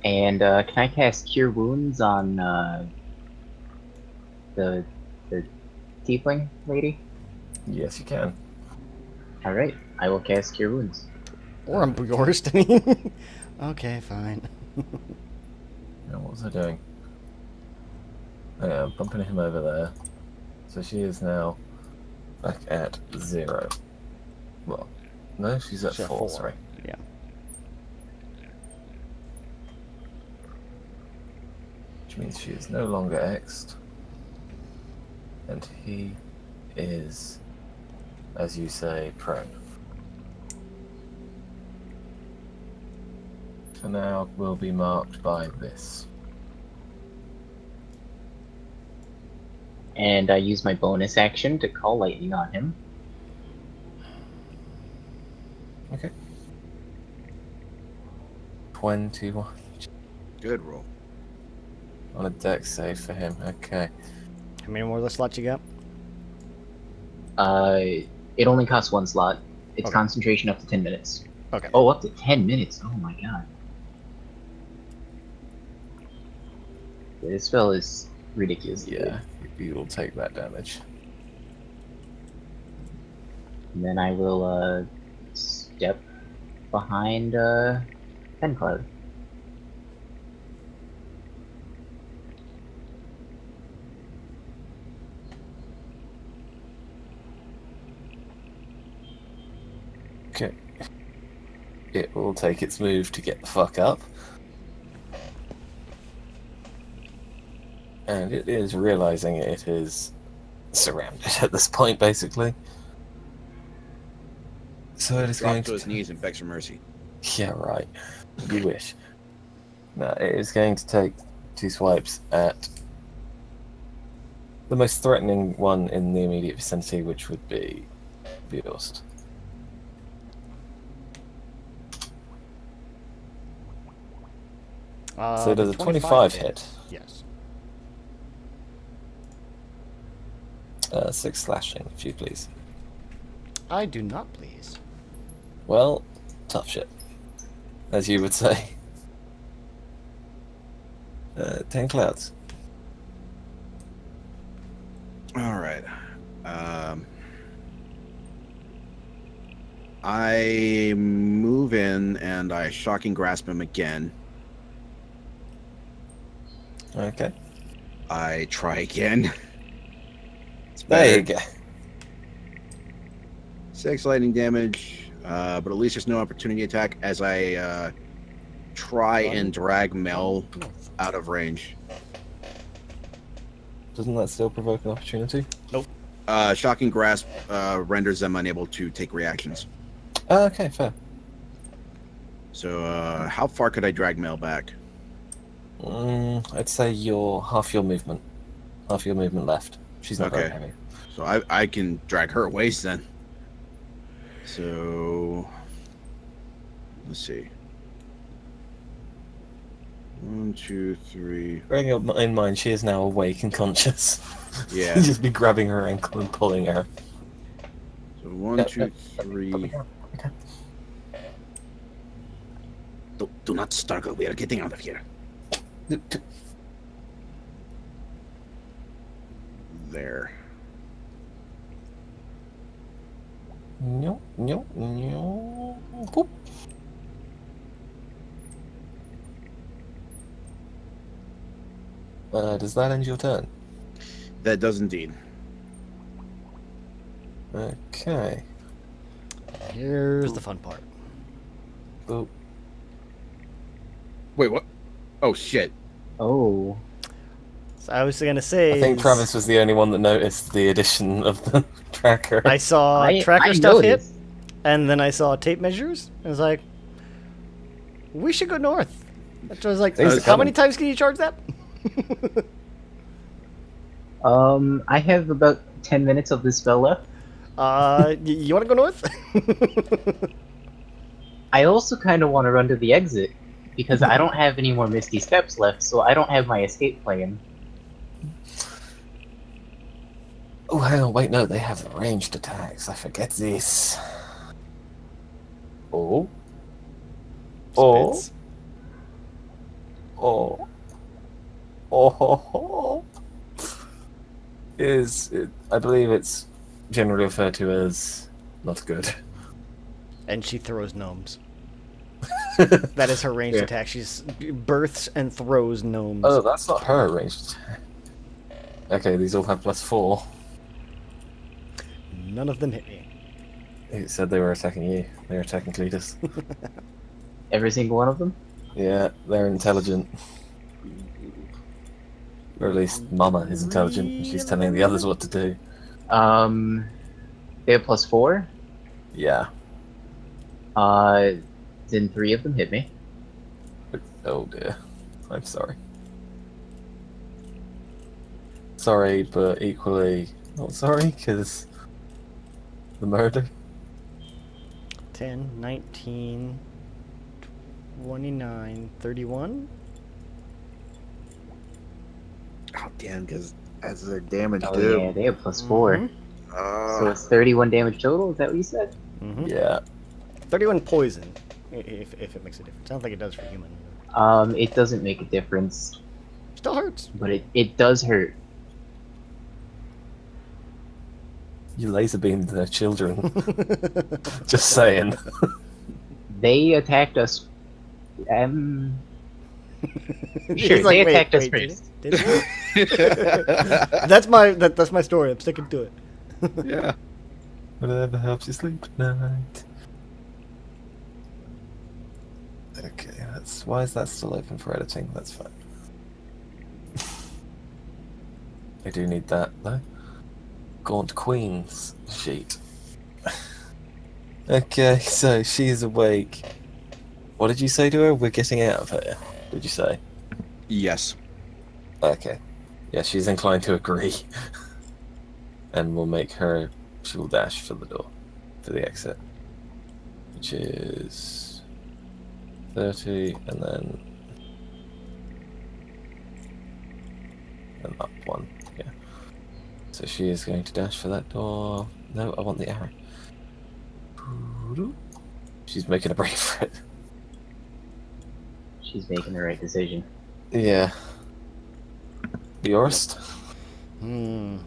and can I cast Cure Wounds on the tiefling lady? Yes, you can. All right, I will cast Cure Wounds. Or I'm Bjorst. I mean, okay, fine. Now, what was I doing? Oh, yeah, I'm bumping him over there. So she is now back at 0. Well, no, she's at She's at 4, four. sorry. Yeah. Which means she is no longer X'd. And he is, as you say, prone. For now, will be marked by this. And I use my bonus action to call lightning on him. Okay. 21 Good roll. on a dex save for him. Okay. How many more of the slots you got? It only costs 1 slot. It's Okay. concentration up to 10 minutes. Okay. Oh, up to 10 minutes. Oh my god. Yeah, this spell is ridiculous. Yeah, you will take that damage. And then I will step behind Pencloud. Okay. It will take its move to get the fuck up. And it is realizing it is surrounded at this point, basically. So it is Drop going to his knees and begs for mercy. Yeah, right. You wish. No, it is going to take 2 swipes at the most threatening one in the immediate vicinity, which would be Bjorst. So does a 25 hit? Yes. 6 slashing, if you please. I do not, please. Well, tough shit, as you would say. 10 clouds. All right. I move in and I shocking grasp him again. Okay. I try again. It's There you better. go. 6 lightning damage, but at least there's no opportunity attack as I try and drag Mel out of range. Doesn't that still provoke an opportunity? Nope. Shocking grasp renders them unable to take reactions. Okay, fair. So how far could I drag Mel back? I'd say you're half your movement. Half your movement left. She's not very Okay. heavy. So I can drag her waist then. So let's see. 1, 2, 3. Bearing in mind, she is now awake and conscious. Yeah. You just be grabbing her ankle and pulling her. So 1, Yep, 2, yep, 3. Okay. Do not struggle. We are getting out of here. There. No, no, no. Boop. Does that end your turn? That does indeed. Okay. Here's the fun part. Boop. Wait, what? Oh shit. Oh. So I was gonna say. I think is- Travis was the only one that noticed the addition of the tracker. I saw I tracker stuff noticed. hit, and then I saw tape measures. I was like, we should go north. I was like, Things are how many coming. times can you charge that? I have about 10 minutes of this spell left. You want to go north? I also kind of want to run to the exit because I don't have any more Misty Steps left, so I don't have my escape plan. Oh, hang on, wait, no, they have ranged attacks. I forget this. Oh. Oh. Spits. Oh. Oh. I believe it's generally referred to as not good. And she throws gnomes. That is her ranged Yeah. attack. She's births and throws gnomes. Oh, that's not her ranged attack. Okay, these all have +4. None of them hit me. Who said they were attacking you? They were attacking Cletus. Every single one of them? Yeah, they're intelligent. Or at least Mama is intelligent, and she's telling the others what to do. They have +4. Yeah. Then 3 of them hit me. Oh dear. I'm sorry. Sorry, but equally not sorry, because the murder. 10, 19, 29, 31. Oh, damn, because as their damage Oh too. yeah, they have +4. Mhm. So it's 31 damage total, is that what you said? Mm-hmm. Yeah. 31 poison, if it makes a difference. I don't think it does for human. It doesn't make a difference, Still hurts. but it does hurt. You laser beamed their children. Just saying. They attacked us. He's Sure, like, they "Wait, attacked us wait, did first. it? Did it?" That's my story. I'm sticking to it. Yeah. Whatever helps you sleep at night. Okay, why is that still open for editing? That's fine. I do need that though. Gaunt Queen's sheet. Okay, so she's awake. What did you say to her? We're getting out of here, did you say? Yes. Okay. Yeah, she's inclined to agree. And we'll make her... She will dash for the door. For the exit. Which is... 30, and then... And up 1, yeah. So she is going to dash for that door. No, I want the arrow. She's making a break for it. She's making the right decision. Yeah. Bjorst? I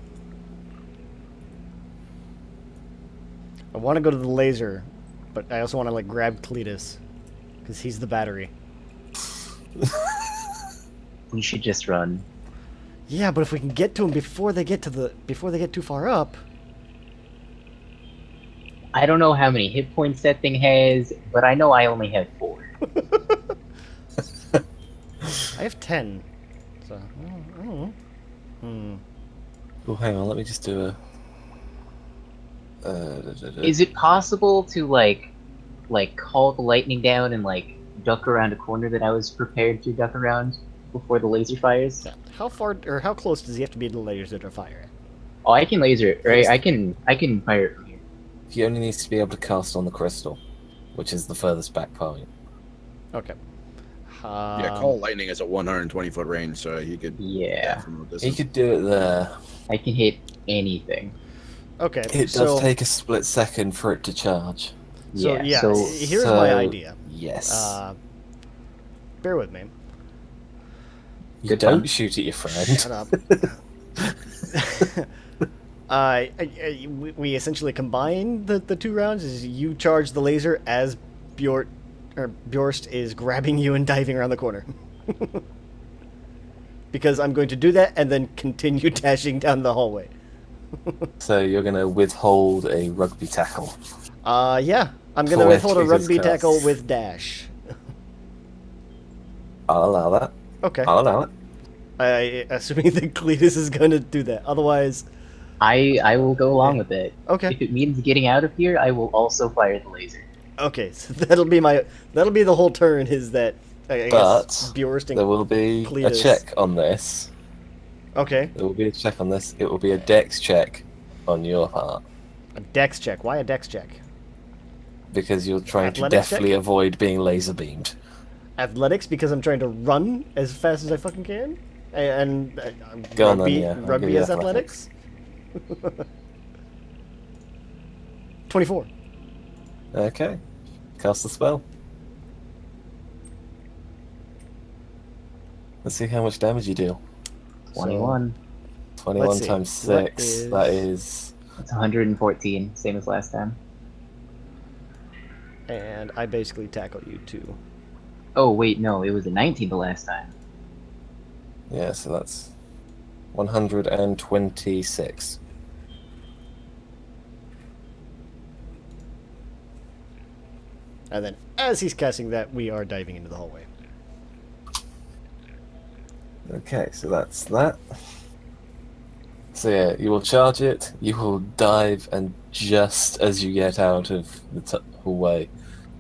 want to go to the laser, but I also want to like grab Cletus because he's the battery. We should just run. Yeah, but if we can get to him before they get too far up. I don't know how many hit points that thing has, but I know I only have 4. I have 10. So I don't know. Oh, hang on, let me just do a... Is it possible to like call the lightning down and like duck around a corner that I was prepared to duck around before the laser fires? Yeah. How far or how close does he have to be to the lasers to fire? Oh, I can laser it, right? I can fire it from here. He only needs to be able to cast on the crystal, which is the furthest back point. Okay. Yeah, call lightning is a 120-foot range, so he could. Yeah. From a He distance. could do it there. I can hit anything. Okay. It so, does take a split second for it to charge. So Yeah. yeah, So here's my idea. Yes. Bear with me. You good don't fun. shoot at your friend. Shut up. We essentially combine the 2 rounds. Is you charge the laser as Bjorst is grabbing you and diving around the corner. Because I'm going to do that and then continue dashing down the hallway. So you're going to withhold a rugby tackle. Yeah. I'm going to For withhold a Cletus rugby cast. tackle with dash. I'll allow that. Okay. I'll allow it. Assuming that Cletus is going to do that. Otherwise... I will go along with it. Okay. If it means getting out of here, I will also fire the laser. Okay, so that'll be the whole turn. Is that I But guess Bjorst and there will be Cletus. a check on this. Okay, There will be a check on this. It will be a dex check on your part. a dex check. Why a dex check? Because you're trying to Athletics check? definitely avoid being laser beamed. Athletics, because I'm trying to run as fast as I fucking can, and Go on then, rugby, yeah. I'll give rugby you as athletics. 24. Okay. Cast the spell. Let's see how much damage you deal. 21. 21 Let's see. times What 6. is- That is... It's 114, same as last time. And I basically tackle you too. Oh wait, no, it was a 19 the last time. Yeah, so that's 126. And then, as he's casting that, we are diving into the hallway. Okay, so that's that. So yeah, you will charge it, you will dive, and just as you get out of the hallway,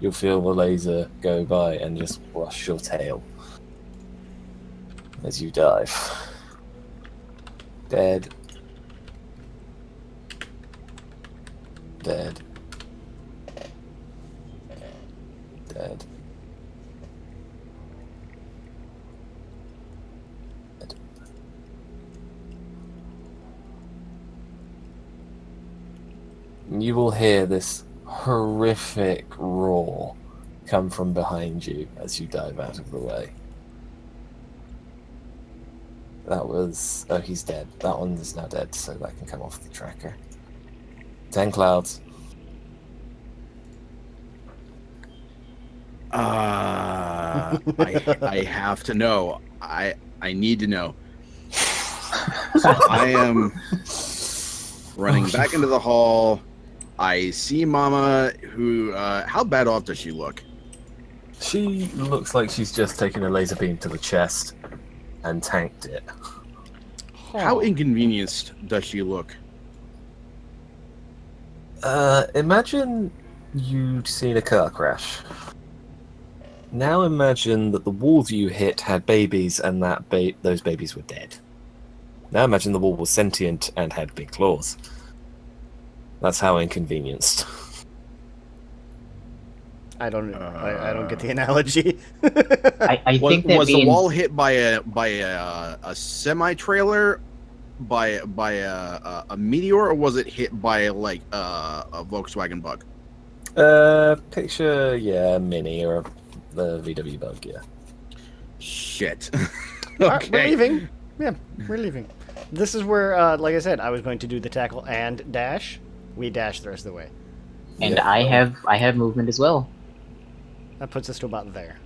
you'll feel the laser go by and just brush your tail as you dive. Dead. Dead. Dead. Dead. You will hear this horrific roar come from behind you as you dive out of the way. That was... Oh, he's dead. That one is now dead, so that can come off the tracker. 10 clouds. I have to know. I need to know. So I am running back into the hall. I see Mama, who... how bad off does she look? She looks like she's just taken a laser beam to the chest and tanked it. How inconvenienced does she look? Imagine you'd seen a car crash. Now imagine that the walls you hit had babies and that those babies were dead. Now imagine the wall was sentient and had big claws. That's how inconvenienced. I don't get the analogy. I think that Was means the wall hit by a semi trailer, by a meteor, or was it hit by like a Volkswagen Bug? Picture, yeah, Mini or the VW Bug, yeah. Shit. All right, we're Okay. leaving. Yeah, we're leaving. This is where, like I said, I was going to do the tackle and dash. We dash the rest of the way. And Yeah. I have movement as well. That puts us to about there.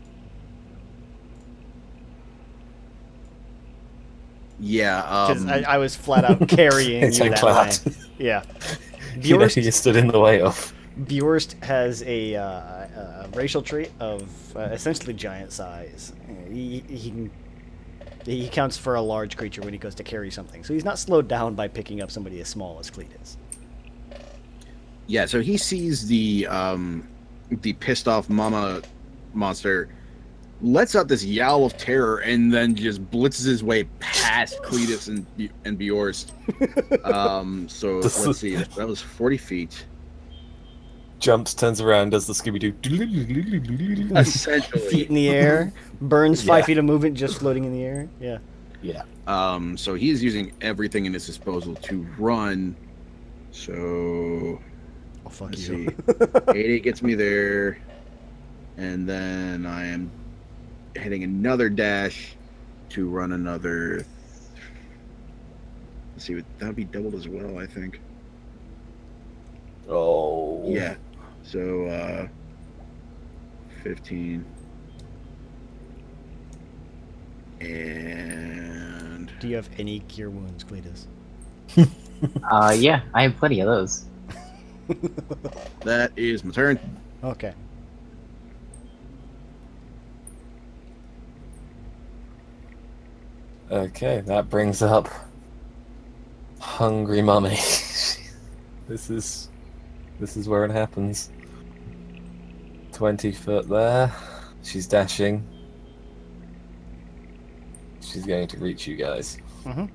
Yeah. Because I was flat out carrying It's you that unclad. way. Yeah. You know, Bjorst, you stood in the way of. Bjorst has a racial trait of essentially giant size. He counts for a large creature when he goes to carry something. So he's not slowed down by picking up somebody as small as Cletus. Yeah. So he sees the pissed off mama monster, lets out this yowl of terror, and then just blitzes his way past Cletus and Bjorst. So let's see. That was 40 feet. Jumps, turns around, does the Scooby-Doo. Essentially. Feet in the air, burns 5 Yeah. feet of movement just floating in the air. Yeah. Yeah. So he's using everything in his disposal to run. So Oh, fuck let's you. see. 80 gets me there. And then I am hitting another dash to run another. Let's see, that would be doubled as well, I think. Oh. Yeah. So 15. And Do you have any cure wounds, Cletus? Yeah, I have plenty of those. that is my turn. Okay. Okay, that brings up Hungry Mummy. This is where it happens. 20 foot there. She's dashing. She's going to reach you guys. Mm-hmm.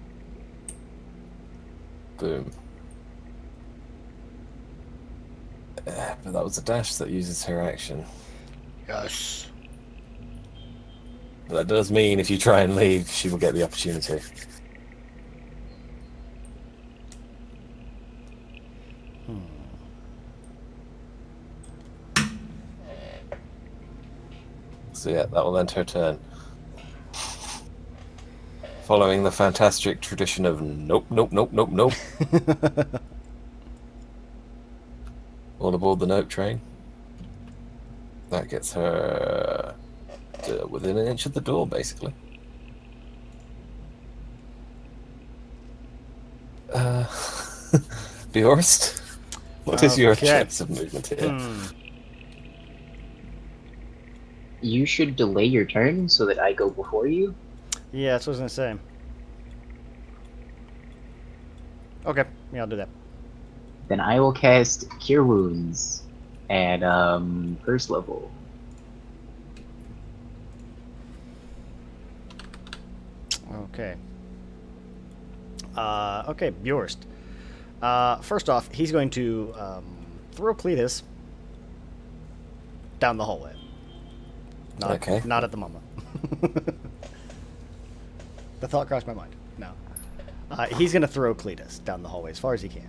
Boom. But that was a dash that uses her action. Yes. But that does mean if you try and leave, she will get the opportunity. So yeah, that will end her turn. Following the fantastic tradition of nope, nope, nope, nope, nope. All aboard the nope train. That gets her to within an inch of the door, basically. Bjorst, what is your Okay. chance of movement here? Hmm. You should delay your turn so that I go before you. Yeah, that's what I was gonna say. Okay, yeah, I'll do that. Then I will cast Cure Wounds at first level. Okay. Okay, Bjorst. First off, he's going to throw Cletus down the hallway. Not, Okay. Not at the mama. The thought crossed my mind. No. He's going to throw Cletus down the hallway as far as he can.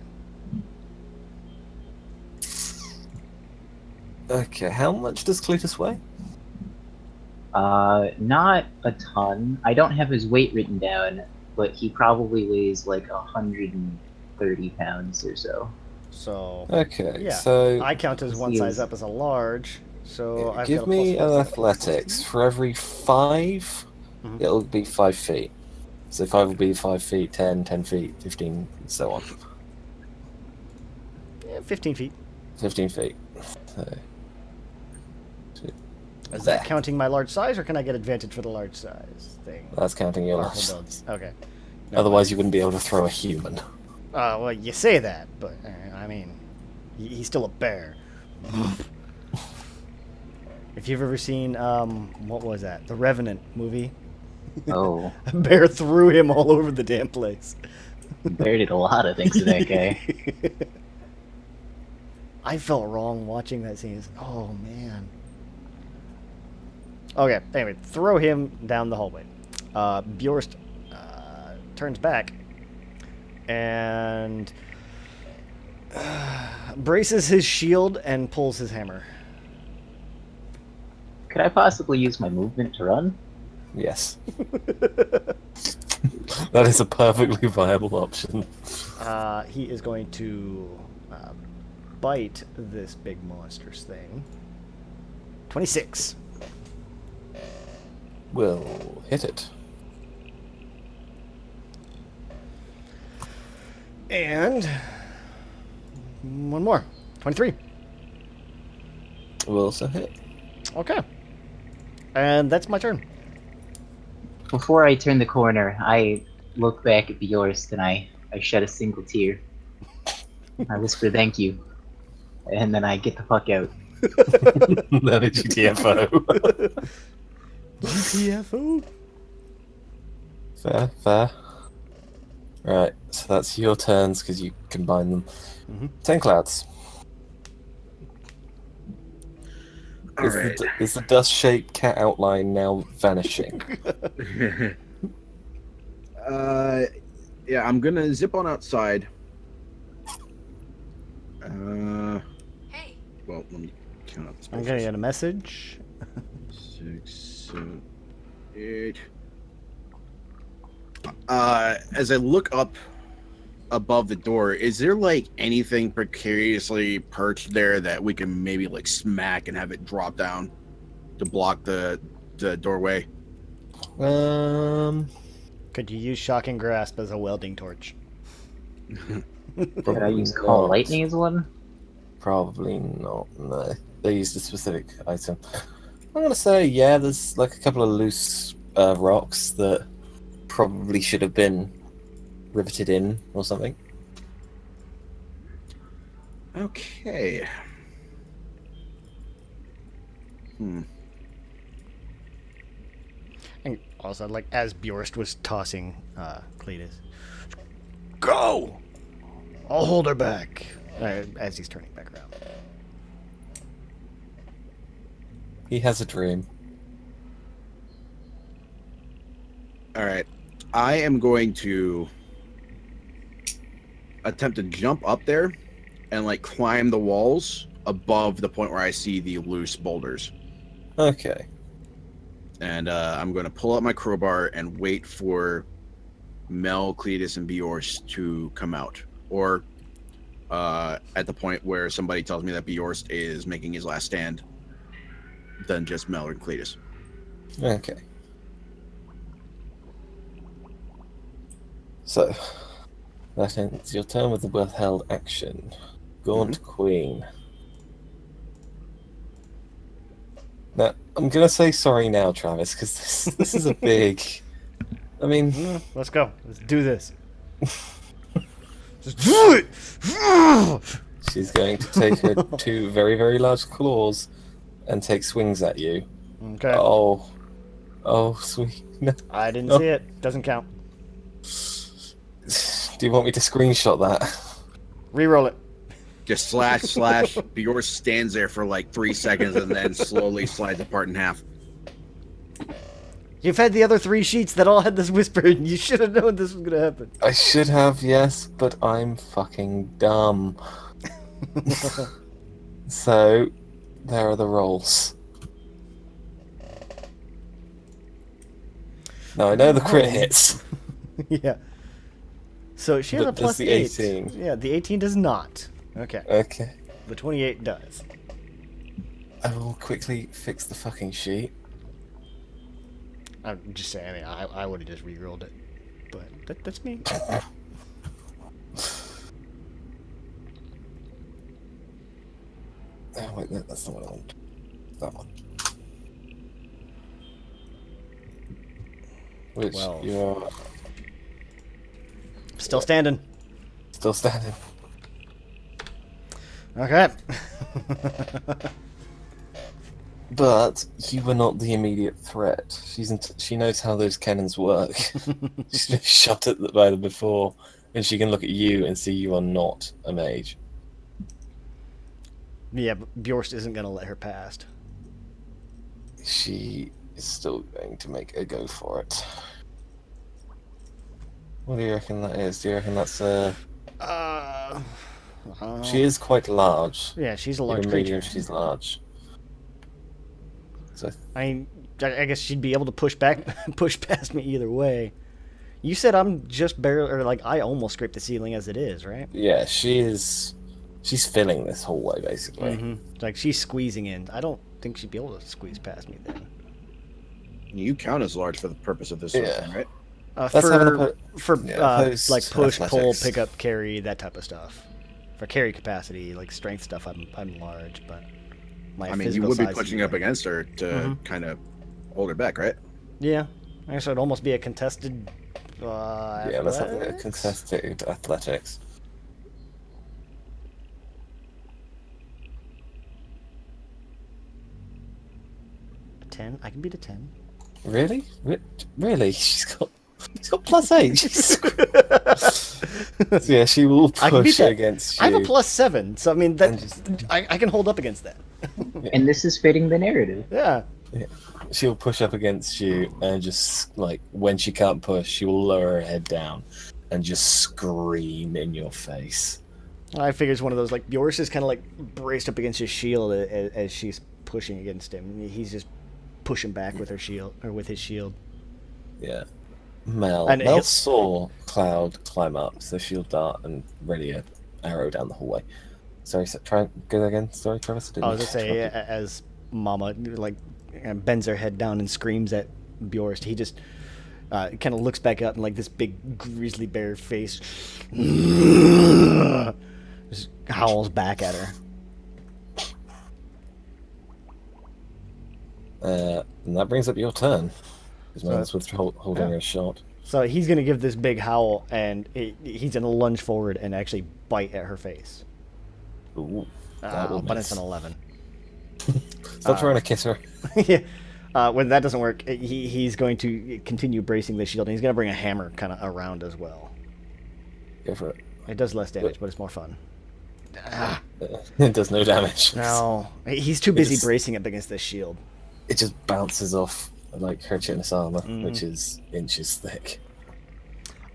Okay, how much does Cletus weigh? Not a ton. I don't have his weight written down, but he probably weighs like 130 pounds or so. So, Okay, yeah. so I count as one He size is- up as a large. So I've give got a me plus an one. athletics. For every 5, Mhm. it'll be 5 feet. So 5 will be 5 feet, 10, 10 feet, 15, and so on. Yeah, 15 feet. 15 feet. So, Is There. that counting my large size, or can I get advantage for the large size thing? that's counting your Powerful large builds. size. Okay. Never Otherwise, you wouldn't be able to throw a human. Well, you say that, but I mean, he's still a bear. If you've ever seen, what was that? The Revenant movie. Oh, A bear threw him all over the damn place. Bear did a lot of things to that guy. I felt wrong watching that scene. Oh man. Okay. Anyway, throw him down the hallway. Bjorst turns back, and braces his shield and pulls his hammer. Could I possibly use my movement to run? Yes. That is a perfectly viable option. He is going to bite this big monstrous thing. 26. We'll hit it. And one more. 23. We'll also hit. Okay. And that's my turn. Before I turn the corner, I look back at Bjorst and I shed a single tear. I whisper thank you. And then I get the fuck out. Another GTFO. GTFO? Fair. Right, so that's your turns because you combine them. Mm-hmm. 10 clouds. All right. Is the dust-shaped cat outline now vanishing? Yeah, I'm gonna zip on outside. Hey, Well, let me count up the I'm spaces. going to get a message. 6, 7, 8. As I look up above the door, is there like anything precariously perched there that we can maybe like smack and have it drop down to block the doorway? Could you use Shocking Grasp as a welding torch? Could I use Call Lightning as one? Probably not. No, they used a specific item. I'm gonna say yeah. There's like a couple of loose rocks that probably should have been riveted in or something. Okay. And also, like, as Bjorst was tossing Cletus, go! I'll hold her back. As he's turning back around. He has a dream. All right. I am going to attempt to jump up there and like climb the walls above the point where I see the loose boulders. Okay. And I'm going to pull out my crowbar and wait for Mel, Cletus, and Bjorst to come out. Or at the point where somebody tells me that Bjorst is making his last stand, then just Mel or Cletus. Okay. So, that ends your turn with the withheld action. Gaunt Queen. Now, I'm gonna say sorry now, Travis, because this is a big. I mean, Let's go. Let's do this. Just do it! she's going to take her two very, very large claws and take swings at you. Okay. Oh, sweet. No. I didn't Oh. see it. Doesn't count. Do you want me to screenshot that? Reroll it. Just slash. Bjorst stands there for like 3 seconds and then slowly slides apart in half. You've had the other 3 sheets that all had this whisper, and you should have known this was gonna happen. I should have, yes, but I'm fucking dumb. So, there are the rolls. Now, I know the crit hits. Yeah. So she has But a plus does the 8. 18? Yeah, the 18 does not. Okay. Okay. The 28 does. I will quickly fix the fucking sheet. I'm just saying, I would have just rerolled it. But that's me. Oh, wait, no, that's not what I want. That one. Which Well. you're Still standing. still standing. Okay. But you were not the immediate threat. She knows how those cannons work. She's been shot at by them before, and she can look at you and see you are not a mage. Yeah, but Bjorst isn't going to let her past. She is still going to make a go for it. What do you reckon that is? Do you reckon that's She is quite large. Yeah, she's a large Even creature. medium, she's large. So I guess she'd be able to push past me either way. You said I'm just barely, or like I almost scraped the ceiling as it is, right? yeah, she's filling this hallway basically. Like she's squeezing in. I don't think she'd be able to squeeze past me then. You count as large for the purpose of this sort of Yeah. thing, right? Let's have an opposed like push, pull, athletics. pick up, carry, that type of stuff. For carry capacity, like strength stuff, I'm large, but my I mean, you physical would be size is pushing up bigger. against her to kind of hold her back, right? Yeah, I guess it'd almost be a contested. Yeah, let's have a athletics? contested athletics. A 10. I can beat a 10. Really? Really? She's got +8. Jesus Christ. So yeah, she will I can beat push that. against you. I have a +7, so I mean that And I can hold up against that. And this is fitting the narrative. Yeah. She'll push up against you and just like when she can't push, she will lower her head down and just scream in your face. I figure it's one of those like Bjorst is kind of like braced up against his shield as she's pushing against him. He's just pushing back with her shield or with his shield. Yeah. Mel And he'll- saw Cloud climb up, so she'll dart and ready an arrow down the hallway. Sorry, try and go there again. Sorry, Travis. I was gonna say as Mama like bends her head down and screams at Bjorst, he just kind of looks back up and like this big grizzly bear face just howls back at her. And that brings up your turn. Because So- Mel's with holding yeah. her shot. So he's gonna give this big howl and he's gonna lunge forward and actually bite at her face. Ooh, that will But miss. it's an 11. Stop trying to kiss her. Yeah. When that doesn't work, he's going to continue bracing the shield, and he's going to bring a hammer kind of around as well. Go for it. It does less damage, but it's more fun. It does no damage. No, he's too busy just- bracing up against this shield. It just bounces off like her chitinous armor, Mm-hmm. which is inches thick.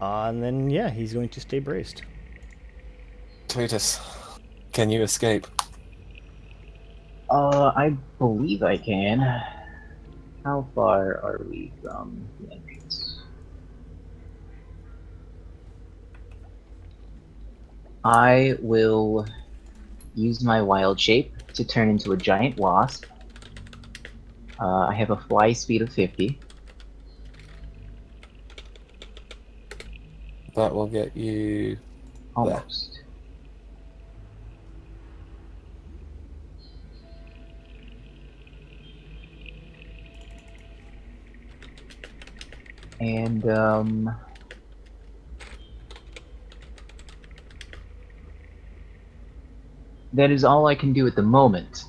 And then, yeah, he's going to stay braced. Cletus, can you escape? I believe I can. How far are we from the entrance? I will use my wild shape to turn into a giant wasp. I have a fly speed of 50. That will get you. Almost. And that is all I can do at the moment.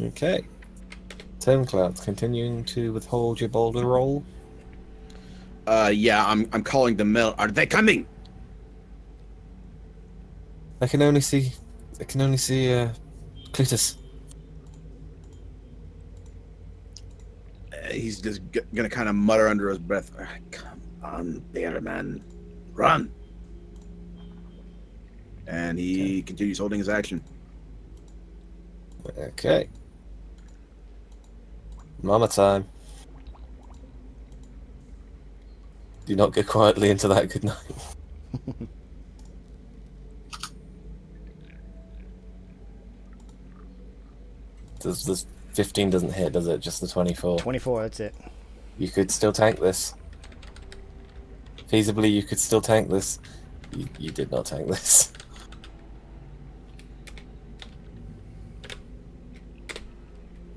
Okay. Tim Clouds, continuing to withhold your boulder roll. Yeah, I'm calling the mill. Are they coming? I can only see Cletus. He's just gonna kind of mutter under his breath. Come on, bear man, run! And he continues holding his action. Okay. Mama time. Do not go quietly into that good night. Does 15 doesn't hit, does it? Just the 24. 24, that's it. You could still tank this. Feasibly, you could still tank this. You did not tank this.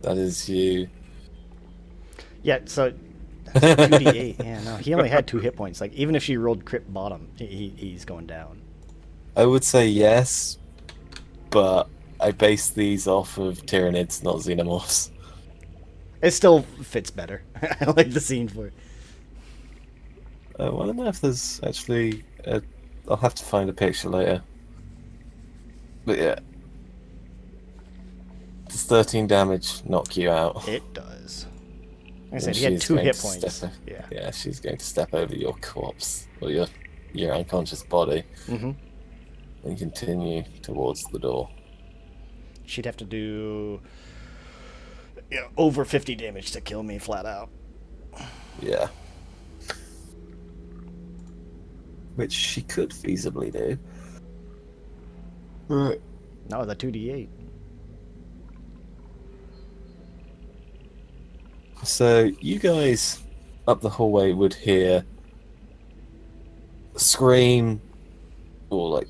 That is you. Yeah, so 2d8. Yeah, no, he only had 2 hit points. Like, even if she rolled crit bottom, he's going down. I would say yes, but I base these off of Tyranids, not Xenomorphs. It still fits better. I like the scene for it. I don't know if there's actually. I'll have to find a picture later. But yeah. Does 13 damage knock you out? It does. I said And he had she's 2 going hit to points. step Yeah. Yeah, she's going to step over your corpse, or your unconscious body, Mm-hmm. and continue towards the door. She'd have to do over 50 damage to kill me flat out. Yeah. Which she could feasibly do. Right. No, the 2d8. So you guys up the hallway would hear a scream, or like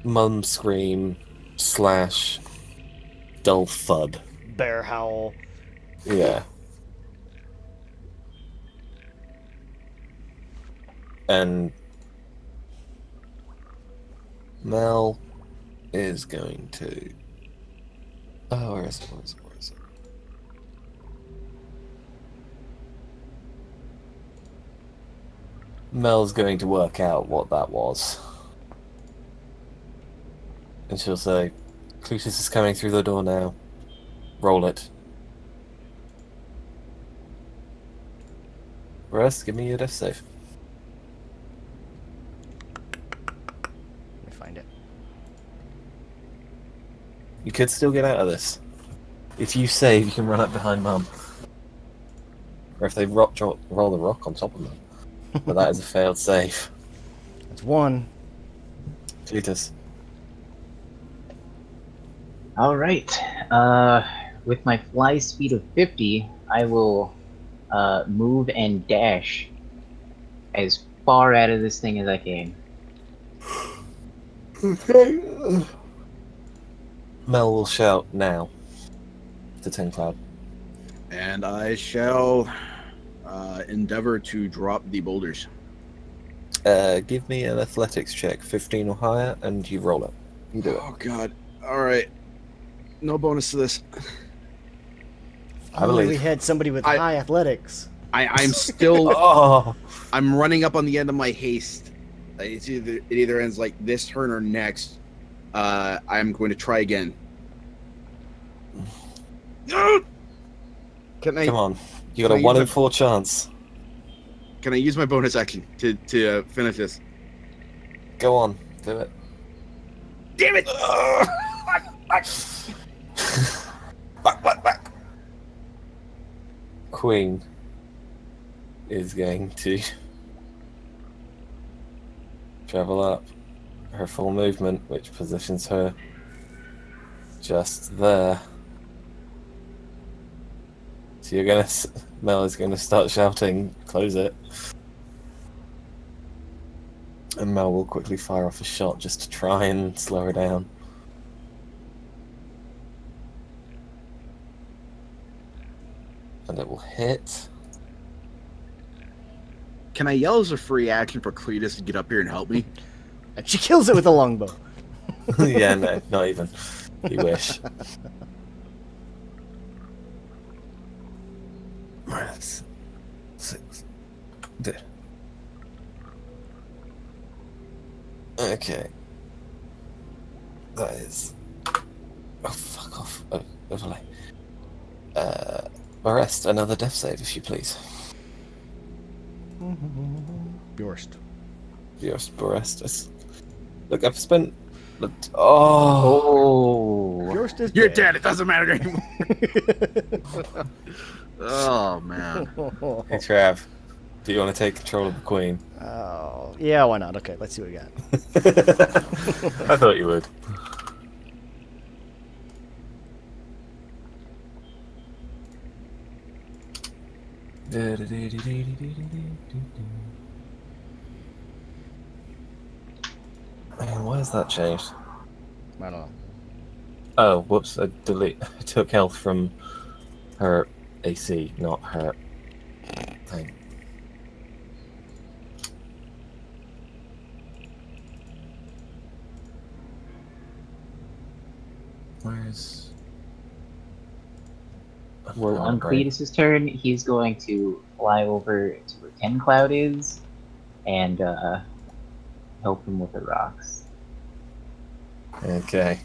mum scream / dull thud. Bear howl. Yeah. And Mel is going to. Oh, where is it? Where is it? Where is it? Mel's going to work out what that was. And she'll say, Cletus is coming through the door now. Roll it. Rest, give me your death save. Let me find it. You could still get out of this. If you save, you can run up behind Mum. Or if they roll the rock on top of them. But that is a failed save. That's 1. Cletus. All right. With my fly speed of 50, I will move and dash as far out of this thing as I can. Okay. Mel will shout now to Ten Cloud. And I shall endeavor to drop the boulders. Give me an athletics check, 15 or higher, and you roll it. You do it. Oh god. Alright. No bonus to this. I believe. We had somebody with high athletics. I'm still Oh! I'm running up on the end of my haste. It either ends like this turn or next. I'm going to try again. Can I Come on. You got a 1 in 4 chance. Can I use my bonus action to finish this? Go on. Do it. Damn it! Back. Queen is going to travel up her full movement, which positions her just there. So you're gonna, Mel is gonna start shouting, "Close it!" And Mel will quickly fire off a shot just to try and slow her down. And it will hit. Can I yell as a free action for Cletus to get up here and help me? And she kills it with a longbow. Yeah, no, not even. You wish. Right. 6. There. Okay. That is. Oh, fuck off. Overlay. Arrest, another death save, if you please. Yorst. Yes, arrest. Look, I've spent. Oh. Yorst is You're dead. dead. It doesn't matter anymore. Oh man. Hey, Trav. Do you want to take control of the queen? Oh, yeah, why not? Okay, let's see what we got. I thought you would. Man, why has that changed? I don't know. Oh, whoops! I took health from her AC, not her thing. Where's? Well, on Cletus's turn, he's going to fly over to where Ten Cloud is and help him with the rocks. Okay.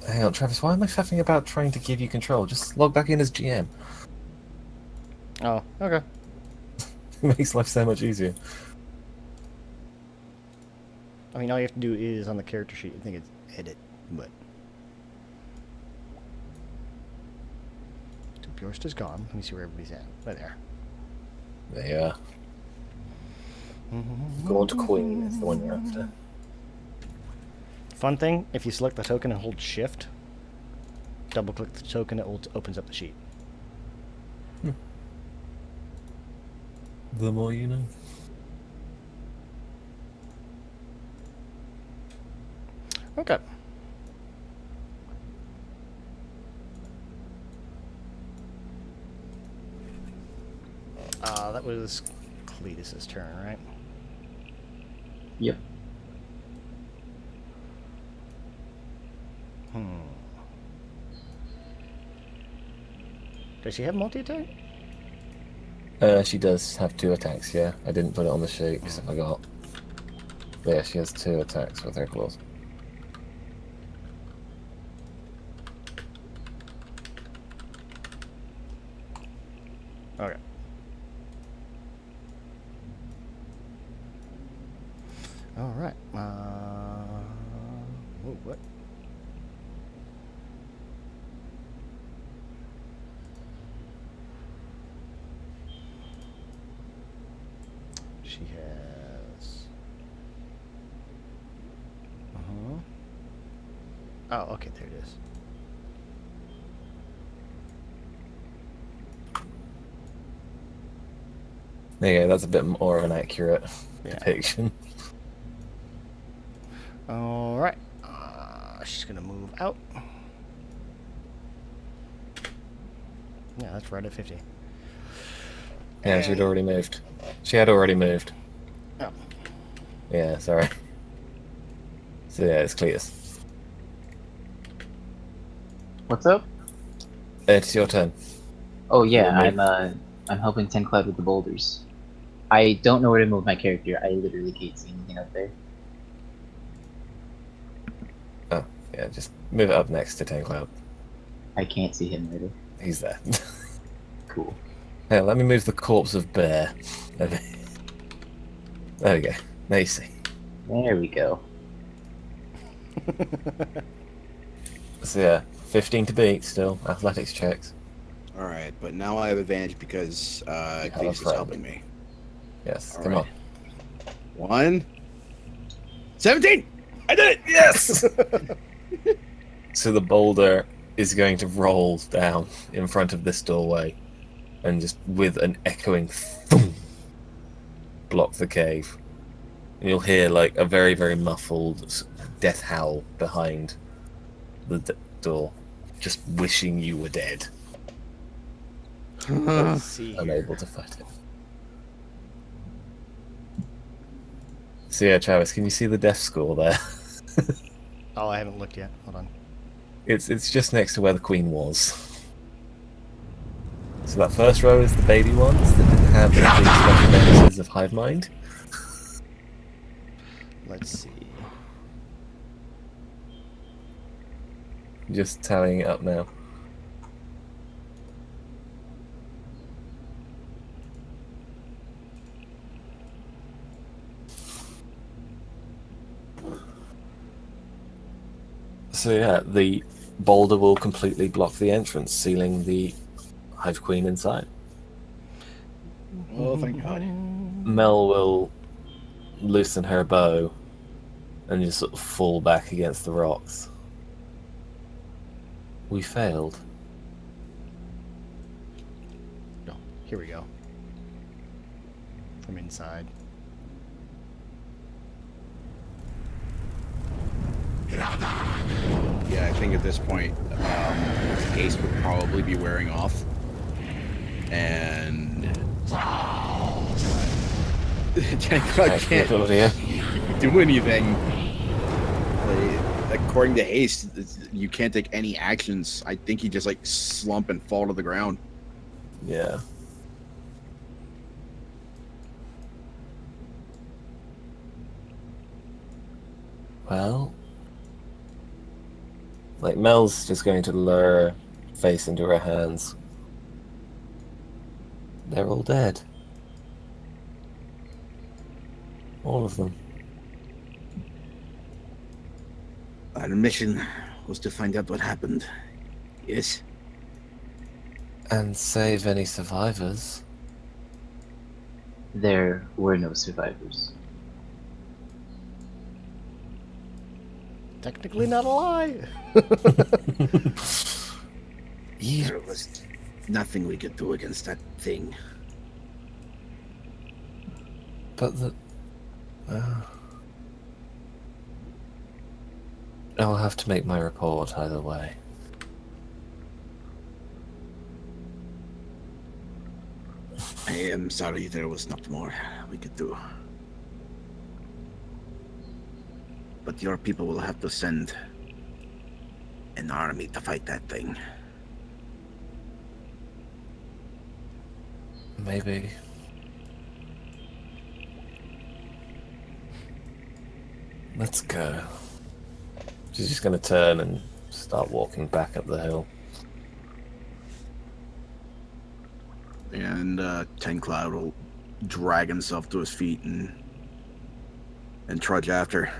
Hang on, Travis, why am I faffing about trying to give you control? Just log back in as GM. Oh, okay. It makes life so much easier. I mean, all you have to do is on the character sheet, I think it's edit, but. Yours is gone. Let me see where everybody's at. Right there. There you are. Gaunt Queen is the one you're after. Fun thing, if you select the token and hold shift, double click the token, it opens up the sheet. The more you know. Okay. That was Cletus's turn, right? Yep. Does she have multi-attack? She does have 2 attacks, yeah. I didn't put it on the sheet because I forgot. But yeah, she has 2 attacks with her claws. Okay. All right. Whoa, what? She has. Oh, okay, there it is. There you go, that's a bit more of an accurate depiction. All right. She's gonna move out. Yeah, that's right at 50. Yeah, she'd already moved. She had already moved. Oh. Yeah, sorry. So yeah, it's Cletus. What's up? It's your turn. Oh yeah, You'll move. I'm helping Ten Cloud with the boulders. I don't know where to move my character. I literally can't see anything up there. Oh, yeah, just move it up next to Ten Cloud. I can't see him either. He's there. Cool. Hey, let me move the corpse of Bear. There we go. Now you see. There we go. So yeah, 15 to beat still. Athletics checks. All right, but now I have advantage because Cletus is friend. helping me. Yes, All come right. on. 17! I did it! Yes! So the boulder is going to roll down in front of this doorway and just with an echoing thump block the cave. And you'll hear like a very, very muffled death howl behind the door, just wishing you were dead. Let's see here. Unable to fight it. So yeah, Travis, can you see the death score there? Oh, I haven't looked yet. Hold on. It's just next to where the queen was. So that first row is the baby ones that didn't have the special bonuses of hive mind. Let's see. Just tallying it up now. So yeah, the boulder will completely block the entrance, sealing the hive queen inside. Oh, thank God. Mel will loosen her bow and just sort of fall back against the rocks. We failed. No, here we go. From inside. Yeah, I think at this point, haste would probably be wearing off. And Ten Cloud can't do anything. According to haste, you can't take any actions. I think he just like slump and fall to the ground. Yeah. Well, Like, Mel's just going to lower her face into her hands. They're all dead. All of them. Our mission was to find out what happened. Yes? And save any survivors. There were no survivors. Technically not a lie. There was nothing we could do against that thing. But the... I'll have to make my report either way. I am sorry there was not more we could do. But your people will have to send an army to fight that thing. Maybe. Let's go. She's just going to turn and start walking back up the hill. And Ten Cloud will drag himself to his feet and trudge after.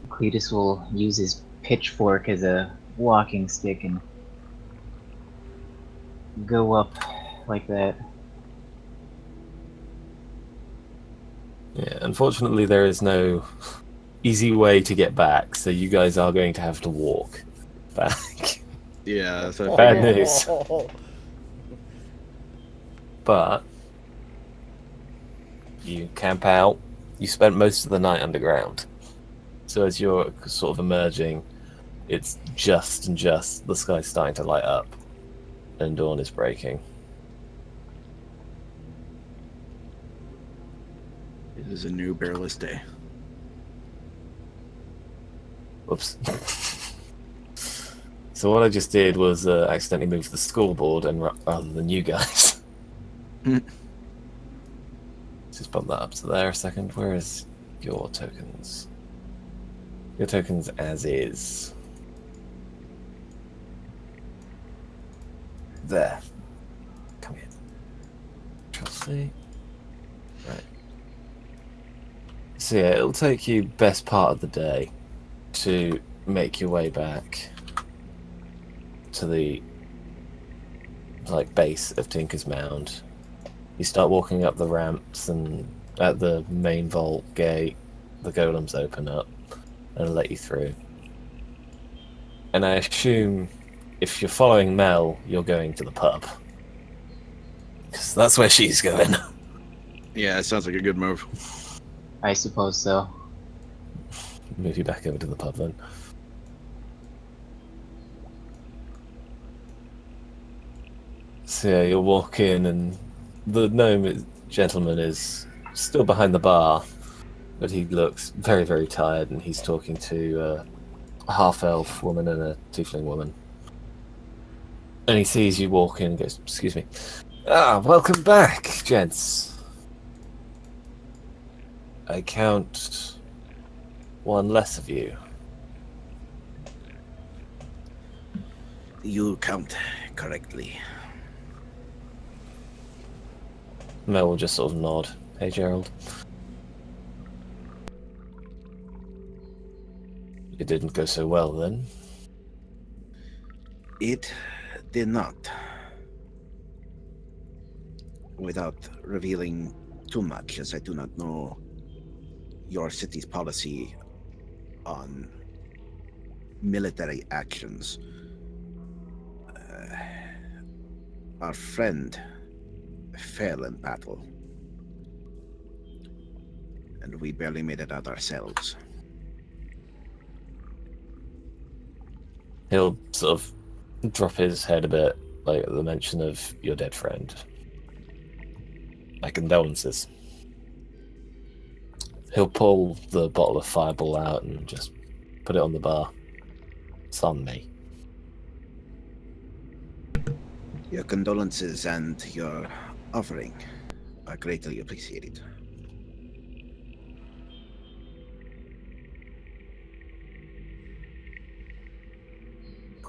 Cletus will use his pitchfork as a walking stick and go up like that. Yeah, unfortunately there is no easy way to get back, so you guys are going to have to walk back. Yeah, so Bad news. But you camp out. You spent most of the night underground. So as you're sort of emerging, it's just the sky's starting to light up and dawn is breaking. it is a new bearless day. Whoops. So what I just did was accidentally move the scoreboard and rather than you guys. Just bump that up to there a second. Where is your tokens? Your tokens as is. There. Come here. Control-C. Right. So yeah, it'll take you best part of the day to make your way back to the base of Tinker's Mound. You start walking up the ramps, and at the main vault gate, the golems open up and let you through. And I assume if you're following Mel, you're going to the pub. Because that's where she's going. Yeah, it sounds like a good move. I suppose so. Move you back over to the pub then. So yeah, you'll walk in and the gentleman is still behind the bar, but he looks very, very tired, and he's talking to a half-elf woman and a tiefling woman. And he sees you walk in and goes, "Excuse me. Ah, welcome back, gents. I count one less of you." You count correctly. Mel will just sort of nod. "Hey, Gerald." It didn't go so well then. It did not. Without revealing too much, as I do not know your city's policy on military actions. Our friend fell in battle, and we barely made it out ourselves. He'll sort of drop his head a bit, at the mention of your dead friend. My condolences. He'll pull the bottle of Fireball out and just put it on the bar. It's on me. Your condolences and your offering are greatly appreciated.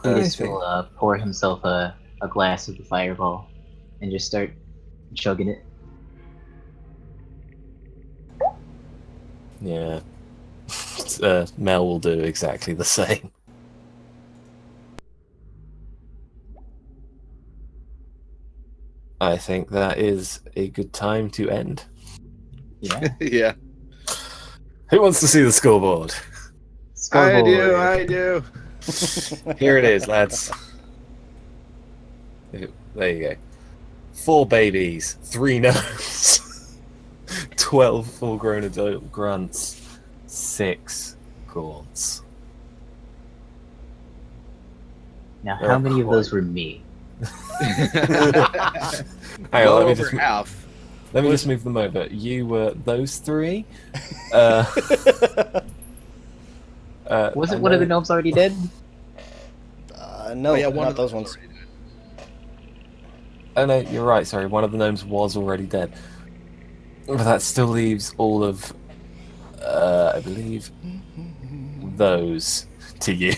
Cletus will pour himself a glass of the fireball and just start chugging it. Yeah. Mel will do exactly the same. I think that is a good time to end. Yeah. Yeah. Who wants to see the scoreboard? Scoreboard. I do. Here it is, lads. There you go. 4 babies, 3 gnomes, 12 full-grown adult grunts, 6 gaunts. Now, how many of those were me? Hang on, Well let me over just half. move them over. You were those 3. Wasn't one of the gnomes already dead? No, Oh, yeah, one not of those them ones. already did. Oh no, you're right. Sorry, one of the gnomes was already dead, but that still leaves all of, I believe, those to you.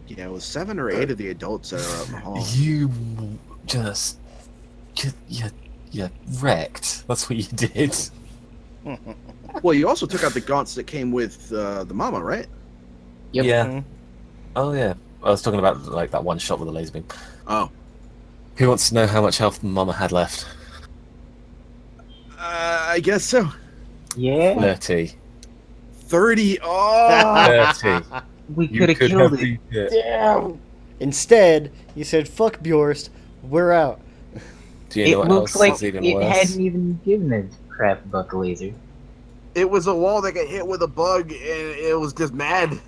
Yeah, it was 7 or 8 of the adults that are out in the hall. You just, you wrecked. That's what you did. Well, you also took out the gaunts that came with the mama, right? Yep. Yeah. Mhm. Oh yeah. I was talking about like that one shot with the laser beam. Oh. Who wants to know how much health Mama had left? I guess so. Yeah. 30. 30. Oh! 30. We You could have could killed have it. beat it. Damn. Instead, you said, "Fuck Bjorst, we're out." Do you know It what looks else like is even it worse? hadn't even given a crap about the laser. It was a wall that got hit with a bug, and it was just mad.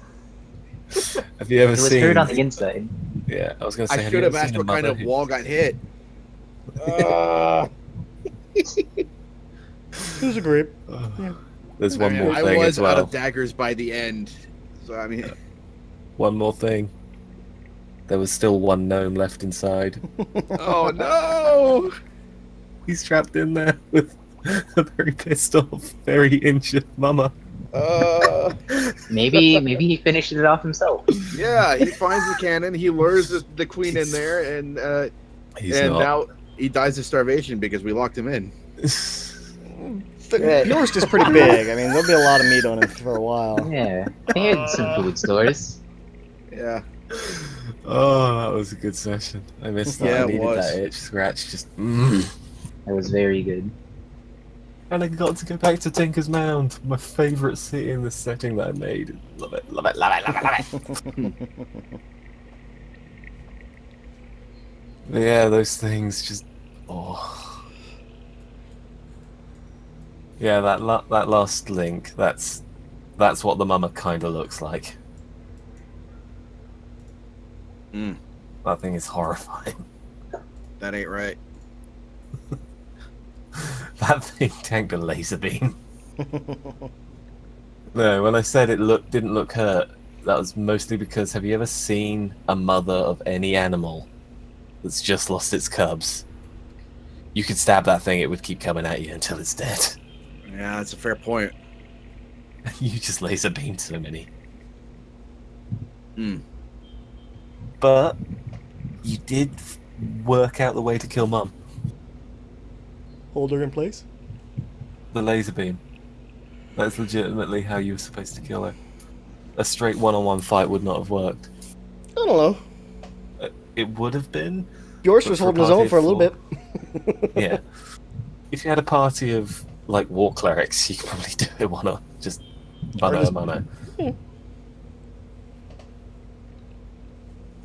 Have you ever It was seen? hurt on the inside. Yeah, I was gonna say. I Have should you have ever asked seen a what kind mother of who- wall got hit. It was a grape. There's one more I thing was as well. out of daggers by the end. So, I mean... One more thing. There was still one gnome left inside. Oh, no! He's trapped in there with a very pissed off, very injured mama. Maybe he finished it off himself. Yeah, he finds the cannon, he lures the queen in there, and He's and not. now he dies of starvation because we locked him in. Bjorst is pretty big. I mean, there'll be a lot of meat on him for a while. Yeah, they had some food stores. Yeah. Oh, that was a good session. I missed that. Yeah, I it needed was. that itch scratch. Just. That was very good. And I got to go back to Tinker's Mound, my favourite city in this setting that I made. Love it, love it, love it, love it, love it. But yeah, those things just. Oh. Yeah, that last link. That's what the mama kind of looks like. Mm, That thing is horrifying. that ain't right. That thing tanked a laser beam. No, when I said it didn't look hurt, that was mostly because have you ever seen a mother of any animal that's just lost its cubs? You could stab that thing, it would keep coming at you until it's dead. Yeah, that's a fair point. You just laser beamed so many. Mm. But you did work out the way to kill Mum. Hold her in place. The laser beam. That's legitimately how you were supposed to kill her. A straight one-on-one fight would not have worked. I don't know. It would have been. Bjorst But was for holding his party own of for a little four- bit. Yeah. If you had a party of like war clerics, you could probably do it one-on, just mano a mano.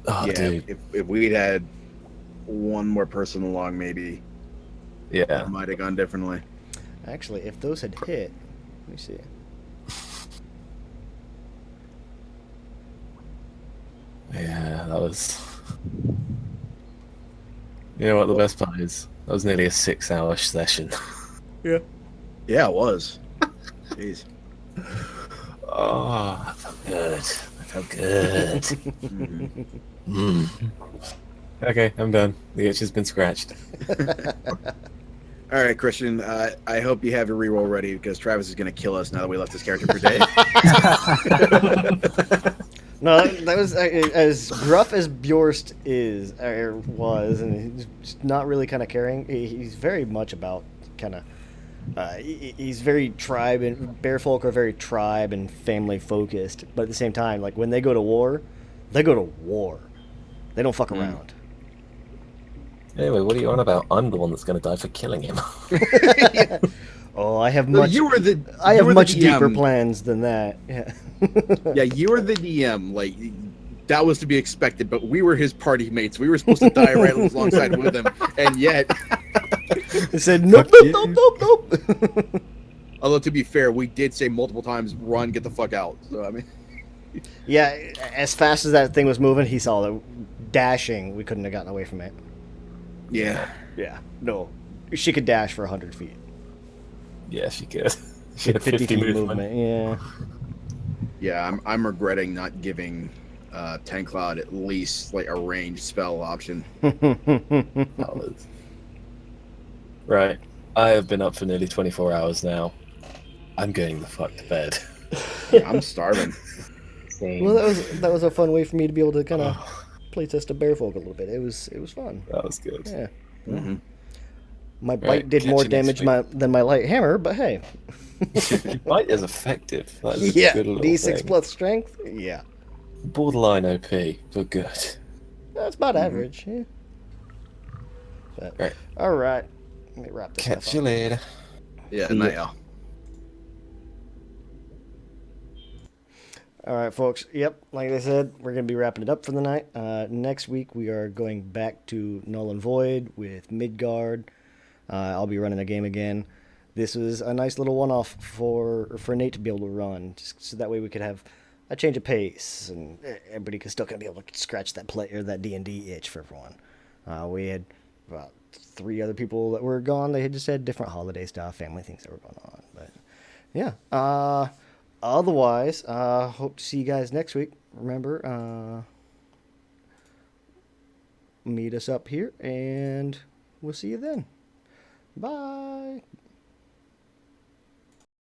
Oh, Yeah, dude. if we'd had one more person along, maybe Yeah. it might have gone differently. Actually, if those had hit, let me see. Yeah, that was. You know what the best part is? That was nearly a 6-hour session. Yeah. Yeah, it was. Jeez. Oh, that felt good. That felt good. Mhm. Mm. Okay, I'm done. The itch has been scratched. All right, Christian. I hope you have your reroll ready because Travis is going to kill us now that we left this character for dead. No, that was as gruff as Bjorst is or was, and he's just not really kind of caring. He's very much about kind of. He's very tribe and bear folk are very tribe and family focused, but at the same time, like when they go to war, they go to war. They don't fuck around. Anyway, what are you on about? I'm the one that's going to die for killing him. Oh, I have No, much. you were the. I you have were the much DM. deeper plans than that. Yeah. Yeah, you were the DM. Like that was to be expected, but we were his party mates. We were supposed to die right alongside with him, and yet, They said nope, Fuck nope, you. nope, nope, nope. although to be fair, we did say multiple times, "Run, get the fuck out." So I mean, Yeah, as fast as that thing was moving, he saw the dashing. We couldn't have gotten away from it. yeah. Yeah, no, she could dash for 100 feet. Yeah, she could. She had 50 feet movement. Yeah. Yeah, I'm regretting not giving Ten Cloud at least like a ranged spell option. Dollars. Right. I have been up for nearly 24 hours now. I'm going the fuck to bed. Yeah, I'm starving. Same. Well, that was a fun way for me to be able to kind of play test a bear folk a little bit. It was fun. That was good. Yeah. Mm-hmm. My bite Right, did catch more you next damage than my light hammer, but hey. Your bite is effective. That is Yeah, a good little D6 thing. plus strength. Yeah, Borderline OP, but good. that's about average. Yeah. But, Right. all right. Let me wrap this Catch stuff you up. later. Yeah, See night ya. y'all. All right, folks. Yep, like I said, we're going to be wrapping it up for the night. Next week, we are going back to Null and Void with Midgard. I'll be running a game again. This was a nice little one-off for Nate to be able to run, just so that way we could have a change of pace, and everybody could still kind of be able to scratch that play or that D&D itch for everyone. We had about 3 other people that were gone. They had just had different holiday stuff, family things that were going on. But yeah. Otherwise, hope to see you guys next week. Remember, meet us up here, and we'll see you then. Bye.